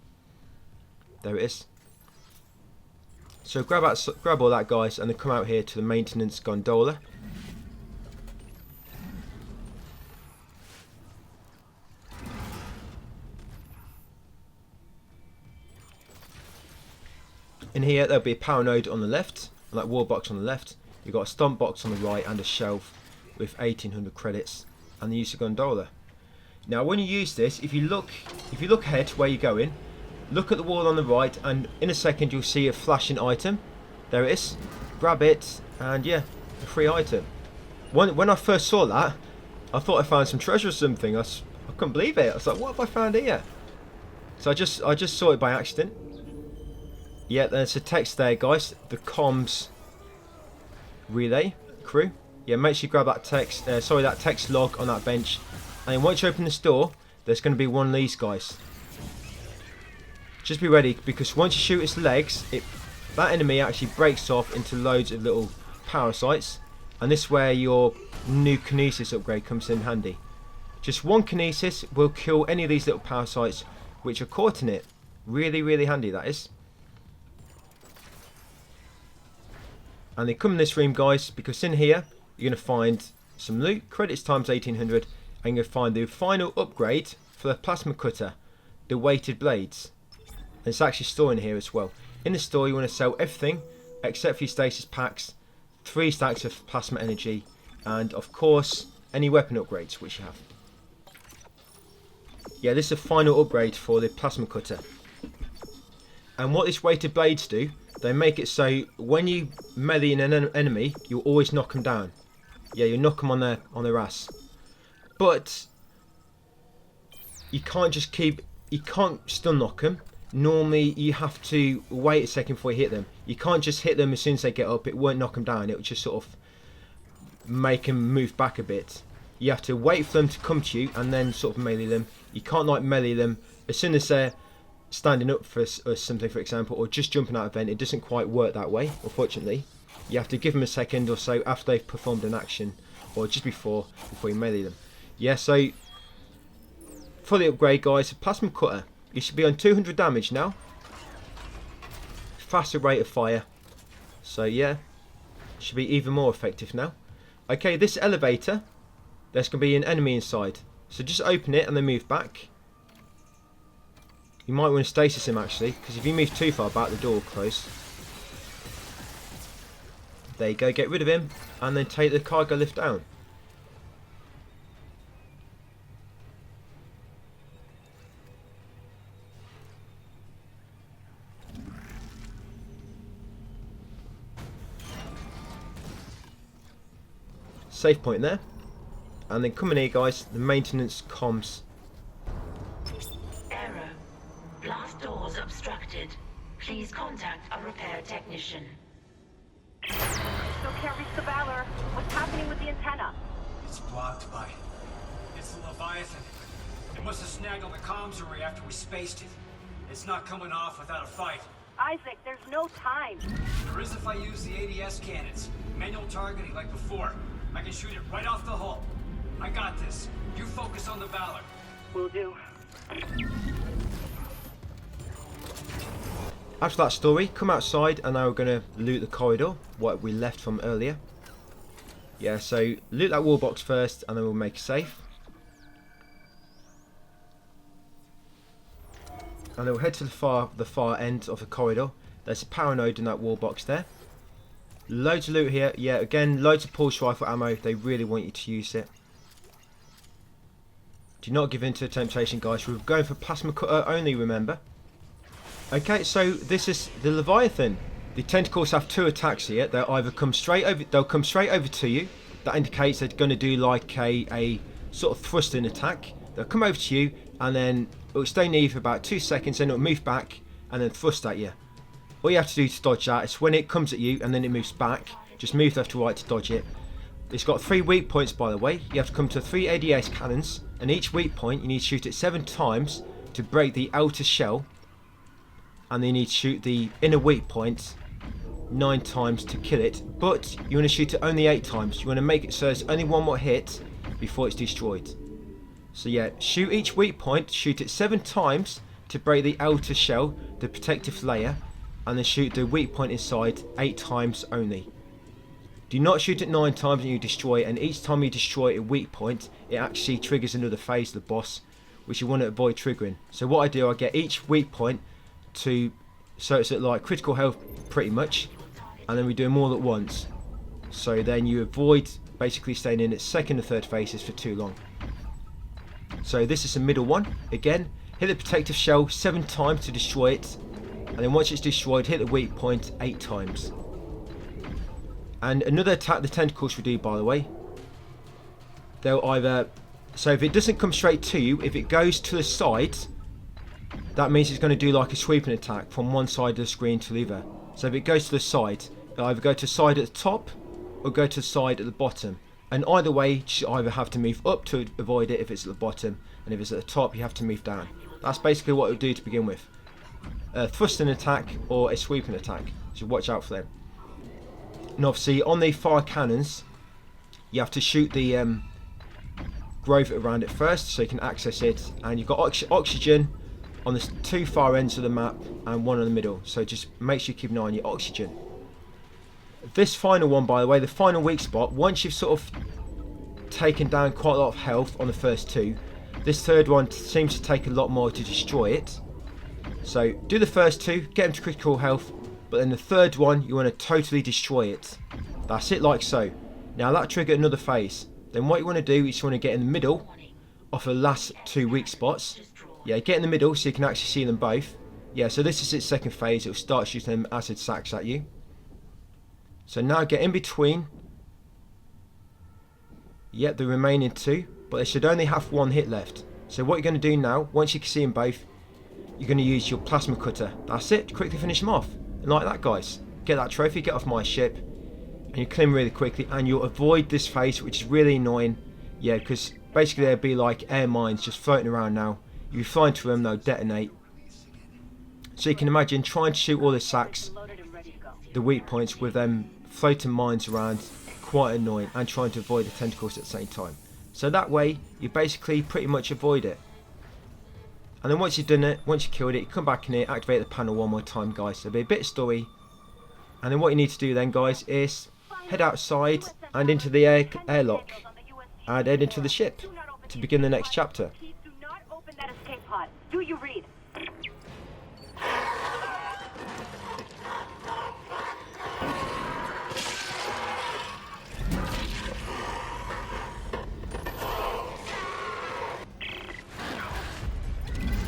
There it is. So grab all that, guys, and then come out here to the maintenance gondola. In here there'll be a power node on the left, and that wall box on the left. You've got a stomp box on the right and a shelf with 1800 credits and the use of gondola. Now when you use this, if you look ahead to where you're going, look at the wall on the right, and in a second you'll see a flashing item. There it is. Grab it, and yeah, a free item. When I first saw that, I thought I found some treasure or something. I couldn't believe it. I was like, what have I found here? So I just saw it by accident. Yeah, there's a text there, guys. The comms relay crew. Yeah, make sure you grab that text. That text log on that bench. And then once you open this door, there's going to be one of these guys. Just be ready, because once you shoot its legs, that enemy actually breaks off into loads of little parasites, and this is where your new kinesis upgrade comes in handy. Just one kinesis will kill any of these little parasites which are caught in it. Really, really handy, that is. And they come in this room, guys, because in here you're going to find some loot, credits times 1800, and you're going to find the final upgrade for the plasma cutter, the weighted blades. And it's actually stored in here as well. In the store you want to sell everything except for your stasis packs, 3 stacks of plasma energy, and of course any weapon upgrades which you have. Yeah, this is a final upgrade for the plasma cutter. And what these weighted blades do, they make it so when you melee an enemy, you'll always knock them down. Yeah, you knock them on their ass. But you can't stun knock them. Normally you have to wait a second before you hit them. You can't just hit them as soon as they get up. It won't knock them down. It will just sort of make them move back a bit. You have to wait for them to come to you and then sort of melee them. You can't like melee them as soon as they're standing up for something, for example, or just jumping out of vent. It doesn't quite work that way, unfortunately. You have to give them a second or so after they've performed an action, or just before you melee them. Yeah, so for the upgrade, guys, plasma cutter. You should be on 200 damage now. Faster rate of fire. So yeah, should be even more effective now. Okay, this elevator, there's going to be an enemy inside. So just open it and then move back. You might want to stasis him actually, because if you move too far back, the door will close. There you go, get rid of him, and then take the cargo lift down. Save point there. And then come in here, guys, the maintenance comms. Error. Blast doors obstructed. Please contact a repair technician. Still can't reach the Valor. What's happening with the antenna? It's blocked by... It's the Leviathan. It must have snagged on the comms array after we spaced it. It's not coming off without a fight. Isaac, there's no time. There is if I use the ADS cannons. Manual targeting like before. I can shoot it right off the hull. I got this. You focus on the Valor. Will do. After that story, come outside and now we're going to loot the corridor, what we left from earlier. Yeah, so loot that wall box first and then we'll make a save. And then we'll head to the far end of the corridor. There's a power node in that wall box there. Loads of loot here. Yeah, again, loads of pulse rifle ammo. They really want you to use it. Do not give in to the temptation, guys. We're going for plasma cutter only, remember. Okay, so this is the Leviathan. The tentacles have two attacks here. They'll either come straight over. They'll come straight over to you. That indicates they're going to do like a sort of thrusting attack. They'll come over to you, and then it'll stay near you for about 2 seconds. Then it'll move back and then thrust at you. All you have to do to dodge that is when it comes at you and then it moves back, just move left to right to dodge it. It's got 3 weak points, by the way. You have to come to 3 ADS cannons, and each weak point you need to shoot it 7 times to break the outer shell, and then you need to shoot the inner weak point 9 times to kill it. But you want to shoot it only 8 times. You want to make it so there's only one more hit before it's destroyed. So yeah, shoot each weak point, shoot it 7 times to break the outer shell, the protective layer, and then shoot the weak point inside 8 times only. Do not shoot it 9 times and you destroy it, and each time you destroy a weak point, it actually triggers another phase of the boss, which you want to avoid triggering. So what I do, I get each weak point to, so it's at like critical health pretty much, and then we do them all at once. So then you avoid basically staying in its second and third phases for too long. So this is the middle one. Again, hit the protective shell 7 times to destroy it, and then once it's destroyed, hit the weak point 8 times. And another attack the tentacles will do, by the way, they'll either, so if it doesn't come straight to you, if it goes to the side, that means it's going to do like a sweeping attack from one side of the screen to the other. So if it goes to the side, it'll either go to the side at the top or go to the side at the bottom. And either way, you either have to move up to avoid it if it's at the bottom, and if it's at the top, you have to move down. That's basically what it'll do to begin with. A thrusting attack or a sweeping attack, so watch out for them. And obviously on the fire cannons, you have to shoot the growth around it first so you can access it, and you've got oxygen on the 2 far ends of the map and 1 in the middle, so just make sure you keep an eye on your oxygen. This final one, by the way, the final weak spot, once you've sort of taken down quite a lot of health on the first 2, this third one seems to take a lot more to destroy it. So do the first 2, get them to critical health, but then the third one you want to totally destroy it. That's it, like so. Now that triggered another phase. Then what you want to do is you want to get in the middle of the last 2 weak spots. Yeah, get in the middle so you can actually see them both. Yeah, so this is its second phase. It will start shooting them acid sacs at you. So now get in between. Yep, the remaining 2, but they should only have 1 hit left. So what you're going to do now, once you can see them both, you're going to use your plasma cutter. That's it, quickly finish them off. And like that, guys, get that trophy, get off my ship, and you kill him really quickly, and you'll avoid this phase, which is really annoying. Yeah, because basically there'd be like air mines just floating around now. You fly into them, they'll detonate. So you can imagine trying to shoot all the sacks, the weak points, with them floating mines around, quite annoying, and trying to avoid the tentacles at the same time. So that way, you basically pretty much avoid it. And then once you've done it, once you've killed it, you come back in here, activate the panel one more time, guys. There'll be a bit of story. And then what you need to do then, guys, is head outside and into the airlock. And head into the ship to begin the next chapter. Do not open that escape pod. Do you read?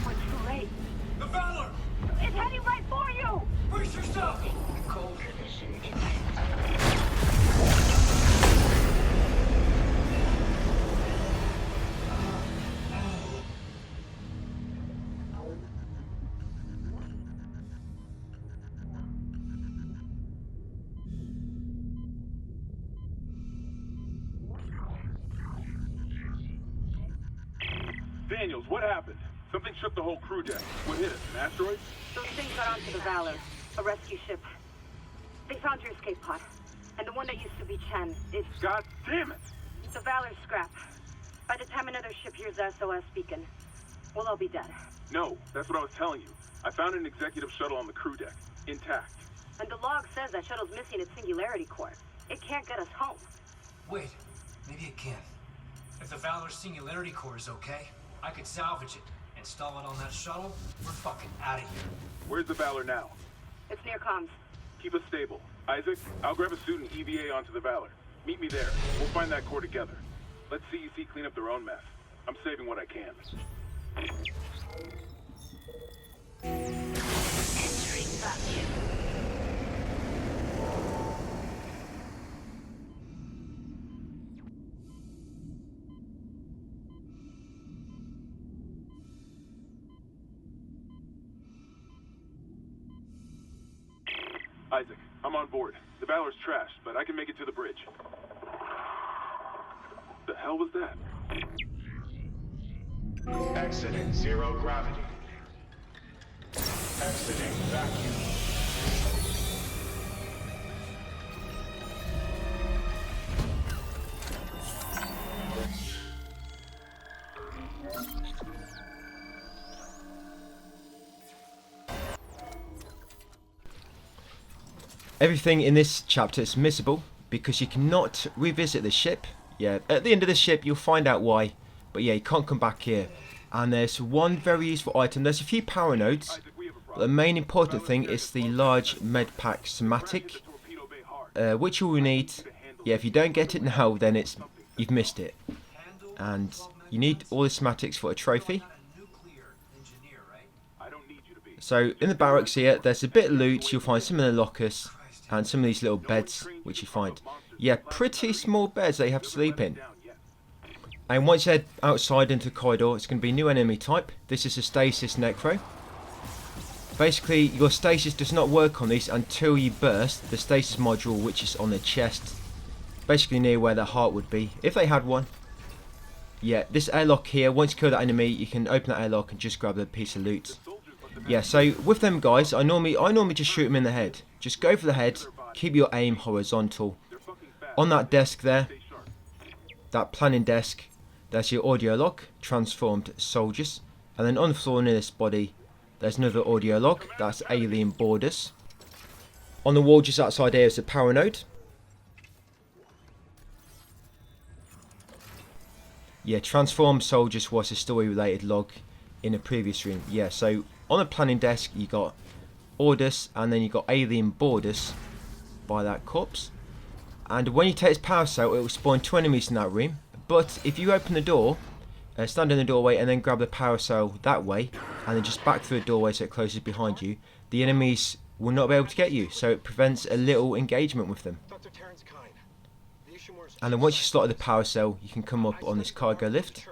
What's too late? The Valor! It's heading right for you! Brace yourself! Cold position imminent. Daniels, what happened? Something shook the whole crew deck. What hit us? An asteroid? Those things got onto the Valor, a rescue ship. They found your escape pod. And the one that used to be Chen, it's... God damn it! The Valor's scrap. By the time another ship hears the SOS beacon, we'll all be dead. No, that's what I was telling you. I found an executive shuttle on the crew deck, intact. And the log says that shuttle's missing its Singularity core. It can't get us home. Wait, maybe it can. If the Valor's Singularity core is okay, I could salvage it, install it on that shuttle. We're fucking out of here. Where's the Valor now? It's near comms. Keep us stable. Isaac, I'll grab a suit and EVA onto the Valor. Meet me there. We'll find that core together. Let CEC clean up their own mess. I'm saving what I can. Entering vacuum. Isaac, I'm on board. The Valor's trashed, but I can make it to the bridge. The hell was that? Exiting zero gravity. Exiting vacuum. Everything in this chapter is missable because you cannot revisit the ship. Yeah, at the end of the ship you'll find out why, but yeah, you can't come back here. And there's one very useful item. There's a few power nodes, but the main important thing is the large medpack schematic, which you will need. Yeah, if you don't get it now, then you've missed it. And you need all the schematics for a trophy. So in the barracks here, there's a bit of loot. You'll find some of the lockers and some of these little beds which you find. Yeah, pretty small beds that you have to sleep in. And once you head outside into the corridor, it's going to be a new enemy type. This is a stasis necro. Basically, your stasis does not work on these until you burst the stasis module, which is on the chest, basically near where the heart would be, if they had one. Yeah, this airlock here, once you kill that enemy, you can open that airlock and just grab the piece of loot. Yeah, so with them guys, I normally just shoot them in the head. Just go for the head, keep your aim horizontal. On that desk there, that planning desk, there's your audio log, transformed soldiers. And then on the floor near this body, there's another audio log, that's alien borders. On the wall just outside here is a power node. Yeah, transformed soldiers was a story related log in a previous room. Yeah, so on the planning desk you got orders and then you got alien borders by that corpse. And when you take its power cell, it will spawn 2 enemies in that room. But if you open the door, stand in the doorway and then grab the power cell that way, and then just back through the doorway so it closes behind you, the enemies will not be able to get you. So it prevents a little engagement with them. And then once you slotted the power cell, you can come up on this cargo lift.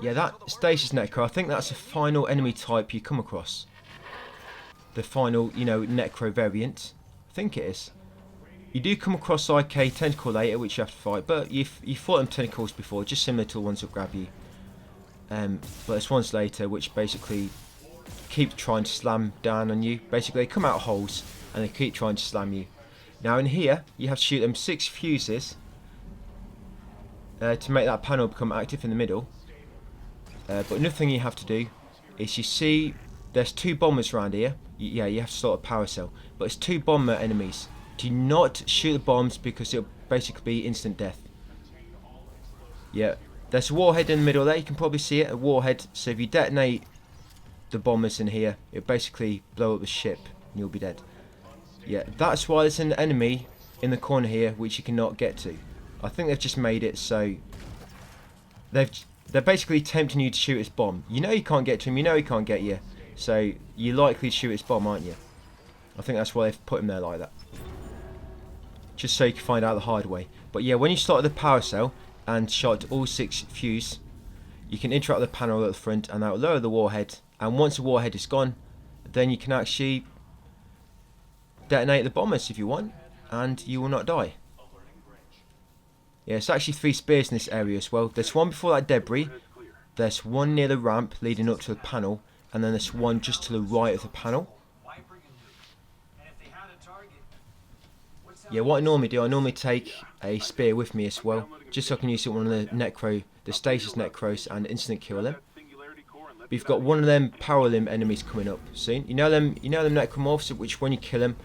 Yeah, that stasis necro, I think that's the final enemy type you come across. the final, you know, Necro variant. I think it is. You do come across like a tentacle later, which you have to fight, but you fought them tentacles before, just similar to the ones that grab you. But there's ones later which basically keep trying to slam down on you. Basically, they come out of holes and they keep trying to slam you. Now in here, you have to shoot them 6 fuses to make that panel become active in the middle. But another thing you have to do is, you see there's 2 bombers around here. Yeah, you have to start a power cell, but it's 2 bomber enemies. Do not shoot the bombs because it'll basically be instant death. Yeah, there's a warhead in the middle there, you can probably see it, a warhead. So if you detonate the bombers in here, it'll basically blow up the ship and you'll be dead. Yeah, that's why there's an enemy in the corner here which you cannot get to. I think they've just made it so they're basically tempting you to shoot his bomb. You know you can't get to him, you know he can't get you, so you're likely to shoot his bomb, aren't you? I think that's why they've put him there like that, just so you can find out the hard way. But yeah, when you start the power cell and shot all 6 fuse, you can interact with the panel at the front and that will lower the warhead, and once the warhead is gone, then you can actually detonate the bombers if you want, and you will not die. Yeah, it's actually 3 spears in this area as well. There's one before that debris, there's one near the ramp leading up to the panel, and then there's one just to the right of the panel. Yeah, what I normally do, I normally take a spear with me as well, just so I can use it on one of the stasis necros and instant kill them. But you've got one of them power limb enemies coming up soon. You know them necromorphs, which when you kill them,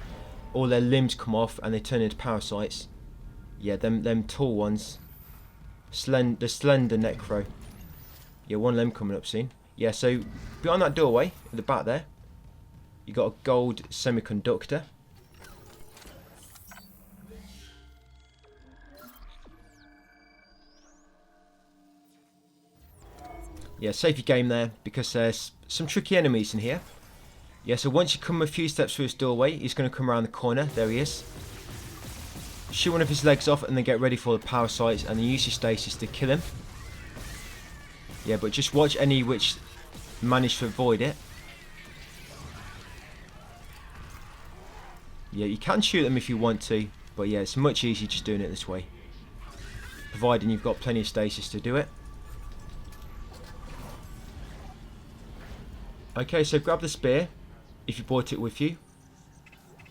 all their limbs come off and they turn into parasites. Yeah, them tall ones. The slender necro. Yeah, one of them coming up soon. Yeah, so behind that doorway at the back there, you got a gold semiconductor. Yeah, save your game there because there's some tricky enemies in here. Yeah, so once you come a few steps through this doorway, he's going to come around the corner. There he is. Shoot one of his legs off and then get ready for the power sites and then use your stasis to kill him. Yeah, but just watch any which manage to avoid it. Yeah, you can shoot them if you want to, but yeah, it's much easier just doing it this way, providing you've got plenty of stasis to do it. Okay, so grab the spear if you brought it with you.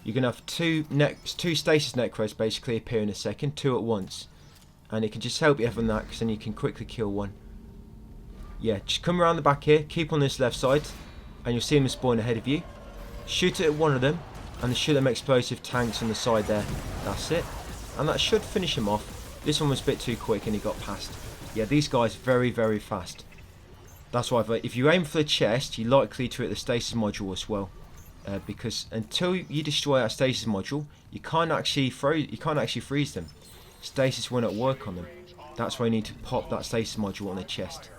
You're going to have two stasis necros basically appear in a second, 2 at once. And it can just help you having that, because then you can quickly kill one. Yeah, just come around the back here, keep on this left side, and you'll see them spawn ahead of you. Shoot it at one of them, and shoot them explosive tanks on the side there. That's it. And that should finish him off. This one was a bit too quick and he got past. Yeah, these guys very, very fast. That's why if you aim for the chest, you're likely to hit the stasis module as well. Because until you destroy that stasis module, you can't actually freeze them. Stasis will not work on them. That's why you need to pop that stasis module on the chest.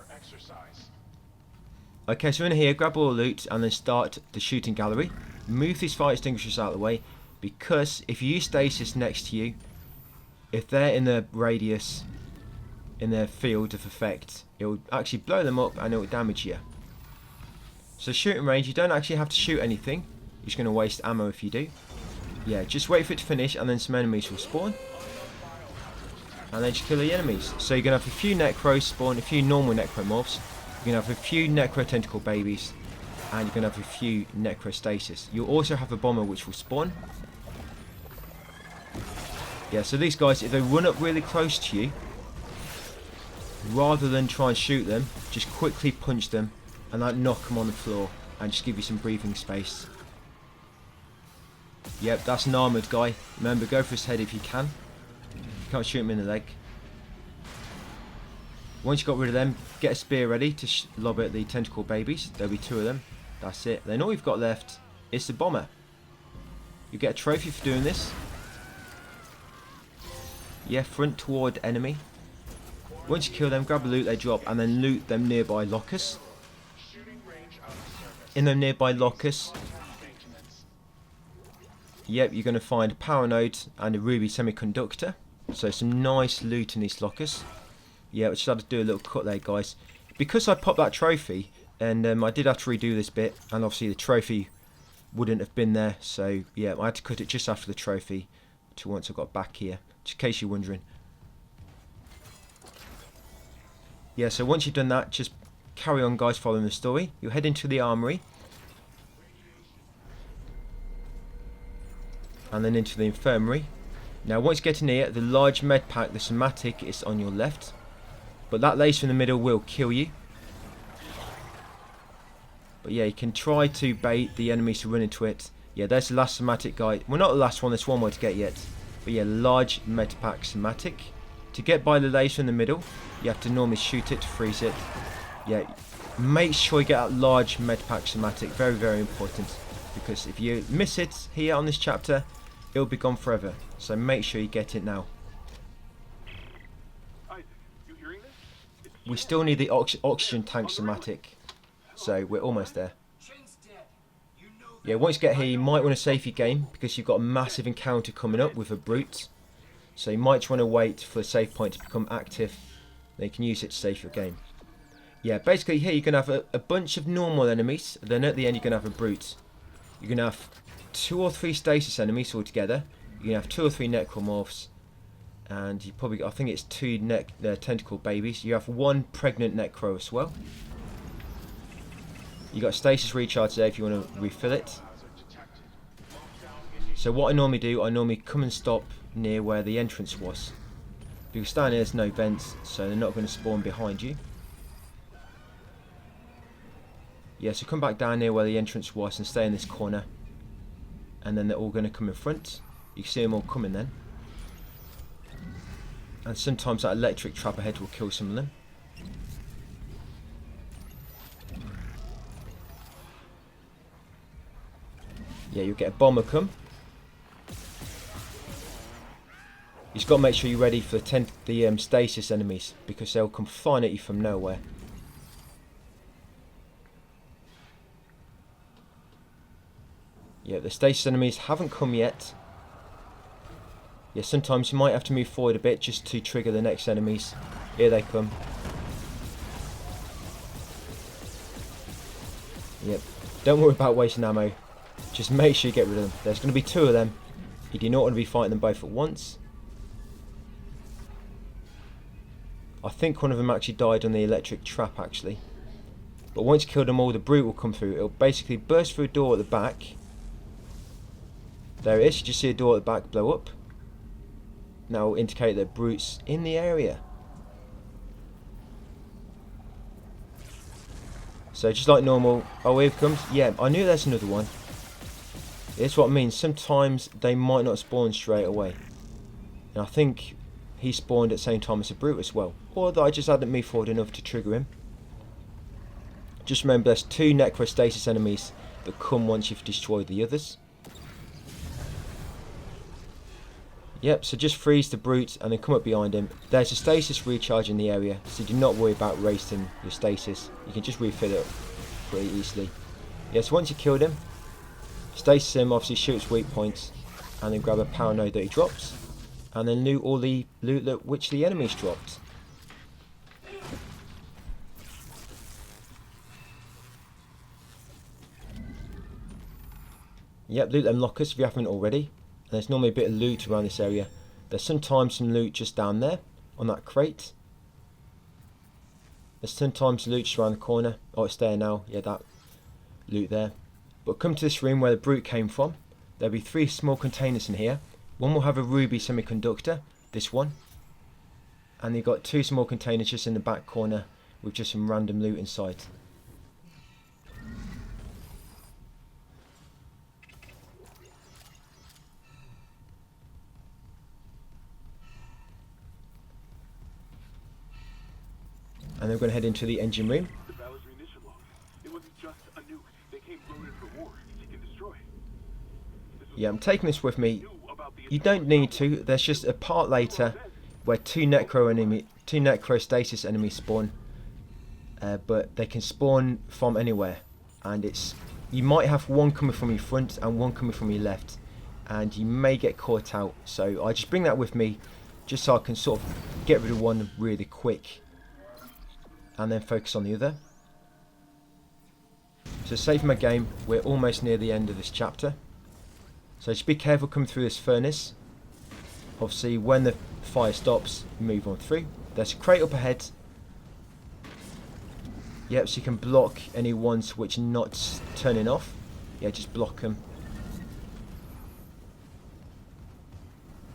Okay, so in here, grab all the loot and then start the shooting gallery. Move these fire extinguishers out of the way, because if you use stasis next to you, if they're in the radius, in their field of effect, it will actually blow them up and it will damage you. So shooting range, you don't actually have to shoot anything. You're just going to waste ammo if you do. Yeah, just wait for it to finish and then some enemies will spawn. And then just kill the enemies. So you're going to have a few necros spawn, a few normal necromorphs. You're going to have a few necro tentacle babies. And you're going to have a few necrostasis. You'll also have a bomber which will spawn. Yeah, so these guys, if they run up really close to you, rather than try and shoot them, just quickly punch them and like knock them on the floor and just give you some breathing space. Yep, that's an armoured guy. Remember, go for his head if you can. You can't shoot him in the leg. Once you've got rid of them, get a spear ready to lob at the tentacle babies. There'll be 2 of them. That's it. Then all you've got left is the bomber. You get a trophy for doing this. Yeah, front toward enemy. Once you kill them, grab the loot they drop and then loot them nearby lockers. In them nearby lockers, yep, you're going to find a power node and a ruby semiconductor. So some nice loot in these lockers. Yeah, I just had to do a little cut there, guys. Because I popped that trophy, and I did have to redo this bit, and obviously the trophy wouldn't have been there. So yeah, I had to cut it just after the trophy to once I got back here, just in case you're wondering. Yeah, so once you've done that, just carry on, guys, following the story. You'll head into the armory and then into the infirmary. Now once you get in here, the large med pack, the Schematic, is on your left, but that laser in the middle will kill you. But yeah, you can try to bait the enemies to run into it. Yeah, there's the last Schematic guy. Well, not the last one, there's one more to get yet. But yeah, large med pack Schematic. To get by the laser in the middle, you have to normally shoot it to freeze it. Yeah, make sure you get that large med pack Schematic, very, very important. Because if you miss it here on this chapter, it'll be gone forever. So make sure you get it now. We still need the oxygen tank Schematic. So we're almost there. Yeah, once you get here, you might want to save your game because you've got a massive encounter coming up with a brute. So you might want to wait for the save point to become active. Then you can use it to save your game. Yeah, basically here you're going to have a bunch of normal enemies. Then at the end you're going to have a brute. You're going to have 2 or 3 stasis enemies altogether. You're going to have 2 or 3 necromorphs. And you probably, I think it's 2 tentacle babies. You have 1 pregnant necro as well. You got stasis recharge there if you want to refill it. So what I normally do, I normally come and stop near where the entrance was. Because down here there's no vents, so they're not going to spawn behind you. Yeah, so come back down near where the entrance was and stay in this corner. And then they're all going to come in front. You can see them all coming then. And sometimes that electric trap ahead will kill some of them. Yeah, you'll get a bomber come. You just got to make sure you're ready for the stasis enemies, because they'll come flying at you from nowhere. Yeah, the stasis enemies haven't come yet. Yeah, sometimes you might have to move forward a bit just to trigger the next enemies. Here they come. Yep, don't worry about wasting ammo. Just make sure you get rid of them. There's going to be 2 of them. You do not want to be fighting them both at once. I think one of them actually died on the electric trap actually. But once you kill them all, the brute will come through. It'll basically burst through a door at the back. There it is. You just see a door at the back blow up. Now will indicate that brute's in the area. So just like normal. Oh, here it comes. Yeah, I knew there's another one. That's what I mean. Sometimes they might not spawn straight away. And I think he spawned at the same time as a brute as well. Or that I just hadn't moved forward enough to trigger him. Just remember there's 2 necrostasis enemies that come once you've destroyed the others. Yep, so just freeze the brute and then come up behind him. There's a stasis recharge in the area, so do not worry about wasting your stasis. You can just refill it up pretty easily. Yeah, so once you killed him, stasis him, obviously shoots weak points, and then grab a power node that he drops, and then loot all the loot that which the enemies dropped. Yep, loot them lockers if you haven't already. And there's normally a bit of loot around this area. There's sometimes some loot just down there on that crate. There's sometimes loot just around the corner. Oh, it's there now. Yeah, that loot there. But come to this room where the brute came from. There'll be 3 small containers in here. One will have a ruby semiconductor, this one. And you've got 2 small containers just in the back corner with just some random loot inside. And then we're going to head into the engine room. The Valor's munition logs. It wasn't just a nuke. They came loaded for war. You can destroy. Yeah, I'm taking this with me. You don't need to. There's just a part later where 2 necrostasis enemies spawn. But they can spawn from anywhere. And it's, you might have one coming from your front and one coming from your left. And you may get caught out. So I just bring that with me just so I can sort of get rid of one really quick. And then focus on the other. So So saving my game, we're almost near the end of this chapter. So just be careful coming through this furnace. Obviously when the fire stops, move on through. There's a crate up ahead. Yep, so you can block any ones which are not turning off. Yeah, just block them.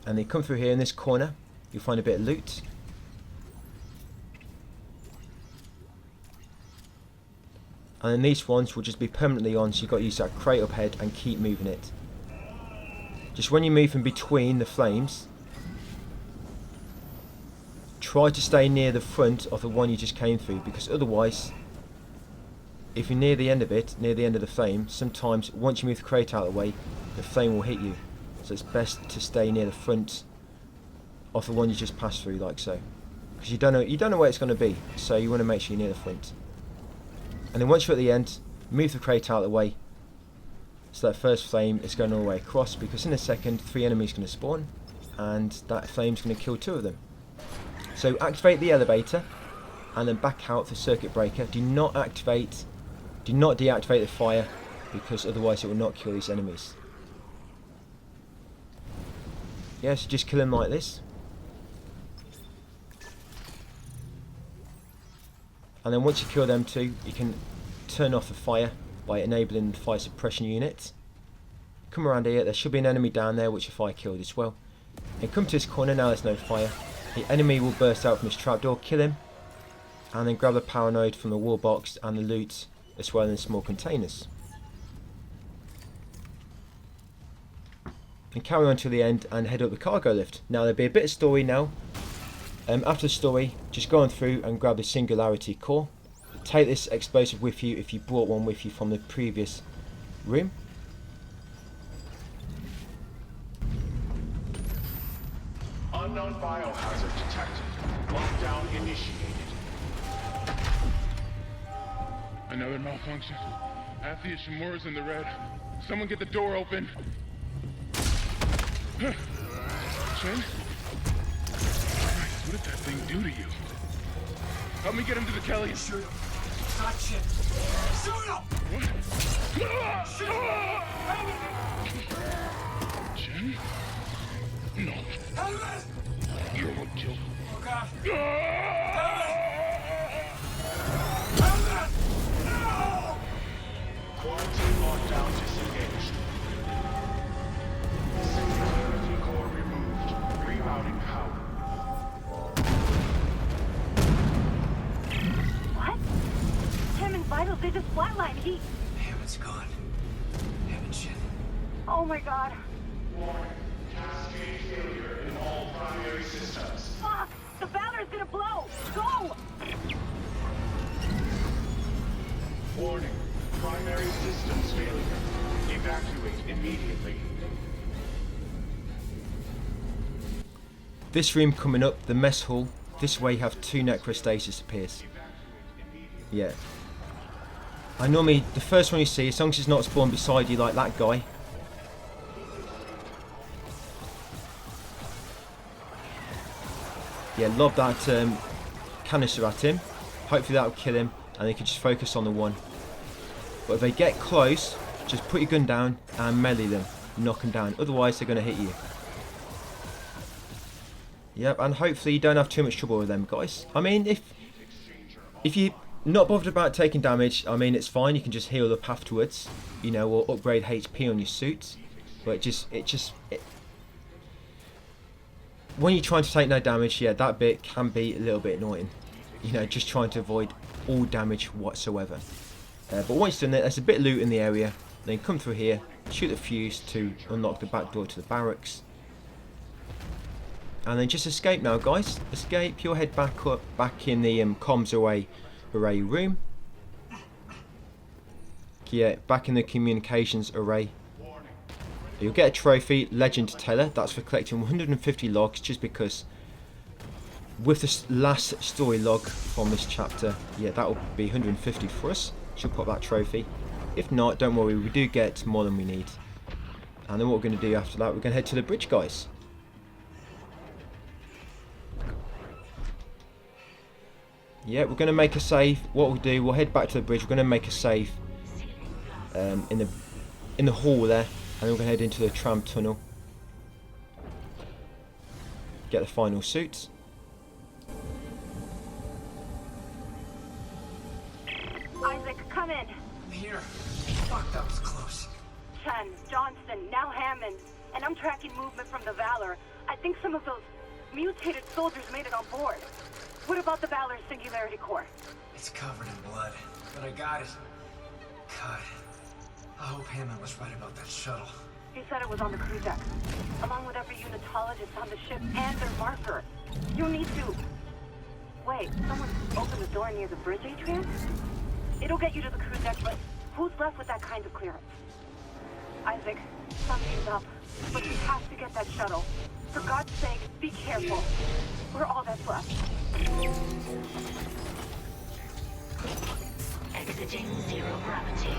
And they come through here in this corner. You'll find a bit of loot. And then these ones will just be permanently on, so you've got to use that crate up ahead and keep moving it. Just when you move in between the flames, try to stay near the front of the one you just came through, because otherwise, if you're near the end of it, near the end of the flame, sometimes once you move the crate out of the way, the flame will hit you. So it's best to stay near the front of the one you just passed through, like so, because you don't know where it's going to be, so you want to make sure you're near the front. And then once you're at the end, move the crate out of the way, so that first flame is going all the way across, because in a second 3 enemies are going to spawn, and that flame's going to kill 2 of them. So activate the elevator, and then back out the circuit breaker. Do not deactivate the fire, because otherwise it will not kill these enemies. Yeah, so just kill them like this. And then once you kill them too, you can turn off the fire by enabling the fire suppression unit. Come around here, there should be an enemy down there which the fire killed as well. And come to this corner, now there's no fire. The enemy will burst out from this trapdoor, kill him, and then grab the power node from the wall box and the loot as well in small containers. And carry on to the end and head up the cargo lift. Now there'll be a bit of story now. After the story, just go on through and grab the Singularity core. Take this explosive with you if you brought one with you from the previous room. Unknown biohazard detected. Lockdown initiated. Another malfunction. Half the Ishimura's in the red. Someone get the door open. Chin? Christ, what did that thing do to you? Help me get him to the Kelly. Shoot him. Not shit. Shoot him! What? Shoot him! Chin? No. Helmet! You will kill. Oh God. Helmet! Helmet! No! Quarantine lockdown disengaged. Singularity core removed. Rerouting power. What? Tim and Vitals, they just flatlined. Hammond's gone. Hammond shit. Oh my God. Cascade failure in all primary systems. Fuck! The Valor's gonna blow! Go! Warning. Primary systems failure. Evacuate immediately. This room coming up, the mess hall. This way you have 2 necrostasis appears. Yeah. I normally, the first one you see, as long as it's not spawned beside you like that guy. Yeah, lob that canister at him. Hopefully that'll kill him and they can just focus on the one. But if they get close, just put your gun down and melee them. Knock them down. Otherwise they're going to hit you. Yep, and hopefully you don't have too much trouble with them, guys. I mean, if you're not bothered about taking damage, I mean, it's fine. You can just heal up afterwards, you know, or upgrade HP on your suit. But when you're trying to take no damage, yeah, that bit can be a little bit annoying. You know, just trying to avoid all damage whatsoever. But once you've done that, there's a bit of loot in the area. Then come through here, shoot the fuse to unlock the back door to the barracks. And then just escape now, guys. Escape, you'll head back up, back in the comms array room. Yeah, back in the communications array. You'll get a trophy, Legend Teller. That's for collecting 150 logs, just because with this last story log from this chapter, yeah, that will be 150 for us. Should pop that trophy. If not, don't worry, we do get more than we need. And then what we're going to do after that, we're going to head to the bridge, guys. Yeah, we're going to make a save. What we'll do, we'll head back to the bridge. We're going to make a save. in the hall there, and we're going to head into the tram tunnel. Get the final suits. Isaac, come in. Here. Fuck, that was close. Chen, Johnston, now Hammond. And I'm tracking movement from the Valor. I think some of those mutated soldiers made it on board. What about the Valor's Singularity core? It's covered in blood, but I got it. God, I hope Hammond was right about that shuttle. He said it was on the crew deck, along with every unitologist on the ship and their marker. You need to... Wait, someone opened the door near the bridge atrium? It'll get you to the crew deck, but who's left with that kind of clearance? Isaac, something's up, but we have to get that shuttle. For God's sake, be careful. We're all that's left. Exiting zero gravity.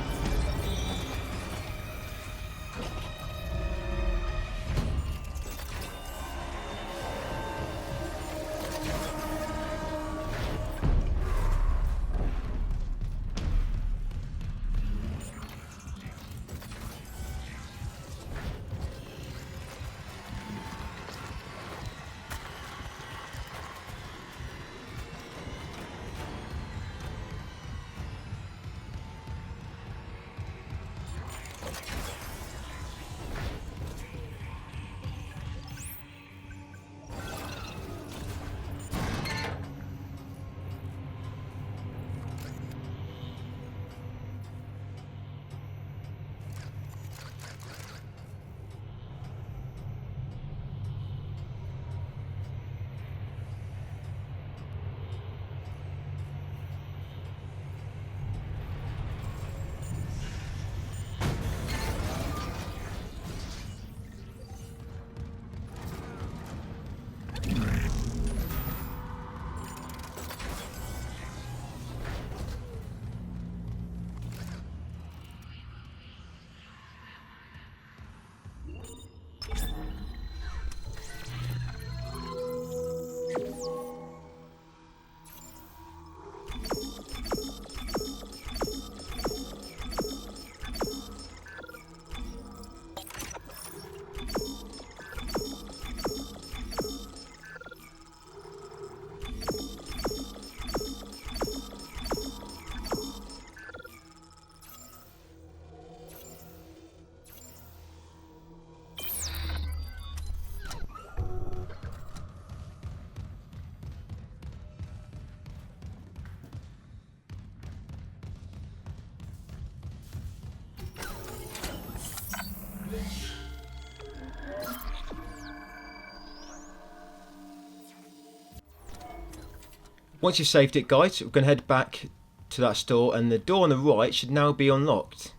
Once you've saved it, guys, we're going to head back to that store, and the door on the right should now be unlocked.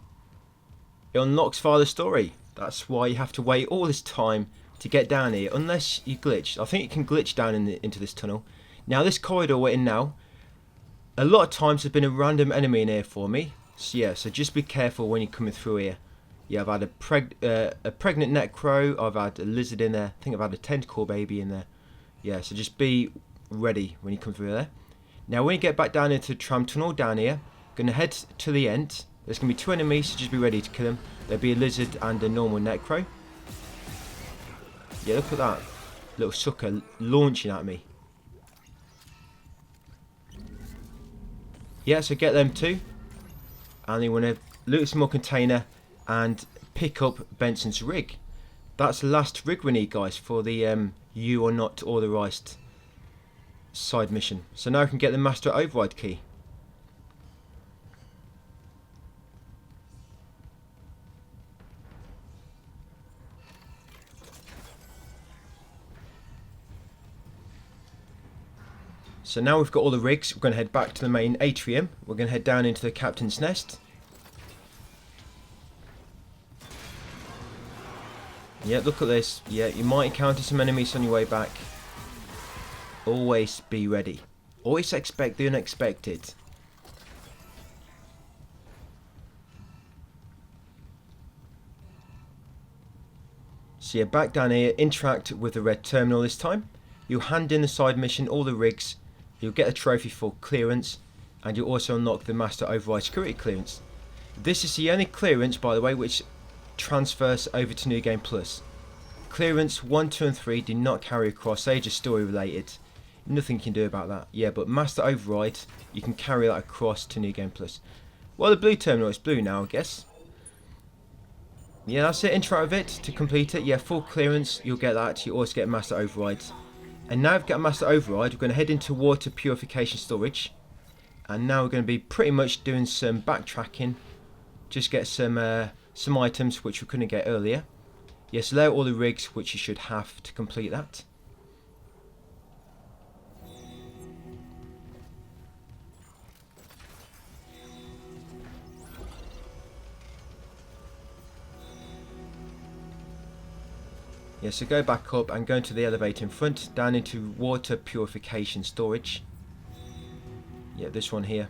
It unlocks via the story. That's why you have to wait all this time to get down here, unless you glitch. I think you can glitch down into this tunnel. Now, this corridor we're in now, a lot of times there's been a random enemy in here for me. So yeah, so just be careful when you're coming through here. Yeah, I've had a pregnant necro, I've had a lizard in there, I think I've had a tentacle baby in there. Yeah, so just be ready when you come through there. Now when you get back down into the tram tunnel down here, going to head to the end. There's going to be 2 enemies, so just be ready to kill them. There'll be a lizard and a normal necro. Yeah, look at that little sucker launching at me. Yeah, so get them too. And you want to loot some more container and pick up Benson's rig. That's the last rig we need, guys, for the You Are Not Authorized side mission. So now I can get the master override key. So now we've got all the rigs, we're going to head back to the main atrium. We're going to head down into the captain's nest. Yeah, look at this. Yeah, you might encounter some enemies on your way back. Always be ready. Always expect the unexpected. So yeah, back down here, interact with the red terminal this time. You'll hand in the side mission, all the rigs. You'll get a trophy for clearance, and you'll also unlock the master override security clearance. This is the only clearance, by the way, which transfers over to New Game Plus. Clearance 1, 2 and 3 do not carry across, they're just story related. Nothing you can do about that. Yeah, but Master Override, you can carry that across to New Game Plus. Well, the blue terminal is blue now, I guess. Yeah, that's it. Interact with it to complete it. Yeah, full clearance, you'll get that. You also get Master Override. And now we've got Master Override, we're going to head into water purification storage. And now we're going to be pretty much doing some backtracking. Just get some items which we couldn't get earlier. Yes, lay out all the rigs which you should have to complete that. Yeah, so go back up and go into the elevator in front, down into water purification storage. Yeah, this one here.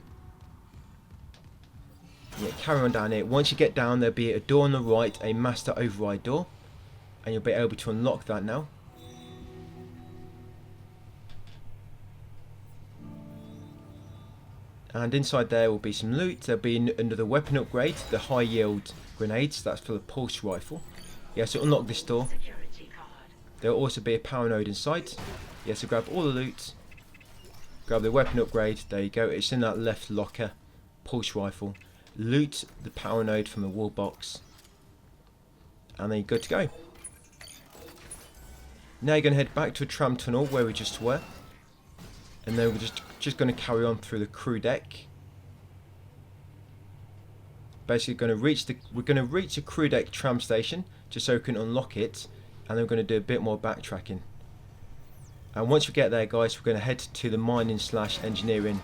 Yeah, carry on down here. Once you get down, there'll be a door on the right, a Master Override door. And you'll be able to unlock that now. And inside there will be some loot. There'll be another weapon upgrade, the high yield grenades. That's for the pulse rifle. Yeah, so unlock this door. There will also be a power node inside. Yeah, so grab all the loot. Grab the weapon upgrade. There you go. It's in that left locker. Pulse rifle. Loot the power node from the wall box. And then you're good to go. Now you're going to head back to a tram tunnel where we just were. And then we're just going to carry on through the crew deck. Basically we're going to reach the crew deck tram station just so we can unlock it. And then we're going to do a bit more backtracking. And once we get there, guys, we're going to head to the mining / engineering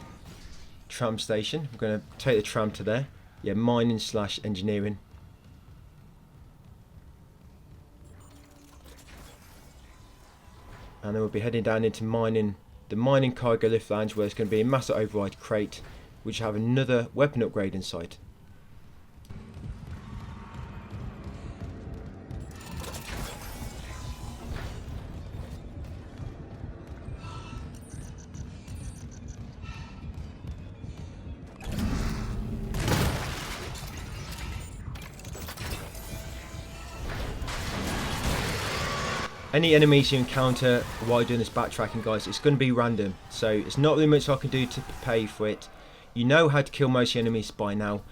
tram station. We're going to take the tram to there. Yeah, mining / engineering. And then we'll be heading down into the mining cargo lift lounge, where there's going to be a Master Override crate, which have another weapon upgrade inside. Any enemies you encounter while doing this backtracking, guys, it's going to be random. So it's not really much I can do to prepare you for it. You know how to kill most enemies by now,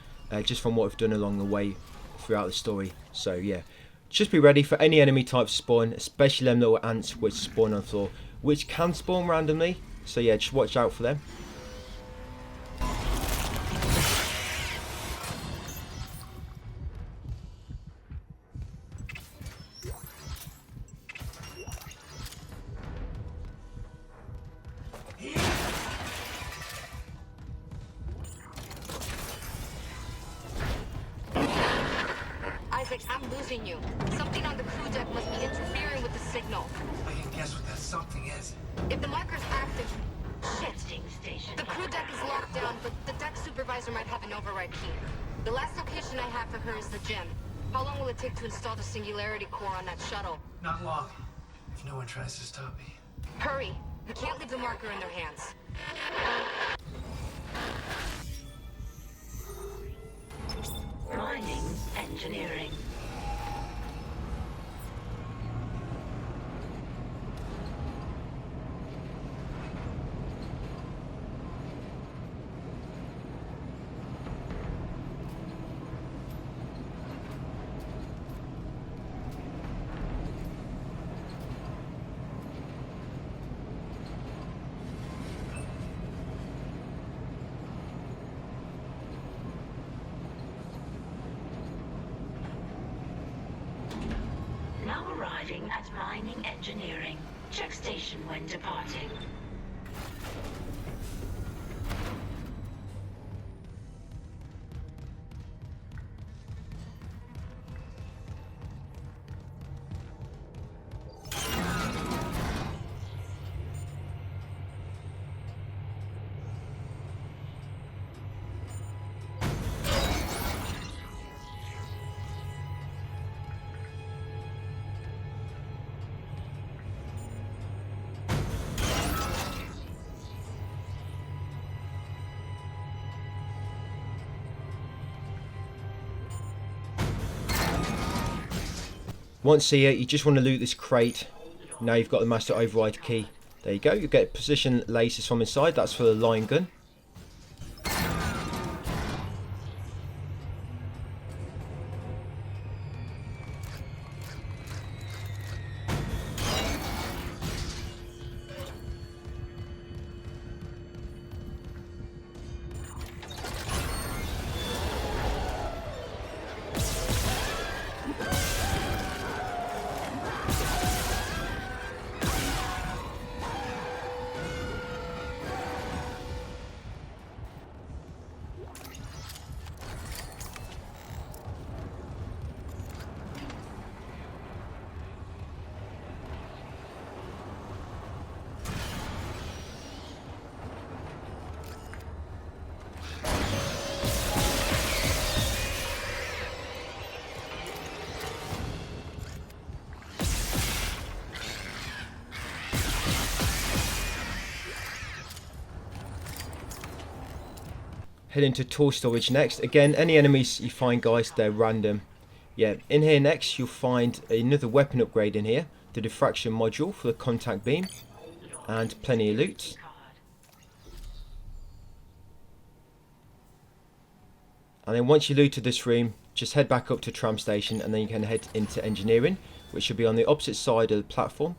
just from what we've done along the way throughout the story. So yeah, just be ready for any enemy types spawn, especially them little ants which spawn on the floor, which can spawn randomly. So yeah, just watch out for them. I'm losing you. Something on the crew deck must be interfering with the signal. I can guess what that something is. If the marker's active, Shifting station. the crew deck is locked down, but the deck supervisor might have an override key. The last location I have for her is the gym. How long will it take to install the Singularity core on that shuttle? Not long. If no one tries to stop me. Hurry. We can't leave the marker in their hands. Mining engineering. Now arriving at mining engineering. Check station when departing. Once here, you just want to loot this crate. Now you've got the master override key. There you go. You get precision lasers from inside. That's for the line gun. Head into tool storage next. Again, any enemies you find, guys, they're random. Yeah, in here next you'll find another weapon upgrade in here. The diffraction module for the contact beam. And plenty of loot. And then once you looted this room, just head back up to tram station and then you can head into engineering, which should be on the opposite side of the platform.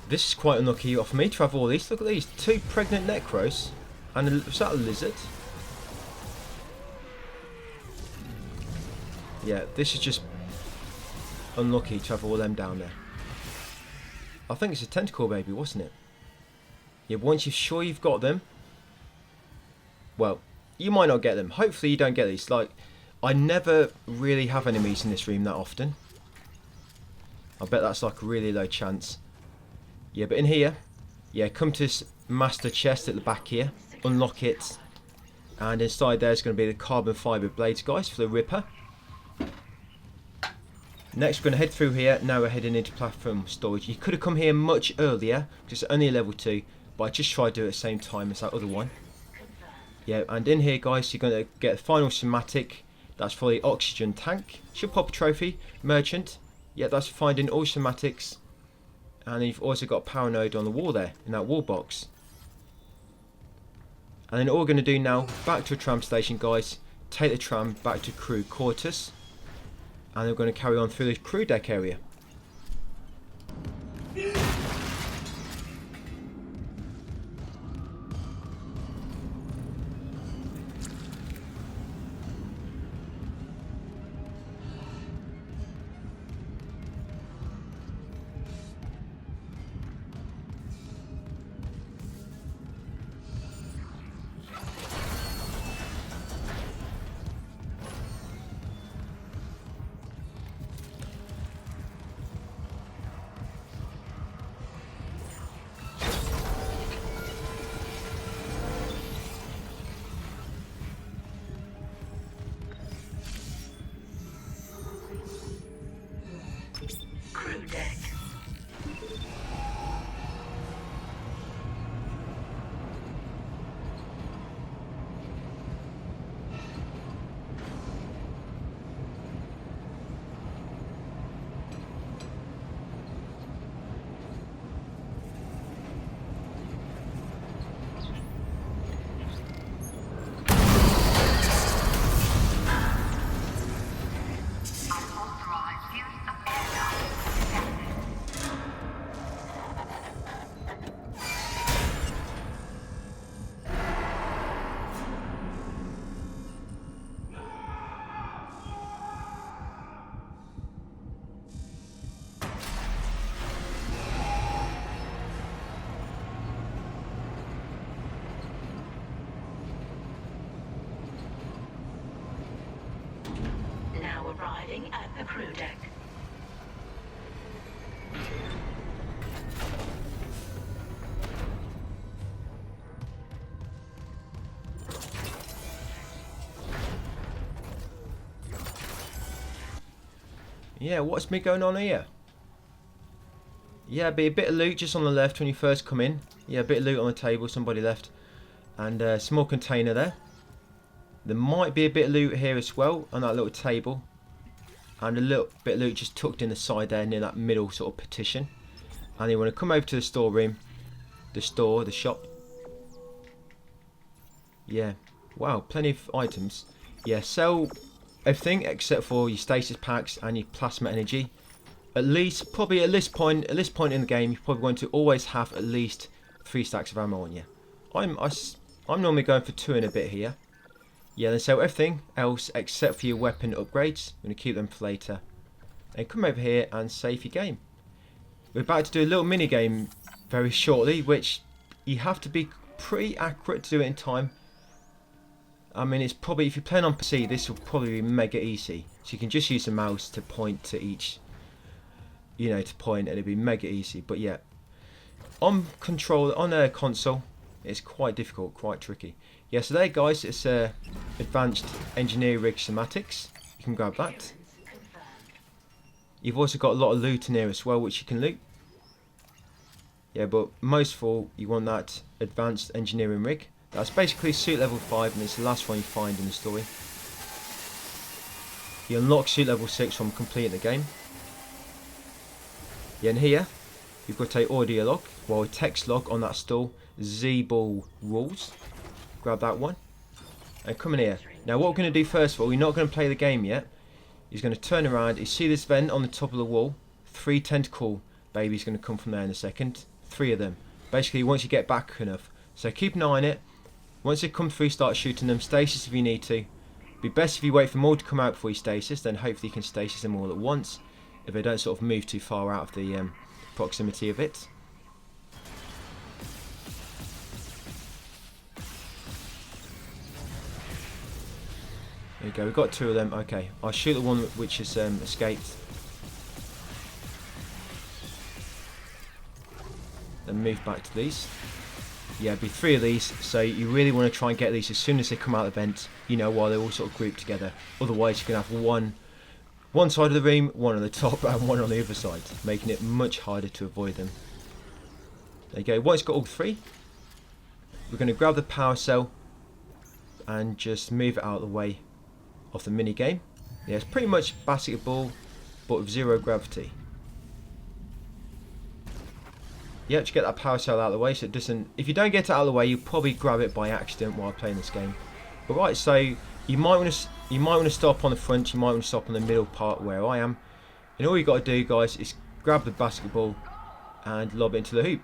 This is quite unlucky for me to have all these. Look at these, 2 pregnant necros. And was that a lizard? Yeah, this is just unlucky to have all them down there. I think it's a tentacle baby, wasn't it? Yeah, but once you're sure you've got them, well, you might not get them. Hopefully you don't get these. Like, I never really have enemies in this room that often. I bet that's like a really low chance. Yeah, but in here, yeah, come to this master chest at the back here, unlock it, and inside there's going to be the carbon fibre blades, guys, for the Ripper. Next, we're going to head through here. Now we're heading into platform storage. You could have come here much earlier, because it's only a level 2, but I just tried to do it at the same time as that other one. Yeah, and in here, guys, you're going to get a final schematic. That's for the oxygen tank. Should pop a trophy. Merchant. Yeah, that's finding all schematics. And you've also got a power node on the wall there, in that wall box. And then all we're going to do now, back to a tram station, guys. Take the tram back to crew quarters. And then we're going to carry on through the crew deck area. at the crew deck. Yeah, what's been going on here? Yeah, be a bit of loot just on the left when you first come in. Yeah, a bit of loot on the table, somebody left. And a small container there. There might be a bit of loot here as well on that little table. And a little bit of loot just tucked in the side there near that middle sort of partition. And you want to come over to the storeroom. The shop. Yeah, wow, plenty of items. Yeah, sell everything except for your stasis packs and your plasma energy. At least, probably at this point in the game, you're probably going to always have at least 3 stacks of ammo on you. I'm normally going for 2 and a bit here. Yeah, then sell everything else except for your weapon upgrades. I'm going to keep them for later. And come over here and save your game. We're about to do a little mini game very shortly, which you have to be pretty accurate to do it in time. I mean, it's probably, if you're playing on PC, this will probably be mega easy. So you can just use the mouse to point to each, you know, to point, and it'll be mega easy. But yeah, on a console, it's quite difficult, quite tricky. Yeah, so there, guys, it's advanced engineer rig schematics. You can grab that. You've also got a lot of loot in here as well, which you can loot. Yeah, but most of all, you want that advanced engineering rig. That's basically suit level 5, and it's the last one you find in the story. You unlock suit level 6 from completing the game. Yeah, and here, you've got a audio log, well, a text log on that stall, Z-ball rules. Grab that one. And come in here. Now what we're going to do first of all, we're not going to play the game yet. He's going to turn around, you see this vent on the top of the wall? 3 tentacle babies going to come from there in a second. 3 of them. Basically, once you get back enough. So keep an eye on it. Once they come through, start shooting them. Stasis if you need to. Be best if you wait for them all to come out before you stasis. Then hopefully you can stasis them all at once. If they don't sort of move too far out of the proximity of it. There you go, we've got 2 of them. Okay, I'll shoot the one which has escaped. Then move back to these. Yeah, be 3 of these, so you really want to try and get these as soon as they come out of the vent, you know, while they're all sort of grouped together. Otherwise you can have one side of the room, one on the top and one on the other side, making it much harder to avoid them. There you go, once got all 3, we're going to grab the power cell and just move it out of the way of the mini game. Yeah, it's pretty much basketball, but with 0 gravity. You have to get that power cell out of the way so it doesn't... If you don't get it out of the way, you probably grab it by accident while playing this game. But right, so you might want to stop on the front, you might want to stop on the middle part where I am. And all you got to do, guys, is grab the basketball and lob it into the hoop.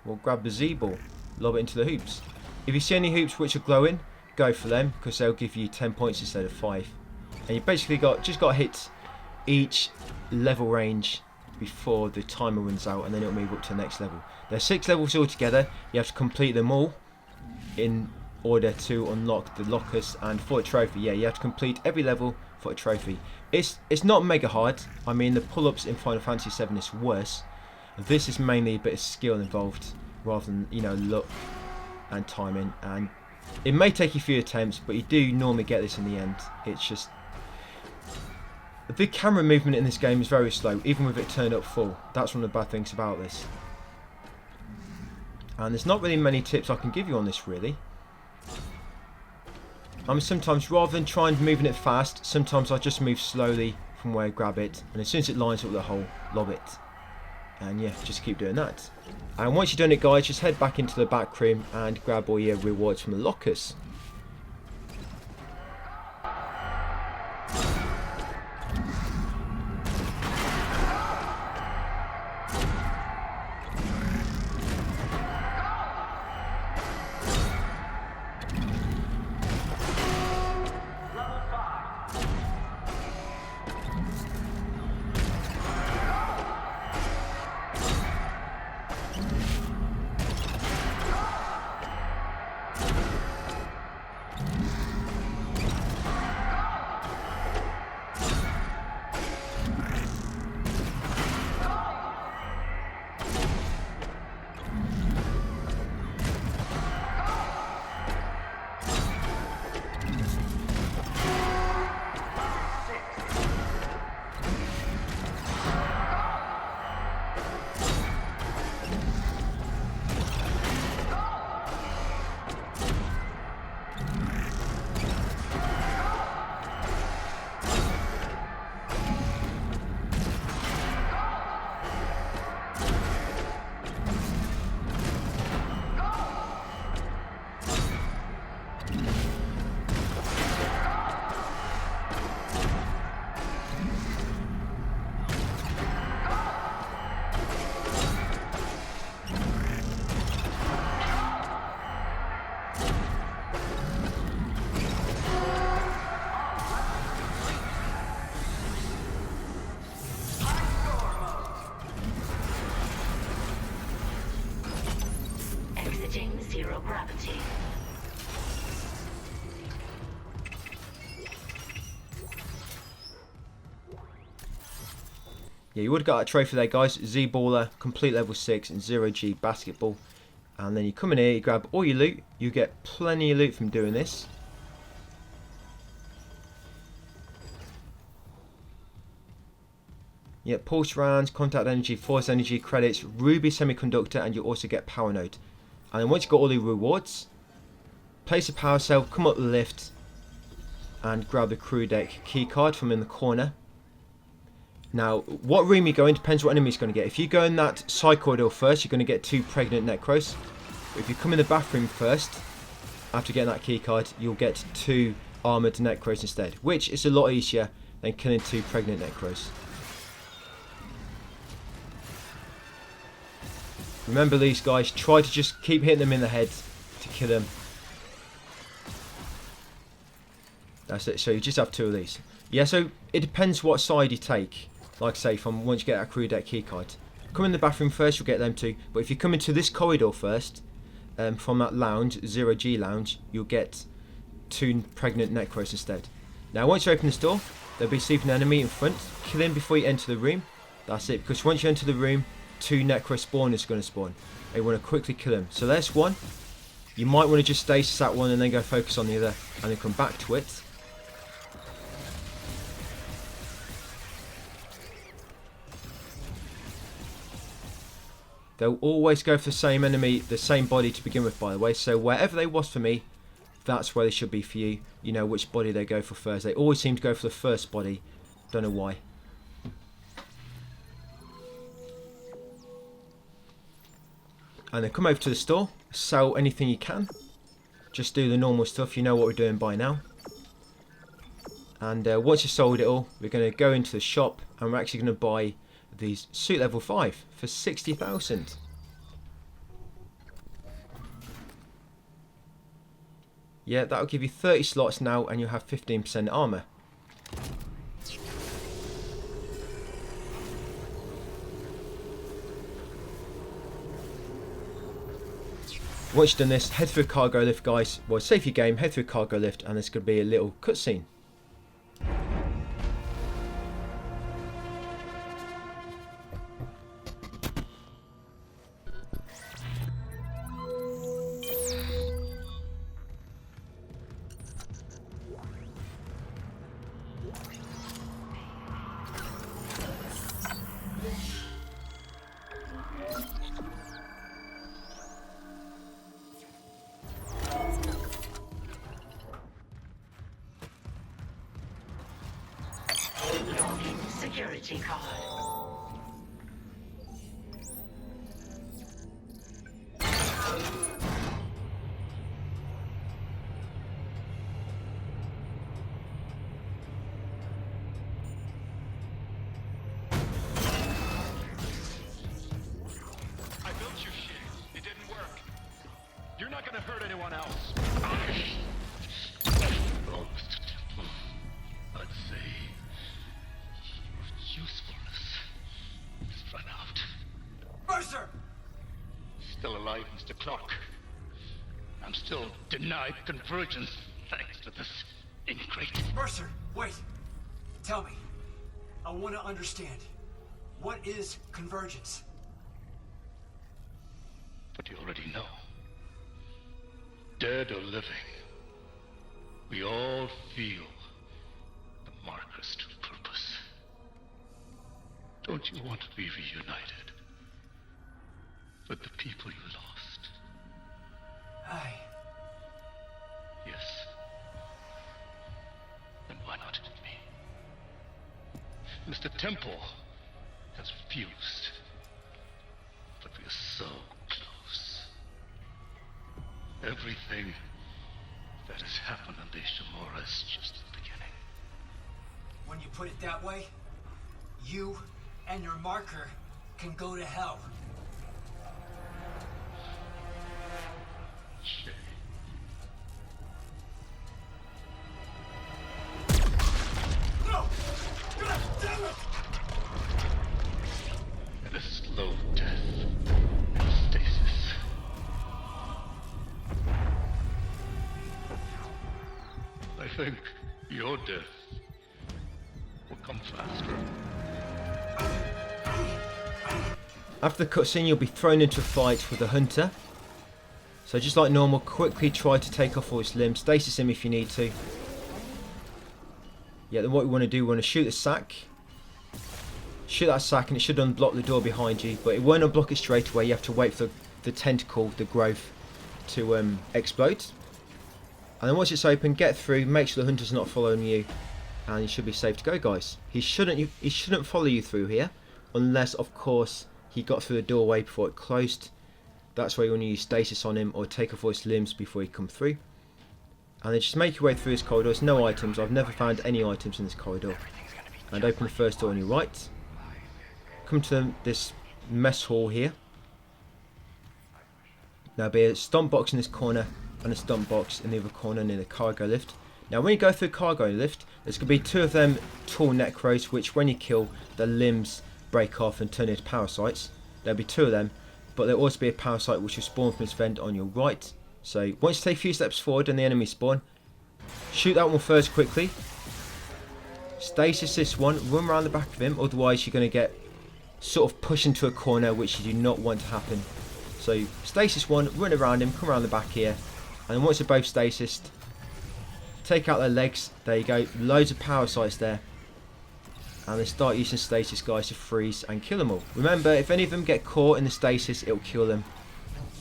Or grab the Z-ball, lob it into the hoops. If you see any hoops which are glowing, go for them, because they'll give you 10 points instead of 5. And you basically just got to hit each level range before the timer runs out, and then it'll move up to the next level. There's 6 levels altogether. You have to complete them all in order to unlock the lockers and for a trophy. Yeah, you have to complete every level for a trophy. It's not mega hard. I mean, the pull-ups in Final Fantasy VII is worse. This is mainly a bit of skill involved rather than, you know, luck and timing. And it may take you a few attempts, but you do normally get this in the end. It's just... the camera movement in this game is very slow, even with it turned up full. That's one of the bad things about this. And there's not really many tips I can give you on this, really. I mean, sometimes rather than trying moving it fast, sometimes I just move slowly from where I grab it, and as soon as it lines up with the hole, lob it. And yeah, just keep doing that. And once you've done it, guys, just head back into the back room and grab all your rewards from the lockers. zero gravity. Yeah, you would have got a trophy there, guys. Z-Baller, complete level 6, and 0G basketball. And then you come in here, you grab all your loot. You get plenty of loot from doing this. Yeah, pulse rounds, contact energy, force energy, credits, ruby semiconductor, and you also get power node. And then once you've got all the rewards, place a power cell, come up the lift, and grab the crew deck key card from in the corner. Now, what room you go in depends what enemy is going to get. If you go in that side corridor first, you're going to get 2 pregnant Necros. But if you come in the bathroom first, after getting that key card, you'll get 2 armoured Necros instead, which is a lot easier than killing 2 pregnant Necros. Remember these guys, try to just keep hitting them in the head to kill them. That's it, so you just have 2 of these. Yeah, so it depends what side you take. Like I say, from once you get a crew deck keycard. Come in the bathroom first, you'll get them 2. But if you come into this corridor first, from that lounge, 0G lounge, you'll get 2 pregnant Necros instead. Now once you open this door, there'll be a sleeping enemy in front. Kill him before you enter the room. That's it, because once you enter the room, 2 Necro spawners are going to spawn. And you want to quickly kill him. So there's one. You might want to just stasis that one and then go focus on the other. And then come back to it. They'll always go for the same enemy, the same body to begin with, by the way. So wherever they was for me, that's where they should be for you. You know which body they go for first. They always seem to go for the first body. Don't know why. And then come over to the store. Sell anything you can. Just do the normal stuff. You know what we're doing by now. And once you've sold it all, we're going to go into the shop. And we're actually going to buy these suit level 5 for 60,000. Yeah, that'll give you 30 slots now and you'll have 15% armor. Once you've done this, head through a cargo lift, guys. Well, save your game, head through a cargo lift, and there's going to be a little cutscene. Security card. I built you shit. It didn't work. You're not gonna hurt anyone else. I'd say your usefulness has run out. Mercer! Still alive, Mr. Clark. I'm still denied convergence thanks to this ingrate. Mercer, wait. Tell me. I want to understand. What is convergence? But you already know. Dead or living, we all feel the marker's true purpose. Don't you want to be reunited with the people you lost? Yes. Then why not me? Mr. Temple has refused, but we are so close. Everything that has happened on the Ishimura is just the beginning. When you put it that way, you and your marker can go to hell. Shit. No! God damn it! And a slow death in stasis. think your death will come faster. After the cutscene, you'll be thrown into a fight with a hunter. So just like normal, quickly try to take off all his limbs. Stasis him if you need to. Yeah, then what we want to do, we want to shoot the sack. Shoot that sack and it should unblock the door behind you. But it won't unblock it straight away. You have to wait for the tentacle, the growth, to explode. And then once it's open, get through. Make sure the hunter's not following you. And you should be safe to go, guys. He shouldn't follow you through here. Unless, of course, he got through the doorway before it closed. That's why you want to use stasis on him or take off all his limbs before he come through. And then just make your way through this corridor. There's no items. I've never found any items in this corridor. And open the first door on your right. Come to this mess hall here. There'll be a stomp box in this corner and a stomp box in the other corner near the cargo lift. Now when you go through the cargo lift, there's going to be 2 of them tall necros, which when you kill, their limbs break off and turn into parasites. There'll be 2 of them, but there'll also be a parasite which will spawn from this vent on your right. So once you take a few steps forward and the enemy spawn, shoot that one first quickly. Stasis this one, run around the back of him, otherwise you're going to get sort of pushed into a corner, which you do not want to happen. So stasis one, run around him, come around the back here, and then once they're both stasis, take out their legs. There you go, loads of parasites there. And then start using stasis guys to freeze and kill them all. Remember, if any of them get caught in the stasis, it'll kill them,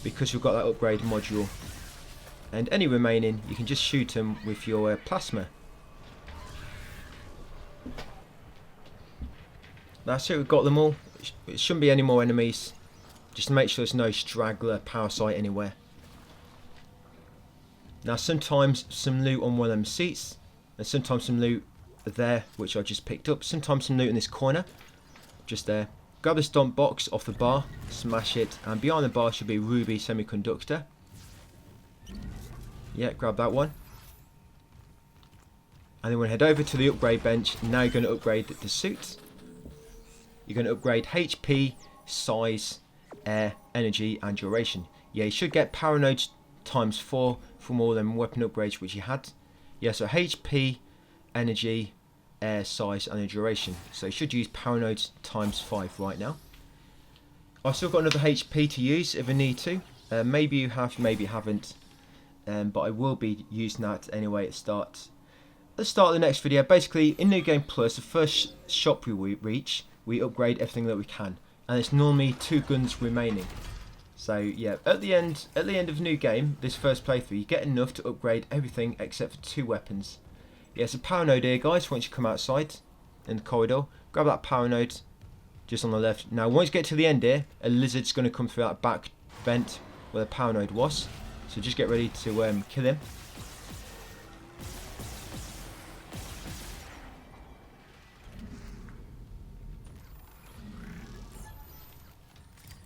because you've got that upgrade module. And any remaining, you can just shoot them with your plasma. That's it, we've got them all. It shouldn't be any more enemies. Just to make sure there's no straggler parasite anywhere. Now sometimes some loot on one of them seats, and sometimes some loot there, which I just picked up. Sometimes some loot in this corner, just there. Grab the stomp box off the bar, smash it, and behind the bar should be ruby semiconductor. Yeah, grab that one. And then we'll head over to the upgrade bench. Now you're going to upgrade the suit. You're going to upgrade HP, size, air, energy, and duration. Yeah, you should get power nodes ×4 from all them weapon upgrades which you had. Yeah, so HP, energy, air, size, and the duration. So you should use power nodes ×5 right now. I've still got another HP to use if I need to. Maybe you have, maybe you haven't. But I will be using that anyway at the start. At the start of the next video, basically in New Game Plus, the first shop we reach, we upgrade everything that we can, and it's normally 2 guns remaining. So yeah, at the end of New Game, this first playthrough, you get enough to upgrade everything except for 2 weapons. Yeah, it's a power node here, guys. Once you come outside in the corridor, grab that power node just on the left. Now once you get to the end here, a lizard's going to come through that back vent where the power node was. So just get ready to kill him.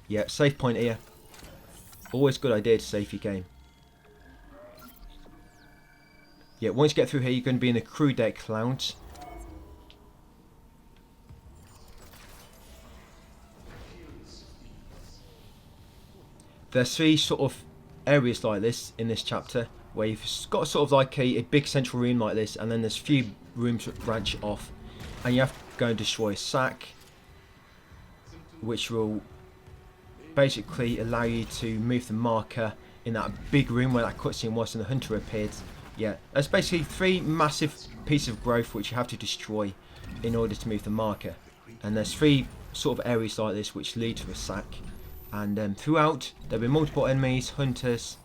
Yeah, save point here. Always a good idea to save your game. Yeah, once you get through here, you're going to be in the crew deck lounge. There's 3 sort of areas like this in this chapter, where you've got sort of like a big central room like this, and then there's a few rooms that branch off, and you have to go and destroy a sack, which will basically allow you to move the marker in that big room where that cutscene was and the hunter appeared. Yeah, there's basically 3 massive pieces of growth which you have to destroy in order to move the marker, and there's 3 sort of areas like this which lead to a sack. And throughout there'll be multiple enemies, hunters,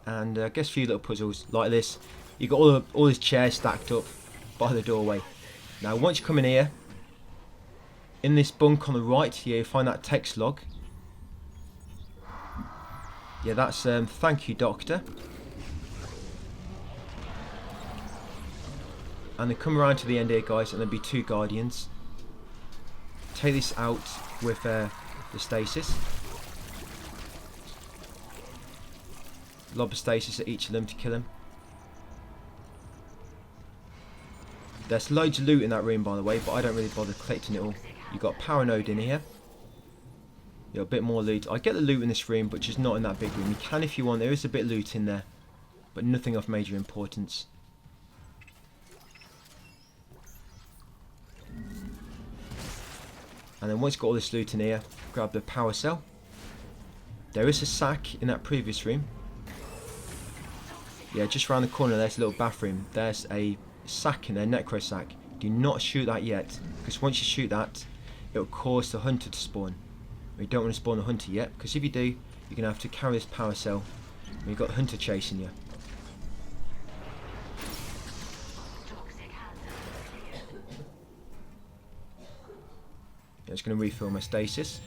and I guess a few little puzzles like this. You've got all these chairs stacked up by the doorway. Now once you come in here, in this bunk on the right here, you find that text log. Yeah, that's thank you, Doctor. And then come around to the end here, guys, and there'll be 2 guardians. Take this out with the stasis. Lob a stasis at each of them to kill them. There's loads of loot in that room, by the way, but I don't really bother collecting it all. You've got a power node in here. You've got a bit more loot. I get the loot in this room, but just not in that big room. You can if you want. There is a bit of loot in there, but nothing of major importance. And then once you've got all this loot in here, grab the power cell. There is a sack in that previous room. Yeah, just around the corner there's a little bathroom. There's a sack in there, necro sack. Do not shoot that yet, because once you shoot that, it'll cause the hunter to spawn. You don't want to spawn the hunter yet, because if you do, you're going to have to carry this power cell and you've got the hunter chasing you. I'm just going to refill my stasis.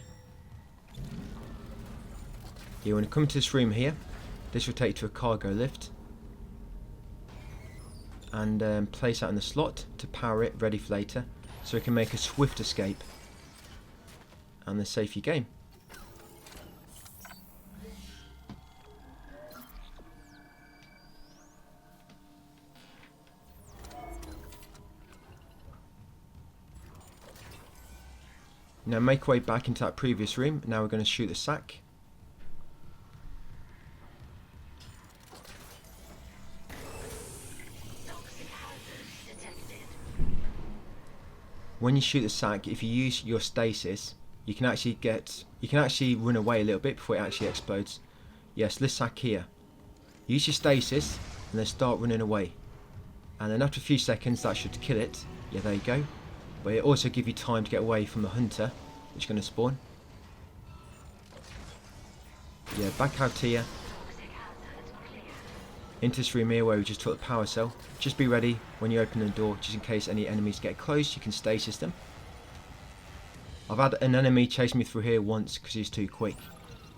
You want to come to this room here. This will take you to a cargo lift. And place that in the slot to power it, ready for later. So we can make a swift escape. And then save your game. Now make our way back into that previous room. Now we're going to shoot the sack. When you shoot the sack, if you use your stasis, you can actually run away a little bit before it actually explodes. Yes, this sack here. Use your stasis and then start running away. And then after a few seconds that should kill it. Yeah, there you go. But it also gives you time to get away from the hunter, which is going to spawn. Yeah, back out here. Into this room here where we just took the power cell. Just be ready when you open the door, just in case any enemies get close, you can stasis them. I've had an enemy chase me through here once because he's too quick.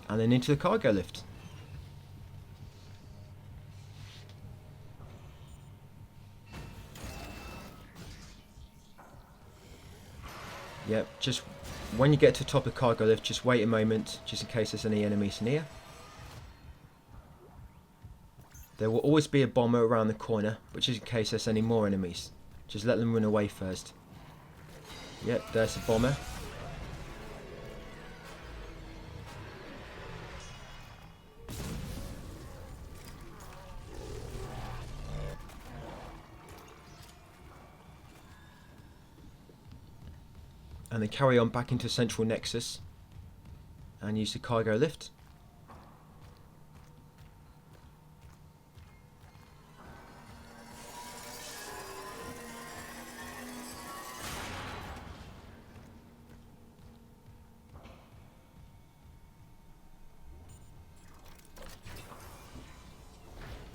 And then into the cargo lift. Yep, just when you get to the top of the cargo lift, just wait a moment, just in case there's any enemies near. There will always be a bomber around the corner, but just in case there's any more enemies, just let them run away first. Yep, there's a bomber. And then carry on back into Central Nexus and use the cargo lift.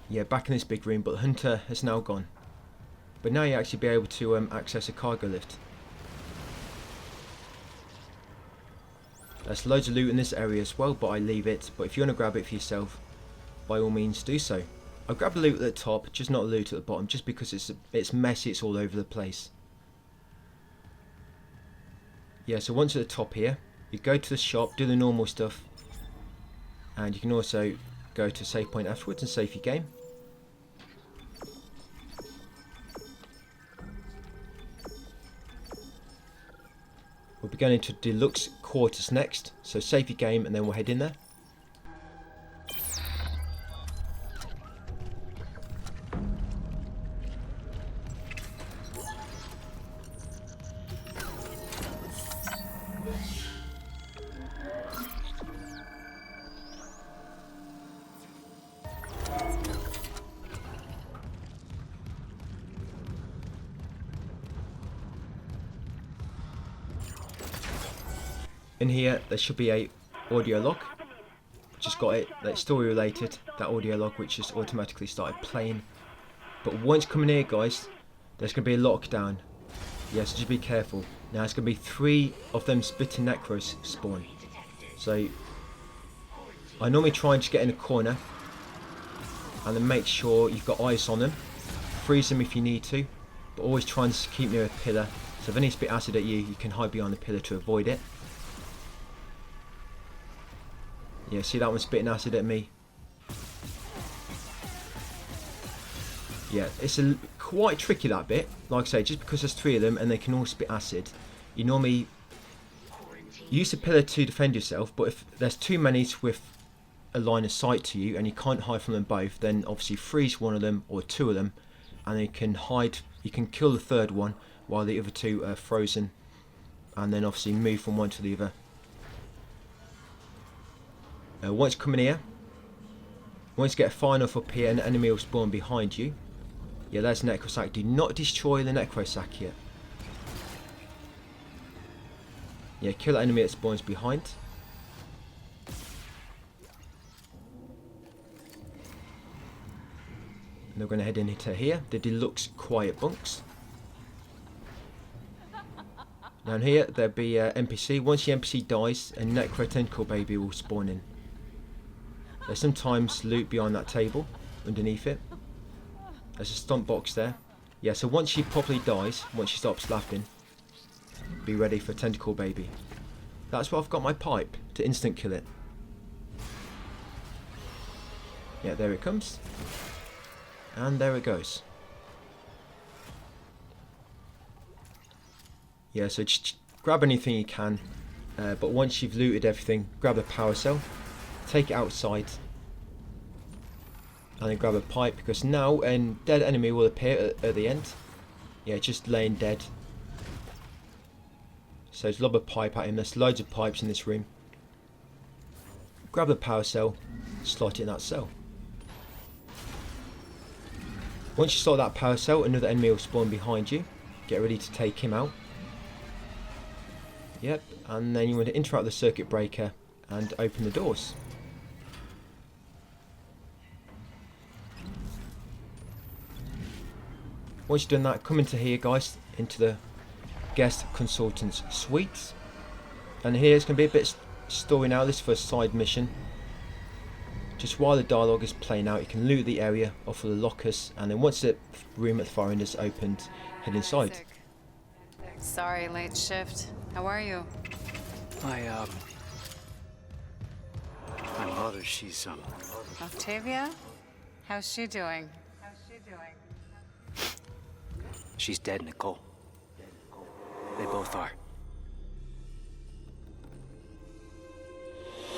Yeah, back in this big room, but the hunter has now gone. But now you actually be able to access a cargo lift. There's loads of loot in this area as well, but I leave it. But if you want to grab it for yourself, by all means do so. I'll grab the loot at the top, just not the loot at the bottom, just because it's messy, it's all over the place. Yeah, so once at the top here, you go to the shop, do the normal stuff, and you can also go to a save point afterwards and save your game. We'll be going into deluxe quarters next, so save your game and then we'll head in there. In here there should be a audio log. Just got it, that's story related, that audio log which just automatically started playing. But once coming here guys, there's going to be a lockdown. Yes, just be careful. Now it's going to be 3 of them spitting necros spawn. So I normally try and just get in a corner and then make sure you've got eyes on them. Freeze them if you need to, but always try and keep near a pillar. So if any spit acid at you, you can hide behind the pillar to avoid it. Yeah, see that one spitting acid at me? Yeah, it's quite tricky that bit. Like I say, just because there's 3 of them and they can all spit acid, you normally use the pillar to defend yourself, but if there's too many with a line of sight to you and you can't hide from them both, then obviously freeze one of them or 2 of them and you can hide, you can kill the 3rd one while the other 2 are frozen and then obviously move from one to the other. Once you come in here, once you get far enough up here, an enemy will spawn behind you. Yeah, there's Necro Sack. Do not destroy the Necro Sack yet. Yeah, kill the enemy that spawns behind. And we're going to head into here, the deluxe quiet bunks. Down here, there'll be NPC. Once the NPC dies, a Necro Tentacle Baby will spawn in. There's sometimes loot behind that table, underneath it. There's a stomp box there. Yeah, so once she properly dies, once she stops laughing, be ready for Tentacle Baby. That's why I've got my pipe, to instant kill it. Yeah, there it comes. And there it goes. Yeah, so just grab anything you can, but once you've looted everything, grab a power cell, take it outside, and then grab a pipe, because now a dead enemy will appear at the end. Yeah, just laying dead. So just lob a pipe at him. There's loads of pipes in this room. Grab the power cell, slot it in that cell. Once you slot that power cell, another enemy will spawn behind you. Get ready to take him out. Yep, and then you want to interrupt the circuit breaker and open the doors. Once you've done that, come into here, guys, into the guest consultant's suite. And here it's going to be a bit story now. This is for a side mission. Just while the dialogue is playing out, you can loot the area, offer the lockers, and then once the room at the far end is opened, head inside. Sorry, late shift. How are you? My mother, she's, Octavia? How's she doing? She's dead, Nicole. They both are.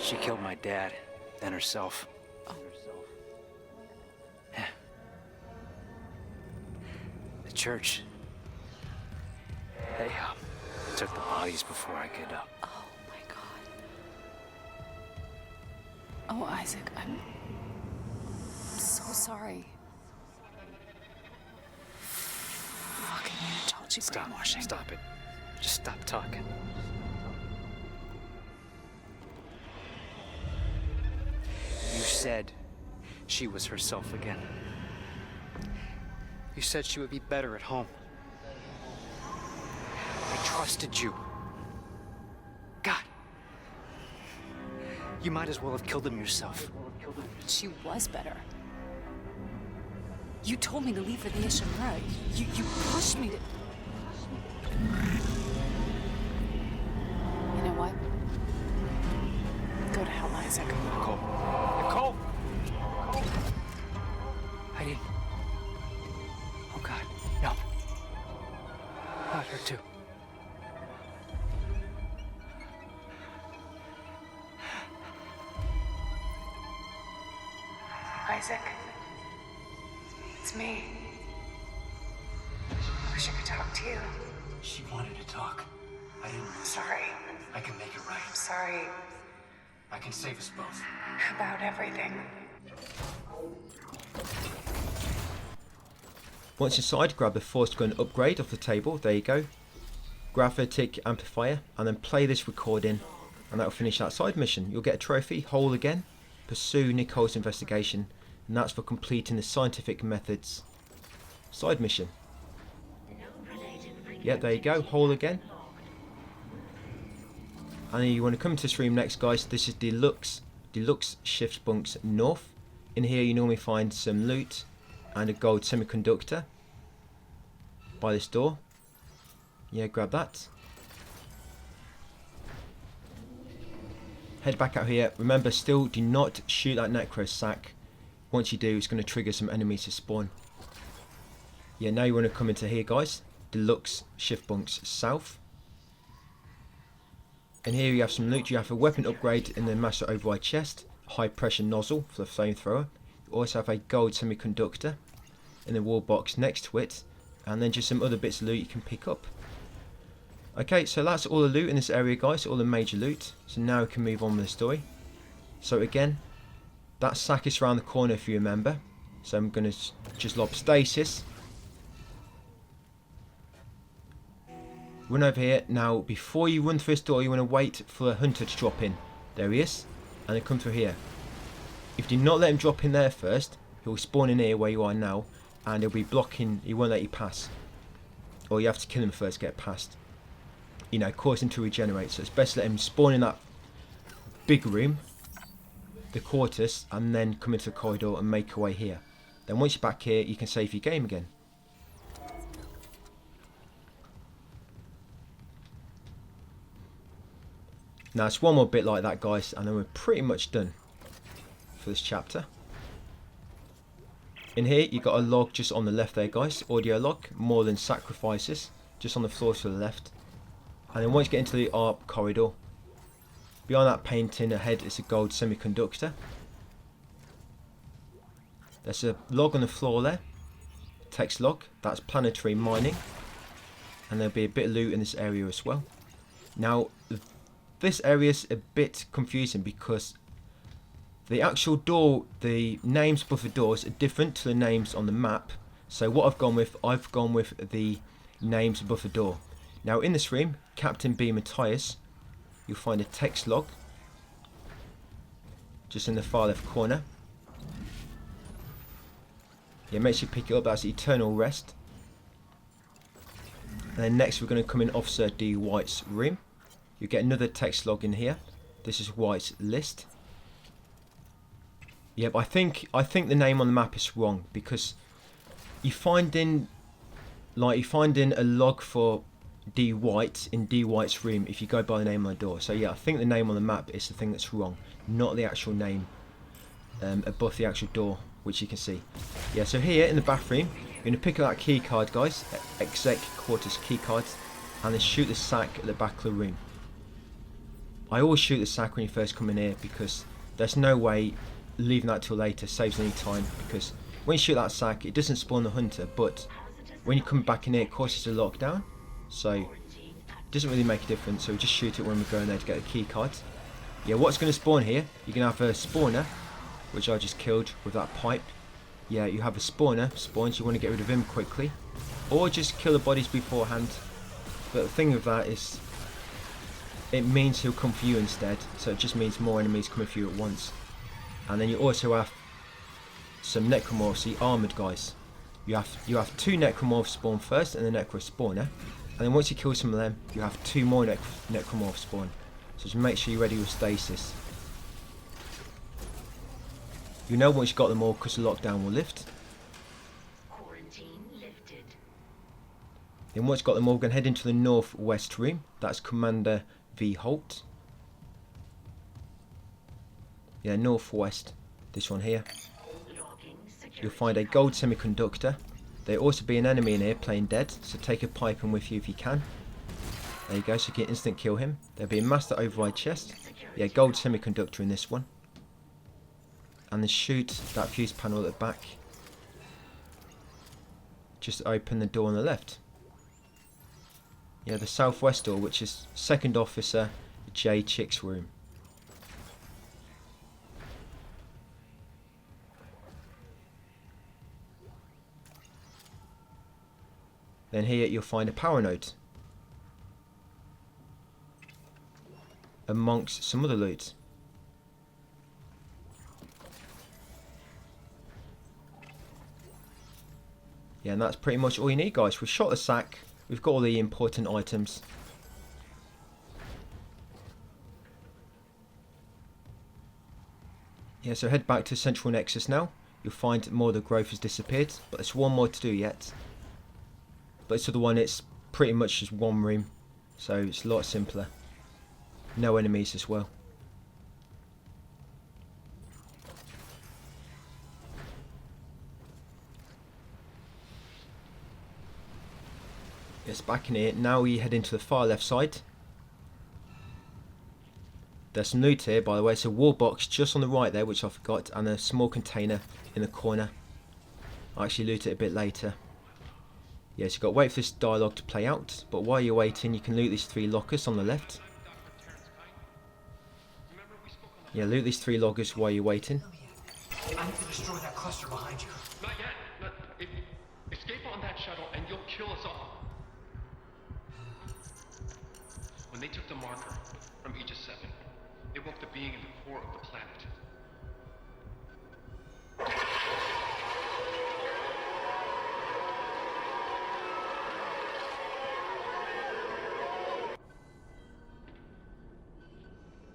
She killed my dad, then herself. Oh. Yeah. The church. They, took the bodies before I could, Oh my god. Oh, Isaac, I'm so sorry. Fucking you told you brainwashing. Stop it. Just stop talking. You said she was herself again. You said she would be better at home. I trusted you. God. You might as well have killed him yourself. She was better. You told me to leave for the Ishimura. You pushed me to... You know what? Go to hell, Isaac. Nicole. Nicole! I didn't... Oh God, no. Not her too. Isaac. It's me. I wish I could talk to you. She wanted to talk. I didn't. Sorry. I can make it right. I'm sorry. I can save us both. About everything. Once inside, grab the force gun upgrade off the table. There you go. Graphic amplifier, and then play this recording, and that will finish that side mission. You'll get a trophy, whole again. Pursue Nicole's investigation, and that's for completing the scientific methods side mission. Yeah, there you go, whole again. And you want to come to this room next, guys. This is deluxe shift bunks north. In here you normally find some loot and a gold semiconductor by this door. Yeah, grab that. Head back out here. Remember, still do not shoot that Necro Sack. Once you do, it's going to trigger some enemies to spawn. Yeah, now you want to come into here, guys. Deluxe shift bunks south. And here you have some loot. You have a weapon upgrade in the Master Override chest, high pressure nozzle for the flamethrower. You also have a gold semiconductor in the wall box next to it, and then just some other bits of loot you can pick up. Okay, so that's all the loot in this area, guys, all the major loot. So now we can move on with the story. So again, that sack is around the corner if you remember. So I'm going to just lob stasis. Run over here. Now, before you run through this door, you want to wait for a hunter to drop in. There he is. And then come through here. If you do not let him drop in there first, he'll spawn in here where you are now. And he'll be blocking, he won't let you pass. Or you have to kill him first to get past. You know, cause him to regenerate. So it's best to let him spawn in that big room, the quarters, and then come into the corridor and make your way here. Then once you're back here, you can save your game again. Now it's one more bit like that, guys, and then we're pretty much done for this chapter. In here, you've got a log just on the left there, guys. Audio log, more than sacrifices, just on the floor to the left. And then once you get into the art corridor, behind that painting ahead is a gold semiconductor. There's a log on the floor there, text log, that's planetary mining. And there'll be a bit of loot in this area as well. Now, this area is a bit confusing because the actual door, the names above the doors are different to the names on the map. So what I've gone with the names above the door. Now in this room, Captain B. Matthias, you'll find a text log just in the far left corner. Yeah, make sure you pick it up, that's Eternal Rest. And then next we're going to come in Officer D. White's room. You get another text log in here. This is White's list. Yeah, but I think the name on the map is wrong because you find in a log for D. White in D. White's room if you go by the name on the door. So yeah, I think the name on the map is the thing that's wrong, not the actual name above the actual door, which you can see. Yeah, so here in the bathroom, you're going to pick up that key card, guys, exec quarters key cards, and then shoot the sack at the back of the room. I always shoot the sack when you first come in here because there's no way leaving that till later saves any time, because when you shoot that sack it doesn't spawn the hunter, but when you come back in here it causes a lockdown, so it doesn't really make a difference. So we just shoot it when we go in there to get the key cards. Yeah, what's going to spawn here, you're going to have a spawner, which I just killed with that pipe. Yeah, you have a spawner spawns, you want to get rid of him quickly, or just kill the bodies beforehand. But the thing with that is it means he'll come for you instead, so it just means more enemies coming for you at once. And then you also have some necromorphs, the armoured guys. You have two necromorphs spawn first and the necro spawner, and then once you kill some of them you have two more necromorphs spawn. So just make sure you're ready with stasis. You know once you've got them all because the lockdown will lift. Quarantine lifted. Then once you've got them all, we're going to head into the northwest room. That's Commander V. Holt. Yeah, northwest, this one here. You'll find a gold semiconductor. There'll also be an enemy in here playing dead, so take a pipe in with you if you can. There you go, so you can instant kill him. There'll be a master override chest. Yeah, gold semiconductor in this one. And then shoot that fuse panel at the back. Just open the door on the left. Yeah, the southwest door, which is Second Officer J. Chick's room. Then here you'll find a power node amongst some other loot. Yeah, and that's pretty much all you need, guys. We've shot the sack, we've got all the important items. Yeah, so head back to Central Nexus now. You'll find more of the growth has disappeared, but there's one more to do yet. But it's the one, it's pretty much just one room, so it's a lot simpler. No enemies as well. Yes, back in here. Now we head into the far left side. There's some loot here, by the way. It's a wall box just on the right there, which I forgot, and a small container in the corner. I'll actually loot it a bit later. Yes, you've got to wait for this dialogue to play out, but while you're waiting you can loot these 3 lockers on the left. Yeah, loot these 3 loggers while you're waiting. I need to destroy that cluster behind you. Not yet. Escape on that shuttle and you'll kill us all. When they took the marker from Aegis 7, it woke the being in the core of the planet.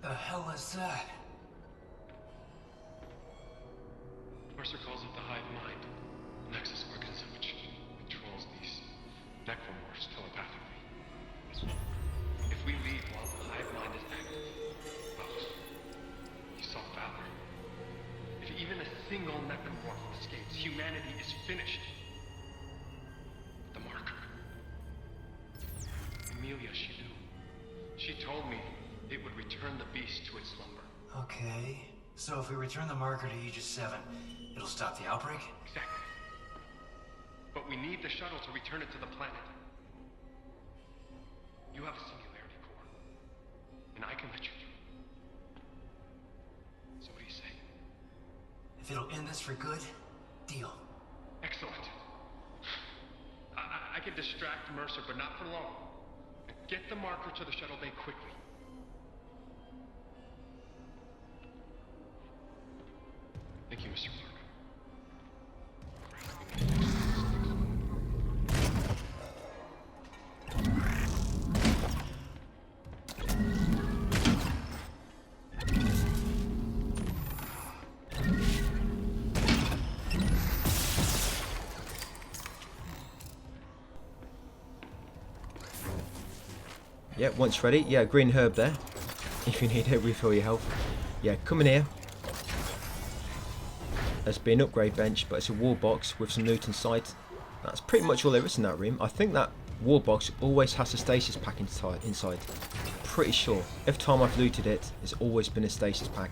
The hell is that? Mercer calls it the Hive Mind, a nexus organism which controls these necromorphs telepathically. If we leave while the Hive Mind is active, well, you saw Valor. If even a single necromorph escapes, humanity is finished. The marker. Amelia, she knew. She told me it would return the beast to its slumber. Okay. So if we return the marker to Aegis 7, it'll stop the outbreak? Exactly. But we need the shuttle to return it to the planet. You have a Singularity core, and I can let you through. So what do you say? If it'll end this for good, deal. Excellent. I can distract Mercer, but not for long. Get the marker to the shuttle bay quickly. Thank you, Mr. Morgue. Yeah, once ready. Yeah, green herb there. If you need it, refill your health. Yeah, come in here. There's been an upgrade bench, but it's a wall box with some loot inside. That's pretty much all there is in that room. I think that wall box always has a stasis pack inside. Pretty sure. Every time I've looted it, there's always been a stasis pack.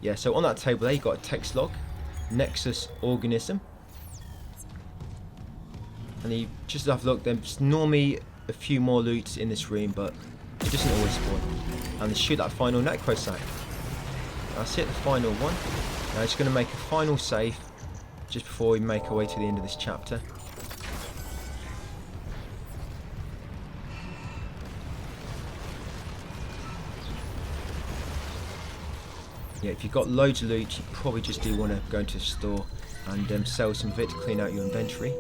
Yeah, so on that table there, you've got a text log, Nexus Organism. And you just have a look, there's normally a few more loots in this room, but it doesn't always spawn. And they shoot that final necro sack. That's it, the final one. Now it's going to make a final save just before we make our way to the end of this chapter. Yeah, if you've got loads of loot, you probably just do want to go into the store and sell some of it to clean out your inventory.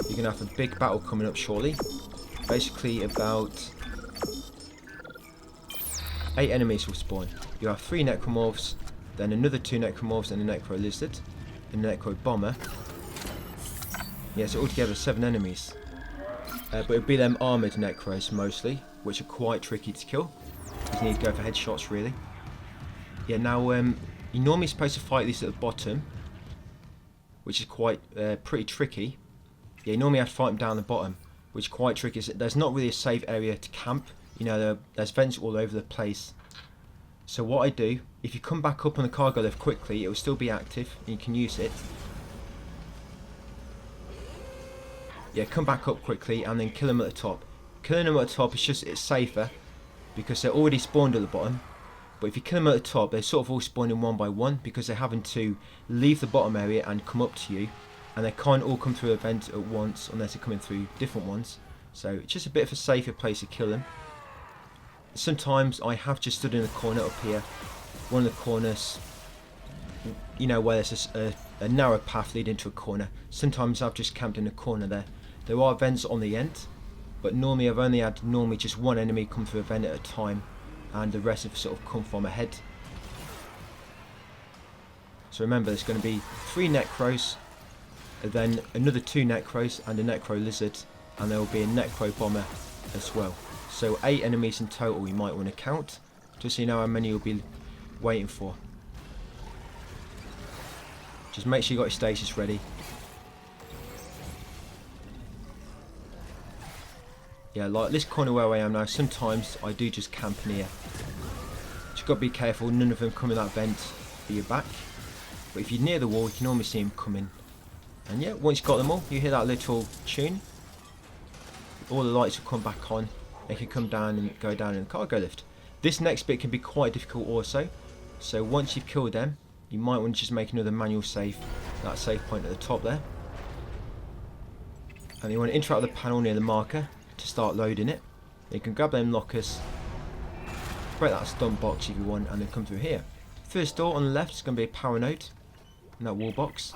You're going to have a big battle coming up shortly. Basically about 8 enemies will spawn. You have 3 necromorphs, then another 2 necromorphs and a necro lizard, and a necro bomber. Yeah, so altogether 7 enemies. But it'll be them armoured necros mostly, which are quite tricky to kill. You need to go for headshots really. Yeah, now you're normally supposed to fight these at the bottom, which is quite pretty tricky. Yeah, you normally have to fight them down the bottom, which is quite tricky. There's not really a safe area to camp. You know, there's vents all over the place. So what I do, if you come back up on the cargo lift quickly, it will still be active and you can use it. Yeah, come back up quickly and then kill them at the top. Killing them at the top is it's safer because they're already spawned at the bottom. But if you kill them at the top, they're sort of all spawning one by one because they're having to leave the bottom area and come up to you. And they can't all come through a vent at once unless they're coming through different ones. So it's just a bit of a safer place to kill them. Sometimes I have just stood in a corner up here. One of the corners, you know, where there's a narrow path leading to a corner. Sometimes I've just camped in a corner there. There are vents on the end, but normally I've only had just one enemy come through a vent at a time, and the rest have sort of come from ahead. So remember, there's going to be 3 necros, and then another 2 necros and a necro lizard, and there will be a necro bomber as well. So 8 enemies in total you might want to count, just so you know how many you'll be waiting for. Just make sure you got your stasis ready. Yeah, like this corner where I am now, sometimes I do just camp in here to Just got to be careful, none of them come in that vent for your back. But if you're near the wall, you can almost see them coming. And yeah, once you've got them all, you hear that little tune. All the lights will come back on. They can come down and go down in the cargo lift. This next bit can be quite difficult also. So once you've killed them, you might want to just make another manual save. That save point at the top there. And you want to interact with the panel near the marker to start loading it. You can grab them lockers, break that stump box if you want, and then come through here. First door on the left is going to be a power node in that wall box.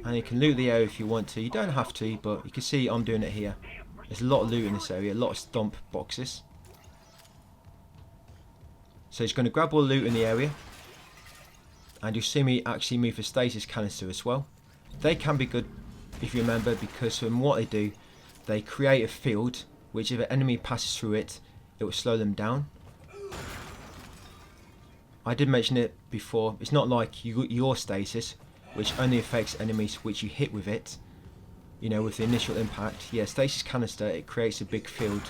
And you can loot the area if you want to. You don't have to, but you can see I'm doing it here. There's a lot of loot in this area, a lot of stump boxes. So he's going to grab all the loot in the area. And you'll see me actually move the stasis canister as well. They can be good if you remember, because from what they do, they create a field which if an enemy passes through it, it will slow them down. I did mention it before, it's not like your stasis, which only affects enemies which you hit with it, you know, with the initial impact. Yeah, stasis canister, it creates a big field,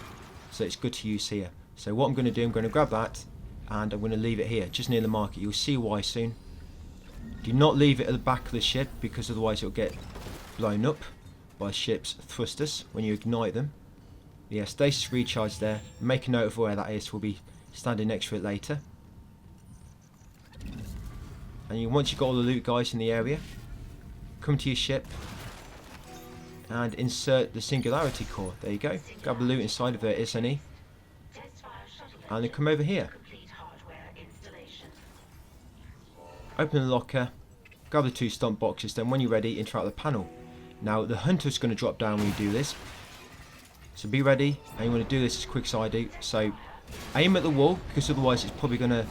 so it's good to use here. So what I'm going to do, I'm going to grab that, and I'm going to leave it here, just near the market. You'll see why soon. Do not leave it at the back of the ship, because otherwise it'll get blown up by ship's thrusters when you ignite them. Yeah, stasis recharge there. Make a note of where that is. We'll be standing next to it later. And once you've got all the loot guys in the area, come to your ship and insert the Singularity core. There you go. Grab the loot inside if there is any. And then come over here. Open the locker. Grab the 2 stump boxes. Then when you're ready, interact with the panel. Now the hunter's going to drop down when you do this. So be ready, and you want to do this as quick as I do. So aim at the wall, because otherwise it's probably going to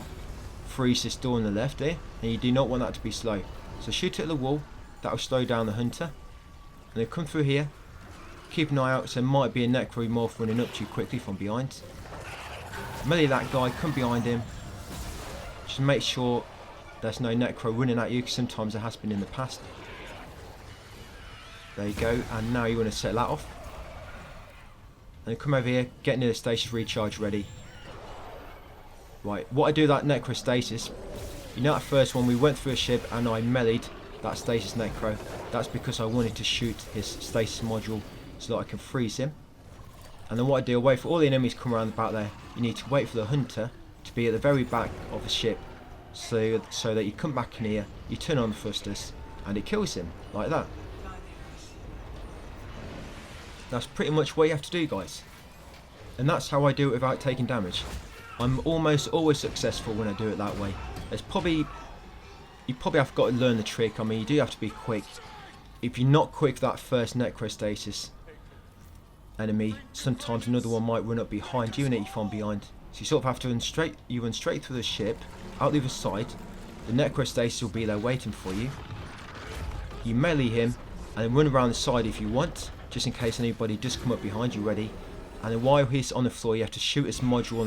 freeze this door on the left here, and you do not want that to be slow. So shoot it at the wall, that will slow down the hunter. And then come through here, keep an eye out, so there might be a necromorph running up to you quickly from behind. Melee that guy, come behind him. Just make sure there's no necro running at you, because sometimes there has been in the past. There you go, and now you want to set that off. And then come over here, get near the stasis recharge ready. Right, what I do that necrostasis, you know that first one we went through a ship and I meleeed that stasis necro. That's because I wanted to shoot his stasis module so that I can freeze him. And then what I do, I wait for all the enemies to come around the back there. You need to wait for the hunter to be at the very back of the ship, so that you come back in here, you turn on the thrusters, and it kills him, like that. That's pretty much what you have to do, guys. And that's how I do it without taking damage. I'm almost always successful when I do it that way. You probably have got to learn the trick. I mean, you do have to be quick. If you're not quick that first necrostasis enemy, sometimes another one might run up behind you and hit you from behind. So you sort of have to run straight through the ship, out the other side. The necrostasis will be there waiting for you. You melee him, and then run around the side if you want, just in case anybody does come up behind you ready. And then while he's on the floor, you have to shoot his module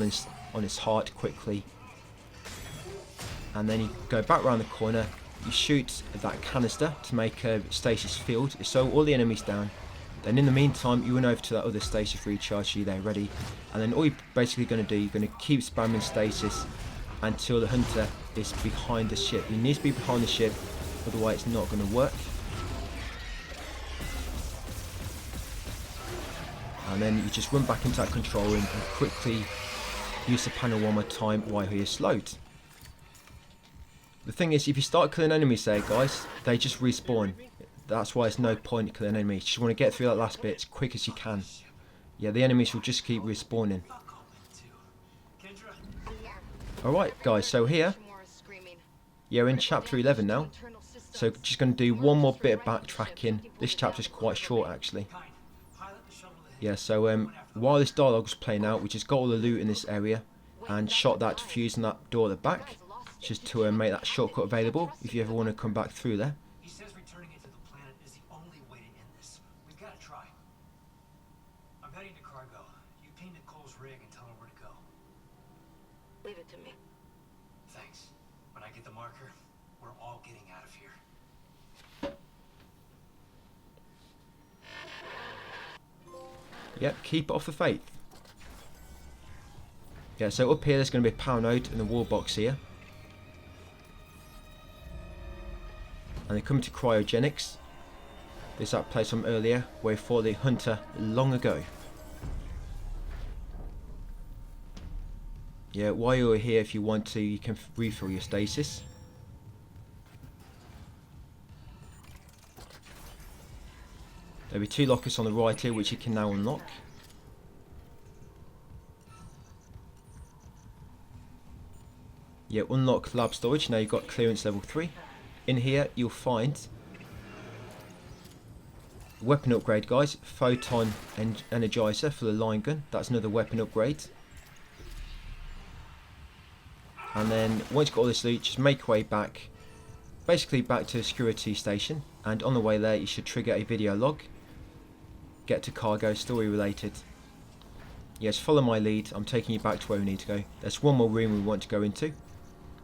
on his heart quickly. And then you go back around the corner, you shoot that canister to make a stasis field, so all the enemies down. Then in the meantime, you run over to that other stasis recharge, so you're there ready. And then all you're basically going to do, you're going to keep spamming stasis until the hunter is behind the ship. He needs to be behind the ship, otherwise it's not going to work. And then you just run back into that control room and quickly use the panel one more time while he is slowed. The thing is, if you start killing enemies there, guys, they just respawn. That's why there's no point killing enemies. You just want to get through that last bit as quick as you can. Yeah, the enemies will just keep respawning. Alright, guys, so here, yeah, we're in chapter 11 now. So just going to do one more bit of backtracking. This chapter's quite short, actually. Yeah, so while this dialogue was playing out, we just got all the loot in this area and shot that fuse in that door at the back, just to make that shortcut available if you ever want to come back through there. He says returning it to the planet is the only way to end this. We've got to try. I'm heading to cargo. You ping Nicole's rig and tell her where to go. Leave it to me. Thanks. When I get the marker, we're all getting out of here. Yep, keep it off the faith. Yeah, so up here there's going to be a power node and a wall box here. And they come to Cryogenics. There's that place from earlier where we fought the Hunter long ago. Yeah, while you're here, if you want to, you can refill your stasis. There'll be 2 lockers on the right here which you can now unlock. Yeah, unlock lab storage. Now you've got clearance level 3. In here you'll find weapon upgrade, guys. Photon energizer for the line gun. That's another weapon upgrade. And then once you've got all this loot, just make your way back, basically back to the security station. And on the way there you should trigger a video log. Get to cargo, story related. Yes, follow my lead. I'm taking you back to where we need to go. There's one more room we want to go into.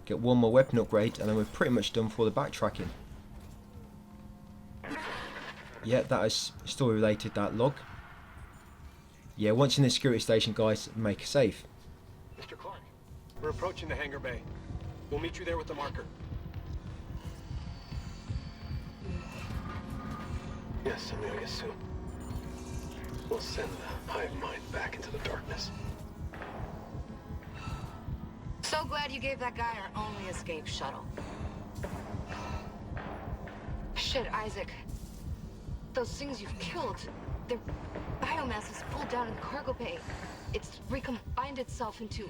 Get one more weapon upgrade and then we're pretty much done for the backtracking. Yeah, that is story related, that log. Yeah, once in the security station, guys, make a save. Mr. Clark, we're approaching the hangar bay. We'll meet you there with the marker. Yes, Amelia, soon. We'll send the Hive Mind back into the darkness. So glad you gave that guy our only escape shuttle. Shit, Isaac. Those things you've killed, their biomass is pulled down in the cargo bay. It's recombined itself into...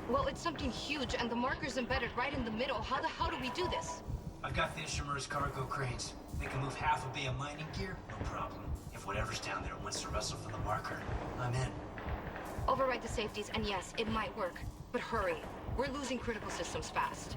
Well, it's something huge, and the marker's embedded right in the middle. How the hell do we do this? I've got the Ishimura's cargo cranes. They can move half a bay of mining gear, no problem. If whatever's down there wants to wrestle for the marker, I'm in. Override the safeties, and yes, it might work. But hurry. We're losing critical systems fast.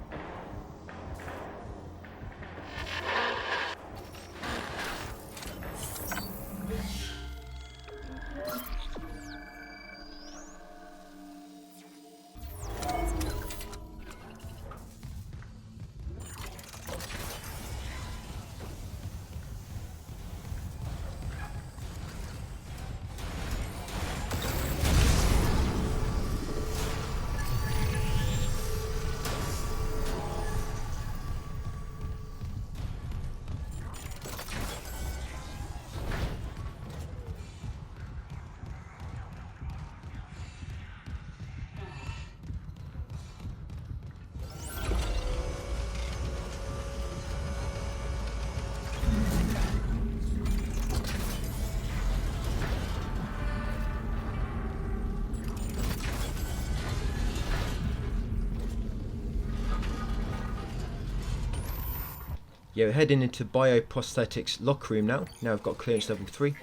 Yeah, we're heading into bioprosthetics locker room now. Now we've got clearance level 3.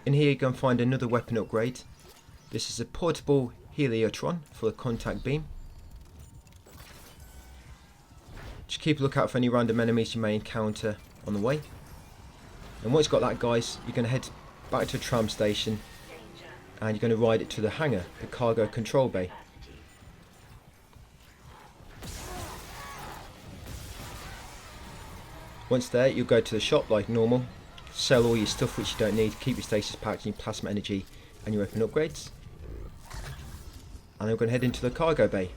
In here you can find another weapon upgrade. This is a portable heliotron for a contact beam. Just keep a lookout for any random enemies you may encounter on the way. And once you've got that, guys, you're going to head back to a tram station and you're going to ride it to the hangar, the cargo control bay. Once there, you'll go to the shop like normal, sell all your stuff which you don't need, keep your stasis packs, your plasma energy and your weapon upgrades. And then we're going to head into the cargo bay.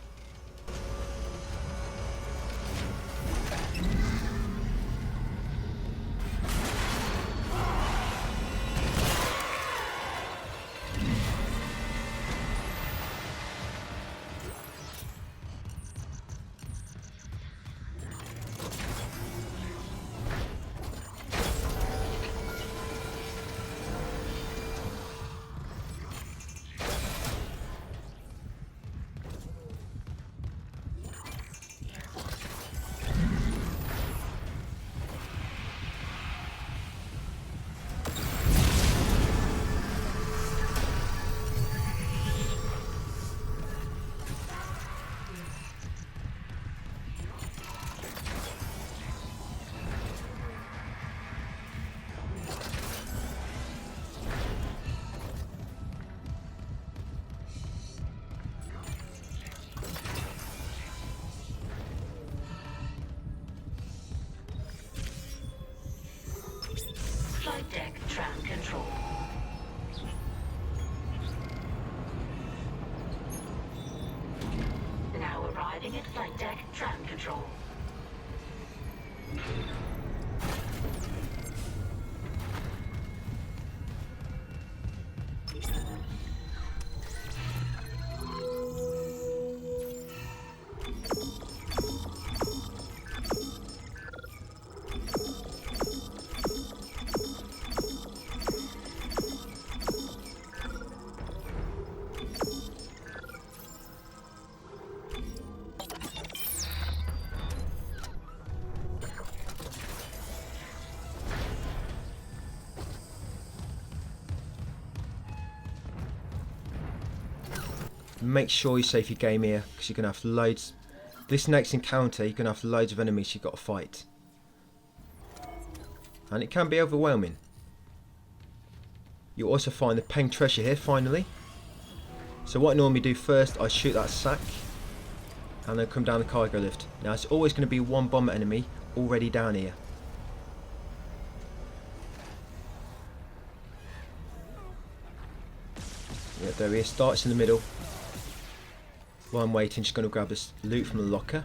make sure you save your game here, because you're going to have loads. This next encounter, you're going to have loads of enemies you've got to fight. And it can be overwhelming. You'll also find the Peng treasure here, finally. So what I normally do first, I shoot that sack, and then come down the cargo lift. Now it's always going to be one bomber enemy already down here. Yeah, there he is, starts in the middle. While I'm waiting, just going to grab this loot from the locker.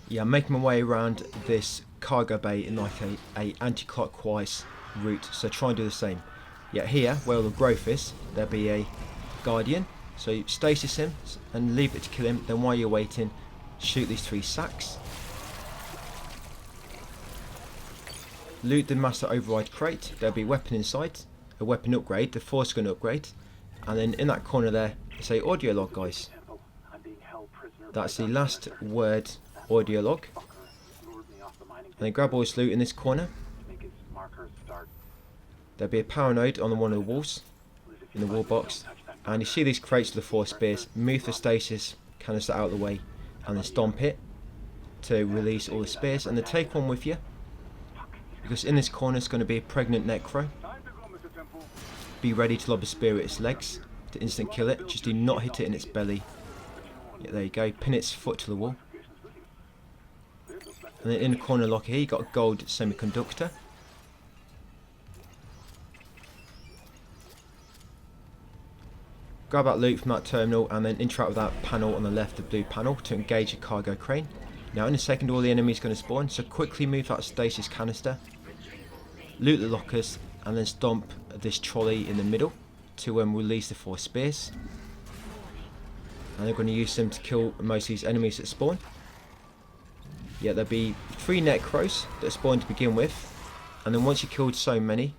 Yeah, I'm making my way around this cargo bay in like a anti-clockwise route, so try and do the same. Yeah, here, where all the growth is, there'll be a guardian. So you stasis him and leave it to kill him. Then while you're waiting, shoot these 3 sacks. Loot the master override crate. There'll be a weapon inside, a weapon upgrade, the force gun upgrade. And then in that corner there, it's a audio log, guys. That's the last word audio log. And then grab all this loot in this corner. There'll be a power node on one of the walls, in the wall box. And you see these crates with the 4 spears. Move the stasis canister out of the way and then stomp it to release all the spears. And then take one with you, because in this corner is going to be a pregnant Necro. Be ready to lob a spear at its legs to instant kill it. Just do not hit it in its belly. Yeah, there you go. Pin its foot to the wall. And then in the corner locker here, you got a gold semiconductor. Grab that loot from that terminal and then interact with that panel on the left, the blue panel, to engage a cargo crane. Now in a second all the enemies are going to spawn, so quickly move that stasis canister, loot the lockers, and then stomp this trolley in the middle to release the 4 spears. And they're going to use them to kill most of these enemies that spawn. Yeah, there'll be 3 Necros that spawn to begin with, and then once you've killed so many,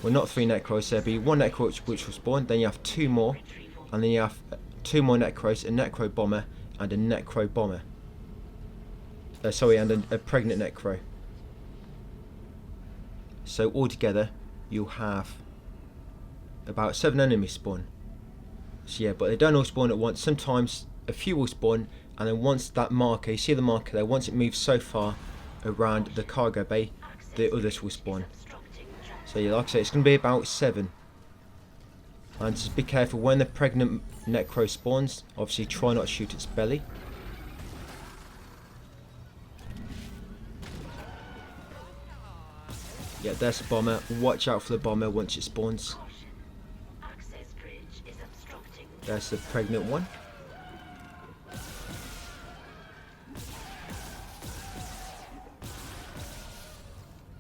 well, not 3 Necros, there'll be 1 Necro which will spawn, then you have 2 more, and then you have 2 more Necros, a Necro Bomber and a Necro Bomber. And a pregnant Necro. So altogether, you'll have about 7 enemies spawn. So yeah, but they don't all spawn at once. Sometimes a few will spawn, and then once that marker, you see the marker there, once it moves so far around the cargo bay, the others will spawn. So yeah, like I say, it's going to be about 7. And just be careful when the pregnant Necro spawns. Obviously try not to shoot its belly. Yeah, there's the bomber. Watch out for the bomber once it spawns. There's the pregnant one.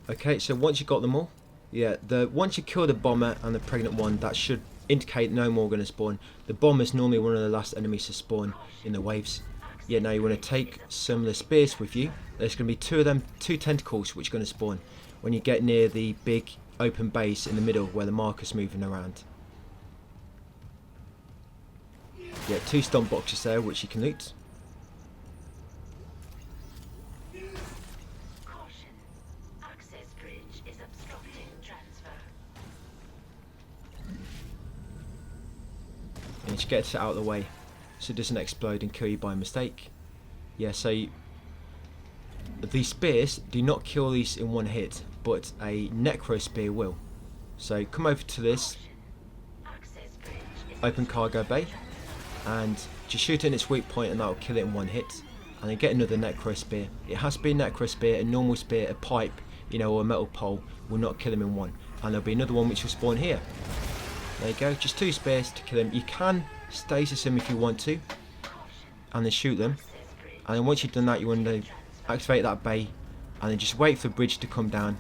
Okay, so once you've got them all, yeah, once you kill the bomber and the pregnant one, that should indicate no more are going to spawn. The bomber's normally one of the last enemies to spawn in the waves. Yeah, now you want to take some of the spears with you. There's going to be 2 of them, 2 tentacles which are going to spawn when you get near the big open base in the middle where the marker's moving around. Yeah, 2 stomp boxes there which you can loot. And just get it out of the way so it doesn't explode and kill you by mistake. Yeah, so these spears do not kill these in one hit, but a Necro spear will. So come over to this open cargo bay and just shoot it in its weak point, and that will kill it in one hit. And then get another Necro spear. It has to be a Necro spear. A normal spear, a pipe, or a metal pole will not kill him in one. And there'll be another one which will spawn here. There you go, just 2 spears to kill him. You can stasis him if you want to, and then shoot them. And then once you've done that, you want to activate that bay, and then just wait for the bridge to come down.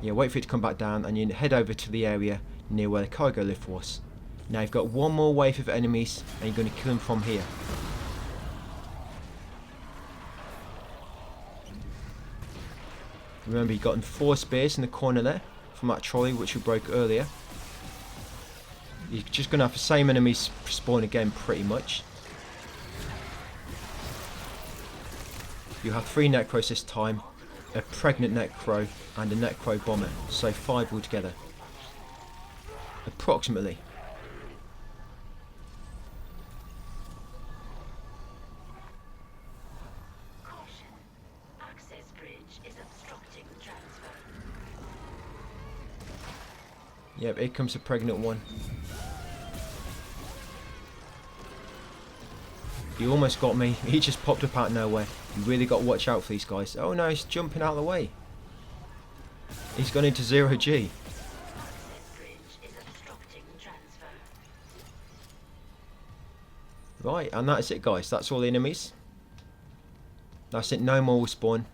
Yeah, wait for it to come back down, and you head over to the area near where the cargo lift was. Now you've got 1 more wave of enemies, and you're going to kill them from here. Remember, you've got 4 spears in the corner there from that trolley which we broke earlier. You're just going to have the same enemies spawn again pretty much. You have 3 Necros this time, a pregnant Necro and a Necro bomber. So 5 altogether. Approximately. Yep, here comes a pregnant one. He almost got me. He just popped up out of nowhere. You really got to watch out for these guys. Oh no, he's jumping out of the way. He's gone into 0G. Right, and that's it guys. That's all the enemies. That's it, no more will spawn.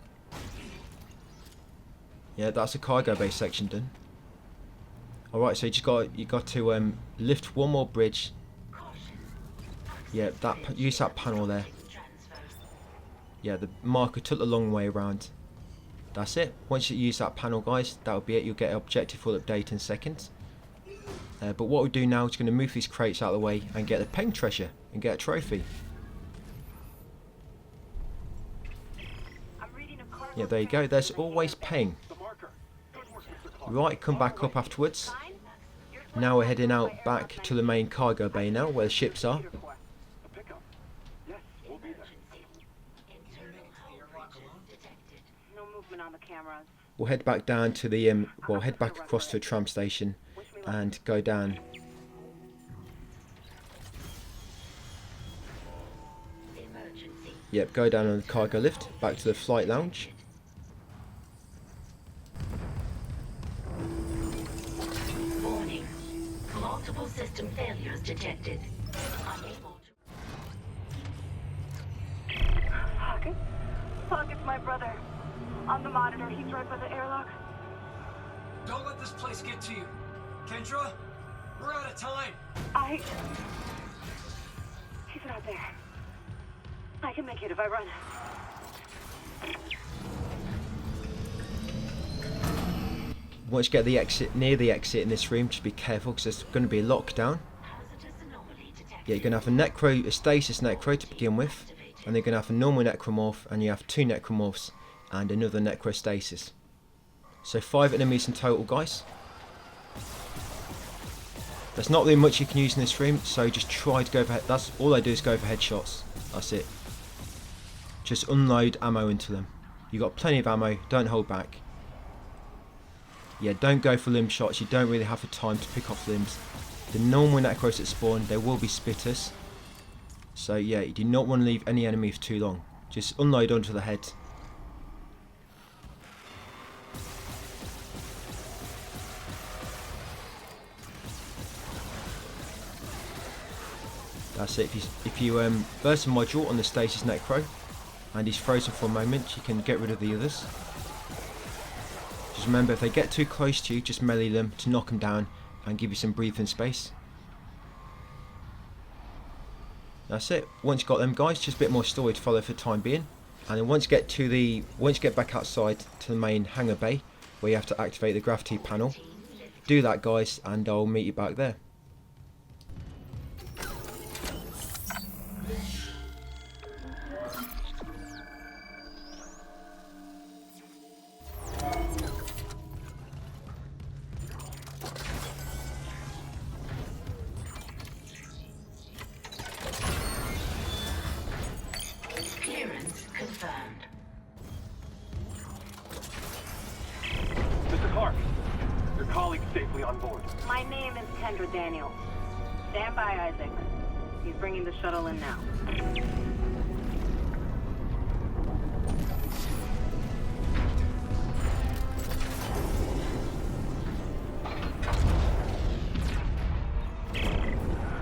Yeah, that's the cargo base section done. Alright, so you got to lift one more bridge. Yeah, use that panel there. Yeah, the marker took the long way around. That's it. Once you use that panel, guys, that'll be it. You'll get an objective full update in seconds. But what we'll do now is going to move these crates out of the way and get the Peng treasure and get a trophy. Yeah, there you go. There's always Peng. Right, come back up afterwards. Now we're heading out back to the main cargo bay now, where the ships are. We'll head back down to the well, head back across to the tram station and go down. Yep, go down on the cargo lift back to the flight lounge. Warning. Multiple system failures detected. Unable to... Fuck, it's my brother. On the monitor, he's right by the airlock. Don't let this place get to you. Kendra, we're out of time. He's not there. I can make it if I run. Once you get the exit, near the exit in this room, just be careful because there's going to be a lockdown. Yeah, you're going to have a stasis Necro to begin with, and they're going to have a normal Necromorph, and you have 2 Necromorphs and another Necrostasis. So 5 enemies in total, guys. There's not really much you can use in this room, so just try to go for that's all I do is go for headshots. That's it. Just unload ammo into them. You got plenty of ammo, don't hold back. Yeah, don't go for limb shots, you don't really have the time to pick off limbs. The normal Necros that spawn, they will be spitters. So yeah, you do not want to leave any enemy for too long. Just unload onto the head. That's it. If you burst a module on the stasis Necro and he's frozen for a moment, you can get rid of the others. Just remember, if they get too close to you, just melee them to knock them down and give you some breathing space. That's it. Once you got them guys, just a bit more story to follow for the time being. And then once you get back outside to the main hangar bay, where you have to activate the gravity panel, do that guys, and I'll meet you back there. Clearance confirmed. Mr. Clark, your colleague's safely on board. My name is Kendra Daniels. Stand by, Isaac. He's bringing the shuttle in now.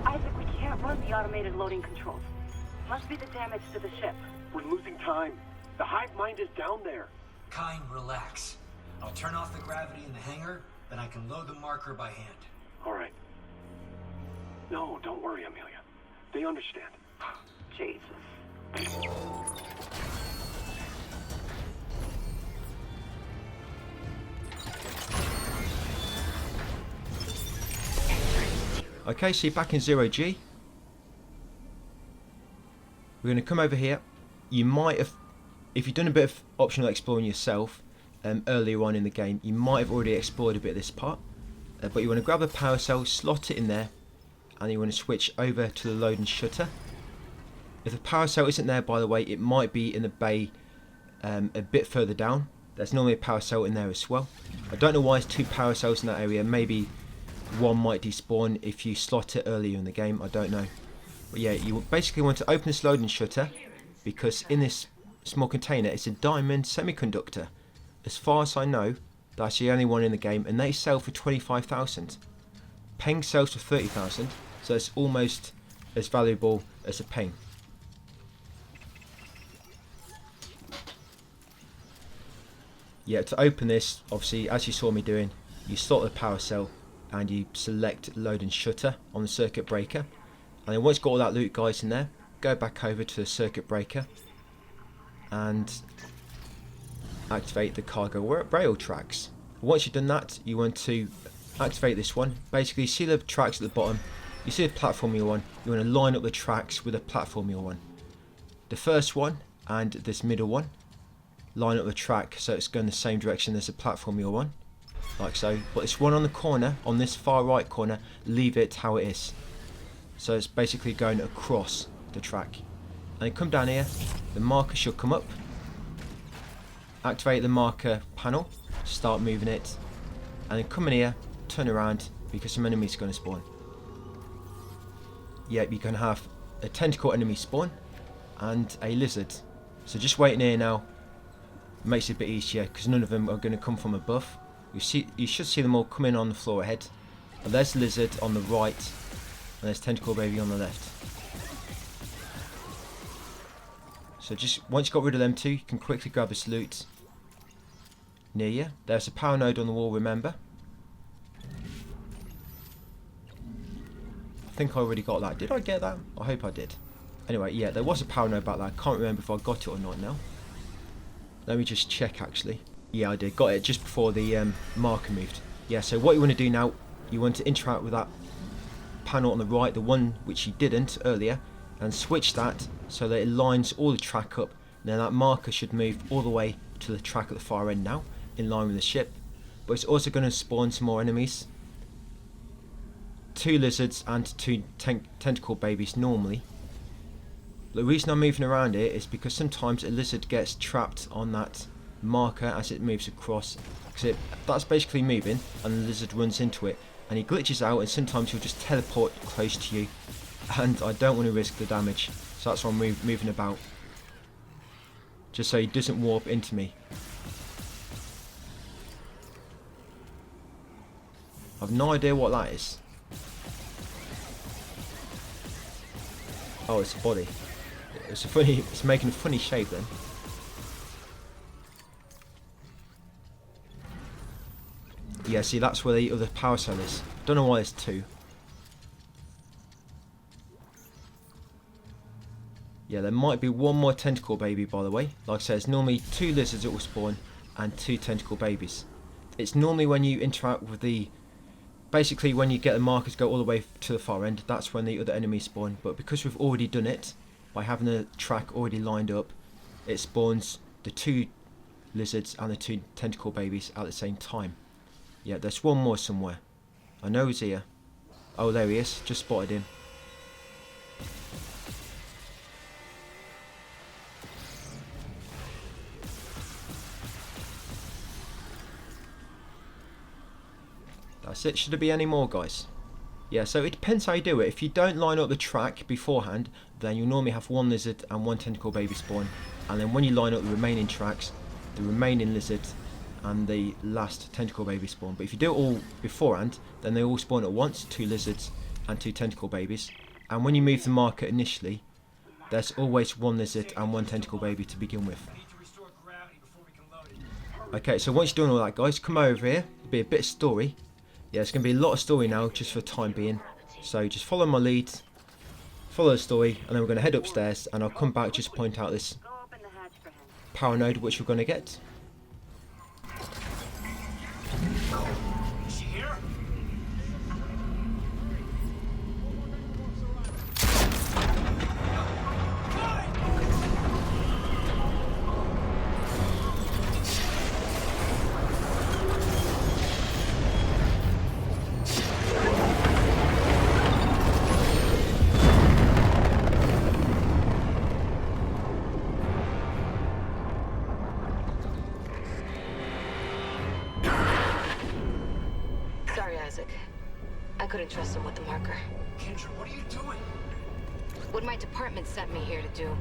Isaac, we can't run the automated loading controls. Must be the damage to the ship. We're losing time. The Hive Mind is down there. Kine, relax. I'll turn off the gravity in the hangar, then I can load the marker by hand. All right. No, don't worry, Amelia. They understand. Jesus. Okay, so you're back in 0G. We're going to come over here. You might have, if you've done a bit of optional exploring yourself, earlier on in the game, you might have already explored a bit of this part. But you want to grab a power cell, slot it in there, and you want to switch over to the load and shutter. If the power cell isn't there, by the way, it might be in the bay a bit further down. There's normally a power cell in there as well. I don't know why there's 2 power cells in that area. Maybe one might despawn if you slot it earlier in the game. I don't know. But yeah, you basically want to open this load and shutter, because in this small container it's a diamond semiconductor. As far as I know, that's the only one in the game, and they sell for 25,000. Peng sells for 30,000, so it's almost as valuable as a Peng. Yeah, to open this, obviously, as you saw me doing, you slot the power cell and you select load and shutter on the circuit breaker. And then once you've got all that loot, guys, in there, go back over to the circuit breaker and activate the cargo rail tracks. Once you've done that, you want to activate this one. Basically, you see the tracks at the bottom, you see the platform you're on, you want to line up the tracks with the platform you're on. The first one and this middle one, line up the track so it's going the same direction as the platform you're on, like so. But this one on the corner, on this far right corner, leave it how it is. So it's basically going across the track. And then come down here, the marker should come up. Activate the marker panel, start moving it, and then come in here, turn around, because some enemies are going to spawn. Yep, you can have a tentacle enemy spawn and a lizard. So just waiting here now makes it a bit easier, because none of them are going to come from above. You should see them all coming on the floor ahead. And there's the lizard on the right, and there's tentacle baby on the left. So just once you've got rid of them two, you can quickly grab this loot near you. There's a power node on the wall, remember. I think I already got that. Did I get that? I hope I did. Anyway, yeah, there was a power node about that. I can't remember if I got it or not now. Let me just check actually. Yeah, I did. Got it just before the marker moved. Yeah, so what you want to do now, you want to interact with that panel on the right, the one which you didn't earlier, and switch that so that it lines all the track up. And then that marker should move all the way to the track at the far end now, in line with the ship. But it's also going to spawn some more enemies. 2 lizards and 2 tentacle babies normally. The reason I'm moving around here is because sometimes a lizard gets trapped on that marker as it moves across. Because that's basically moving, and the lizard runs into it, and he glitches out, and sometimes he'll just teleport close to you. And I don't want to risk the damage, so that's why I'm moving about. Just so he doesn't warp into me. I've no idea what that is. Oh, it's a body. It's making a funny shape then. Yeah, see, that's where the other power cell is. Don't know why there's 2. Yeah, there might be one more tentacle baby, by the way. Like I said, it's normally 2 lizards that will spawn and 2 tentacle babies. It's normally when you interact with the... Basically, when you get the markers go all the way to the far end, that's when the other enemies spawn. But because we've already done it, by having the track already lined up, it spawns the 2 lizards and the 2 tentacle babies at the same time. Yeah, there's one more somewhere. I know he's here. Oh, there he is. Just spotted him. That's it. Should there be any more, guys? Yeah, so it depends how you do it. If you don't line up the track beforehand, then you'll normally have 1 lizard and 1 tentacle baby spawn. And then when you line up the remaining tracks, the remaining lizard and the last tentacle baby spawn. But if you do it all beforehand, then they all spawn at once, 2 lizards and 2 tentacle babies. And when you move the marker initially, there's always 1 lizard and 1 tentacle baby to begin with. Okay, so once you're doing all that, guys, come over here. There'll be a bit of story. Yeah, it's going to be a lot of story now, just for the time being. So just follow my lead, follow the story, and then we're going to head upstairs, and I'll come back just to point out this power node which we're going to get. Is she here? interested with the marker. Kendra, what are you doing? What my department sent me here to do.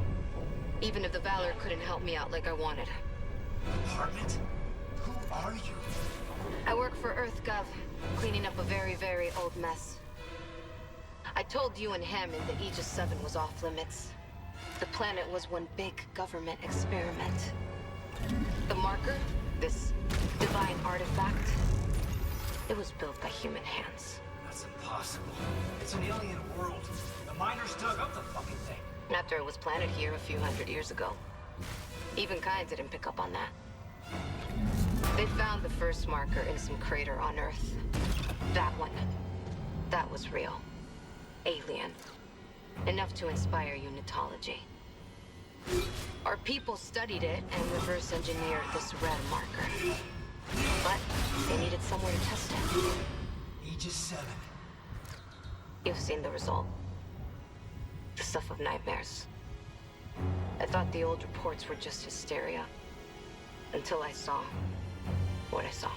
Even if the Valor couldn't help me out like I wanted. Department? Who are you? I work for EarthGov, cleaning up a very, very old mess. I told you and Hammond that Aegis 7 was off limits. The planet was one big government experiment. The marker, this divine artifact, it was built by human hands. That's impossible. It's an alien world. The miners dug up the fucking thing. After it was planted here a few hundred years ago. Even Kind didn't pick up on that. They found the first marker in some crater on Earth. That one. That was real. Alien. Enough to inspire unitology. Our people studied it and reverse engineered this red marker. But they needed somewhere to test it. Aegis 7. You've seen the result. The stuff of nightmares. I thought the old reports were just hysteria. Until I saw what I saw.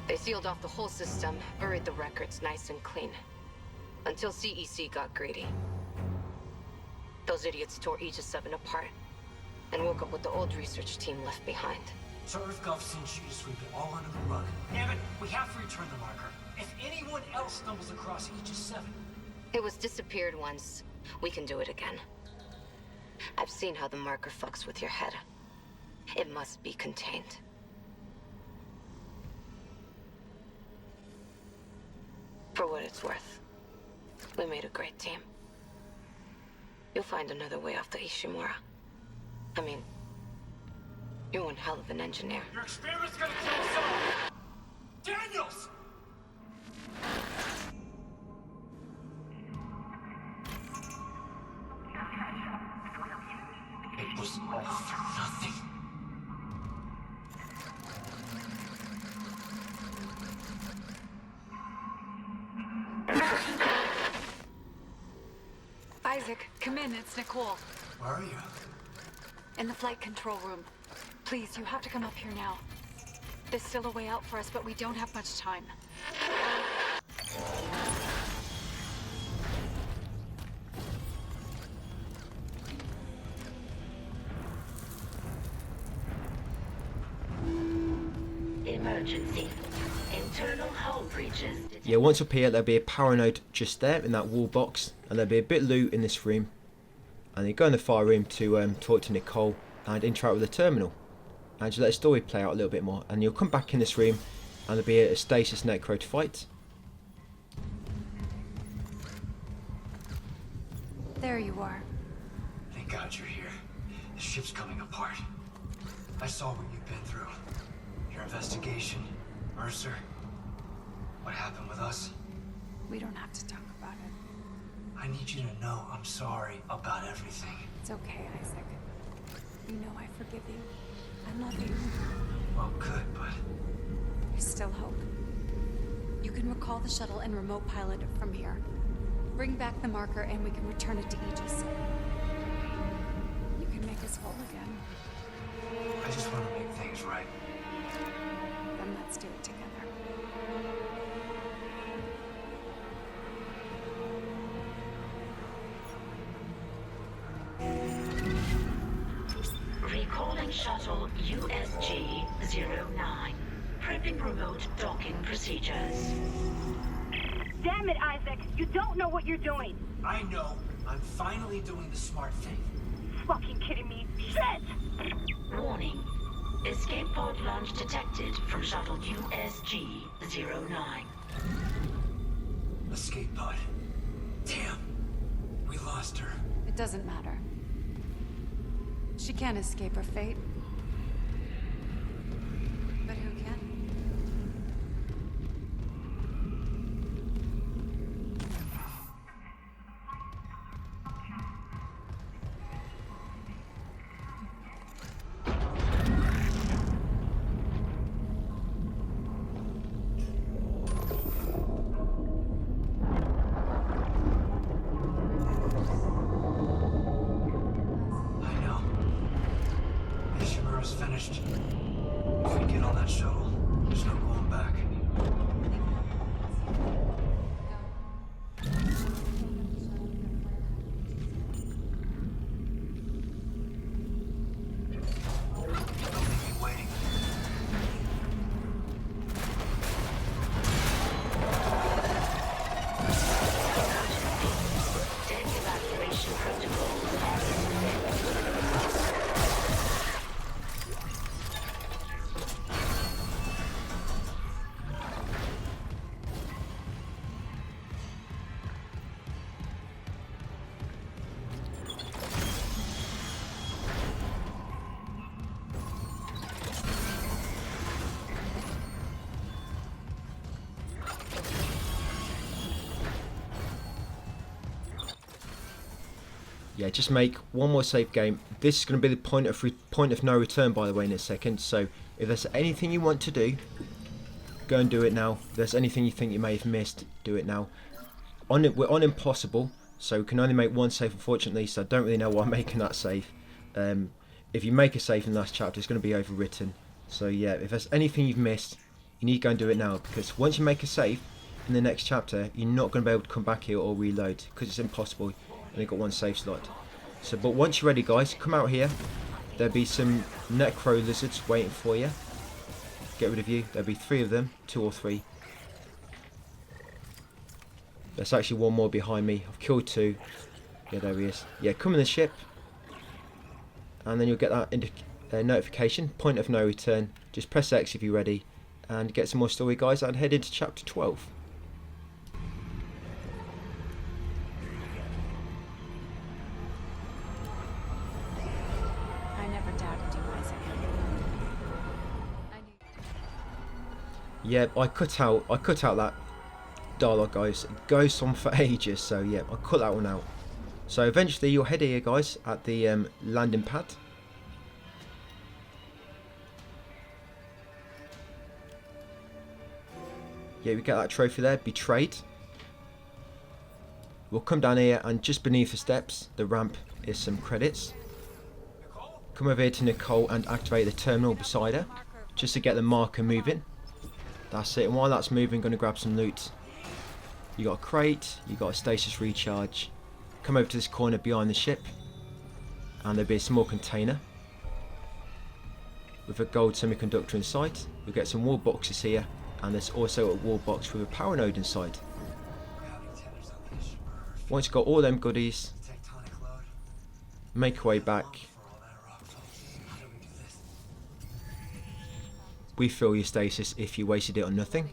They sealed off the whole system, buried the records nice and clean. Until CEC got greedy. Those idiots tore Aegis 7 apart and woke up with the old research team left behind. So EarthGov sent you to sweep it all under the rug. Damn it, we have to return the marker. If anyone else stumbles across Aegis 7... It was disappeared once. We can do it again. I've seen how the marker fucks with your head. It must be contained. For what it's worth, we made a great team. You'll find another way off the Ishimura. I mean, you're one hell of an engineer. Your experiment's gonna kill us all! Daniels! It was all for nothing. Isaac, come in. It's Nicole. Where are you? In the flight control room. Please, you have to come up here now. There's still a way out for us, but we don't have much time. Emergency. Internal hull breaches. Yeah, once up here, there'll be a power node just there in that wall box, and there'll be a bit of loot in this room. And you go in the fire room to talk to Nicole and interact with the terminal. And just let the story play out a little bit more. And you'll come back in this room, and there'll be a stasis necro to fight. There you are. Thank God you're here. The ship's coming apart. I saw what you've been through. Your investigation, Mercer. What happened with us? We don't have to talk about it. I need you to know I'm sorry about everything. It's okay, Isaac. You know I forgive you. I love you. Well, good, but... There's still hope. You can recall the shuttle and remote pilot it from here. Bring back the marker and we can return it to Aegis. You can make us whole again. I just want to make things right. Then let's do it together. Recalling shuttle USG-09. Prepping remote docking procedures. Damn it, Isaac! You don't know what you're doing! I know. I'm finally doing the smart thing. Fucking kidding me? Shit! Warning. Escape pod launch detected from shuttle USG-09. Escape pod. Damn. We lost her. It doesn't matter. She can't escape her fate. But who can? Finished. If we get on that shuttle, there's no going back. Yeah, just make one more save game. This is going to be the point of no return, by the way, in a second. So if there's anything you want to do, go and do it now. If there's anything you think you may have missed, do it now. We're on impossible, so we can only make one save, unfortunately. So I don't really know why I'm making that save. If you make a save in the last chapter, it's going to be overwritten. So yeah, if there's anything you've missed, you need to go and do it now, because once you make a save in the next chapter, you're not going to be able to come back here or reload, because it's impossible. Only got one save slot. So, but once you're ready, guys, come out here. There'll be some necro lizards waiting for you. Get rid of you. There'll be 3 of them, 2 or 3. There's actually one more behind me. I've killed 2. Yeah, there he is. Yeah, come in the ship, and then you'll get that notification. Point of no return. Just press X if you're ready, and get some more story, guys, and head into chapter 12. Yeah, I cut out that dialogue, guys. It goes on for ages, so yeah, I cut that one out. So eventually you'll head here, guys, at the landing pad. Yeah, we get that trophy there, betrayed. We'll come down here, and just beneath the steps, the ramp, is some credits. Come over here to Nicole and activate the terminal beside her, just to get the marker moving. That's it, and while that's moving, going to grab some loot. You got a crate, you got a stasis recharge. Come over to this corner behind the ship, and there'll be a small container with a gold semiconductor inside. You'll get some wall boxes here, and there's also a wall box with a power node inside. Once you've got all them goodies, make your way back. Refill your stasis if you wasted it on nothing.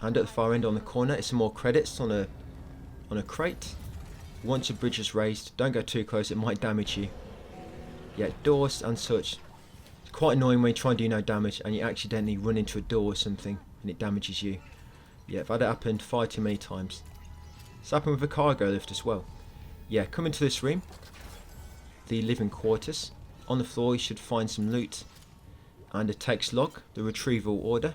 And at the far end on the corner is some more credits on a crate. Once your bridge is raised, don't go too close, it might damage you. Yeah, doors and such. It's quite annoying when you try and do no damage and you accidentally run into a door or something and it damages you. Yeah, I've had it happen far too many times. It's happened with a cargo lift as well. Yeah, come into this room, the living quarters. On the floor you should find some loot and a text log, the retrieval order.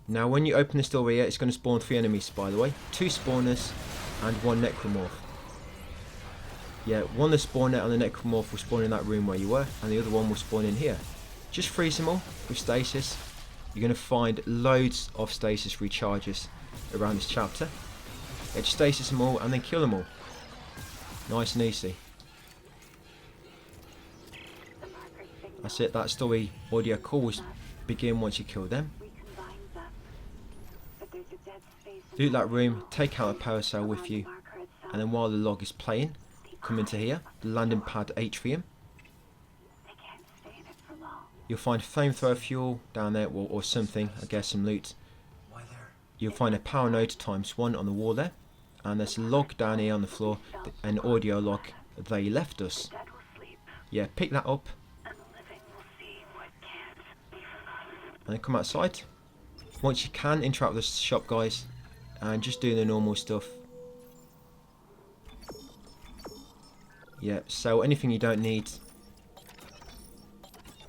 Now when you open this door here, it's going to spawn 3 enemies, by the way. 2 spawners and 1 necromorph. Yeah, one the spawner and the necromorph will spawn in that room where you were, and the other one will spawn in here. Just freeze them all with stasis. You're going to find loads of stasis recharges around this chapter. Yeah, just stasis them all and then kill them all. Nice and easy. That's it, that story audio call will begin once you kill them. Loot that room, take out a power cell with you, and then while the log is playing, come into here, the landing pad atrium. You'll find flamethrower fuel down there, or something, I guess some loot. You'll find a power node ×1 on the wall there, and there's a log down here on the floor, an audio log, they left us. Yeah, pick that up. And then come outside. Once you can, interact with the shop guys and just do the normal stuff. Yeah, sell anything you don't need.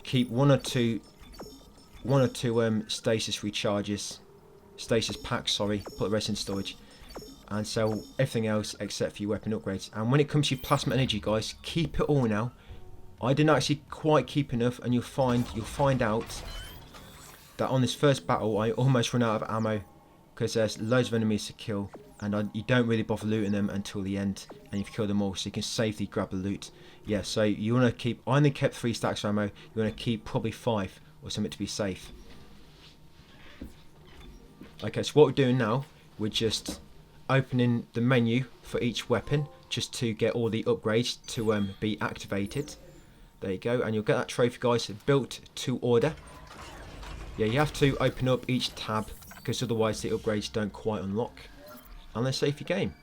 Keep one or two stasis recharges, stasis packs, sorry, put the rest in storage, and sell everything else except for your weapon upgrades. And when it comes to your plasma energy, guys, keep it all now. I didn't actually quite keep enough, and you'll find out that on this first battle I almost run out of ammo because there's loads of enemies to kill, and you don't really bother looting them until the end, and you've killed them all, so you can safely grab the loot. Yeah, so you want to keep, I only kept 3 stacks of ammo, you want to keep probably 5 or something to be safe. Okay, so what we're doing now, we're just opening the menu for each weapon just to get all the upgrades to be activated. There you go, and you'll get that trophy, guys, built to order. Yeah, you have to open up each tab because otherwise the upgrades don't quite unlock. And then save your game.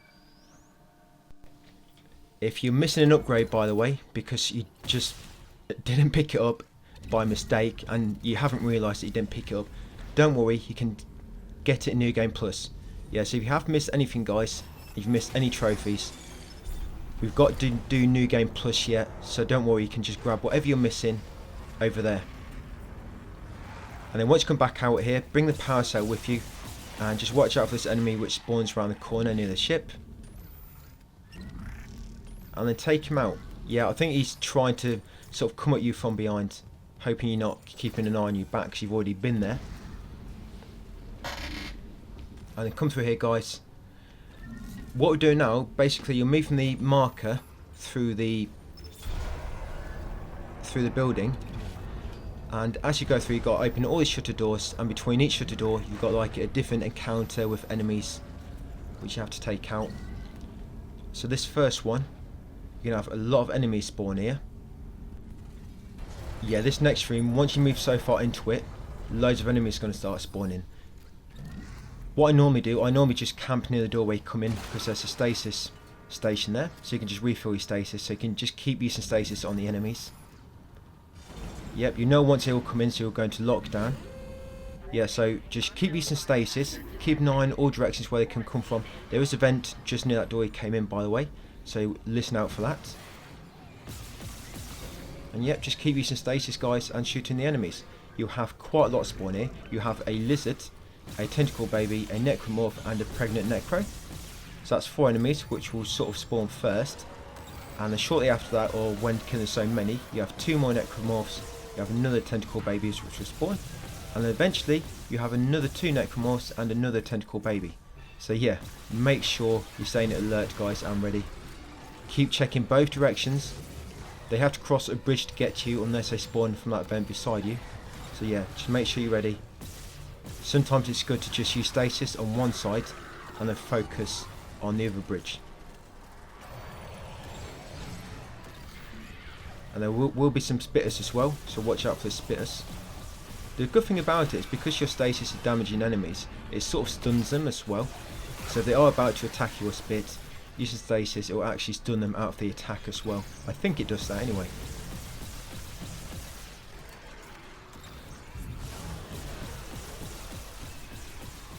If you're missing an upgrade, by the way, because you just didn't pick it up by mistake and you haven't realised that you didn't pick it up, don't worry, you can get it in New Game Plus. Yeah, so if you have missed anything, guys, if you've missed any trophies, we've got to do New Game Plus yet, so don't worry, you can just grab whatever you're missing over there. And then once you come back out here, bring the power cell with you, and just watch out for this enemy which spawns around the corner near the ship. And then take him out. Yeah, I think he's trying to sort of come at you from behind, hoping you're not keeping an eye on your back because you've already been there. And then come through here, guys. What we're doing now, basically you're moving the marker through the building, and as you go through, you've got to open all the shutter doors, and between each shutter door you've got like a different encounter with enemies which you have to take out. So this first one, you're going to have a lot of enemies spawn here. Yeah, this next room, once you move so far into it, loads of enemies are going to start spawning. What I normally do, I normally just camp near the door where you come in, because there's a stasis station there, so you can just refill your stasis, so you can just keep using stasis on the enemies. Yep, you know once they all come in, so you'll go into lockdown. Yeah, so just keep using stasis, keep an eye on all directions where they can come from. There is a vent just near that door you came in, by the way, so listen out for that. And yep, just keep using stasis, guys, and shooting the enemies. You'll have quite a lot spawn here. You have a lizard, a tentacle baby, a necromorph, and a pregnant necro. So that's 4 enemies which will sort of spawn first, and then shortly after that, or when killing so many, you have 2 more necromorphs, you have another tentacle babies which will spawn, and then eventually you have another 2 necromorphs and another tentacle baby. So yeah, make sure you're staying alert, guys, and ready. Keep checking both directions. They have to cross a bridge to get to you unless they spawn from that vent beside you. So yeah, just make sure you're ready. Sometimes it's good to just use stasis on one side and then focus on the other bridge. And there will be some spitters as well, so watch out for the spitters. The good thing about it is because your stasis is damaging enemies, it sort of stuns them as well. So if they are about to attack you or spit, using stasis, it will actually stun them out of the attack as well. I think it does that anyway.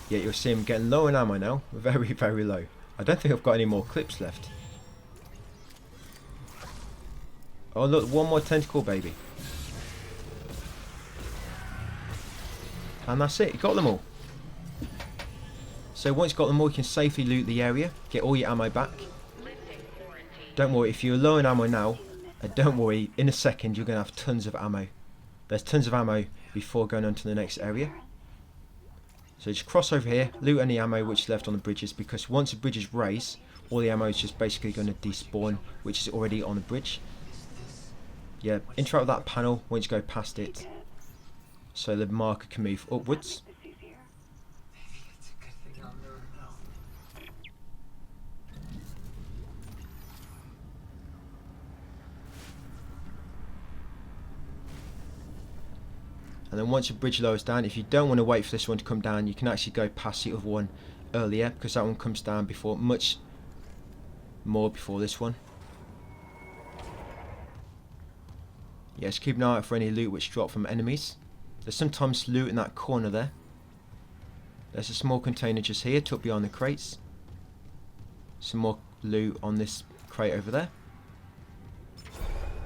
Yeah, you'll see him getting low on ammo now. Very, very low. I don't think I've got any more clips left. Oh look, one more tentacle baby. And that's it, you got them all. So once you've got them all, you can safely loot the area, get all your ammo back. Don't worry, if you're low on ammo now, don't worry, in a second you're going to have tons of ammo. There's tons of ammo before going on to the next area. So just cross over here, loot any ammo which is left on the bridges, because once the bridges raise, all the ammo is just basically going to despawn, which is already on the bridge. Yeah, interact with that panel once you go past it, so the marker can move upwards. And then once your bridge lowers down, if you don't want to wait for this one to come down, you can actually go past the other one earlier, because that one comes down before, much more before this one. Yes, keep an eye out for any loot which drop from enemies. There's sometimes loot in that corner there. There's a small container just here, tucked behind the crates. Some more loot on this crate over there.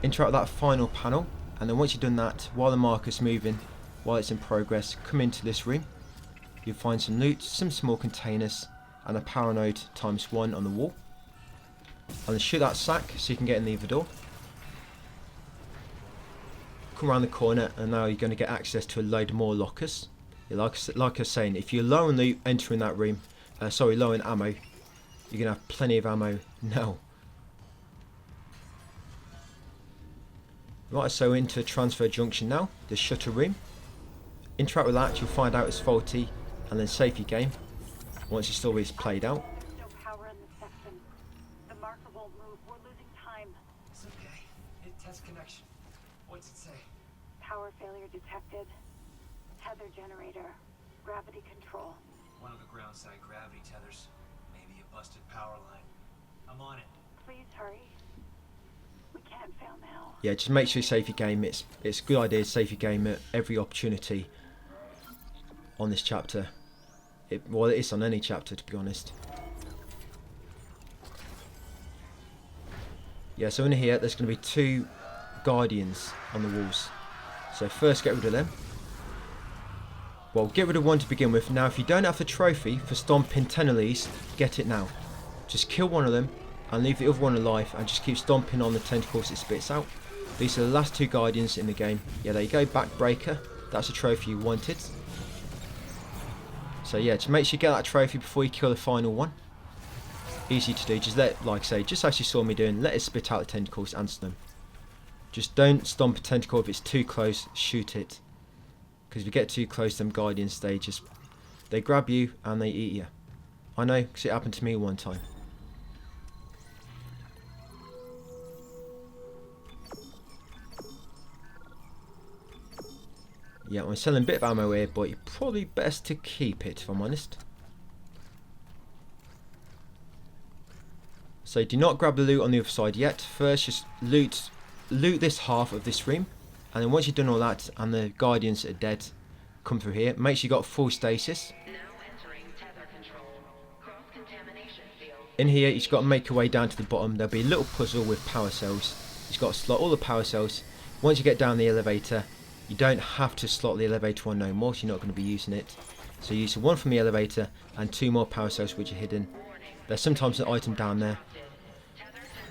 Interact with that final panel, and then once you've done that, while the marker's moving, while it's in progress, come into this room. You'll find some loot, some small containers, and a power node ×1 on the wall. And then shoot that sack so you can get in the other door. Come around the corner, and now you're going to get access to a load more lockers. Like I was saying, if you're low on loot entering that room, low on ammo, you're going to have plenty of ammo now. Right, so into transfer junction now, the shutter room. Interact with that, you'll find out it's faulty, and then save your game once your story is played out. No power in this section. The marker won't move. We're losing time. It's okay. It tests connection. What's it say? Power failure detected. Tether generator. Gravity control. One of the ground side gravity tethers. Maybe a busted power line. I'm on it. Please hurry. We can't fail now. Yeah, just make sure you save your game. It's a good idea to save your game at every opportunity on this chapter. Well, it is on any chapter, to be honest. Yeah, so in here, there's going to be 2 guardians on the walls. So first, get rid of them. Well, get rid of one to begin with. Now, if you don't have the trophy for stomping 10 of these, get it now. Just kill one of them and leave the other one alive and just keep stomping on the tentacles it spits out. These are the last 2 guardians in the game. Yeah, there you go, Backbreaker. That's a trophy you wanted. So yeah, just make sure you get that trophy before you kill the final one. Easy to do, just let, like I say, just as you saw me doing, let it spit out the tentacles, answer them. Just don't stomp a tentacle. If it's too close, shoot it. Because if you get too close, them guardians, they grab you and they eat you. I know, because it happened to me one time. Yeah, I'm selling a bit of ammo here, but you're probably best to keep it, if I'm honest. So do not grab the loot on the other side yet. First, just loot this half of this room. And then once you've done all that, and the guardians are dead, come through here. Make sure you got full stasis. In here, you've got to make your way down to the bottom. There'll be a little puzzle with power cells. You've got to slot all the power cells. Once you get down the elevator, you don't have to slot the elevator one no more, so you're not going to be using it. So use the one from the elevator and 2 more power cells which are hidden. There's sometimes an item down there.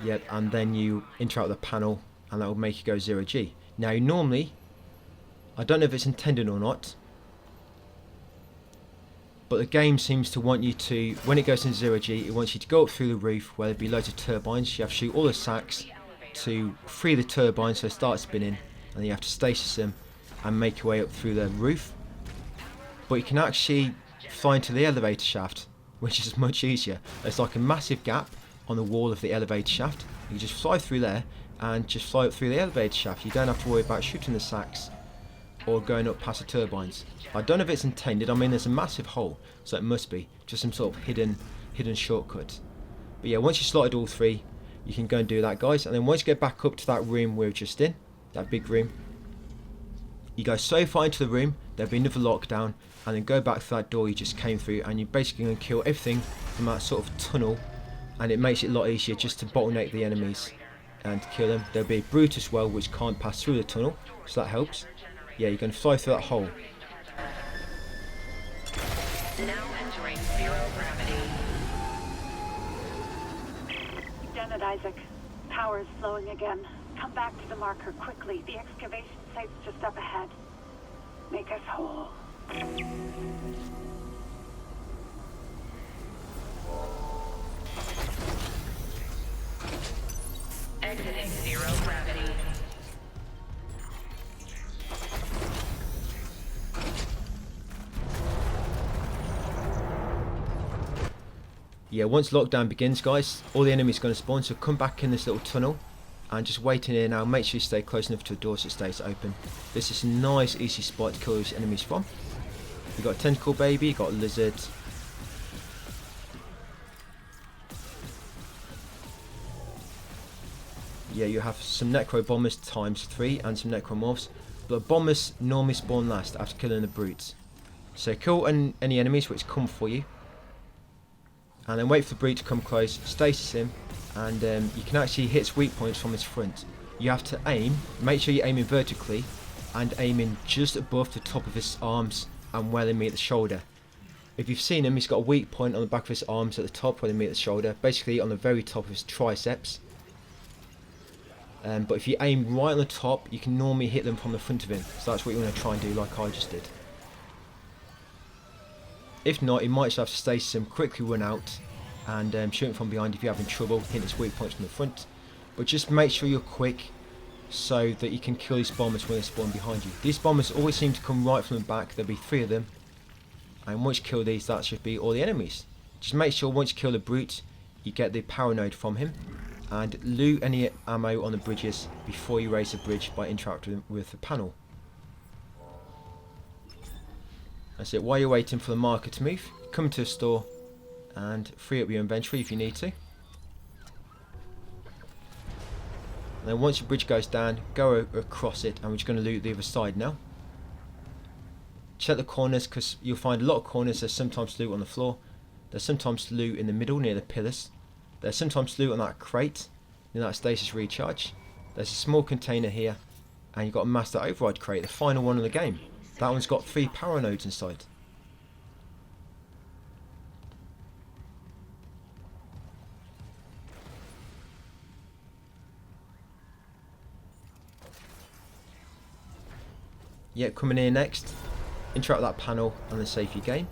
Yep, and then you interact with the panel and that will make you go 0G. Now normally, I don't know if it's intended or not, but the game seems to want you to, when it goes into 0G, it wants you to go up through the roof where there'll be loads of turbines. You have to shoot all the sacks to free the turbines so they start spinning, and then you have to stasis them and make your way up through the roof. But you can actually fly into the elevator shaft, which is much easier. There's like a massive gap on the wall of the elevator shaft. You can just fly through there and just fly up through the elevator shaft. You don't have to worry about shooting the sacks or going up past the turbines. I don't know if it's intended. I mean, there's a massive hole, so it must be just some sort of hidden shortcut. But yeah, once you slotted all 3, you can go and do that, guys. And then once you get back up to that room we were just in, that big room, you go so far into the room, there'll be another lockdown, and then go back to that door you just came through, and you're basically going to kill everything from that sort of tunnel, and it makes it a lot easier just to bottleneck the enemies and kill them. There'll be a brute as well which can't pass through the tunnel, so that helps. Yeah, you're going to fly through that hole. Now entering 0 gravity. Done it, Isaac. Power is flowing again. Come back to the marker quickly. The excavation site's just up ahead. Make us whole. Exiting 0 gravity. Yeah, once lockdown begins, guys, all the enemies are going to spawn, so come back in this little tunnel and just wait in here now. Make sure you stay close enough to the door so it stays open. This is a nice easy spot to kill these enemies from. You've got a tentacle baby, you've got a lizard. Yeah, you have some necro bombers ×3 and some necromorphs, but bombers normally spawn last after killing the brutes. So kill any enemies which come for you, and then wait for the brute to come close, stasis him, and you can actually hit its weak points from his front. You have to aim, make sure you're aiming vertically, and aiming just above the top of his arms and where they meet the shoulder. If you've seen him, he's got a weak point on the back of his arms at the top where they meet the shoulder, basically on the very top of his triceps. But if you aim right on the top, you can normally hit them from the front of him, so that's what you want to try and do, like I just did. If not, you might just have to stasis him, quickly run out, and shoot him from behind if you're having trouble hitting his weak points from the front. But just make sure you're quick so that you can kill these bombers when they spawn behind you. These bombers always seem to come right from the back. There'll be 3 of them, and once you kill these, that should be all the enemies. Just make sure once you kill the brute, you get the power node from him, and loot any ammo on the bridges before you raise the bridge by interacting with the panel. That's it. While you're waiting for the marker to move, come to a store and free up your inventory if you need to. And then once your bridge goes down, go across it, and we're just going to loot the other side now. check the corners, because you'll find a lot of corners. There's sometimes loot on the floor, there's sometimes loot in the middle near the pillars, there's sometimes loot on that crate in that stasis recharge. There's a small container here, and you've got a master override crate, the final one of the game. That one's got 3 power nodes inside. Yeah, coming here next, interact with that panel and then save your game.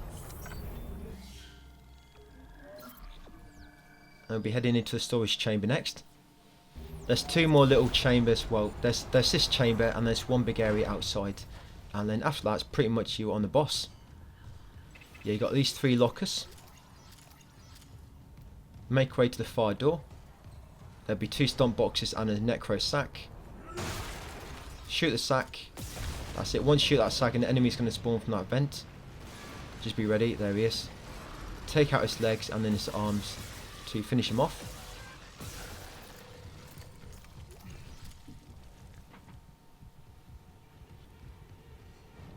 And we'll be heading into the storage chamber next. There's 2 more little chambers. Well, there's this chamber and there's one big area outside. And then after that, it's pretty much you on the boss. Yeah, you got these 3 lockers. Make your way to the far door. There'll be 2 stomp boxes and a necro sack. Shoot the sack. That's it. Once you shoot that sack, an enemy's going to spawn from that vent. Just be ready. There he is. Take out his legs and then his arms to finish him off.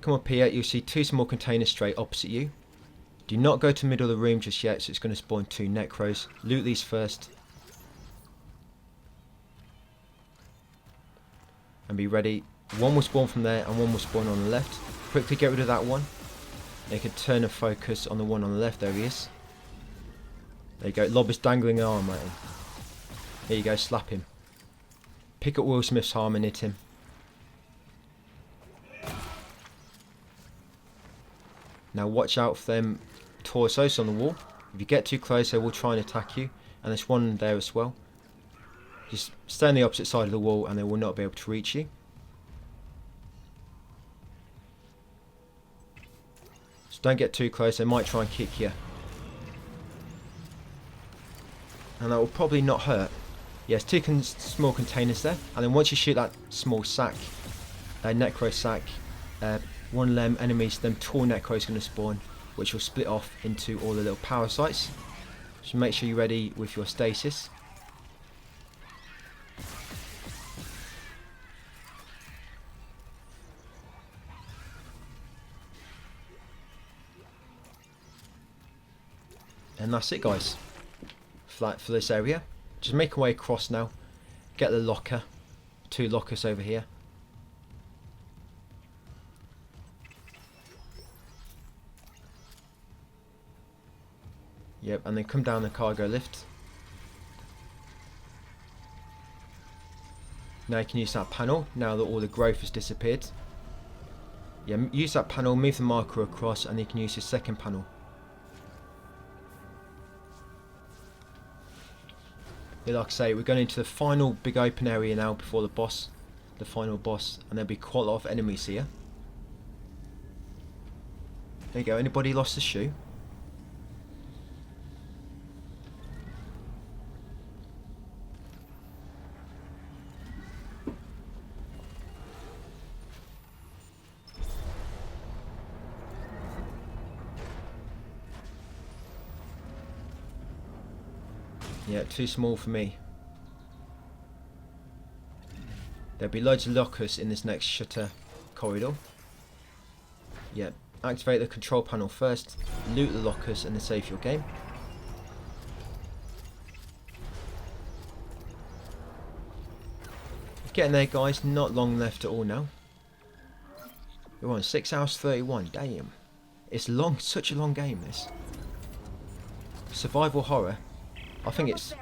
Come up here. You'll see 2 small containers straight opposite you. Do not go to the middle of the room just yet, so it's going to spawn 2 necros. Loot these first. And be ready. One will spawn from there and one will spawn on the left. Quickly get rid of that one. They can turn and focus on the one on the left. There he is. There you go. Lob his dangling arm at him. There you go. Slap him. Pick up Will Smith's arm and hit him. Now watch out for them torsos on the wall. If you get too close, they will try and attack you. And there's one there as well. Just stay on the opposite side of the wall and they will not be able to reach you. Don't get too close, they might try and kick you. And that will probably not hurt. Yes, 2 small containers there. And then once you shoot that small sack, necro sack, one of them enemies, them tall necro is going to spawn, which will split off into all the little power sites. So make sure you're ready with your stasis. And that's it, guys, for this area. Just make your way across now. Get the locker. 2 lockers over here. Yep, and then come down the cargo lift. Now you can use that panel, now that all the growth has disappeared. Yeah, use that panel, move the marker across, and you can use your second panel. Yeah, like I say, we're going into the final big open area now before the boss, the final boss, and there'll be quite a lot of enemies here. There you go. Anybody lost a shoe? Yeah, too small for me. There'll be loads of lockers in this next shutter corridor. Yeah, activate the control panel first, loot the lockers and then save your game. Getting there, guys, not long left at all now. We're on 6 hours 31, damn. It's long, such a long game this. Survival horror. I think it's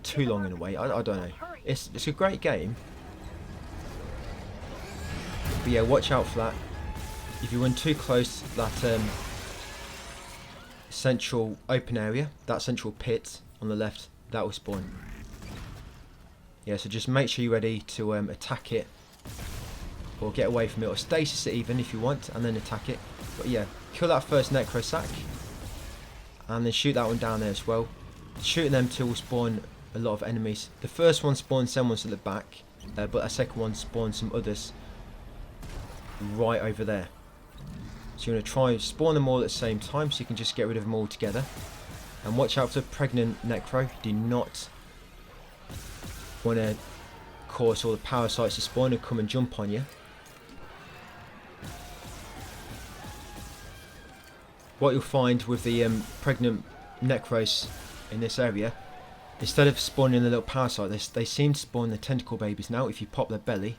too long in a way. I don't know. It's a great game. But yeah, watch out for that. If you run too close to that central open area, that central pit on the left, that will spawn. Yeah, so just make sure you're ready to attack it. Or get away from it. Or stasis it even if you want, and then attack it. But yeah, kill that first necro sack. And then shoot that one down there as well. Shooting them two will spawn a lot of enemies. The first one spawns someone at the back, but a second one spawns some others right over there. So you're going to try and spawn them all at the same time so you can just get rid of them all together. And watch out for the pregnant necro. Do not want to cause all the power sites to spawn and come and jump on you. what you'll find with the pregnant necros in this area, instead of spawning the little parasite, they seem to spawn the tentacle babies now if you pop their belly.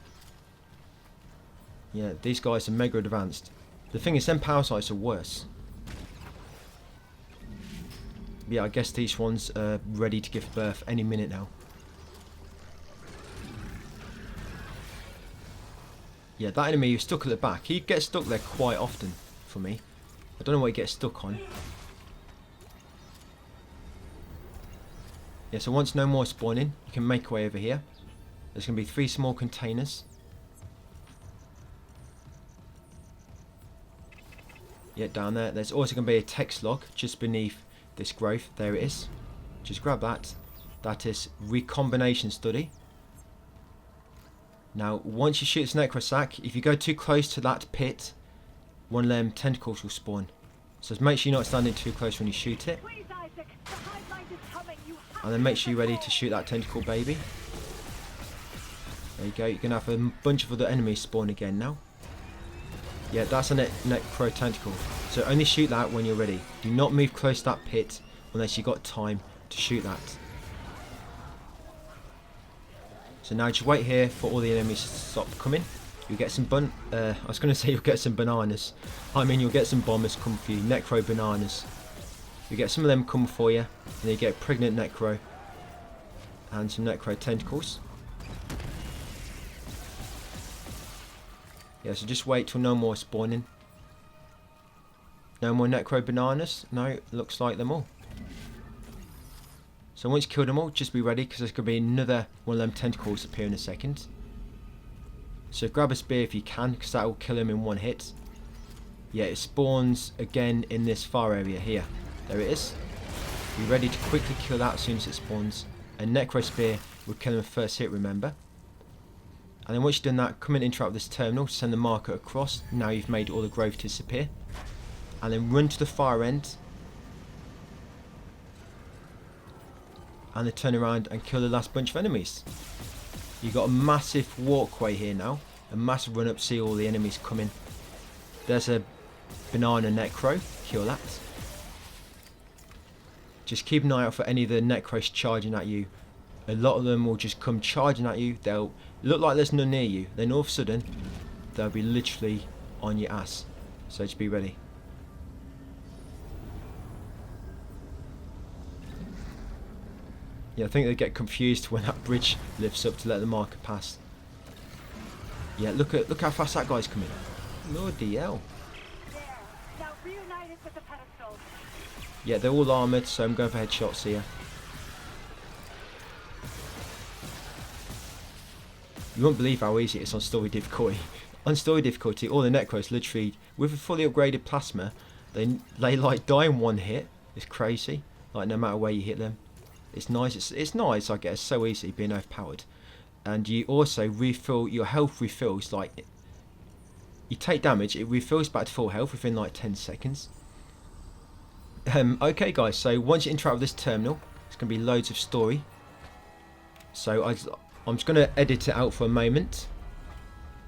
Yeah, these guys are mega advanced. The thing is, them parasites are worse. Yeah, I guess these ones are ready to give birth any minute now. Yeah, that enemy who's stuck at the back, he gets stuck there quite often for me. I don't know what he gets stuck on. Yeah, so once no more spawning, you can make your way over here. There's going to be 3 small containers. Yeah, down there. There's also going to be a text log just beneath this growth. There it is. Just grab that. That is recombination study. Now, once you shoot this necrosac, if you go too close to that pit, one of them tentacles will spawn. So make sure you're not standing too close when you shoot it. And then make sure you're ready to shoot that tentacle baby. There you go. You're going to have a bunch of other enemies spawn again now. Yeah, that's a necro tentacle. So only shoot that when you're ready. Do not move close to that pit unless you've got time to shoot that. So now just wait here for all the enemies to stop coming. You'll get some I was going to say you'll get some bananas. I mean, you'll get some bombers come for you. Necro bananas. You get some of them come for you. And then you get pregnant necro. And some necro tentacles. Yeah, so just wait till no more spawning. No more necro bananas. No, looks like them all. So once you kill them all, just be ready because there's going to be another one of them tentacles appear in a second. So grab a spear if you can, because that will kill him in one hit. Yeah, it spawns again in this far area here. There it is. Be ready to quickly kill that as soon as it spawns. A necro spear will kill him first hit, remember. And then once you've done that, come and interact with this terminal, send the marker across. Now you've made all the growth disappear. And then run to the far end. And then turn around and kill the last bunch of enemies. You've got a massive walkway here now. A massive run up, see all the enemies coming. There's a banana necro. Kill that. Just keep an eye out for any of the necros charging at you. A lot of them will just come charging at you. They'll look like there's none near you. Then all of a sudden, they'll be literally on your ass. So just be ready. Yeah, I think they get confused when that bridge lifts up to let the marker pass. Yeah, look how fast that guy's coming. Bloody hell. Now reunite it with the pedestal. Yeah, they're all armoured, so I'm going for headshots here. You won't believe how easy it is on story difficulty. On story difficulty, all the necros literally, with a fully upgraded plasma, they like die in one hit. It's crazy. Like no matter where you hit them. It's nice. It's nice, I guess. So easy being overpowered, and you also refill your health. Refills like you take damage, it refills back to full health within like 10 seconds. Okay, guys. So once you interact with this terminal, it's going to be loads of story. So I'm just going to edit it out for a moment.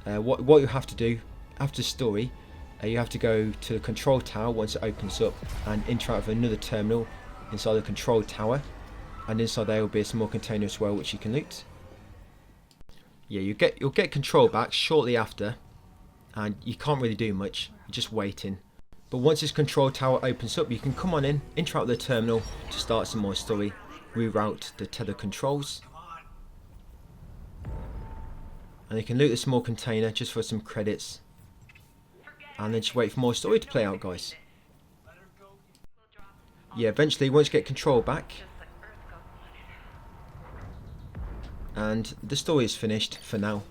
What you have to do after story, you have to go to the control tower once it opens up and interact with another terminal inside the control tower. And inside there will be a small container as well, which you can loot. Yeah, you'll get control back shortly after, and you can't really do much. You're just waiting. But once this control tower opens up, you can come on in, interact with the terminal to start some more story, reroute the tether controls, and you can loot the small container just for some credits, and then just wait for more story to play out, guys. Yeah, eventually once you get control back. And the story is finished for now.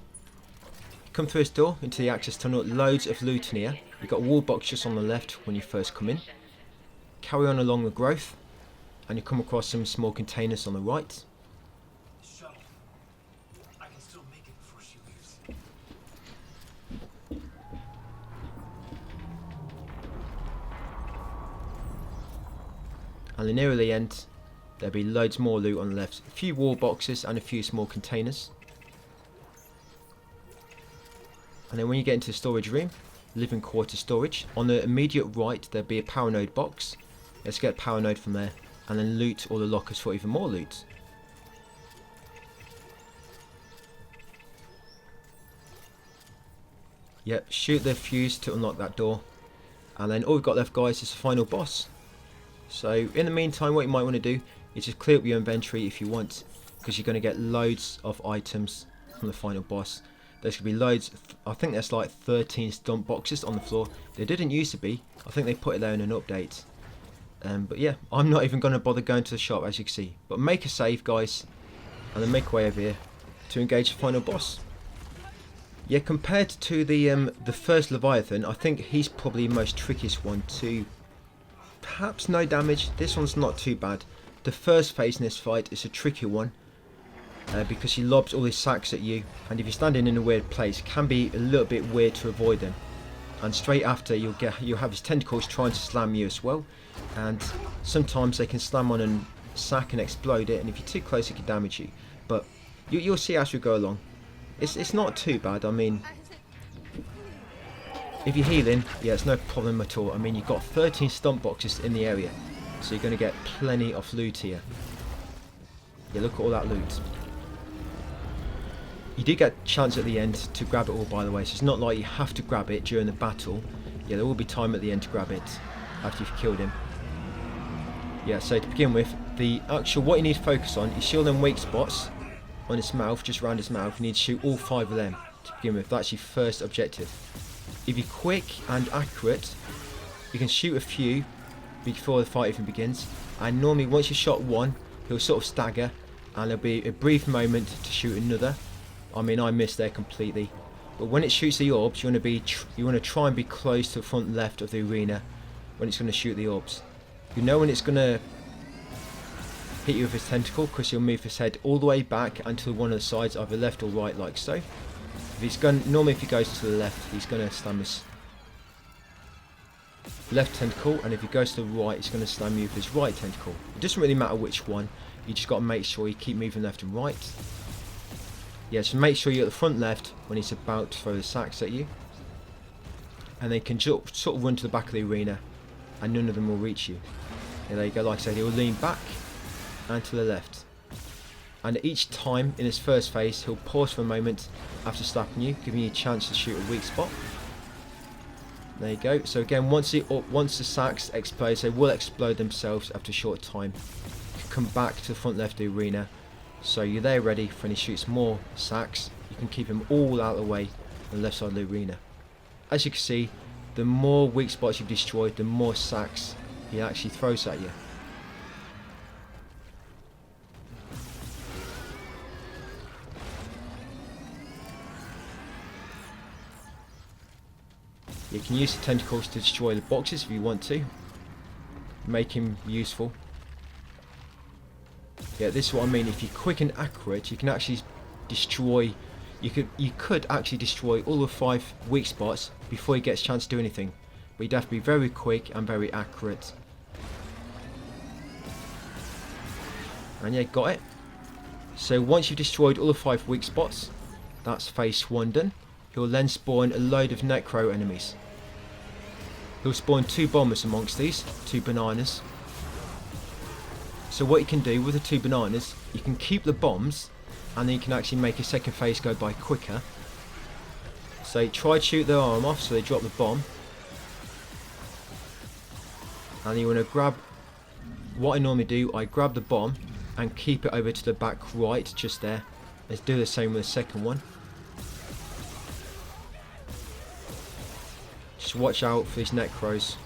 Come through this door into the access tunnel, loads of loot in here. You've got a wall box just on the left when you first come in. Carry on along the growth, and you come across some small containers on the right. I can still make it before she leaves. And then near the end, there'll be loads more loot on the left. A few wall boxes and a few small containers. And then when you get into the storage room, living quarter storage. On the immediate right there'll be a power node box. Let's get power node from there and then loot all the lockers for even more loot. Yep, shoot the fuse to unlock that door, and then all we've got left, guys, is the final boss. So in the meantime, what you might want to do is just clear up your inventory if you want, because you're going to get loads of items from the final boss. There's going to be loads, I think there's like 13 stump boxes on the floor. There didn't used to be, I think they put it there in an update. But yeah, I'm not even going to bother going to the shop, as you can see. But make a save, guys, and then make way over here to engage the final boss. Yeah, compared to the first Leviathan, I think he's probably the most trickiest one to perhaps no damage. This one's not too bad. The first phase in this fight is a tricky one because he lobs all his sacks at you, and if you're standing in a weird place, it can be a little bit weird to avoid them. And straight after, you'll have his tentacles trying to slam you as well, and sometimes they can slam on a sack and explode it, and if you're too close, it can damage you. But you'll see as we go along. It's not too bad. I mean, if you're healing, yeah, it's no problem at all. I mean, you've got 13 stump boxes in the area, so you're going to get plenty of loot here. Yeah, look at all that loot. You do get a chance at the end to grab it all, by the way, so it's not like you have to grab it during the battle. Yeah, there will be time at the end to grab it after you've killed him. Yeah, so to begin with, what you need to focus on is shield them weak spots on his mouth, just around his mouth. You need to shoot all 5 of them to begin with. That's your first objective. If you're quick and accurate, you can shoot a few before the fight even begins, and normally once you've shot one, he'll sort of stagger and there'll be a brief moment to shoot another. I mean, I missed there completely, but when it shoots the orbs, you want to try and be close to the front left of the arena when it's going to shoot the orbs. You know when it's going to hit you with his tentacle, because he'll move his head all the way back and to one of the sides, either left or right, like so. Normally if he goes to the left, he's going to slam his left tentacle, and if he goes to the right, he's going to slam you with his right tentacle. It doesn't really matter which one, you just got to make sure you keep moving left and right. Yeah, so make sure you're at the front left when he's about to throw the sacks at you, and they can sort of run to the back of the arena and none of them will reach you. Yeah, there you go. Like I said, he'll lean back and to the left, and each time in his first phase he'll pause for a moment after slapping you, giving you a chance to shoot a weak spot. There you go. So again, once the sacks explode, they will explode themselves after a short time. You can come back to the front left of the arena, so you're there ready for when he shoots more sacks. You can keep him all out of the way on the left side of the arena. As you can see, the more weak spots you've destroyed, the more sacks he actually throws at you. You can use the tentacles to destroy the boxes if you want to, make him useful. Yeah, this is what I mean. If you're quick and accurate, you can actually destroy. You could actually destroy all the 5 weak spots before he gets a chance to do anything. But you'd have to be very quick and very accurate. And yeah, got it. So once you've destroyed all the 5 weak spots, that's phase 1 done. He'll then spawn a load of Necro enemies. He'll spawn 2 bombers amongst these, 2 bananas. So what you can do with the 2 bananas, you can keep the bombs, and then you can actually make a second phase go by quicker. So try to shoot their arm off so they drop the bomb. And you want to grab, what I normally do, I grab the bomb and keep it over to the back right, just there. Let's do the same with the second one. Just watch out for these Necros.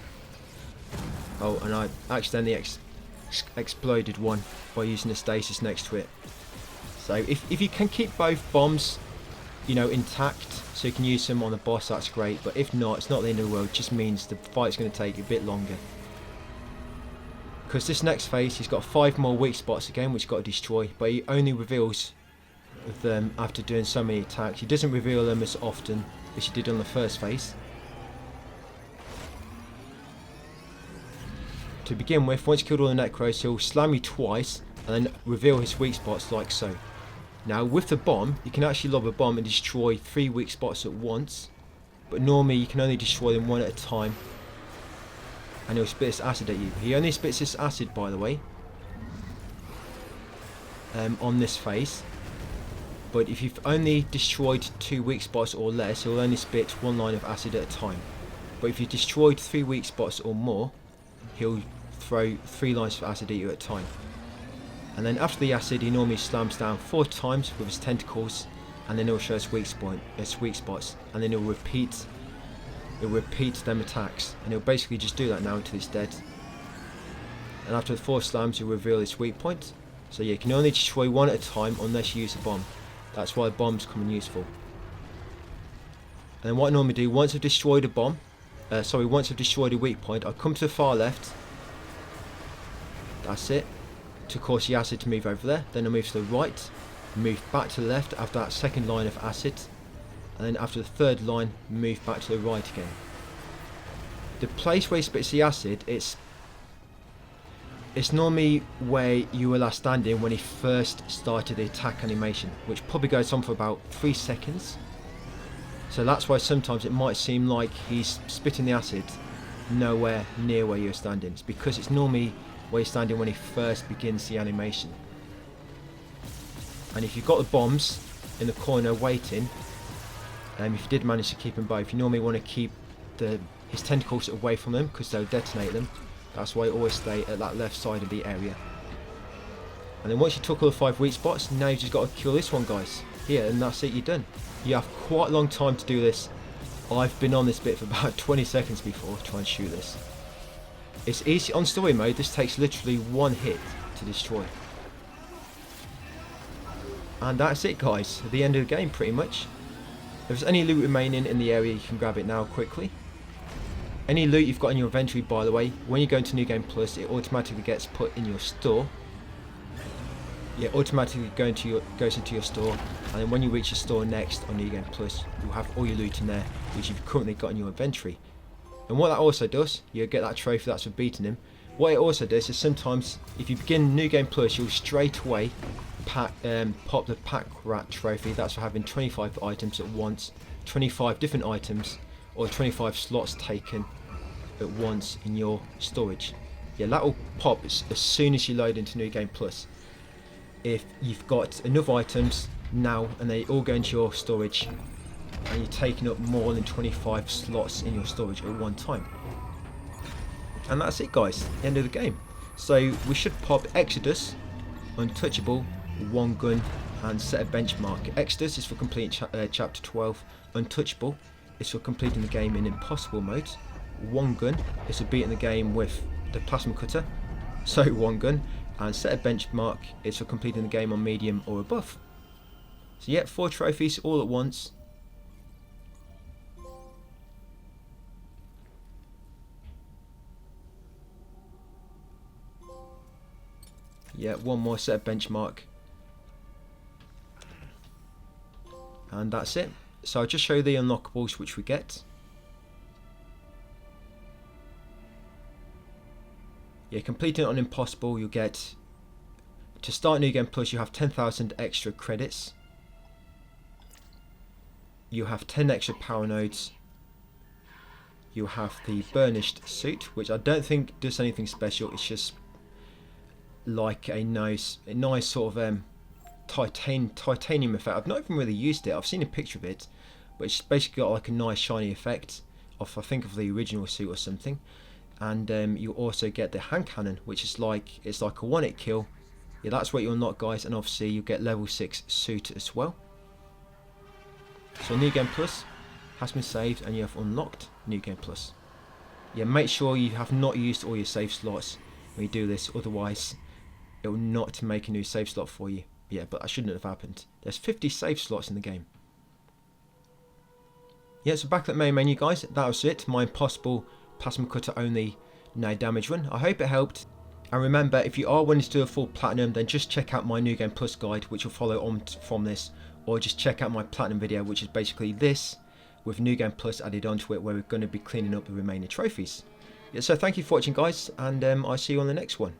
Oh, and I accidentally exploded one by using the stasis next to it. So if you can keep both bombs, you know, intact, so you can use them on the boss, that's great. But if not, it's not the end of the world. It just means the fight's going to take a bit longer. Because this next phase, he's got 5 more weak spots again, which he's got to destroy. But he only reveals them after doing so many attacks. He doesn't reveal them as often as he did on the first phase. To begin with, once you killed all the Necros, he'll slam you twice and then reveal his weak spots like so. Now with the bomb, you can actually lob a bomb and destroy 3 weak spots at once. but normally you can only destroy them one at a time, and he'll spit this acid at you. He only spits this acid, by the way, on this phase. But if you've only destroyed 2 weak spots or less, he'll only spit 1 line of acid at a time. But if you've destroyed 3 weak spots or more, he'll throw 3 lines of acid at you at a time. And then after the acid, he normally slams down 4 times with his tentacles, and then he'll show us weak spots, and then he'll repeat them attacks, and he'll basically just do that now until he's dead. And after the 4 slams, he'll reveal his weak point. So yeah, you can only destroy 1 at a time unless you use a bomb. That's why bombs come in useful. And then what I normally do, once I've destroyed a bomb, once I've destroyed a weak point, I come to the far left. That's it. To cause the acid to move over there. Then I move to the right, move back to the left after that second line of acid, and then after the 3rd line, move back to the right again. The place where he spits the acid, it's normally where you were last standing when he first started the attack animation, which probably goes on for about 3 seconds. So that's why sometimes it might seem like he's spitting the acid nowhere near where you're standing. It's because it's normally where you're standing when he first begins the animation. And if you've got the bombs in the corner waiting, if you did manage to keep them both, you normally want to keep his tentacles away from them because they'll detonate them. That's why I always stay at that left side of the area. And then once you took all the 5 weak spots, now you've just got to kill this one, guys. Here, and that's it, you're done. You have quite a long time to do this. I've been on this bit for about 20 seconds before to try and shoot this. It's easy on story mode. This takes literally 1 hit to destroy. And that's it, guys. At the end of the game, pretty much. If there's any loot remaining in the area, you can grab it now quickly. Any loot you've got in your inventory, by the way, when you go into New Game Plus, it automatically gets put in your store. Yeah, automatically goes into your store, and then when you reach your store next on New Game Plus, you'll have all your loot in there, which you've currently got in your inventory. And what that also does, you'll get that trophy that's for beating him. What it also does is sometimes, if you begin New Game Plus, you'll straight away pop the Pack Rat trophy. That's for having 25 items at once, 25 different items, or 25 slots taken at once in your storage. Yeah, that will pop as soon as you load into New Game Plus. If you've got enough items now and they all go into your storage, and you're taking up more than 25 slots in your storage at one time. And that's it, guys, the end of the game. So we should pop Exodus, Untouchable, One Gun, and set a benchmark. Exodus is for completing chapter 12. Untouchable is for completing the game in impossible mode. One Gun is for beating the game with the plasma cutter, so One Gun. And set a benchmark is for completing the game on medium or above. So yeah, 4 trophies all at once. Yeah, 1 more set a benchmark. And that's it. So I'll just show you the unlockables which we get. Yeah, completing it on impossible, you'll get, to start New Game Plus, you have 10,000 extra credits. You have 10 extra power nodes. You have the burnished suit, which I don't think does anything special. It's just like a nice sort of titanium effect. I've not even really used it. I've seen a picture of it, but it's basically got like a nice shiny effect of, I think, of the original suit or something. And you also get the hand cannon, which is like, it's like a 1-hit kill. Yeah, that's what you unlock, guys. And obviously you get level 6 suit as well. So New Game Plus has been saved and you have unlocked New Game Plus. Yeah, make sure you have not used all your save slots when you do this, otherwise it will not make a new save slot for you. Yeah, but that shouldn't have happened. There's 50 save slots in the game. Yeah, so back at the main menu, guys. That was it. My impossible plasma cutter only no damage run. I hope it helped. And remember, if you are wanting to do a full platinum, then just check out my New Game Plus guide, which will follow on from this, or just check out my platinum video, which is basically this with New Game Plus added onto it, where we're going to be cleaning up the remaining trophies. Yeah, so thank you for watching, guys, and I'll see you on the next one.